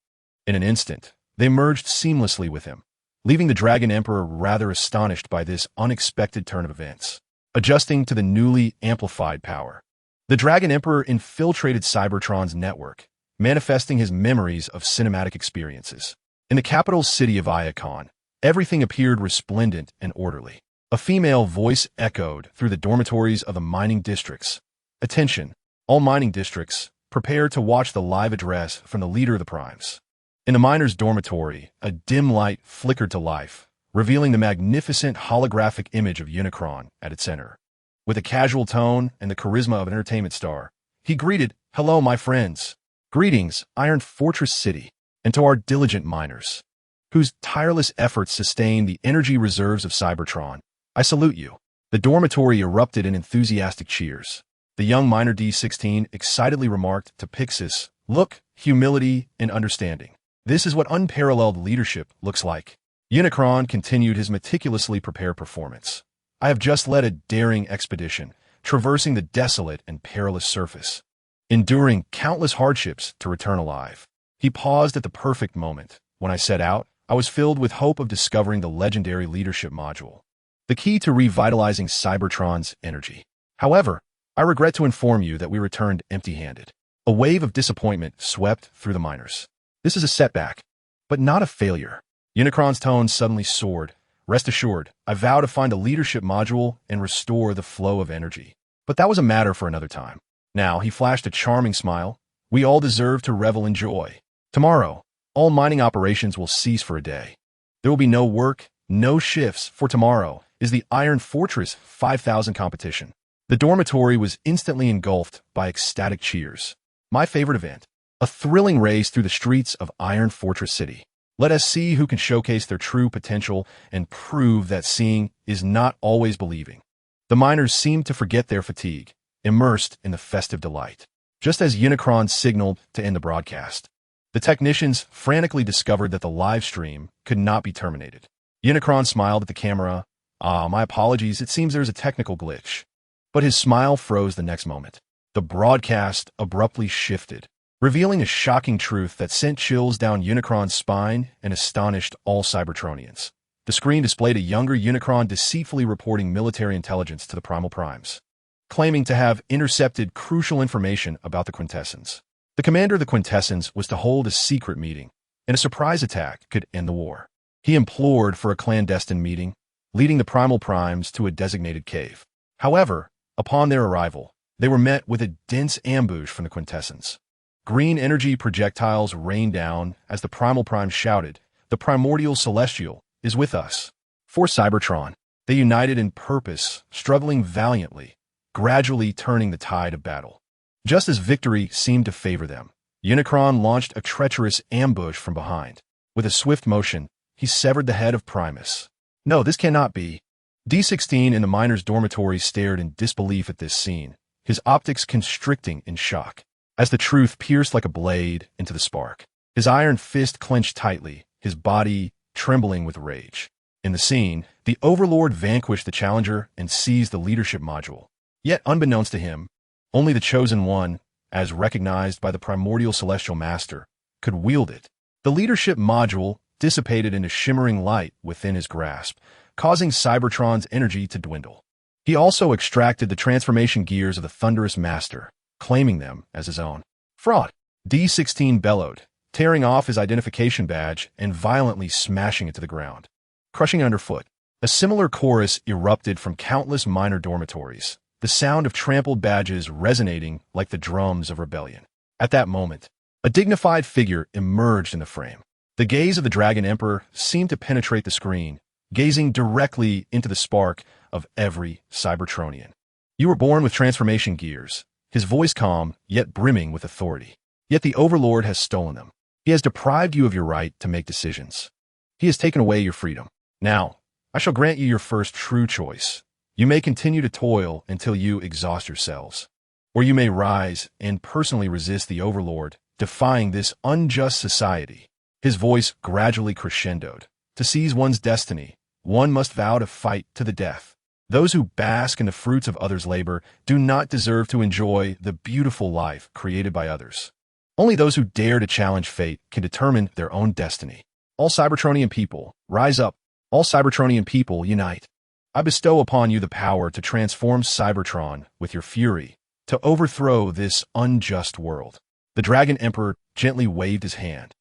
In an instant, they merged seamlessly with him, leaving the Dragon Emperor rather astonished by this unexpected turn of events. Adjusting to the newly amplified power, the Dragon Emperor infiltrated Cybertron's network, manifesting his memories of cinematic experiences. In the capital city of Iacon, everything appeared resplendent and orderly. A female voice echoed through the dormitories of the mining districts. Attention, all mining districts, prepare to watch the live address from the leader of the primes. In the miner's dormitory, a dim light flickered to life, revealing the magnificent holographic image of Unicron at its center. With a casual tone and the charisma of an entertainment star, he greeted, "Hello, my friends. Greetings, Iron Fortress City, and to our diligent miners, whose tireless efforts sustain the energy reserves of Cybertron. I salute you." The dormitory erupted in enthusiastic cheers. The young miner D16 excitedly remarked to Pixis, "Look, humility and understanding. This is what unparalleled leadership looks like." Unicron continued his meticulously prepared performance. "I have just led a daring expedition, traversing the desolate and perilous surface, enduring countless hardships to return alive." He paused at the perfect moment. "When I set out, I was filled with hope of discovering the legendary leadership module, the key to revitalizing Cybertron's energy. However, I regret to inform you that we returned empty-handed." A wave of disappointment swept through the miners. "This is a setback, but not a failure." Unicron's tone suddenly soared. "Rest assured, I vow to find a leadership module and restore the flow of energy. But that was a matter for another time." Now, he flashed a charming smile. "We all deserve to revel in joy. Tomorrow, all mining operations will cease for a day. There will be no work, no shifts, for tomorrow is the Iron Fortress 5000 competition." The dormitory was instantly engulfed by ecstatic cheers. My favorite event, a thrilling race through the streets of Iron Fortress City. Let us see who can showcase their true potential and prove that seeing is not always believing. The miners seemed to forget their fatigue, immersed in the festive delight. Just as Unicron signaled to end the broadcast, the technicians frantically discovered that the live stream could not be terminated. Unicron smiled at the camera. My apologies, it seems there's a technical glitch." But his smile froze the next moment. The broadcast abruptly shifted, revealing a shocking truth that sent chills down Unicron's spine and astonished all Cybertronians. The screen displayed a younger Unicron deceitfully reporting military intelligence to the Primal Primes, claiming to have intercepted crucial information about the Quintessence. The commander of the Quintessence was to hold a secret meeting, and a surprise attack could end the war. He implored for a clandestine meeting, leading the Primal Primes to a designated cave. However, upon their arrival, they were met with a dense ambush from the Quintessence. Green energy projectiles rained down as the Primal Prime shouted, "The primordial celestial is with us." For Cybertron, they united in purpose, struggling valiantly, gradually turning the tide of battle. Just as victory seemed to favor them, Unicron launched a treacherous ambush from behind. With a swift motion, he severed the head of Primus. "No, this cannot be." D16 in the miner's dormitory stared in disbelief at this scene, his optics constricting in shock, as the truth pierced like a blade into the spark. His iron fist clenched tightly, his body trembling with rage. In the scene, the Overlord vanquished the Challenger and seized the leadership module. Yet, unbeknownst to him, only the Chosen One, as recognized by the primordial celestial master, could wield it. The leadership module dissipated into shimmering light within his grasp, causing Cybertron's energy to dwindle. He also extracted the transformation gears of the Thunderous Master, claiming them as his own. "Fraud!" D16 bellowed, tearing off his identification badge and violently smashing it to the ground, crushing it underfoot. A similar chorus erupted from countless minor dormitories, the sound of trampled badges resonating like the drums of rebellion. At that moment, a dignified figure emerged in the frame. The gaze of the Dragon Emperor seemed to penetrate the screen, gazing directly into the spark of every Cybertronian. "You were born with transformation gears," his voice calm, yet brimming with authority. "Yet the Overlord has stolen them. He has deprived you of your right to make decisions. He has taken away your freedom. Now, I shall grant you your first true choice. You may continue to toil until you exhaust yourselves, or you may rise and personally resist the overlord, defying this unjust society. His voice gradually crescendoed. To seize one's destiny, one must vow to fight to the death. Those who bask in the fruits of others' labor do not deserve to enjoy the beautiful life created by others. Only those who dare to challenge fate can determine their own destiny. All Cybertronian people, rise up. All Cybertronian people, unite. I bestow upon you the power to transform Cybertron with your fury, to overthrow this unjust world. The Dragon Emperor gently waved his hand,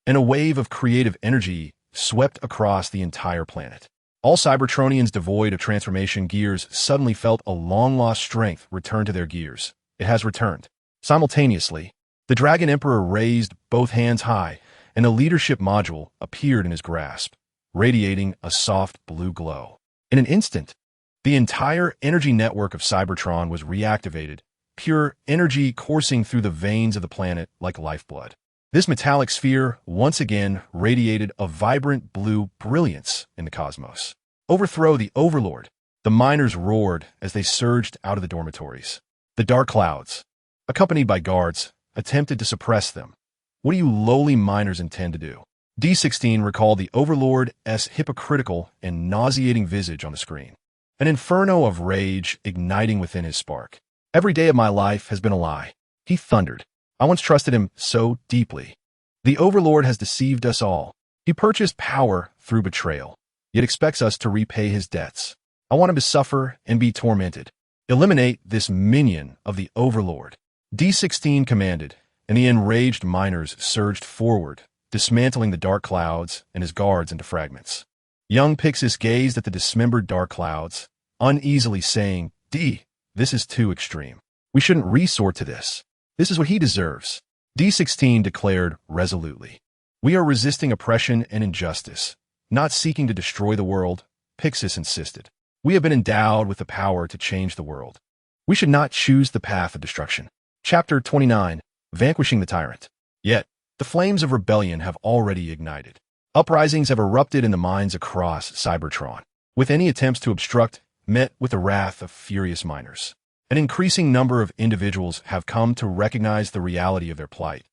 and a wave of creative energy swept across the entire planet. All Cybertronians devoid of transformation gears suddenly felt a long-lost strength return to their gears. It has returned. Simultaneously, the Dragon Emperor raised both hands high, and a leadership module appeared in his grasp, radiating a soft blue glow. In an instant, the entire energy network of Cybertron was reactivated, pure energy coursing through the veins of the planet like lifeblood. This metallic sphere once again radiated a vibrant blue brilliance in the cosmos. Overthrow the overlord! The miners roared as they surged out of the dormitories. The dark clouds, accompanied by guards, attempted to suppress them. What do you lowly miners intend to do? D16 recalled the overlord's hypocritical and nauseating visage on the screen, an inferno of rage igniting within his spark. Every day of my life has been a lie, he thundered. I once trusted him so deeply. The overlord has deceived us all. He purchased power through betrayal, yet expects us to repay his debts. I want him to suffer and be tormented. Eliminate this minion of the overlord. D16 commanded, and the enraged miners surged forward, dismantling the dark clouds and his guards into fragments. Young Pixis gazed at the dismembered dark clouds, uneasily saying, D, this is too extreme. We shouldn't resort to this. This is what he deserves. D16 declared resolutely. We are resisting oppression and injustice, not seeking to destroy the world, Pixis insisted. We have been endowed with the power to change the world. We should not choose the path of destruction. Chapter 29, Vanquishing the Tyrant. Yet, the flames of rebellion have already ignited. Uprisings have erupted in the mines across Cybertron, with any attempts to obstruct met with the wrath of furious miners. An increasing number of individuals have come to recognize the reality of their plight,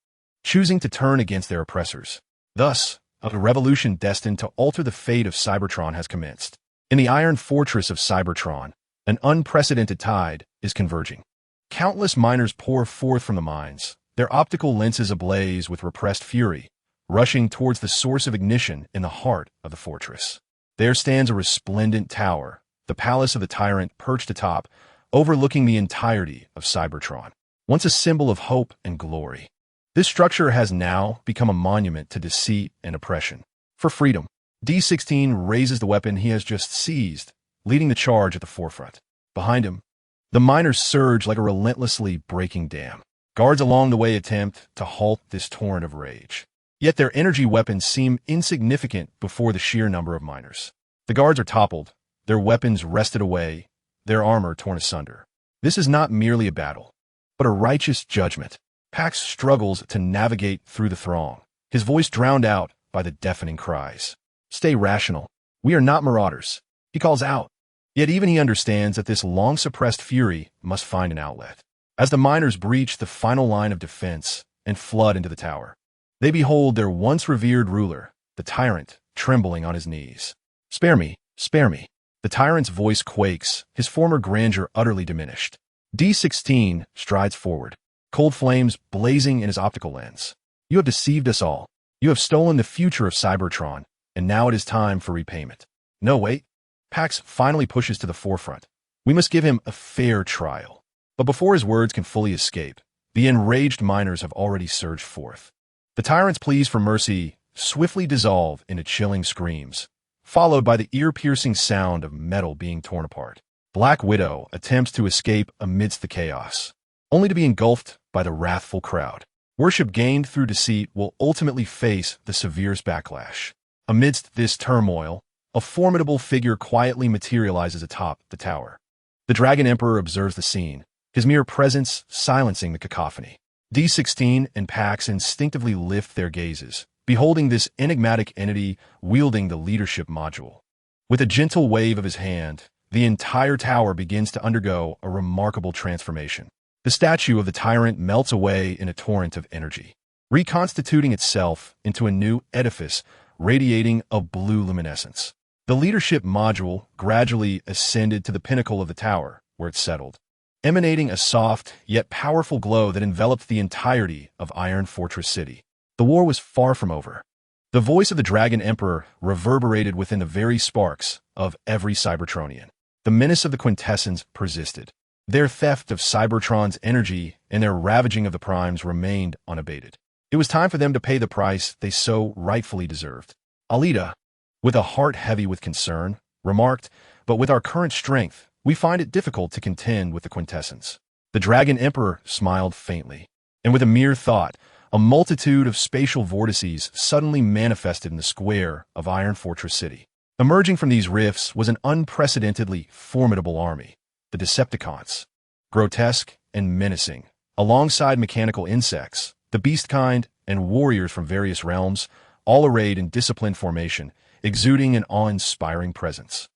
choosing to turn against their oppressors. Thus, a revolution destined to alter the fate of Cybertron has commenced. In the iron fortress of Cybertron, an unprecedented tide is converging. Countless miners pour forth from the mines, their optical lenses ablaze with repressed fury, rushing towards the source of ignition in the heart of the fortress. There stands a resplendent tower, the palace of the tyrant perched atop, overlooking the entirety of Cybertron, once a symbol of hope and glory. This structure has now become a monument to deceit and oppression. For freedom, D16 raises the weapon he has just seized, leading the charge at the forefront. Behind him, the miners surge like a relentlessly breaking dam. Guards along the way attempt to halt this torrent of rage. Yet their energy weapons seem insignificant before the sheer number of miners. The guards are toppled, their weapons wrested away, their armor torn asunder. This is not merely a battle, but a righteous judgment. Pax struggles to navigate through the throng, his voice drowned out by the deafening cries. Stay rational. We are not marauders, he calls out. Yet even he understands that this long-suppressed fury must find an outlet. As the miners breach the final line of defense and flood into the tower, they behold their once revered ruler, the tyrant, trembling on his knees. Spare me, spare me. The tyrant's voice quakes, his former grandeur utterly diminished. D16 strides forward, cold flames blazing in his optical lens. You have deceived us all. You have stolen the future of Cybertron, and now it is time for repayment. No, wait. Pax finally pushes to the forefront. We must give him a fair trial. But before his words can fully escape, the enraged miners have already surged forth. The tyrant's pleas for mercy swiftly dissolve into chilling screams, followed by the ear-piercing sound of metal being torn apart. Black Widow attempts to escape amidst the chaos, only to be engulfed by the wrathful crowd. Worship gained through deceit will ultimately face the severest backlash. Amidst this turmoil, a formidable figure quietly materializes atop the tower. The Dragon Emperor observes the scene, his mere presence silencing the cacophony. D16 and Pax instinctively lift their gazes, beholding this enigmatic entity wielding the leadership module. With a gentle wave of his hand, the entire tower begins to undergo a remarkable transformation. The statue of the tyrant melts away in a torrent of energy, reconstituting itself into a new edifice radiating a blue luminescence. The leadership module gradually ascended to the pinnacle of the tower, where it settled, emanating a soft yet powerful glow that enveloped the entirety of Iron Fortress City. The war was far from over. The voice of the Dragon Emperor reverberated within the very sparks of every Cybertronian. The menace of the Quintessence persisted. Their theft of Cybertron's energy and their ravaging of the Primes remained unabated. It was time for them to pay the price they so rightfully deserved. Alida, with a heart heavy with concern, remarked, "But with our current strength, we find it difficult to contend with the Quintessence." The Dragon Emperor smiled faintly, and with a mere thought, a multitude of spatial vortices suddenly manifested in the square of Iron Fortress City. Emerging from these rifts was an unprecedentedly formidable army, the Decepticons. Grotesque and menacing, alongside mechanical insects, the beast kind, and warriors from various realms, all arrayed in disciplined formation, exuding an awe-inspiring presence.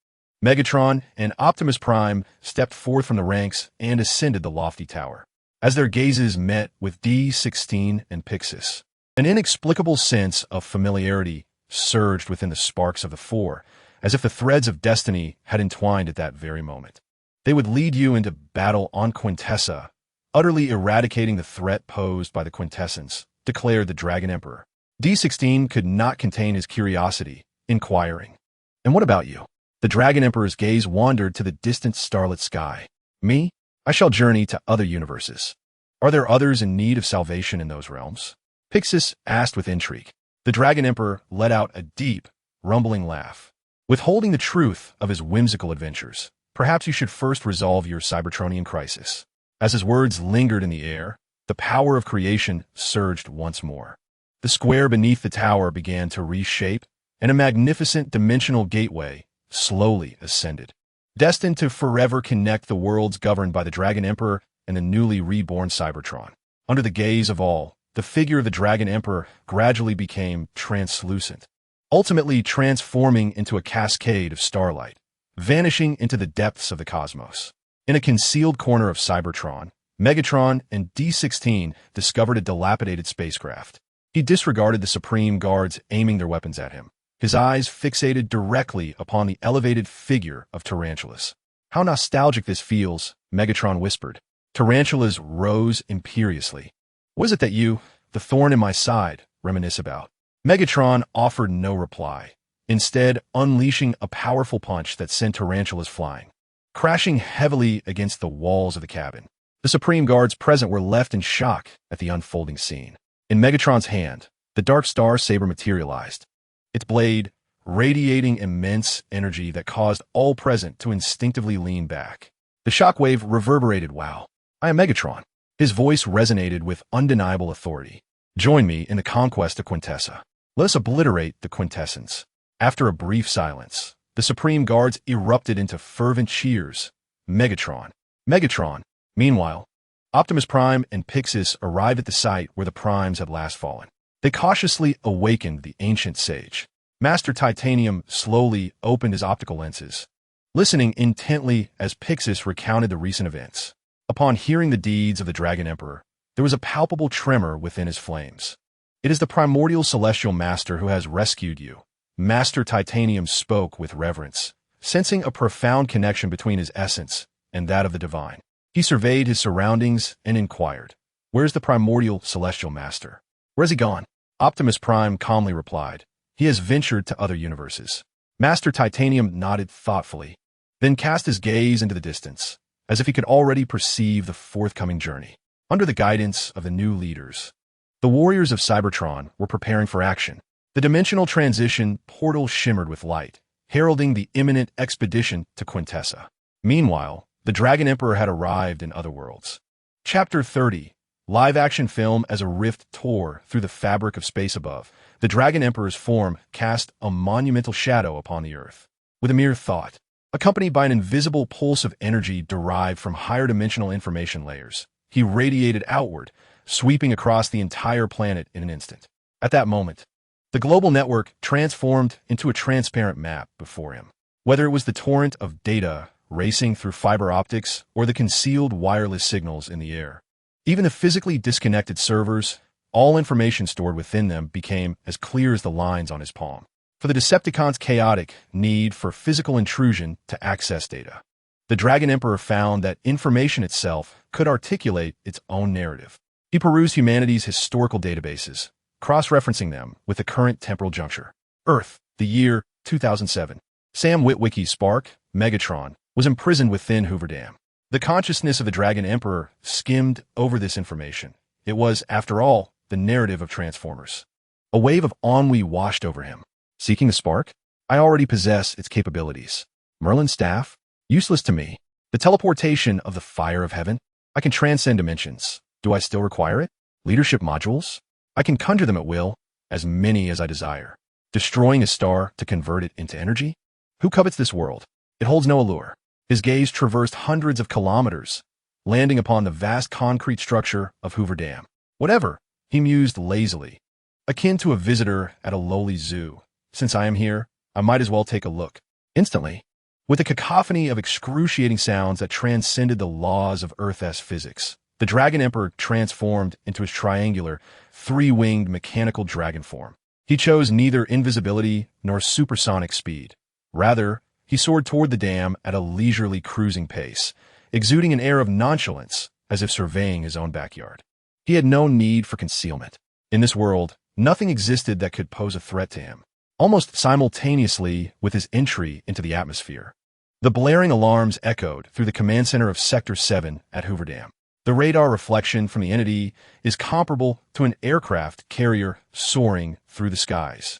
Megatron and Optimus Prime stepped forth from the ranks and ascended the lofty tower. As their gazes met with D16 and Pixis, an inexplicable sense of familiarity surged within the sparks of the four, as if the threads of destiny had entwined at that very moment. They would lead you into battle on Quintessa, utterly eradicating the threat posed by the Quintessence, declared the Dragon Emperor. D16 could not contain his curiosity, inquiring, "And what about you?" The Dragon Emperor's gaze wandered to the distant starlit sky. "Me? I shall journey to other universes." "Are there others in need of salvation in those realms?" Pixis asked with intrigue. The Dragon Emperor let out a deep, rumbling laugh. "Withholding the truth of his whimsical adventures, perhaps you should first resolve your Cybertronian crisis." As his words lingered in the air, the power of creation surged once more. The square beneath the tower began to reshape, and a magnificent dimensional gateway slowly ascended, destined to forever connect the worlds governed by the Dragon Emperor and the newly reborn Cybertron. Under the gaze of all, the figure of the Dragon Emperor gradually became translucent, ultimately transforming into a cascade of starlight, vanishing into the depths of the cosmos. In a concealed corner of Cybertron, Megatron and D16 discovered a dilapidated spacecraft. He disregarded the Supreme Guards aiming their weapons at him, his eyes fixated directly upon the elevated figure of Tarantulas. "How nostalgic this feels," Megatron whispered. Tarantulas rose imperiously. "Was it that you, the thorn in my side, reminisce about?" Megatron offered no reply, instead unleashing a powerful punch that sent Tarantulas flying, crashing heavily against the walls of the cabin. The Supreme Guards present were left in shock at the unfolding scene. In Megatron's hand, the Dark Star Saber materialized, its blade radiating immense energy that caused all present to instinctively lean back. The shockwave reverberated. "Wow, I am Megatron." His voice resonated with undeniable authority. "Join me in the conquest of Quintessa. Let us obliterate the Quintessence." After a brief silence, the Supreme Guards erupted into fervent cheers. "Megatron! Megatron!" Meanwhile, Optimus Prime and Pixis arrived at the site where the Primes had last fallen. They cautiously awakened the ancient sage. Master Titanium slowly opened his optical lenses, listening intently as Pixis recounted the recent events. Upon hearing the deeds of the Dragon Emperor, there was a palpable tremor within his flames. "It is the primordial celestial master who has rescued you." Master Titanium spoke with reverence, sensing a profound connection between his essence and that of the divine. He surveyed his surroundings and inquired, "Where's the primordial celestial master? Where's he gone?" Optimus Prime calmly replied, "He has ventured to other universes." Master Titanium nodded thoughtfully, then cast his gaze into the distance, as if he could already perceive the forthcoming journey. Under the guidance of the new leaders, the warriors of Cybertron were preparing for action. The dimensional transition portal shimmered with light, heralding the imminent expedition to Quintessa. Meanwhile, the Dragon Emperor had arrived in other worlds. Chapter 30. Live-action film. As a rift tore through the fabric of space above, the Dragon Emperor's form cast a monumental shadow upon the Earth. With a mere thought, accompanied by an invisible pulse of energy derived from higher dimensional information layers, he radiated outward, sweeping across the entire planet in an instant. At that moment, the global network transformed into a transparent map before him. Whether it was the torrent of data racing through fiber optics, or the concealed wireless signals in the air. Even the physically disconnected servers, all information stored within them became as clear as the lines on his palm. For the Decepticons' chaotic need for physical intrusion to access data, the Dragon Emperor found that information itself could articulate its own narrative. He perused humanity's historical databases, cross-referencing them with the current temporal juncture. Earth, the year 2007. Sam Witwicky's spark, Megatron, was imprisoned within Hoover Dam. The consciousness of the Dragon Emperor skimmed over this information. It was, after all, the narrative of Transformers. A wave of ennui washed over him. Seeking the spark? I already possess its capabilities. Merlin's staff? Useless to me. The teleportation of the fire of heaven? I can transcend dimensions. Do I still require it? Leadership modules? I can conjure them at will, as many as I desire. Destroying a star to convert it into energy? Who covets this world? It holds no allure. His gaze traversed hundreds of kilometers, landing upon the vast concrete structure of Hoover Dam. Whatever, he mused lazily, akin to a visitor at a lowly zoo. Since I am here, I might as well take a look. Instantly, with a cacophony of excruciating sounds that transcended the laws of Earth's physics, the Dragon Emperor transformed into his triangular, three-winged mechanical dragon form. He chose neither invisibility nor supersonic speed. Rather, he soared toward the dam at a leisurely cruising pace, exuding an air of nonchalance as if surveying his own backyard. He had no need for concealment. In this world, nothing existed that could pose a threat to him. Almost simultaneously with his entry into the atmosphere, the blaring alarms echoed through the command center of Sector 7 at Hoover Dam. The radar reflection from the entity is comparable to an aircraft carrier soaring through the skies.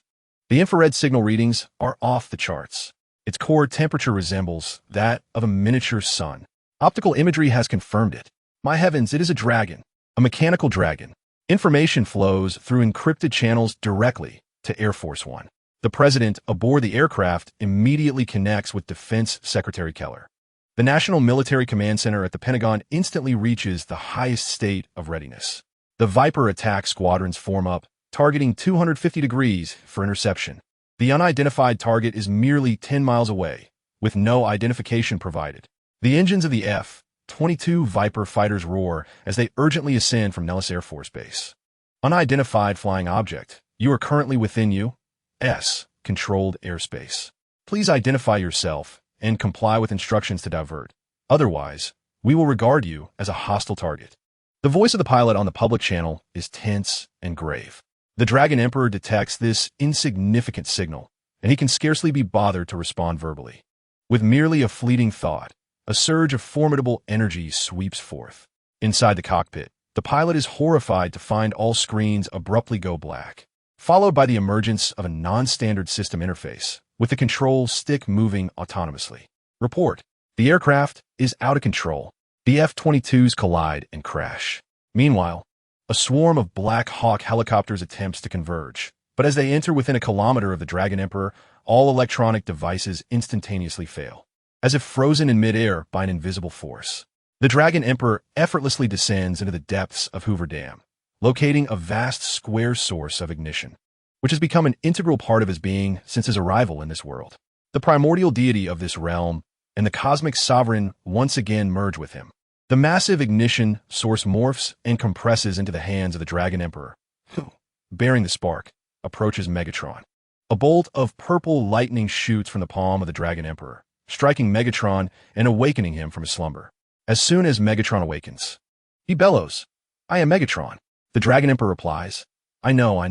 The infrared signal readings are off the charts. Its core temperature resembles that of a miniature sun. Optical imagery has confirmed it. My heavens, it is a dragon, a mechanical dragon. Information flows through encrypted channels directly to Air Force One. The president aboard the aircraft immediately connects with Defense Secretary Keller. The National Military Command Center at the Pentagon instantly reaches the highest state of readiness. The Viper attack squadrons form up, targeting 250 degrees for interception. The unidentified target is merely 10 miles away, with no identification provided. The engines of the F-22 Viper fighters roar as they urgently ascend from Nellis Air Force Base. Unidentified flying object, you are currently within U.S. controlled airspace. Please identify yourself and comply with instructions to divert. Otherwise, we will regard you as a hostile target. The voice of the pilot on the public channel is tense and grave. The Dragon Emperor detects this insignificant signal, and he can scarcely be bothered to respond verbally. With merely a fleeting thought, a surge of formidable energy sweeps forth. Inside the cockpit, the pilot is horrified to find all screens abruptly go black, followed by the emergence of a non-standard system interface, with the control stick moving autonomously. Report: the aircraft is out of control. The F-22s collide and crash. Meanwhile, a swarm of Black Hawk helicopters attempts to converge, but as they enter within a kilometer of the Dragon Emperor, all electronic devices instantaneously fail, as if frozen in midair by an invisible force. The Dragon Emperor effortlessly descends into the depths of Hoover Dam, locating a vast square source of ignition, which has become an integral part of his being since his arrival in this world. The primordial deity of this realm and the cosmic sovereign once again merge with him. The massive ignition source morphs and compresses into the hands of the Dragon Emperor, who, bearing the spark, approaches Megatron. A bolt of purple lightning shoots from the palm of the Dragon Emperor, striking Megatron and awakening him from his slumber. As soon as Megatron awakens, he bellows, "I am Megatron." The Dragon Emperor replies, I know.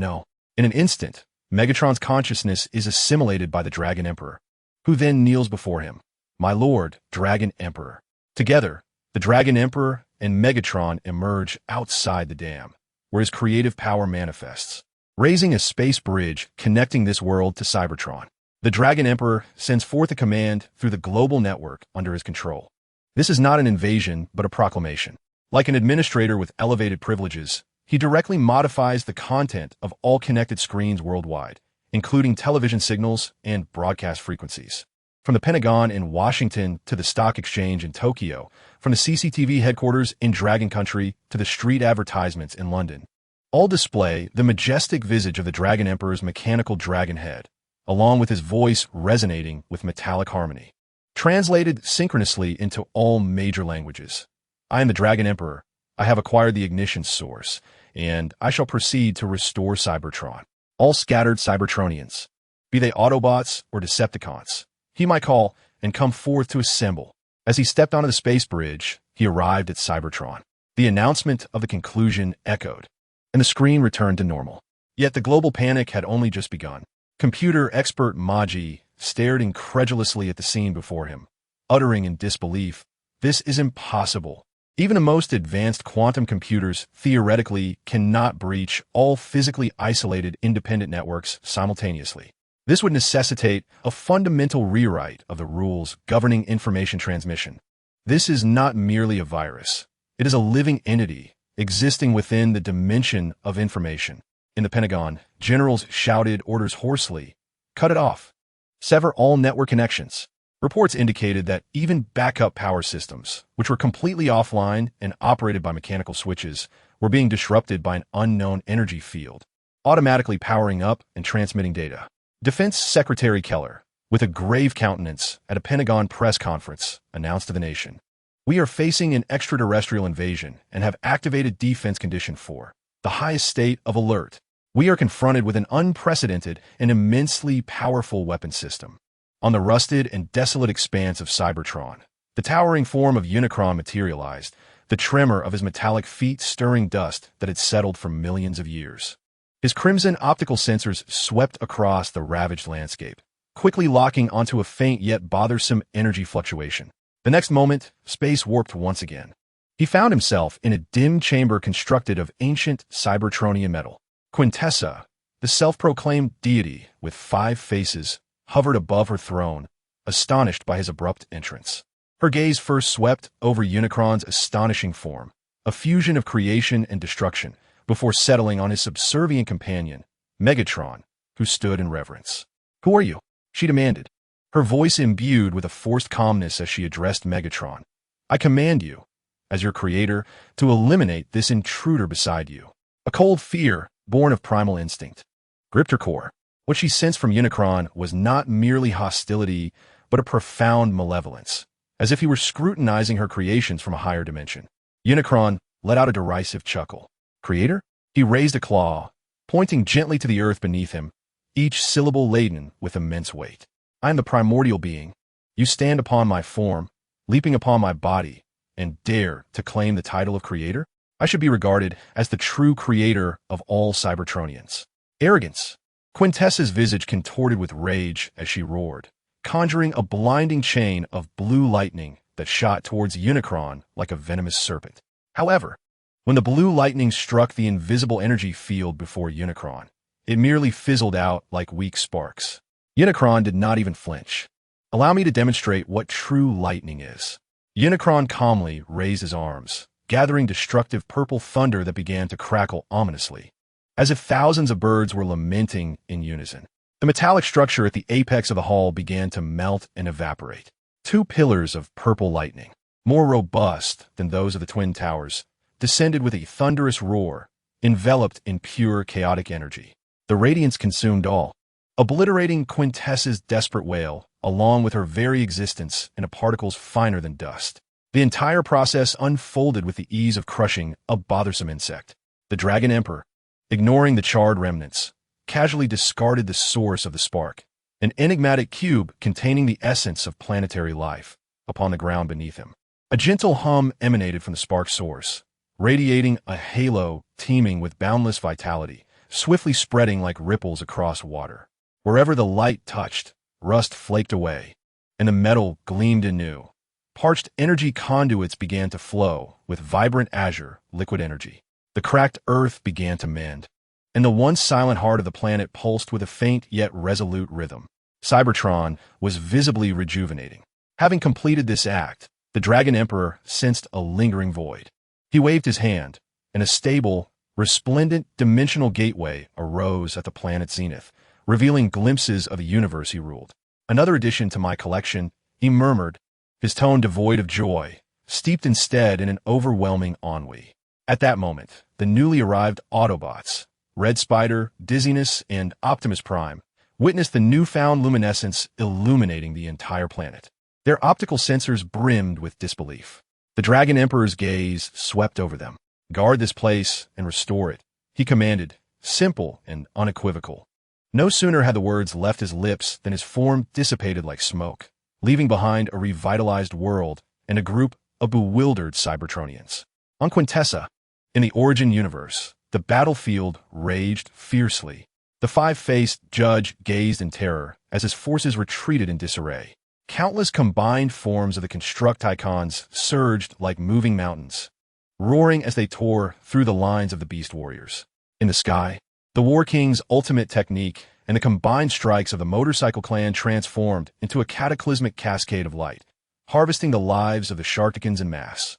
In an instant, Megatron's consciousness is assimilated by the Dragon Emperor, who then kneels before him. My lord, Dragon Emperor. Together, the Dragon Emperor and Megatron emerge outside the dam, where his creative power manifests, raising a space bridge connecting this world to Cybertron. The Dragon Emperor sends forth a command through the global network under his control. This is not an invasion, but a proclamation. Like an administrator with elevated privileges, he directly modifies the content of all connected screens worldwide, including television signals and broadcast frequencies. From the Pentagon in Washington to the stock exchange in Tokyo, from the CCTV headquarters in Dragon Country to the street advertisements in London, all display the majestic visage of the Dragon Emperor's mechanical dragon head, along with his voice resonating with metallic harmony. Translated synchronously into all major languages. I am the Dragon Emperor. I have acquired the ignition source, and I shall proceed to restore Cybertron. All scattered Cybertronians, be they Autobots or Decepticons, he might call and come forth to assemble. As he stepped onto the space bridge, he arrived at Cybertron. The announcement of the conclusion echoed, and the screen returned to normal. Yet the global panic had only just begun. Computer expert Maji stared incredulously at the scene before him, uttering in disbelief, "This is impossible. Even the most advanced quantum computers theoretically cannot breach all physically isolated independent networks simultaneously. This would necessitate a fundamental rewrite of the rules governing information transmission. This is not merely a virus. It is a living entity existing within the dimension of information." In the Pentagon, generals shouted orders hoarsely, "Cut it off. Sever all network connections." Reports indicated that even backup power systems, which were completely offline and operated by mechanical switches, were being disrupted by an unknown energy field, automatically powering up and transmitting data. Defense Secretary Keller, with a grave countenance at a Pentagon press conference, announced to the nation, "We are facing an extraterrestrial invasion and have activated Defense Condition 4, the highest state of alert. We are confronted with an unprecedented and immensely powerful weapon system." On the rusted and desolate expanse of Cybertron, the towering form of Unicron materialized, the tremor of his metallic feet stirring dust that had settled for millions of years. His crimson optical sensors swept across the ravaged landscape, quickly locking onto a faint yet bothersome energy fluctuation. The next moment, space warped once again. He found himself in a dim chamber constructed of ancient Cybertronian metal. Quintessa, the self-proclaimed deity with 5 faces, hovered above her throne, astonished by his abrupt entrance. Her gaze first swept over Unicron's astonishing form, a fusion of creation and destruction, before settling on his subservient companion, Megatron, who stood in reverence. "Who are you?" she demanded, her voice imbued with a forced calmness as she addressed Megatron. "I command you, as your creator, to eliminate this intruder beside you." A cold fear, born of primal instinct, gripped her core. What she sensed from Unicron was not merely hostility, but a profound malevolence, as if he were scrutinizing her creations from a higher dimension. Unicron let out a derisive chuckle. "Creator?" He raised a claw, pointing gently to the earth beneath him, each syllable laden with immense weight. "I am the primordial being. You stand upon my form, leaping upon my body, and dare to claim the title of Creator? I should be regarded as the true creator of all Cybertronians." Arrogance. Quintessa's visage contorted with rage as she roared, conjuring a blinding chain of blue lightning that shot towards Unicron like a venomous serpent. However, when the blue lightning struck the invisible energy field before Unicron, it merely fizzled out like weak sparks. Unicron did not even flinch. "Allow me to demonstrate what true lightning is." Unicron calmly raised his arms, gathering destructive purple thunder that began to crackle ominously, as if thousands of birds were lamenting in unison. The metallic structure at the apex of the hall began to melt and evaporate. 2 pillars of purple lightning, more robust than those of the Twin Towers, descended with a thunderous roar, enveloped in pure chaotic energy. The radiance consumed all, obliterating Quintessa's desperate wail, along with her very existence in a particles finer than dust. The entire process unfolded with the ease of crushing a bothersome insect. The Dragon Emperor, ignoring the charred remnants, casually discarded the source of the spark, an enigmatic cube containing the essence of planetary life, upon the ground beneath him. A gentle hum emanated from the spark source, radiating a halo teeming with boundless vitality, swiftly spreading like ripples across water. Wherever the light touched, rust flaked away, and the metal gleamed anew. Parched energy conduits began to flow with vibrant azure liquid energy. The cracked earth began to mend, and the once silent heart of the planet pulsed with a faint yet resolute rhythm. Cybertron was visibly rejuvenating. Having completed this act, the Dragon Emperor sensed a lingering void. He waved his hand, and a stable, resplendent dimensional gateway arose at the planet's zenith, revealing glimpses of the universe he ruled. "Another addition to my collection," he murmured, his tone devoid of joy, steeped instead in an overwhelming ennui. At that moment, the newly arrived Autobots, Red Spider, Dizziness, and Optimus Prime, witnessed the newfound luminescence illuminating the entire planet. Their optical sensors brimmed with disbelief. The Dragon Emperor's gaze swept over them. "Guard this place and restore it," he commanded, simple and unequivocal. No sooner had the words left his lips than his form dissipated like smoke, leaving behind a revitalized world and a group of bewildered Cybertronians. On Quintessa, in the Origin universe, the battlefield raged fiercely. The five-faced judge gazed in terror as his forces retreated in disarray. Countless combined forms of the Constructicons surged like moving mountains, roaring as they tore through the lines of the beast warriors. In the sky, the War King's ultimate technique and the combined strikes of the motorcycle clan transformed into a cataclysmic cascade of light, harvesting the lives of the Sharkticans en masse.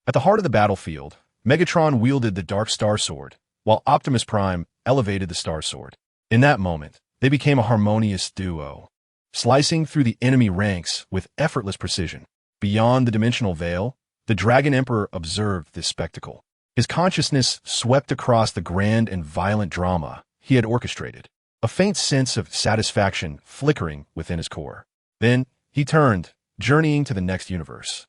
At the heart of the battlefield, Megatron wielded the Dark Star Sword, while Optimus Prime elevated the Star Sword. In that moment, they became a harmonious duo, slicing through the enemy ranks with effortless precision. Beyond the dimensional veil, the Dragon Emperor observed this spectacle. His consciousness swept across the grand and violent drama he had orchestrated, a faint sense of satisfaction flickering within his core. Then, he turned, journeying to the next universe.